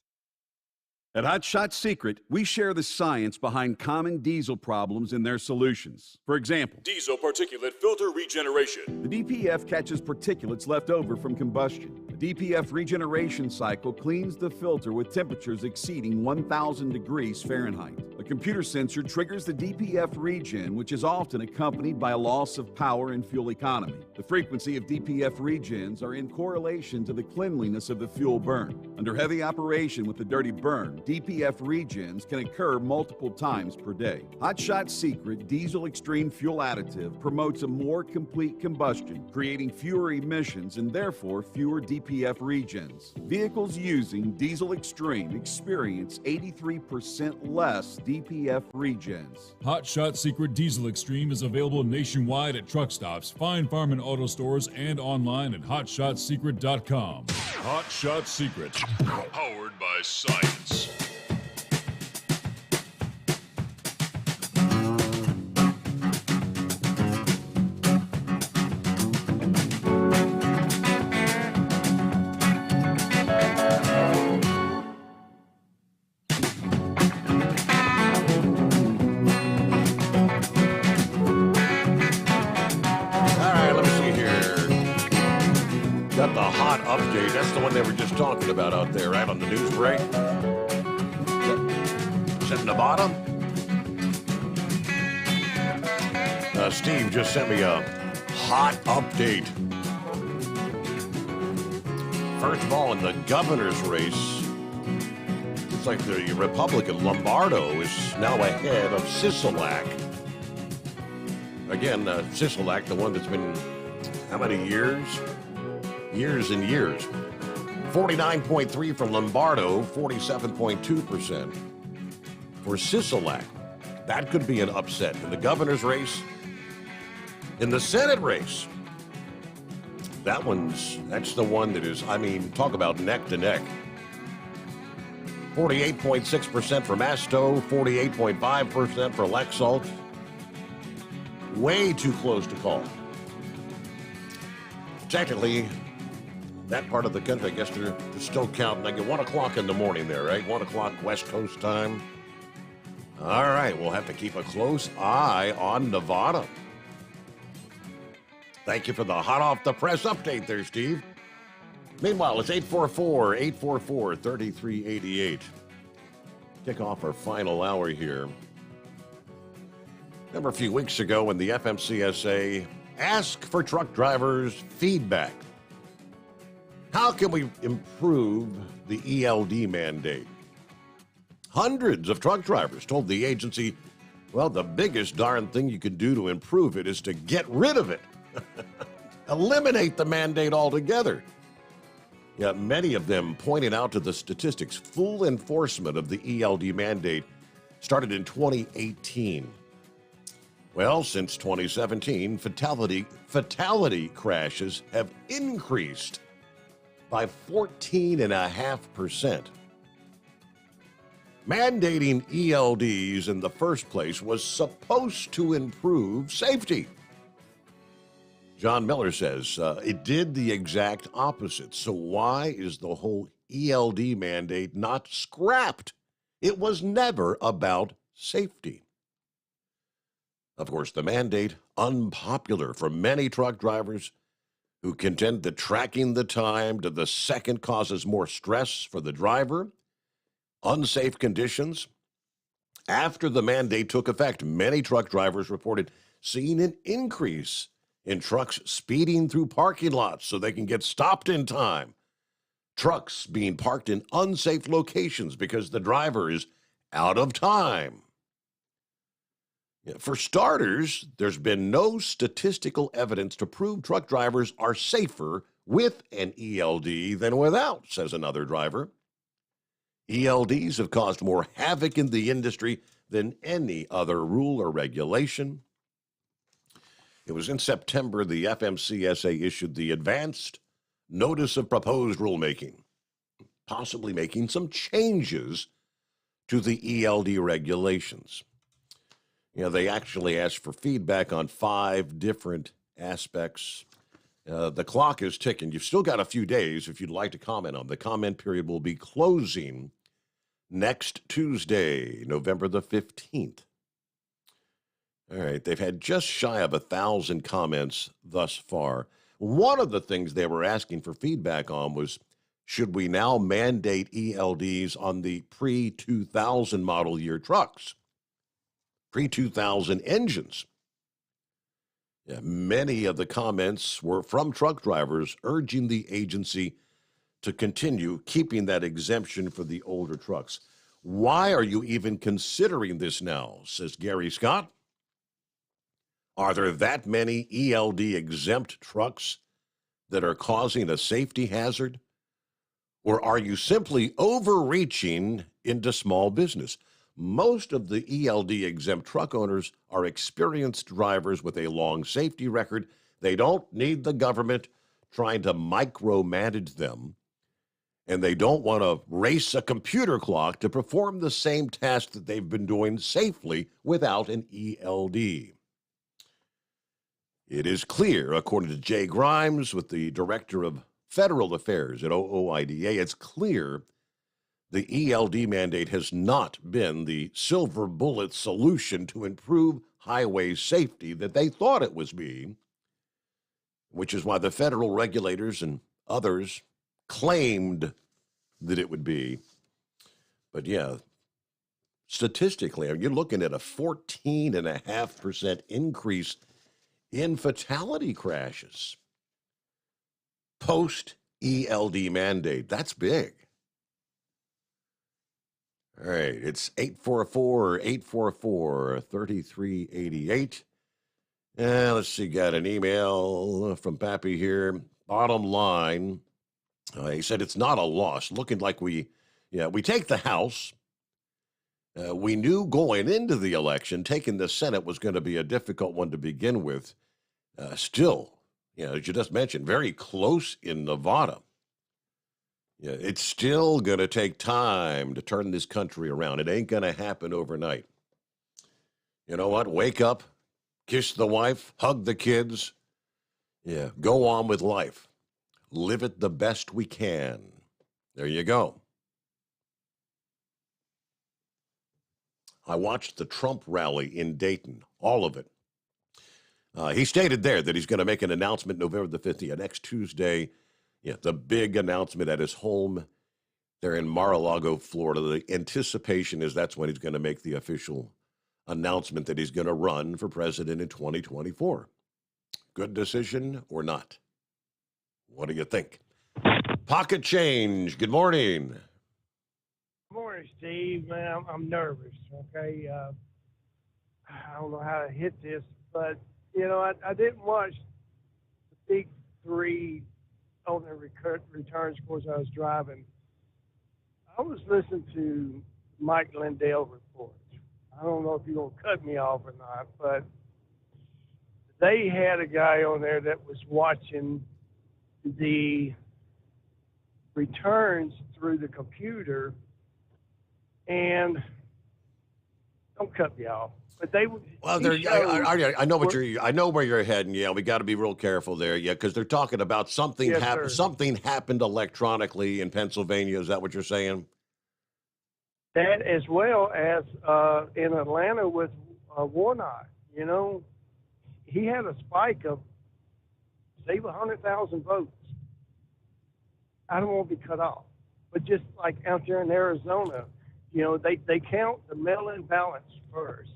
At Hot Shot Secret, we share the science behind common diesel problems and their solutions. For example,
diesel particulate filter regeneration.
The DPF catches particulates left over from combustion. The DPF regeneration cycle cleans the filter with temperatures exceeding 1,000 degrees Fahrenheit. A computer sensor triggers the DPF regen, which is often accompanied by a loss of power and fuel economy. The frequency of DPF regens are in correlation to the cleanliness of the fuel burn. Under heavy operation with the dirty burn, DPF regens can occur multiple times per day. Hot Shot Secret Diesel Extreme Fuel Additive promotes a more complete combustion, creating fewer emissions and therefore fewer DPF regens. Vehicles using Diesel Extreme experience 83% less DPF Regens.
Hot Shot Secret Diesel Extreme is available nationwide at truck stops, fine farm and auto stores, and online at hotshotsecret.com. Hot Shot Secret, powered by science.
Update. That's the one they were just talking about out there, right on the news break. Is that Nevada? Steve just sent me a hot update. First of all, in the governor's race, it's like the Republican Lombardo is now ahead of Sisolak. Again, Sisolak, the one that's been, how many years? Years and years. 49.3% for Lombardo, 47.2% for Sisolak. That could be an upset in the governor's race. In the Senate race, that's the one that is, talk about neck to neck. 48.6% for Masto, 48.5% for Lexalt. Way too close to call. Technically, that part of the country, I guess they're still counting. Like at 1 o'clock in the morning there, right? 1 o'clock West Coast time. All right, we'll have to keep a close eye on Nevada. Thank you for the hot off the press update there, Steve. Meanwhile, it's 844-844-3388. Kick off our final hour here. Remember a few weeks ago when the FMCSA asked for truck drivers' feedback. How can we improve the ELD mandate? Hundreds of truck drivers told the agency, well, the biggest darn thing you can do to improve it is to get rid of it. Eliminate the mandate altogether. Yet many of them pointed out to the statistics, full enforcement of the ELD mandate started in 2018. Well, since 2017, fatality crashes have increased by 14.5%. Mandating ELDs in the first place was supposed to improve safety. John Miller says it did the exact opposite. So why is the whole ELD mandate not scrapped? It was never about safety. Of course, the mandate, unpopular for many truck drivers who contend that tracking the time to the second causes more stress for the driver, unsafe conditions. After the mandate took effect, many truck drivers reported seeing an increase in trucks speeding through parking lots so they can get stopped in time. Trucks being parked in unsafe locations because the driver is out of time. For starters, there's been no statistical evidence to prove truck drivers are safer with an ELD than without, says another driver. ELDs have caused more havoc in the industry than any other rule or regulation. It was in September the FMCSA issued the Advanced Notice of Proposed Rulemaking, possibly making some changes to the ELD regulations. They actually asked for feedback on 5 different aspects. The clock is ticking. You've still got a few days if you'd like to comment on. The comment period will be closing next Tuesday, November the 15th. All right, they've had just shy of 1,000 comments thus far. One of the things they were asking for feedback on was, should we now mandate ELDs on the pre-2000 model year trucks? Pre-2000 engines. Many of the comments were from truck drivers urging the agency to continue keeping that exemption for the older trucks. Why are you even considering this now, says Gary Scott. Are there that many ELD exempt trucks that are causing a safety hazard? Or are you simply overreaching into small business?
Most of the ELD exempt truck owners are experienced drivers with a long safety record. They don't need the government trying to micromanage them, and they don't want to race a computer clock to perform the same task that they've been doing safely without an ELD. It is clear, according to Jay Grimes, with the Director of Federal Affairs at OOIDA, it's clear the ELD mandate has not been the silver bullet solution to improve highway safety that they thought it was being, which is why the federal regulators and others claimed that it would be. But yeah, statistically, you're looking at a 14.5% increase in fatality crashes post-ELD mandate. That's big. All right, it's 844-3388. Let's see, got an email from Pappy here. Bottom line, he said it's not a loss. Looking like we take the House. We knew going into the election, taking the Senate was going to be a difficult one to begin with. Still, as you just mentioned, very close in Nevada. Yeah, it's still going to take time to turn this country around. It ain't going to happen overnight. You know what? Wake up, kiss the wife, hug the kids. Yeah, go on with life. Live it the best we can. There you go. I watched the Trump rally in Dayton, all of it. He stated there that he's going to make an announcement November the 5th, next Tuesday. Yeah, the big announcement at his home there in Mar-a-Lago, Florida. The anticipation is that's when he's going to make the official announcement that he's going to run for president in 2024. Good decision or not? What do you think? Pocket Change, good morning.
Good morning, Steve. Man, I'm nervous, okay? I don't know how to hit this, but, I didn't watch the big three on the returns course I was driving. I was listening to Mike Lindell reports. I don't know if you're going to cut me off or not, but they had a guy on there that was watching the returns through the computer, and don't cut me off. But they would.
Well, I know I know where you're heading. Yeah, we got to be real careful there. Yeah, because they're talking about something something happened electronically in Pennsylvania. Is that what you're saying?
That, as well as in Atlanta with Warnock. He had a spike of save 100,000 votes. I don't want to be cut off, but just like out there in Arizona, they count the mail-in ballots first.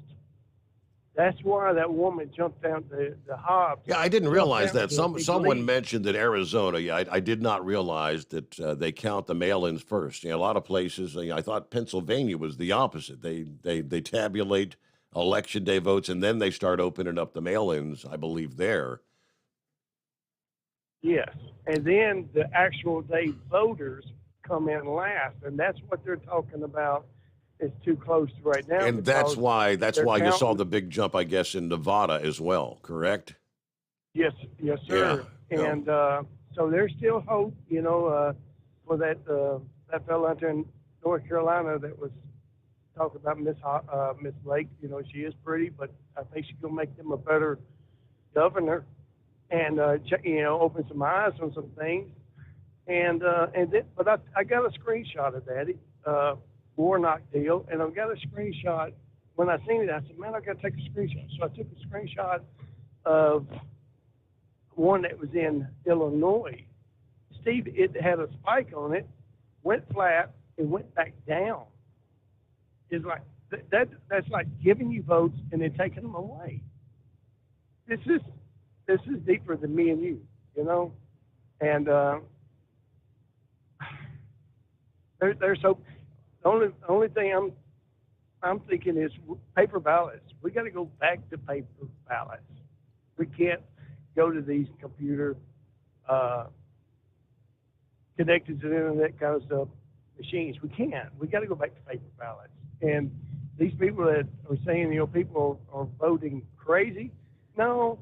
That's why that woman jumped down the Hobbs.
Yeah, I didn't realize that. Someone mentioned that Arizona. Yeah, I did not realize that they count the mail-ins first. A lot of places. I thought Pennsylvania was the opposite. They tabulate election day votes and then they start opening up the mail-ins. I believe there.
Yes, and then the actual day voters come in last, and that's what they're talking about. It's too close right now.
And that's why you saw the big jump, I guess, in Nevada as well, correct?
Yes, sir. Yeah. And so there's still hope, for that fellow out there in North Carolina that was talking about Miss Lake. She is pretty, but I think she's gonna make them a better governor, and open some eyes on some things. But I got a screenshot of that. Warnock deal, and I've got a screenshot. When I seen it, I said, man, I got to take a screenshot. So I took a screenshot of one that was in Illinois. Steve, it had a spike on it, went flat, and went back down. It's like that's like giving you votes and then taking them away. This is deeper than me and you, and there's hope. The only thing I'm thinking is paper ballots. We got to go back to paper ballots. We can't go to these computer connected to the internet kind of stuff machines. We can't. We got to go back to paper ballots. And these people that are saying, people are voting crazy. No,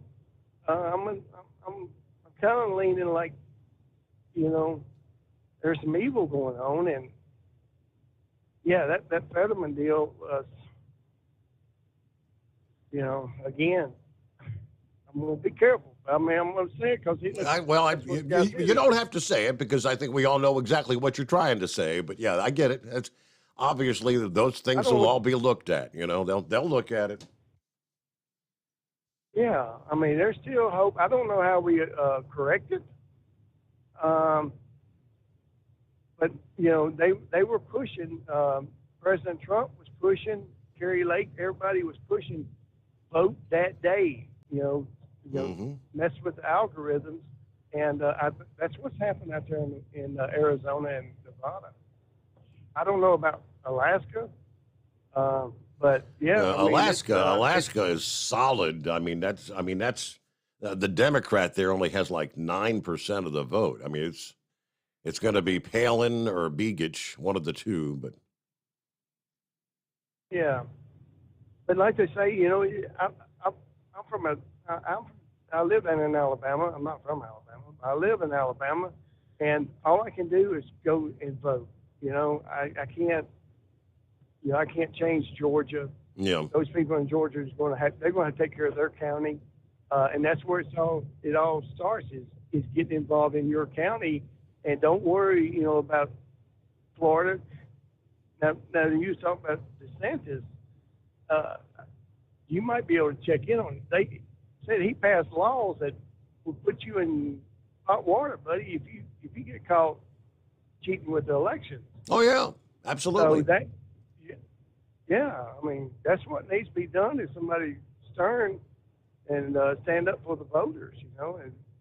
I'm kind of leaning like, there's some evil going on, and yeah, that Fetterman deal was, again, I'm going to be careful. I mean, I'm going to say it because
you don't have to say it because I think we all know exactly what you're trying to say. But yeah, I get it. It's obviously those things will all be looked at. They'll look at it.
Yeah, I mean, there's still hope. I don't know how we correct it. But they were pushing. President Trump was pushing. Kerry Lake, everybody was pushing. Vote that day. Mess with the algorithms, and that's what's happened out there in Arizona and Nevada. I don't know about Alaska, but yeah,
Alaska is solid. I mean, that's the Democrat there only has like 9% of the vote. I mean, it's going to be Palin or Begich, one of the two, but
yeah. But like they say, I live down in Alabama. I'm not from Alabama. I live in Alabama, and all I can do is go and vote. I can't. I can't change Georgia.
Yeah.
Those people in Georgia they're going to take care of their county, and that's where it all starts is getting involved in your county, and don't worry, about Florida. Now you talk about DeSantis. You might be able to check in on it. They said he passed laws that will put you in hot water, buddy, if you get caught cheating with the elections.
Oh yeah, absolutely.
So I mean, that's what needs to be done is somebody stern and stand up for the voters,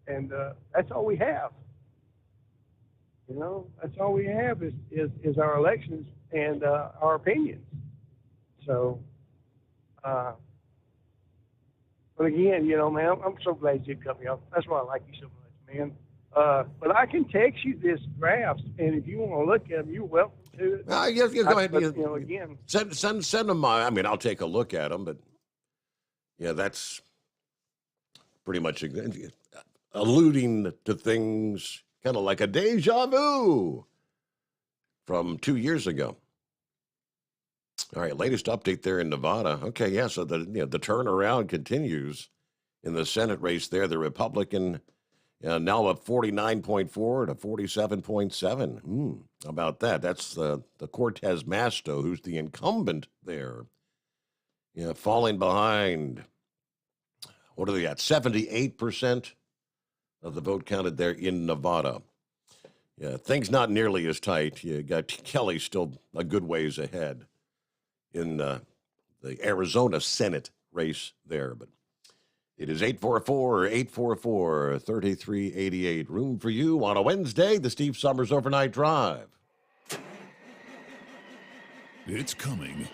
and that's all we have. That's all we have is our elections and our opinions. So, but again, man, I'm so glad you cut me off. That's why I like you so much, man. But I can text you this graphs, and if you want to look at them, you're welcome to it.
Yes, go ahead.
But, again,
send them. I mean, I'll take a look at them, but yeah, that's pretty much alluding to things kind of like a deja vu from 2 years ago. All right, latest update there in Nevada. Okay, yeah, so the turnaround continues in the Senate race there. The Republican now up 49.4 to 47.7. How about that? That's the Cortez Masto, who's the incumbent there. Falling behind. What are they at? 78% of the vote counted there in Nevada. Yeah, things not nearly as tight. You got Kelly still a good ways ahead in the Arizona Senate race there. But it is 844-3388. Room for you on a Wednesday, the Steve Sommers Overnight Drive.
It's coming.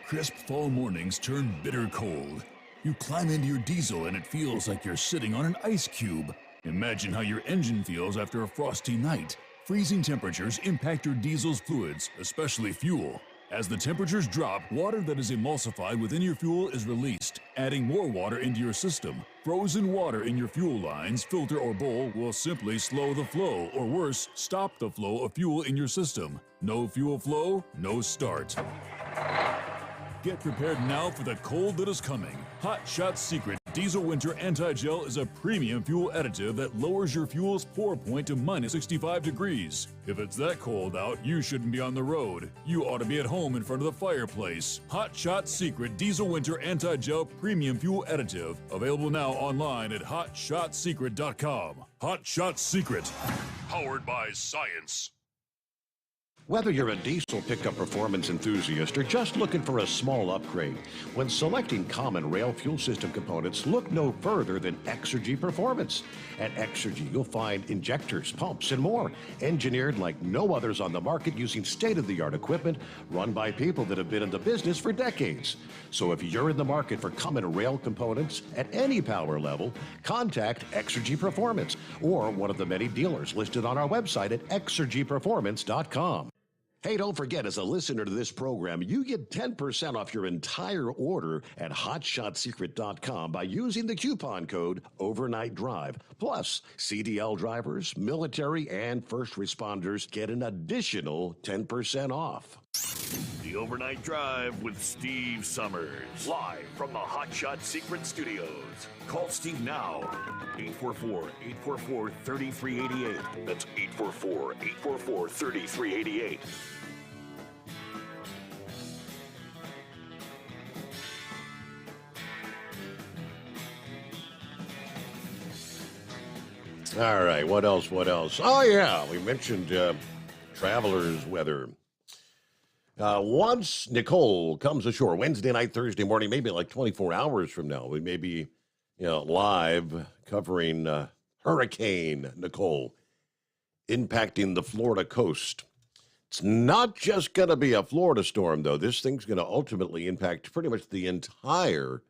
Crisp fall mornings turn bitter cold. You climb into your diesel and it feels like you're sitting on an ice cube. Imagine how your engine feels after a frosty night. Freezing temperatures impact your diesel's fluids, especially fuel. As the temperatures drop, water that is emulsified within your fuel is released, adding more water into your system. Frozen water in your fuel lines, filter, or bowl will simply slow the flow, or worse, stop the flow of fuel in your system. No fuel flow, no start. Get prepared now for the cold that is coming. Hot Shot Secret Diesel Winter Anti-Gel is a premium fuel additive that lowers your fuel's pour point to minus 65 degrees. If it's that cold out, you shouldn't be on the road. You ought to be at home in front of the fireplace. Hot Shot Secret Diesel Winter Anti-Gel Premium Fuel Additive. Available now online at hotshotsecret.com. Hot Shot Secret. Powered by science.
Whether you're a diesel pickup performance enthusiast or just looking for a small upgrade, when selecting common rail fuel system components, look no further than Exergy Performance. At Exergy, you'll find injectors, pumps, and more, engineered like no others on the market using state-of-the-art equipment run by people that have been in the business for decades. So if you're in the market for common rail components at any power level, contact Exergy Performance or one of the many dealers listed on our website at exergyperformance.com. Hey, don't forget, as a listener to this program, you get 10% off your entire order at hotshotsecret.com by using the coupon code Overnight Drive. Plus, CDL drivers, military, and first responders get an additional 10% off.
The Overnight Drive with Steve Summers. Live from the Hot Shot Secret Studios. Call Steve now. 844-844-3388. That's 844-844-3388.
All right, what else? Oh, yeah, we mentioned travelers' weather. Once Nicole comes ashore, Wednesday night, Thursday morning, maybe like 24 hours from now, we may be live covering Hurricane Nicole impacting the Florida coast. It's not just going to be a Florida storm, though. This thing's going to ultimately impact pretty much the entire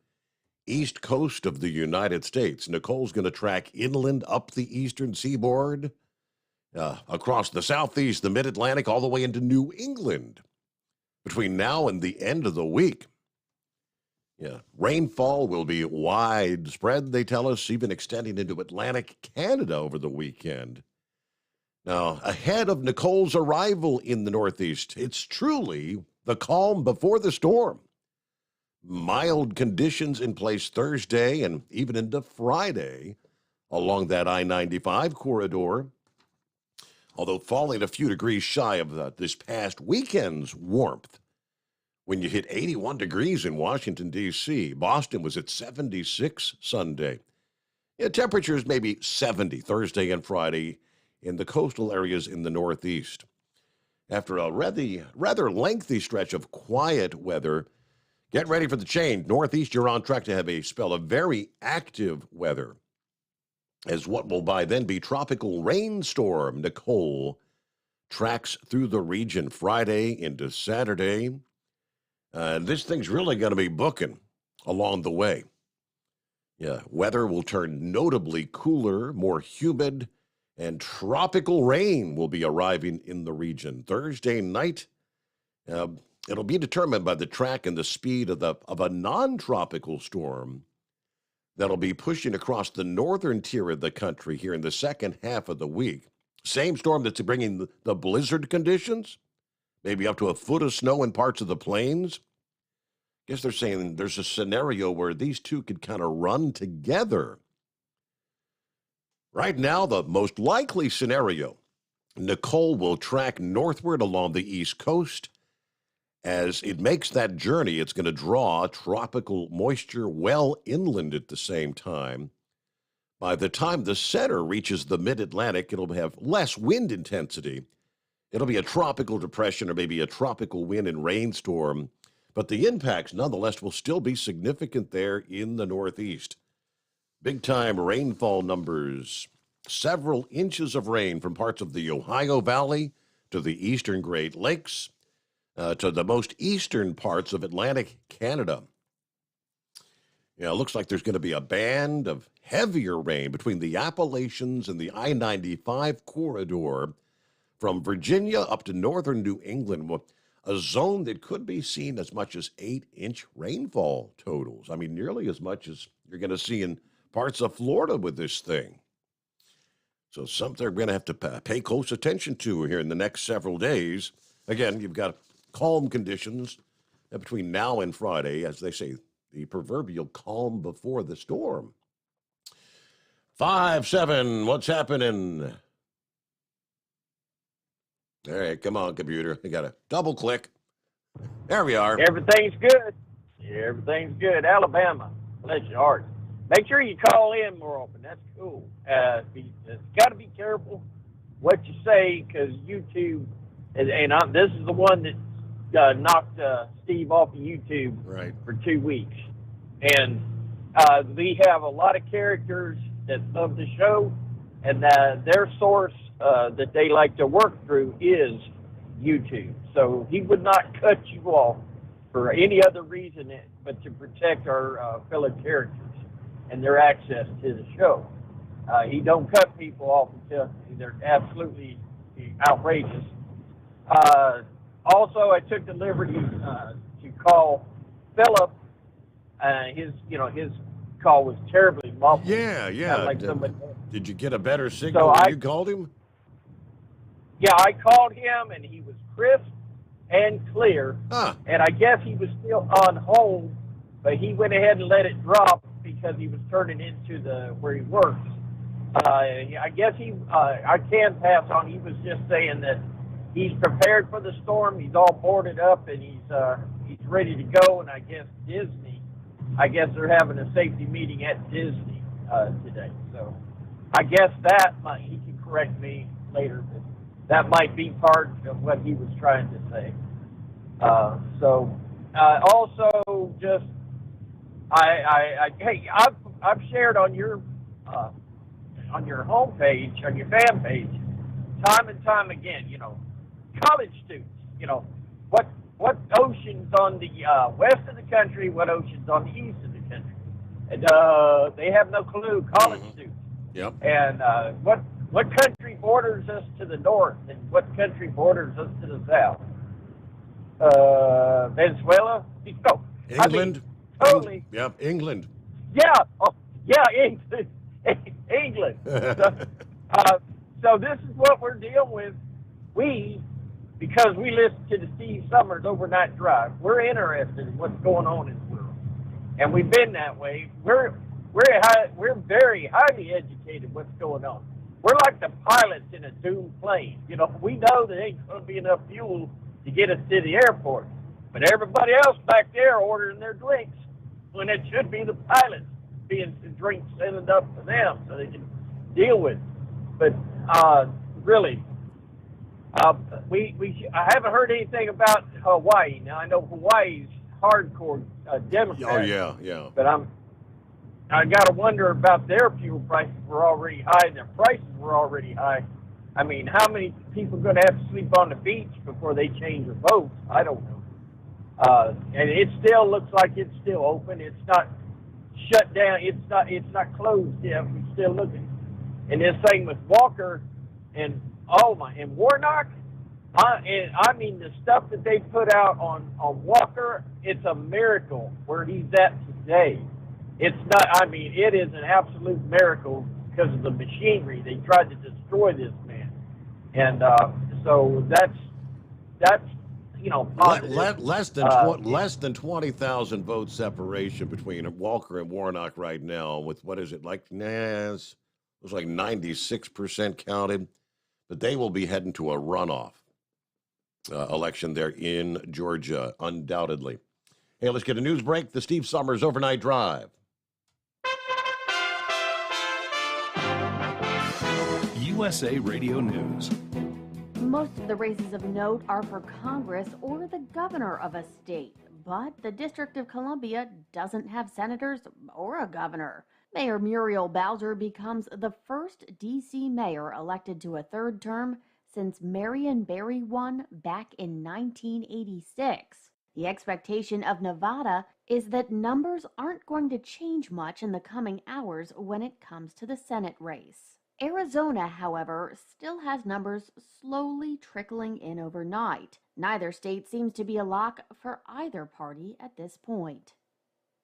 east coast of the United States. Nicole's going to track inland up the eastern seaboard, across the southeast, the mid-Atlantic, all the way into New England between now and the end of the week. Yeah, rainfall will be widespread, they tell us, even extending into Atlantic Canada over the weekend. Now, ahead of Nicole's arrival in the Northeast, it's truly the calm before the storm. Mild conditions in place Thursday and even into Friday along that I-95 corridor, although falling a few degrees shy of this past weekend's warmth. When you hit 81 degrees in Washington, D.C., Boston was at 76 Sunday. Yeah, temperatures maybe 70 Thursday and Friday in the coastal areas in the Northeast. After a rather lengthy stretch of quiet weather, get ready for the change. Northeast, you're on track to have a spell of very active weather, as what will by then be tropical rainstorm Nicole tracks through the region Friday into Saturday. This thing's really going to be booking along the way. Yeah, weather will turn notably cooler, more humid, and tropical rain will be arriving in the region Thursday night. It'll be determined by the track and the speed of a non-tropical storm that'll be pushing across the northern tier of the country here in the second half of the week. Same storm that's bringing the blizzard conditions, maybe up to a foot of snow in parts of the plains. I guess they're saying there's a scenario where these two could kind of run together. Right now, the most likely scenario, Nicole will track northward along the East Coast. As it makes that journey, it's going to draw tropical moisture well inland at the same time. By the time the center reaches the mid-Atlantic, it'll have less wind intensity. It'll be a tropical depression or maybe a tropical wind and rainstorm, but the impacts nonetheless will still be significant there in the Northeast. Big-time rainfall numbers, several inches of rain from parts of the Ohio Valley to the eastern Great Lakes, to the most eastern parts of Atlantic Canada. Yeah, it looks like there's going to be a band of heavier rain between the Appalachians and the I-95 corridor from Virginia up to northern New England, a zone that could be seen as much as 8-inch rainfall totals. I mean, nearly as much as you're going to see in parts of Florida with this thing. So something we're going to have to pay close attention to here in the next several days. Again, you've got calm conditions between now and Friday, as they say, the proverbial calm before the storm. 5-7, what's happening? All right, come on, computer. I got to double click. There we are.
Everything's good. Yeah, everything's good. Alabama, bless your heart. Make sure you call in more often. That's cool. Got to be careful what you say, because YouTube, this is the one that knocked Steve off of YouTube for 2 weeks. And we have a lot of characters that love the show, and their source that they like to work through is YouTube. So he would not cut you off for any other reason but to protect our fellow characters and their access to the show. He don't cut people off until they're absolutely outrageous. also, I took the liberty to call Philip. His call was terribly muffled.
Yeah.
Like somebody.
Did you get a better signal when you called him?
Yeah, I called him, and he was crisp and clear.
Huh.
And I guess he was still on hold, but he went ahead and let it drop because he was turning into where he works. I guess I can pass on. He was just saying that he's prepared for the storm. He's all boarded up, and he's ready to go. And I guess they're having a safety meeting at Disney today. So I guess he can correct me later, but that might be part of what he was trying to say. Also, just I've shared on your homepage, on your fan page, time and time again. College students. What ocean's on the west of the country? What ocean's on the east of the country? And they have no clue. College students.
Yep.
And what country borders us to the north, and what country borders us to the south? Venezuela? No.
England?
Totally.
Yep, England.
Yeah. Oh, yeah, England. England. So this is what we're dealing with. Because we listen to the Steve Sommers Overnight Drive, we're interested in what's going on in the world. And we've been that way. We're very highly educated what's going on. We're like the pilots in a doomed plane. We know there ain't going to be enough fuel to get us to the airport. But everybody else back there ordering their drinks when it should be the pilots being drinks sent up to them so they can deal with it. But really, I haven't heard anything about Hawaii. Now, I know Hawaii's hardcore Democrat.
Oh, yeah.
But I got to wonder about their fuel prices were already high. Their prices were already high. I mean, how many people are going to have to sleep on the beach before they change their votes? I don't know. And it still looks like it's still open. It's not shut down. It's not closed yet. We're still looking. And this thing with Walker and Warnock, I mean, the stuff that they put out on Walker, it's a miracle where he's at today. It's not, it is an absolute miracle because of the machinery. They tried to destroy this man. And so that's positive.
Less than 20,000 vote separation between Walker and Warnock right now with, what is it, it was like 96% counted. But they will be heading to a runoff election there in Georgia, undoubtedly. Hey, let's get a news break. The Steve Sommers Overnight Drive.
USA Radio News.
Most of the races of note are for Congress or the governor of a state, but the District of Columbia doesn't have senators or a governor. Mayor Muriel Bowser becomes the first D.C. mayor elected to a third term since Marion Barry won back in 1986. The expectation of Nevada is that numbers aren't going to change much in the coming hours when it comes to the Senate race. Arizona, however, still has numbers slowly trickling in overnight. Neither state seems to be a lock for either party at this point.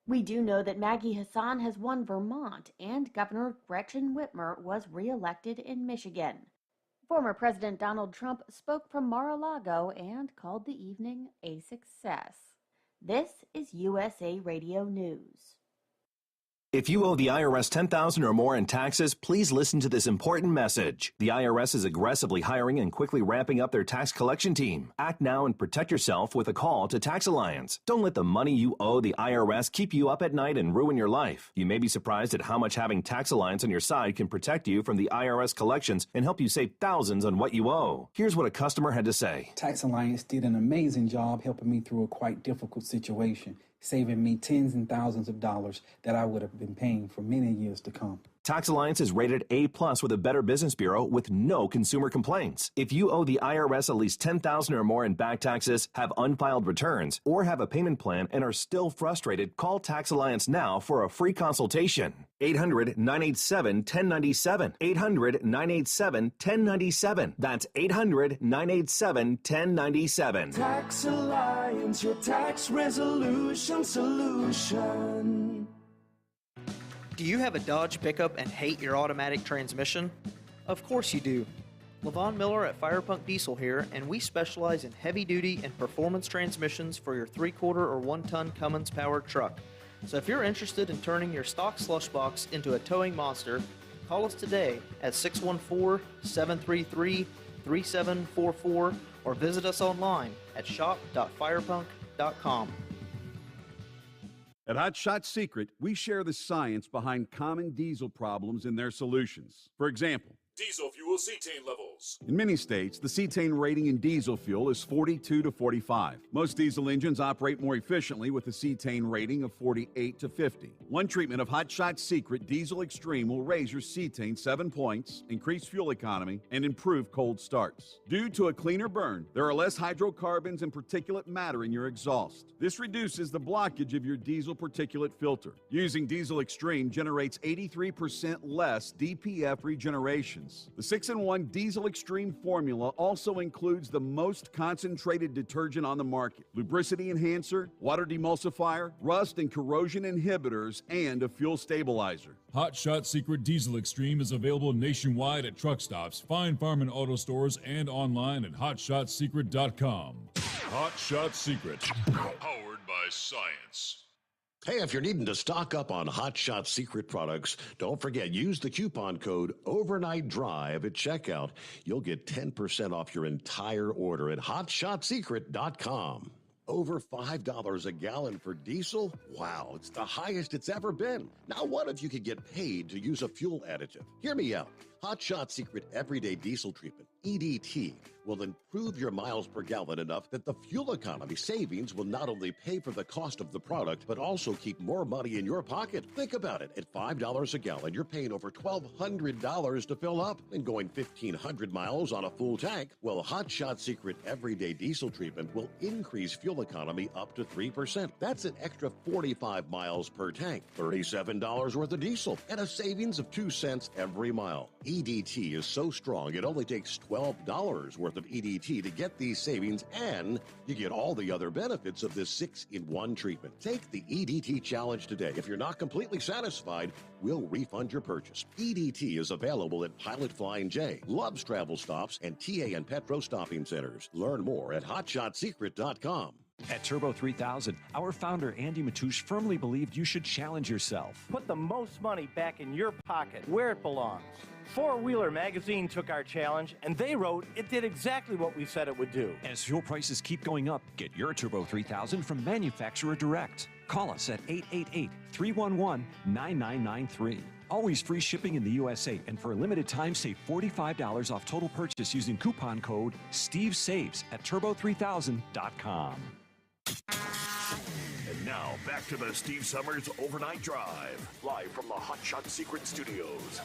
We do know that Maggie Hassan has won Vermont, and Governor Gretchen Whitmer was reelected in Michigan. Former President Donald Trump spoke from Mar-a-Lago and called the evening a success. This is USA Radio News.
If you owe the IRS $10,000 or more in taxes, please listen to this important message. The IRS is aggressively hiring and quickly ramping up their tax collection team. Act now and protect yourself with a call to Tax Alliance. Don't let the money you owe the IRS keep you up at night and ruin your life. You may be surprised at how much having Tax Alliance on your side can protect you from the IRS collections and help you save thousands on what you owe. Here's what a customer had to say.
Tax Alliance did an amazing job helping me through a quite difficult situation, saving me tens and thousands of dollars that I would have been paying for many years to come.
Tax Alliance is rated A+ with a Better Business Bureau with no consumer complaints. If you owe the IRS at least $10,000 or more in back taxes, have unfiled returns, or have a payment plan and are still frustrated, call Tax Alliance now for a free consultation. 800-987-1097. 800-987-1097. That's 800-987-1097.
Tax Alliance, your tax resolution solution.
Do you have a Dodge pickup and hate your automatic transmission? Of course you do. Levon Miller at Firepunk Diesel here, and we specialize in heavy-duty and performance transmissions for your 3/4 or 1-ton Cummins-powered truck. So if you're interested in turning your stock slush box into a towing monster, call us today at 614-733-3744 or visit us online at shop.firepunk.com.
At Hot Shot Secret, we share the science behind common diesel problems and their solutions. For example,
Diesel fuel cetane levels.
in many states, the cetane rating in diesel fuel is 42 to 45. Most diesel engines operate more efficiently with a cetane rating of 48 to 50. One treatment of Hot Shot Secret Diesel Extreme will raise your cetane 7 points, increase fuel economy, and improve cold starts. Due to a cleaner burn, there are less hydrocarbons and particulate matter in your exhaust. This reduces the blockage of your diesel particulate filter. Using Diesel Extreme generates 83% less DPF regeneration. The 6-in-1 Diesel Extreme formula also includes the most concentrated detergent on the market, lubricity enhancer, water demulsifier, rust and corrosion inhibitors, and a fuel stabilizer.
Hot Shot Secret Diesel Extreme is available nationwide at truck stops, Fine Farm and auto stores, and online at hotshotsecret.com. Hot Shot Secret, powered by science.
Hey, if you're needing to stock up on Hot Shot Secret products, don't forget, use the coupon code Overnight Drive at checkout. You'll get 10% off your entire order at hotshotsecret.com. Over $5 a gallon for diesel? Wow, it's the highest it's ever been. Now, what if you could get paid to use a fuel additive? Hear me out. Hot Shot Secret Everyday Diesel Treatment, EDT, will improve your miles per gallon enough that the fuel economy savings will not only pay for the cost of the product, but also keep more money in your pocket. Think about it. At $5 a gallon, you're paying over $1,200 to fill up and going 1,500 miles on a full tank. Well, Hot Shot Secret Everyday Diesel Treatment will increase fuel economy up to 3%. That's an extra 45 miles per tank, $37 worth of diesel, and a savings of 2 cents every mile. EDT is so strong, it only takes $12 worth of EDT to get these savings, and you get all the other benefits of this 6-in-1 treatment. Take the EDT challenge today. If you're not completely satisfied, we'll refund your purchase. EDT is available at Pilot Flying J, Love's Travel Stops, and TA and Petro Stopping Centers. Learn more at hotshotsecret.com.
At Turbo 3000, our founder Andy Matouche firmly believed you should challenge yourself.
Put the most money back in your pocket, where it belongs. Four Wheeler Magazine took our challenge, and they wrote it did exactly what we said it would do.
As fuel prices keep going up, get your Turbo 3000 from manufacturer direct. Call us at 888-311-9993. Always free shipping in the USA, and for a limited time, save $45 off total purchase using coupon code STEVESAVES at turbo3000.com.
And now, back to the Steve Summers Overnight Drive, live from the Hot Shot Secret Studios.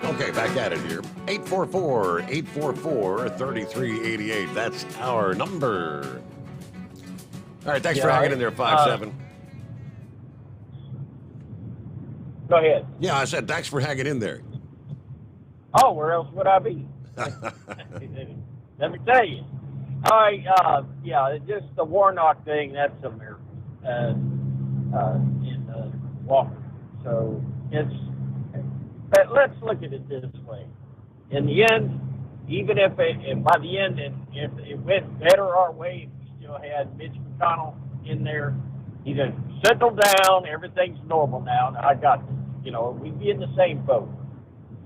Okay, back at it here. 844-844-3388. That's our number. All right, thanks for hanging in there, 5-7.
Go ahead.
Yeah, I said thanks for hanging in there.
Oh, where else would I be? Let me tell you. All right, yeah, just the Warnock thing, that's a miracle in Walker. So but let's look at it this way. In the end, even if by the end, if it went better our way, if we still had Mitch McConnell in there, he'd have settled down, everything's normal now, I got this. We'd be in the same boat.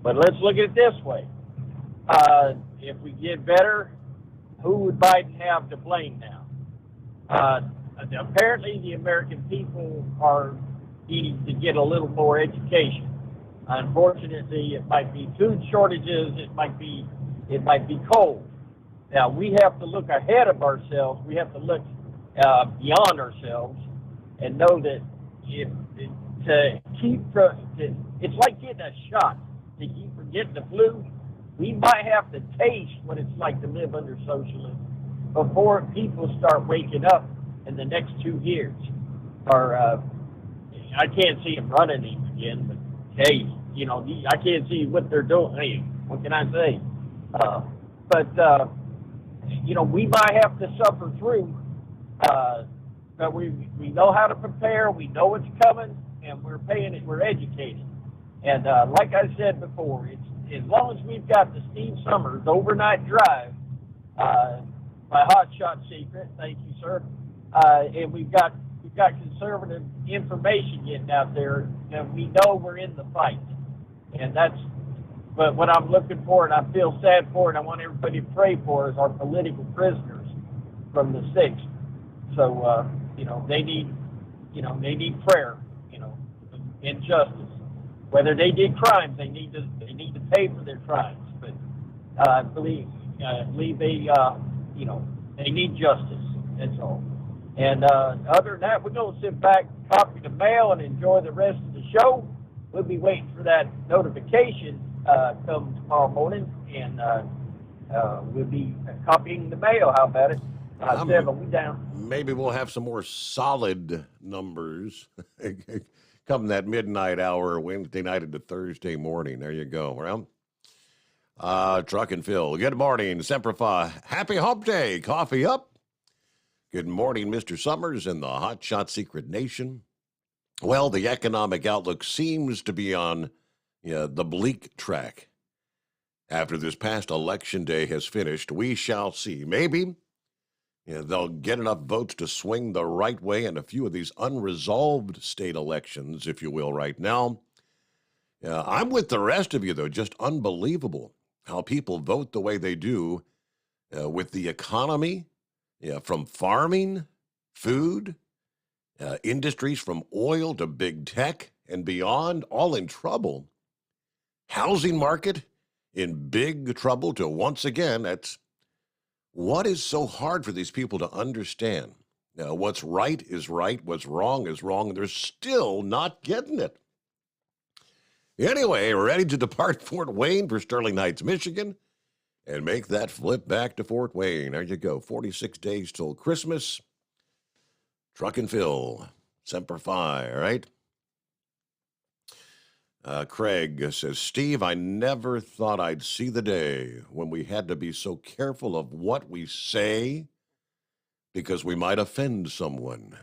But let's look at it this way. If we get better, who would Biden have to blame now? Apparently the American people are needing to get a little more education. Unfortunately, it might be food shortages. It might be cold. Now we have to look ahead of ourselves. We have to look beyond ourselves and know that it's like getting a shot to keep from getting the flu. We might have to taste what it's like to live under socialism before people start waking up in the next 2 years. Or I can't see them running these again, but hey, I can't see what they're doing. Hey, what can I say? We might have to suffer through, but we know how to prepare. We know what's coming, and we're paying it. We're educated, and like I said before, it's as long as we've got the Steve Summers overnight drive by Hot Shot Secret. Thank you, sir. And we've got conservative information getting out there, and we know we're in the fight. And but what I'm looking for, and I feel sad for, and I want everybody to pray for, is our political prisoners from the 6th. So, they need prayer, and justice. Whether they did crimes, they need to pay for their crimes. But I believe they need justice. That's all. And other than that, we're going to sit back, copy the mail, and enjoy the rest of the show. We'll be waiting for that notification come tomorrow morning, and we'll be copying the mail. How about it? Seven, we down.
Maybe we'll have some more solid numbers come that midnight hour, Wednesday night into Thursday morning. There you go. Well, Truck and Phil. Good morning, Semper Fi. Happy Hump Day. Coffee up. Good morning, Mr. Summers and the Hot Shot Secret Nation. Well, the economic outlook seems to be on the bleak track. After this past election day has finished, we shall see. Maybe they'll get enough votes to swing the right way in a few of these unresolved state elections, if you will, right now. I'm with the rest of you, though. Just unbelievable how people vote the way they do with the economy, from farming, food, industries from oil to big tech and beyond, all in trouble. Housing market in big trouble to, once again, that's what is so hard for these people to understand. Now, what's right is right, what's wrong is wrong, and they're still not getting it. Anyway, ready to depart Fort Wayne for Sterling Heights, Michigan, and make that flip back to Fort Wayne. There you go, 46 days till Christmas. Truck and Phil, Semper Fi, all right? Craig says, Steve, I never thought I'd see the day when we had to be so careful of what we say because we might offend someone.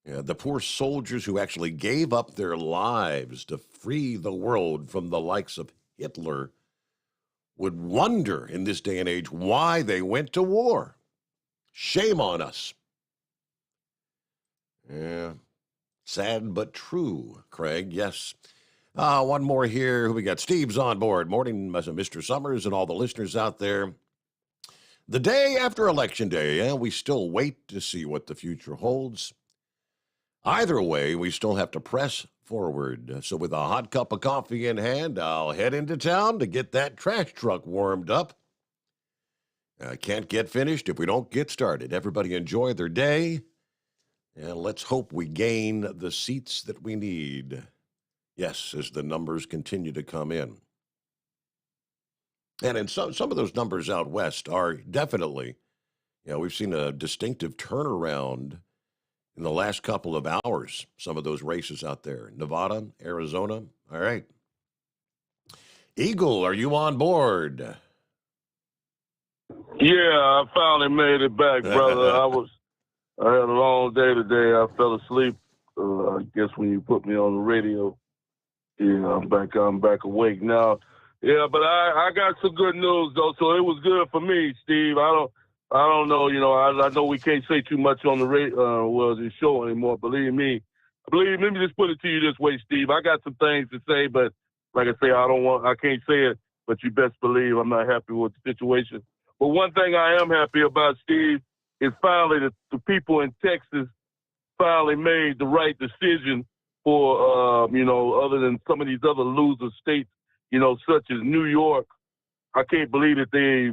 The poor soldiers who actually gave up their lives to free the world from the likes of Hitler would wonder in this day and age why they went to war. Shame on us. Yeah, sad but true, Craig, yes. One more here. Who we got? Steve's on board. Morning, Mr. Summers and all the listeners out there. The day after Election Day, we still wait to see what the future holds. Either way, we still have to press forward. So with a hot cup of coffee in hand, I'll head into town to get that trash truck warmed up. Can't get finished if we don't get started. Everybody enjoy their day. And let's hope we gain the seats that we need. Yes, as the numbers continue to come in. And in some of those numbers out west are definitely, we've seen a distinctive turnaround in the last couple of hours. Some of those races out there. Nevada, Arizona. All right. Eagle, are you on board?
Yeah, I finally made it back, brother. I had a long day today. I fell asleep, I guess, when you put me on the radio. Yeah, I'm back awake now. Yeah, but I got some good news, though, so it was good for me, Steve. I don't know, I know we can't say too much on the show anymore. Believe me, let me just put it to you this way, Steve. I got some things to say, but like I say, I can't say it, but you best believe I'm not happy with the situation. But one thing I am happy about, Steve, is finally the people in Texas finally made the right decision for, other than some of these other loser states, such as New York. I can't believe that they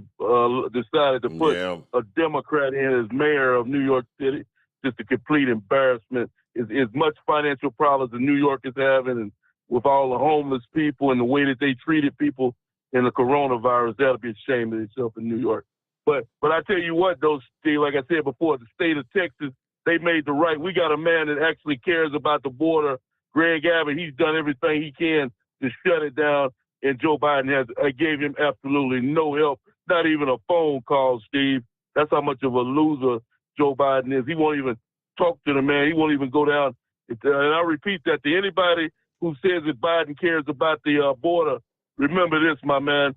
decided to put a Democrat in as mayor of New York City. Just a complete embarrassment. As much financial problems that New York is having, and with all the homeless people and the way that they treated people in the coronavirus, that'll be ashamed of itself in New York. But I tell you what, though, Steve, like I said before, the state of Texas, they made the right. We got a man that actually cares about the border, Greg Abbott. He's done everything he can to shut it down, and Joe Biden gave him absolutely no help, not even a phone call, Steve. That's how much of a loser Joe Biden is. He won't even talk to the man. He won't even go down. And I repeat that to anybody who says that Biden cares about the border. Remember this, my man.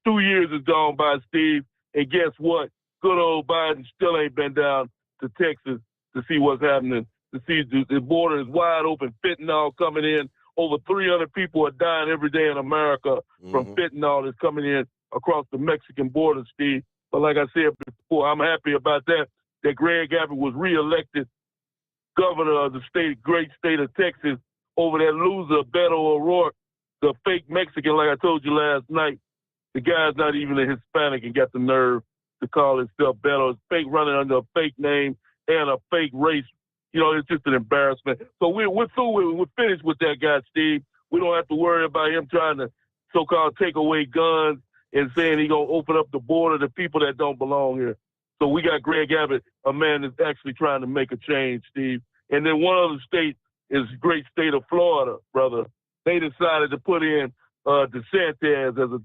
2 years has gone by, Steve, and guess what? Good old Biden still ain't been down to Texas to see what's happening, to see the border is wide open, fentanyl coming in. Over 300 people are dying every day in America from fentanyl that's coming in across the Mexican border, Steve. But like I said before, I'm happy about that Greg Abbott was reelected governor of the great state of Texas over that loser, Beto O'Rourke, the fake Mexican, like I told you last night. The guy's not even a Hispanic and got the nerve to call himself Beto. It's fake, running under a fake name and a fake race. It's just an embarrassment. So we're through. We're finished with that guy, Steve. We don't have to worry about him trying to so-called take away guns and saying he's going to open up the border to people that don't belong here. So we got Greg Abbott, a man that's actually trying to make a change, Steve. And then one other state is the great state of Florida, brother. They decided to put in DeSantis as a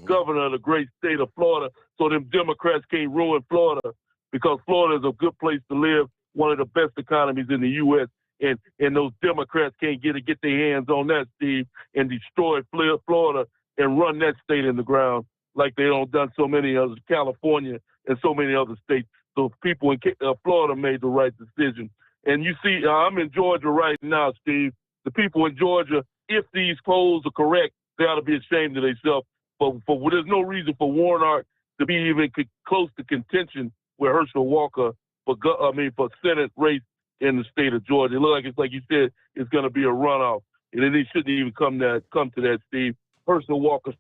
governor of the great state of Florida, so them Democrats can't ruin Florida, because Florida is a good place to live, one of the best economies in the U.S., and those Democrats can't get their hands on that, Steve, and destroy Florida and run that state in the ground like they don't done so many others, California and so many other states. So people in Florida made the right decision. And you see, I'm in Georgia right now, Steve. The people in Georgia, if these polls are correct, they ought to be ashamed of themselves. But there's no reason for Warnock to be even close to contention with Herschel Walker for Senate race in the state of Georgia. It looks like you said, it's going to be a runoff. And it shouldn't even come to that, Steve. Herschel Walker.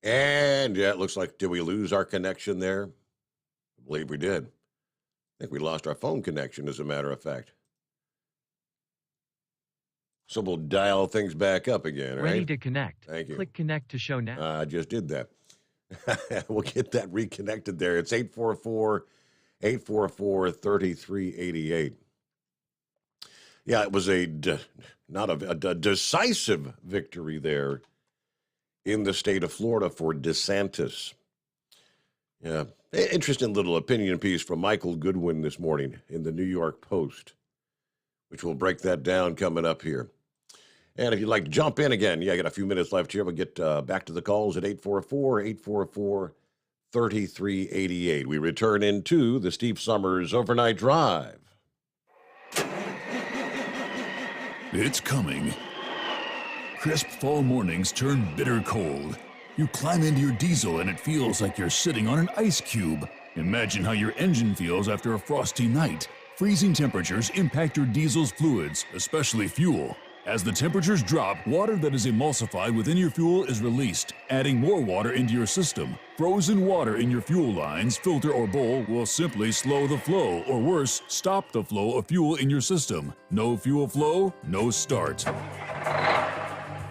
And it looks like, did we lose our connection there? I believe we did. I think we lost our phone connection, as a matter of fact. So we'll dial things back up again, right?
Ready to connect.
Thank you.
Click connect to show now.
I just did that. We'll get that reconnected there. It's 844-3388. Yeah, it was a decisive victory there in the state of Florida for DeSantis. Yeah, interesting little opinion piece from Michael Goodwin this morning in the New York Post, which will break that down coming up here. And if you'd like to jump in again, I got a few minutes left here. We'll get back to the calls at 844-3388. We return into the Steve Sommers Overnight Drive.
It's coming. Crisp fall mornings turn bitter cold. You climb into your diesel and it feels like you're sitting on an ice cube. Imagine how your engine feels after a frosty night. Freezing temperatures impact your diesel's fluids, especially fuel. As the temperatures drop, water that is emulsified within your fuel is released, adding more water into your system. Frozen water in your fuel lines, filter, or bowl will simply slow the flow, or worse, stop the flow of fuel in your system. No fuel flow, no start.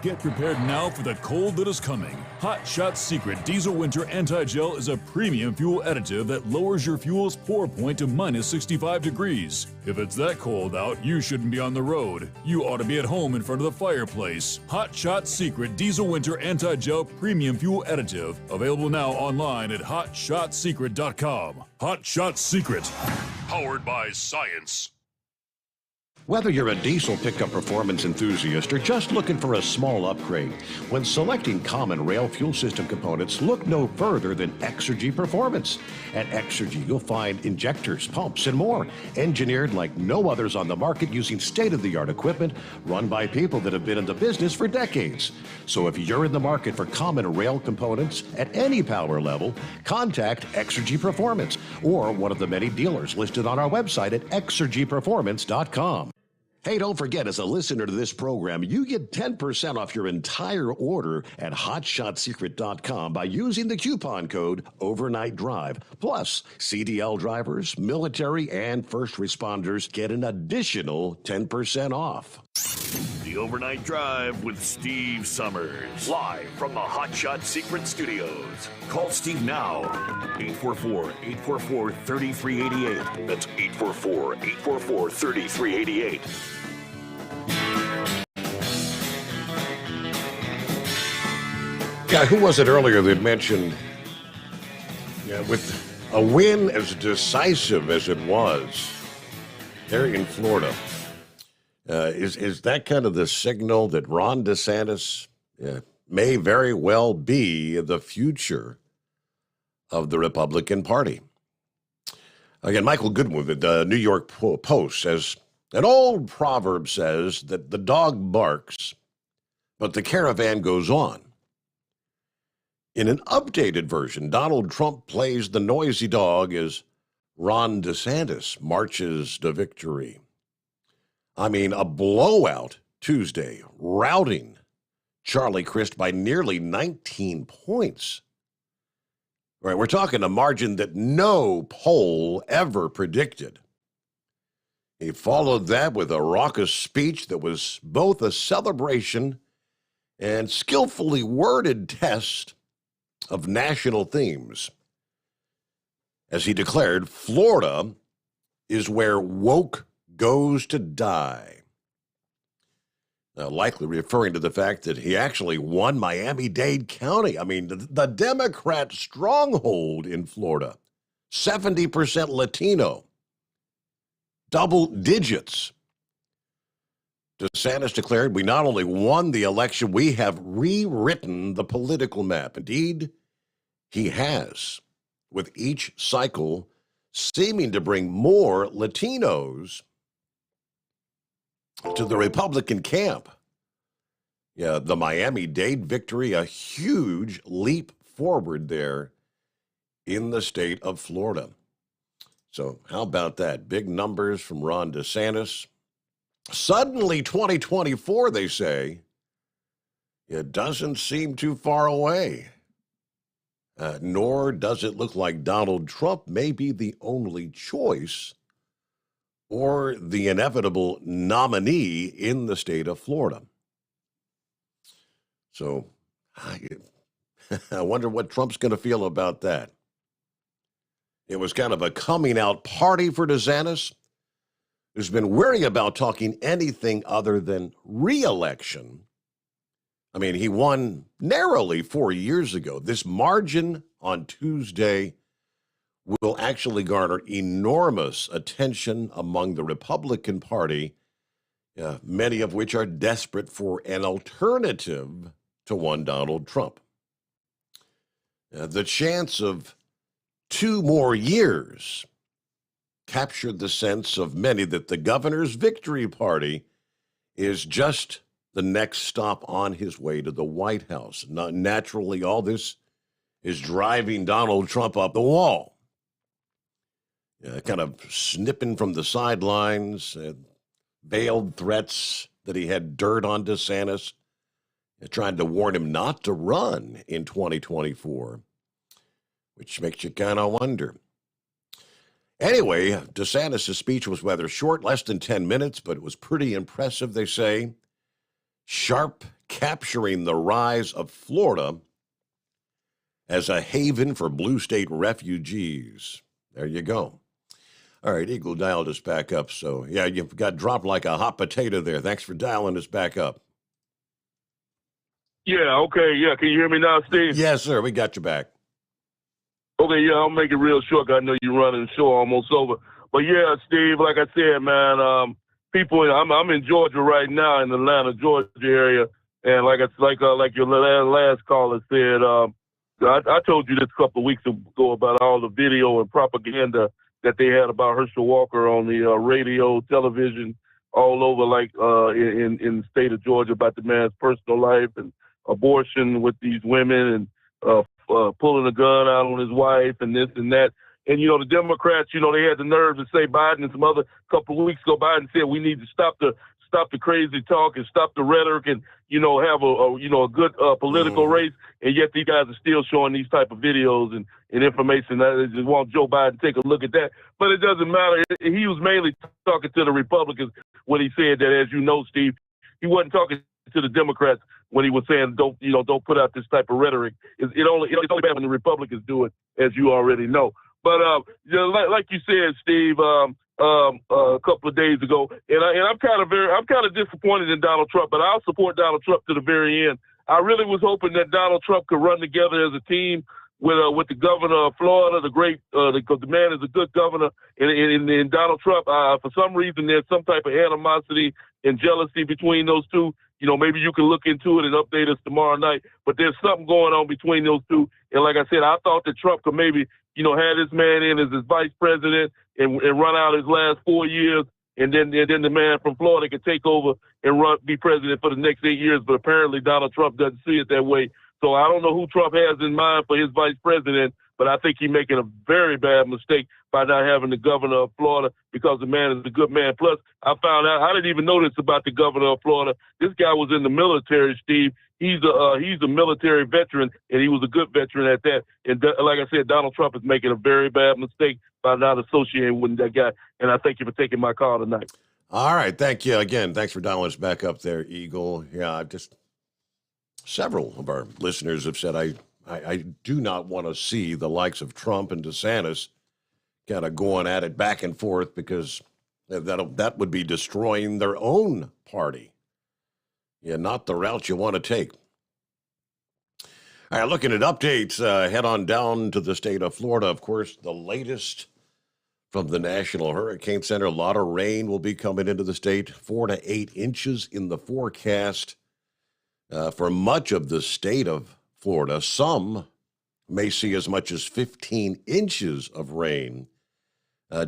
Get prepared now for the cold that is coming. Hot Shot Secret Diesel Winter Anti-Gel is a premium fuel additive that lowers your fuel's pour point to minus 65 degrees. If it's that cold out, you shouldn't be on the road. You ought to be at home in front of the fireplace. Hot Shot Secret Diesel Winter Anti-Gel Premium Fuel Additive. Available now online at hotshotsecret.com. Hot Shot Secret. Powered by science.
Whether you're a diesel pickup performance enthusiast or just looking for a small upgrade, when selecting common rail fuel system components, look no further than Exergy Performance. At Exergy, you'll find injectors, pumps, and more, engineered like no others on the market using state-of-the-art equipment run by people that have been in the business for decades. So if you're in the market for common rail components at any power level, contact Exergy Performance or one of the many dealers listed on our website at exergyperformance.com. Hey, don't forget, as a listener to this program, you get 10% off your entire order at hotshotsecret.com by using the coupon code Overnight Drive. Plus, CDL drivers, military, and first responders get an additional 10% off.
The Overnight Drive with Steve Summers. Live from the Hot Shot Secret Studios. Call Steve now. 844-844-3388. That's 844-844-3388.
Yeah, who was it earlier that mentioned, with a win as decisive as it was there in Florida, is that kind of the signal that Ron DeSantis may very well be the future of the Republican Party? Again, Michael Goodwin at the New York Post says, an old proverb says that the dog barks, but the caravan goes on. In an updated version, Donald Trump plays the noisy dog as Ron DeSantis marches to victory. I mean, a blowout Tuesday, routing Charlie Crist by nearly 19 points. Right, we're talking a margin that no poll ever predicted. He followed that with a raucous speech that was both a celebration and skillfully worded test of national themes. As he declared, Florida is where woke goes to die. Now, likely referring to the fact that he actually won Miami-Dade County. I mean, the Democrat stronghold in Florida, 70% Latino, double digits. DeSantis declared, we not only won the election, we have rewritten the political map. Indeed, he has, with each cycle seeming to bring more Latinos to the Republican camp. Yeah, the Miami-Dade victory, a huge leap forward there in the state of Florida. So how about that? Big numbers from Ron DeSantis. Suddenly, 2024, they say, it doesn't seem too far away. Nor does it look like Donald Trump may be the only choice or the inevitable nominee in the state of Florida. So I wonder what Trump's going to feel about that. It was kind of a coming out party for DeSantis, who's been wary about talking anything other than re-election. I mean, he won narrowly 4 years ago. This margin on Tuesday will actually garner enormous attention among the Republican Party, many of which are desperate for an alternative to one Donald Trump. The chance of 2 more years captured the sense of many that the governor's victory party is just the next stop on his way to the White House. Naturally, all this is driving Donald Trump up the wall. Kind of snipping from the sidelines, veiled threats that he had dirt on DeSantis, trying to warn him not to run in 2024, which makes you kind of wonder. Anyway, DeSantis' speech was rather short, less than 10 minutes, but it was pretty impressive, they say. Sharp capturing the rise of Florida as a haven for blue state refugees. There you go. All right, Eagle dialed us back up. So, yeah, you got dropped like a hot potato there. Thanks for dialing us back up.
Yeah, okay, yeah. Can you hear me now, Steve?
Yes, sir. We got you back.
Okay, yeah, I'll make it real short. I know you're running the show almost over. But, yeah, Steve, like I said, man, people. I'm in Georgia right now, in the Atlanta, Georgia area, and like your last caller said, I told you this a couple of weeks ago about all the video and propaganda that they had about Herschel Walker on the radio, television, all over, in the state of Georgia, about the man's personal life and abortion with these women and pulling a gun out on his wife and this and that. And, the Democrats, they had the nerve to say Biden and some other couple of weeks ago, Biden said we need to stop the crazy talk and stop the rhetoric and, have a good political race. And yet these guys are still showing these type of videos and information. I just want Joe Biden to take a look at that. But it doesn't matter. He was mainly talking to the Republicans when he said that, as you know, Steve. He wasn't talking to the Democrats when he was saying don't put out this type of rhetoric. It's only bad when the Republicans do it, as you already know. But like you said, Steve, a couple of days ago, and I'm kind of disappointed in Donald Trump, but I'll support Donald Trump to the very end. I really was hoping that Donald Trump could run together as a team with the governor of Florida, because the man is a good governor, and Donald Trump. For some reason, there's some type of animosity and jealousy between those two. Maybe you can look into it and update us tomorrow night. But there's something going on between those two. And like I said, I thought that Trump could maybe, have this man in as his vice president and run out his last 4 years. And then the man from Florida could take over and be president for the next 8 years. But apparently Donald Trump doesn't see it that way. So I don't know who Trump has in mind for his vice president, but I think he's making a very bad mistake by not having the governor of Florida, because the man is a good man. Plus, I found out, I didn't even know this about the governor of Florida. This guy was in the military, Steve. He's a military veteran, and he was a good veteran at that. And like I said, Donald Trump is making a very bad mistake by not associating with that guy. And I thank you for taking my call tonight.
All right. Thank you again. Thanks for dialing us back up there, Eagle. Yeah, several of our listeners have said, I do not want to see the likes of Trump and DeSantis kind of going at it back and forth, because that would be destroying their own party. Yeah, not the route you want to take. All right, looking at updates, head on down to the state of Florida. Of course, the latest from the National Hurricane Center. A lot of rain will be coming into the state, 4 to 8 inches in the forecast for much of the state of Florida. Some may see as much as 15 inches of rain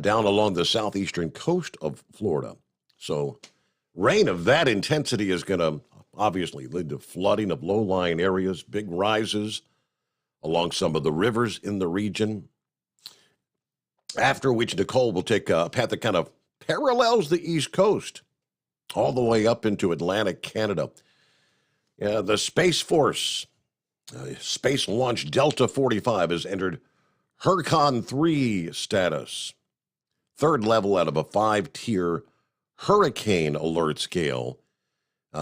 down along the southeastern coast of Florida. So rain of that intensity is going to obviously lead to flooding of low-lying areas, big rises along some of the rivers in the region, after which Nicole will take a path that kind of parallels the East Coast all the way up into Atlantic Canada. The Space Force Space Launch Delta 45 has entered Hurricane 3 status, third level out of a 5-tier hurricane alert scale,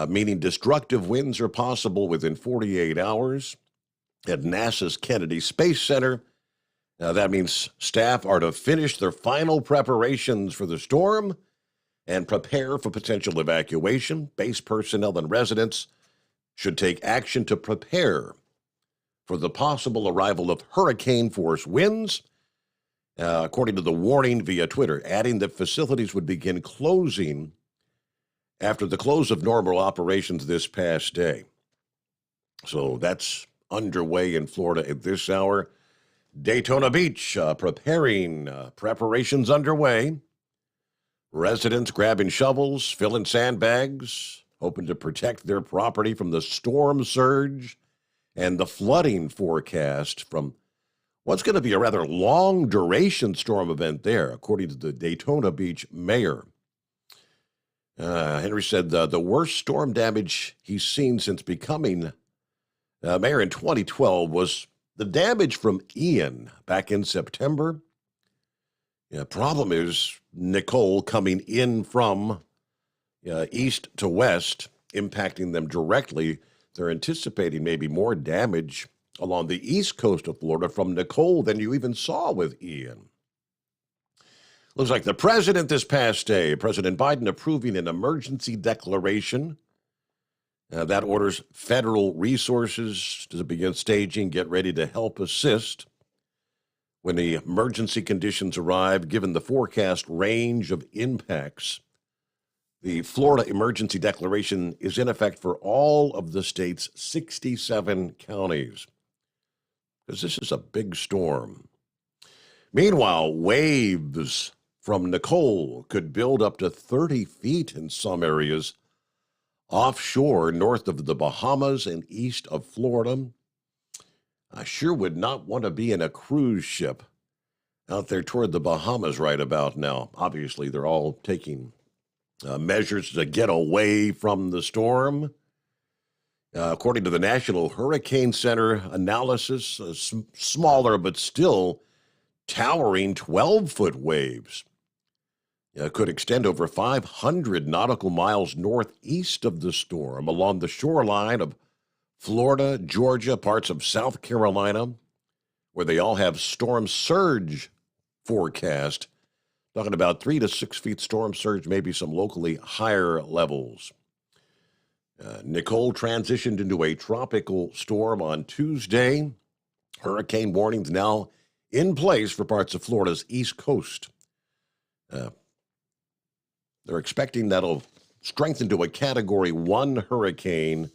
meaning destructive winds are possible within 48 hours at NASA's Kennedy Space Center. That means staff are to finish their final preparations for the storm and prepare for potential evacuation. Base personnel and residents should take action to prepare for the possible arrival of hurricane-force winds, according to the warning via Twitter, adding that facilities would begin closing after the close of normal operations this past day. So that's underway in Florida at this hour. Daytona Beach, preparations underway. Residents grabbing shovels, filling sandbags, hoping to protect their property from the storm surge and the flooding forecast from what's going to be a rather long-duration storm event there, according to the Daytona Beach mayor. Henry said the worst storm damage he's seen since becoming mayor in 2012 was the damage from Ian back in September. Problem is Nicole coming in from east to west, impacting them directly. They're anticipating maybe more damage along the east coast of Florida from Nicole than you even saw with Ian. Looks like the president this past day, President Biden, approving an emergency declaration that orders federal resources to begin staging, get ready to help assist when the emergency conditions arrive, given the forecast range of impacts The Florida emergency declaration is in effect for all of the state's 67 counties, because this is a big storm. Meanwhile, waves from Nicole could build up to 30 feet in some areas offshore north of the Bahamas and east of Florida. I sure would not want to be in a cruise ship out there toward the Bahamas right about now. Obviously, they're all taking measures to get away from the storm. According to the National Hurricane Center analysis, smaller but still towering 12-foot waves could extend over 500 nautical miles northeast of the storm along the shoreline of Florida, Georgia, parts of South Carolina, where they all have storm surge forecast. Talking about 3 to 6 feet storm surge, maybe some locally higher levels. Nicole transitioned into a tropical storm on Tuesday. Hurricane warnings now in place for parts of Florida's east coast. They're expecting that'll strengthen to a Category 1 hurricane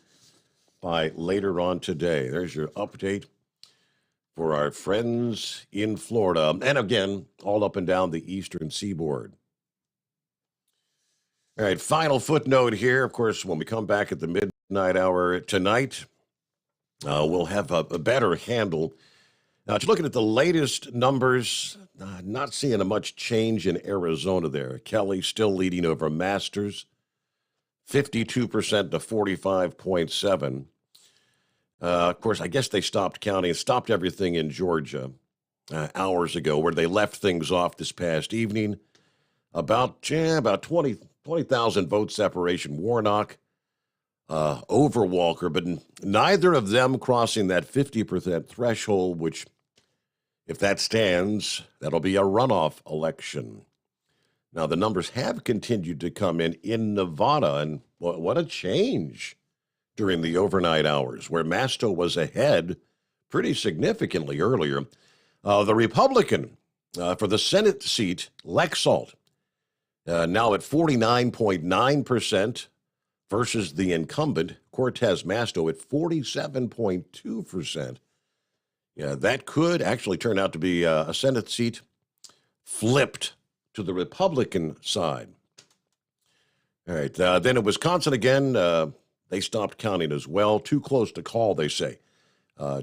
by later on today. There's your update for our friends in Florida, and again, all up and down the eastern seaboard. All right, final footnote here. Of course, when we come back at the midnight hour tonight, we'll have a better handle. Now, just looking at the latest numbers, not seeing a much change in Arizona there. Kelly still leading over Masters, 52% to 45.7%. Of course, I guess they stopped counting, stopped everything in Georgia hours ago, where they left things off this past evening. About 20,000 vote separation. Warnock, over Walker, but neither of them crossing that 50% threshold, which, if that stands, that'll be a runoff election. Now, the numbers have continued to come in Nevada, and what a change during the overnight hours, where Masto was ahead pretty significantly earlier. The Republican for the Senate seat, Lexalt, now at 49.9% versus the incumbent, Cortez Masto, at 47.2%. Yeah, that could actually turn out to be a Senate seat flipped to the Republican side. All right, then in Wisconsin again, they stopped counting as well. Too close to call, they say.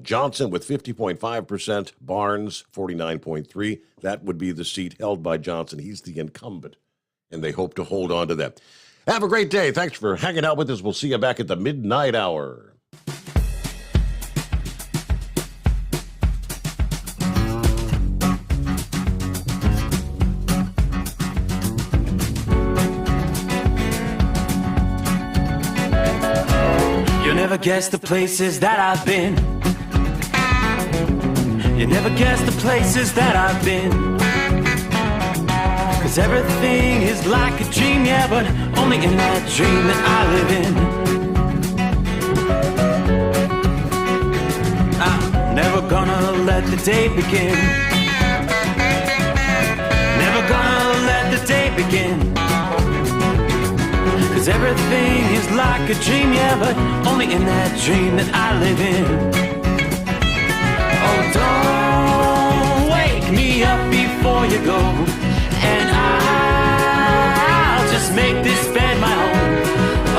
Johnson with 50.5%, Barnes 49.3%. That would be the seat held by Johnson. He's the incumbent, and they hope to hold on to that. Have a great day. Thanks for hanging out with us. We'll see you back at the midnight hour.
Never guess the places that I've been. You never guess the places that I've been. 'Cause everything is like a dream, yeah, but only in that dream that I live in. I'm never gonna let the day begin. Never gonna let the day begin. 'Cause everything is like a dream, yeah, but only in that dream that I live in. Oh, don't wake me up before you go, and I'll just make this bed my home.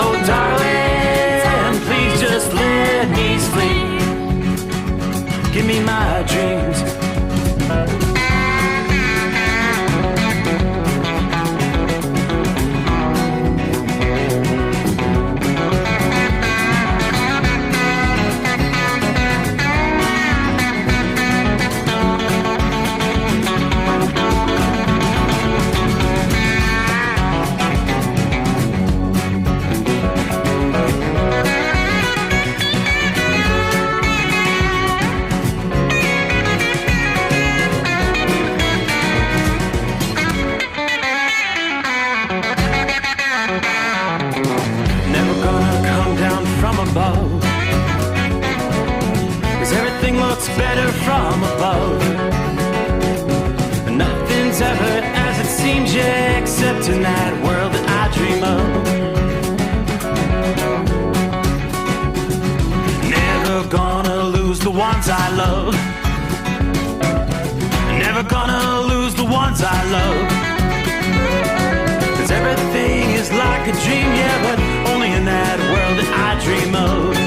Oh, darling, please just let me sleep. Give me my dreams. Above, 'cause everything looks better from above. Nothing's ever as it seems, yeah, except in that world that I dream of. Never gonna lose the ones I love. Never gonna lose the ones I love. 'Cause everything is like a dream, yeah, but only in that world that I dream of.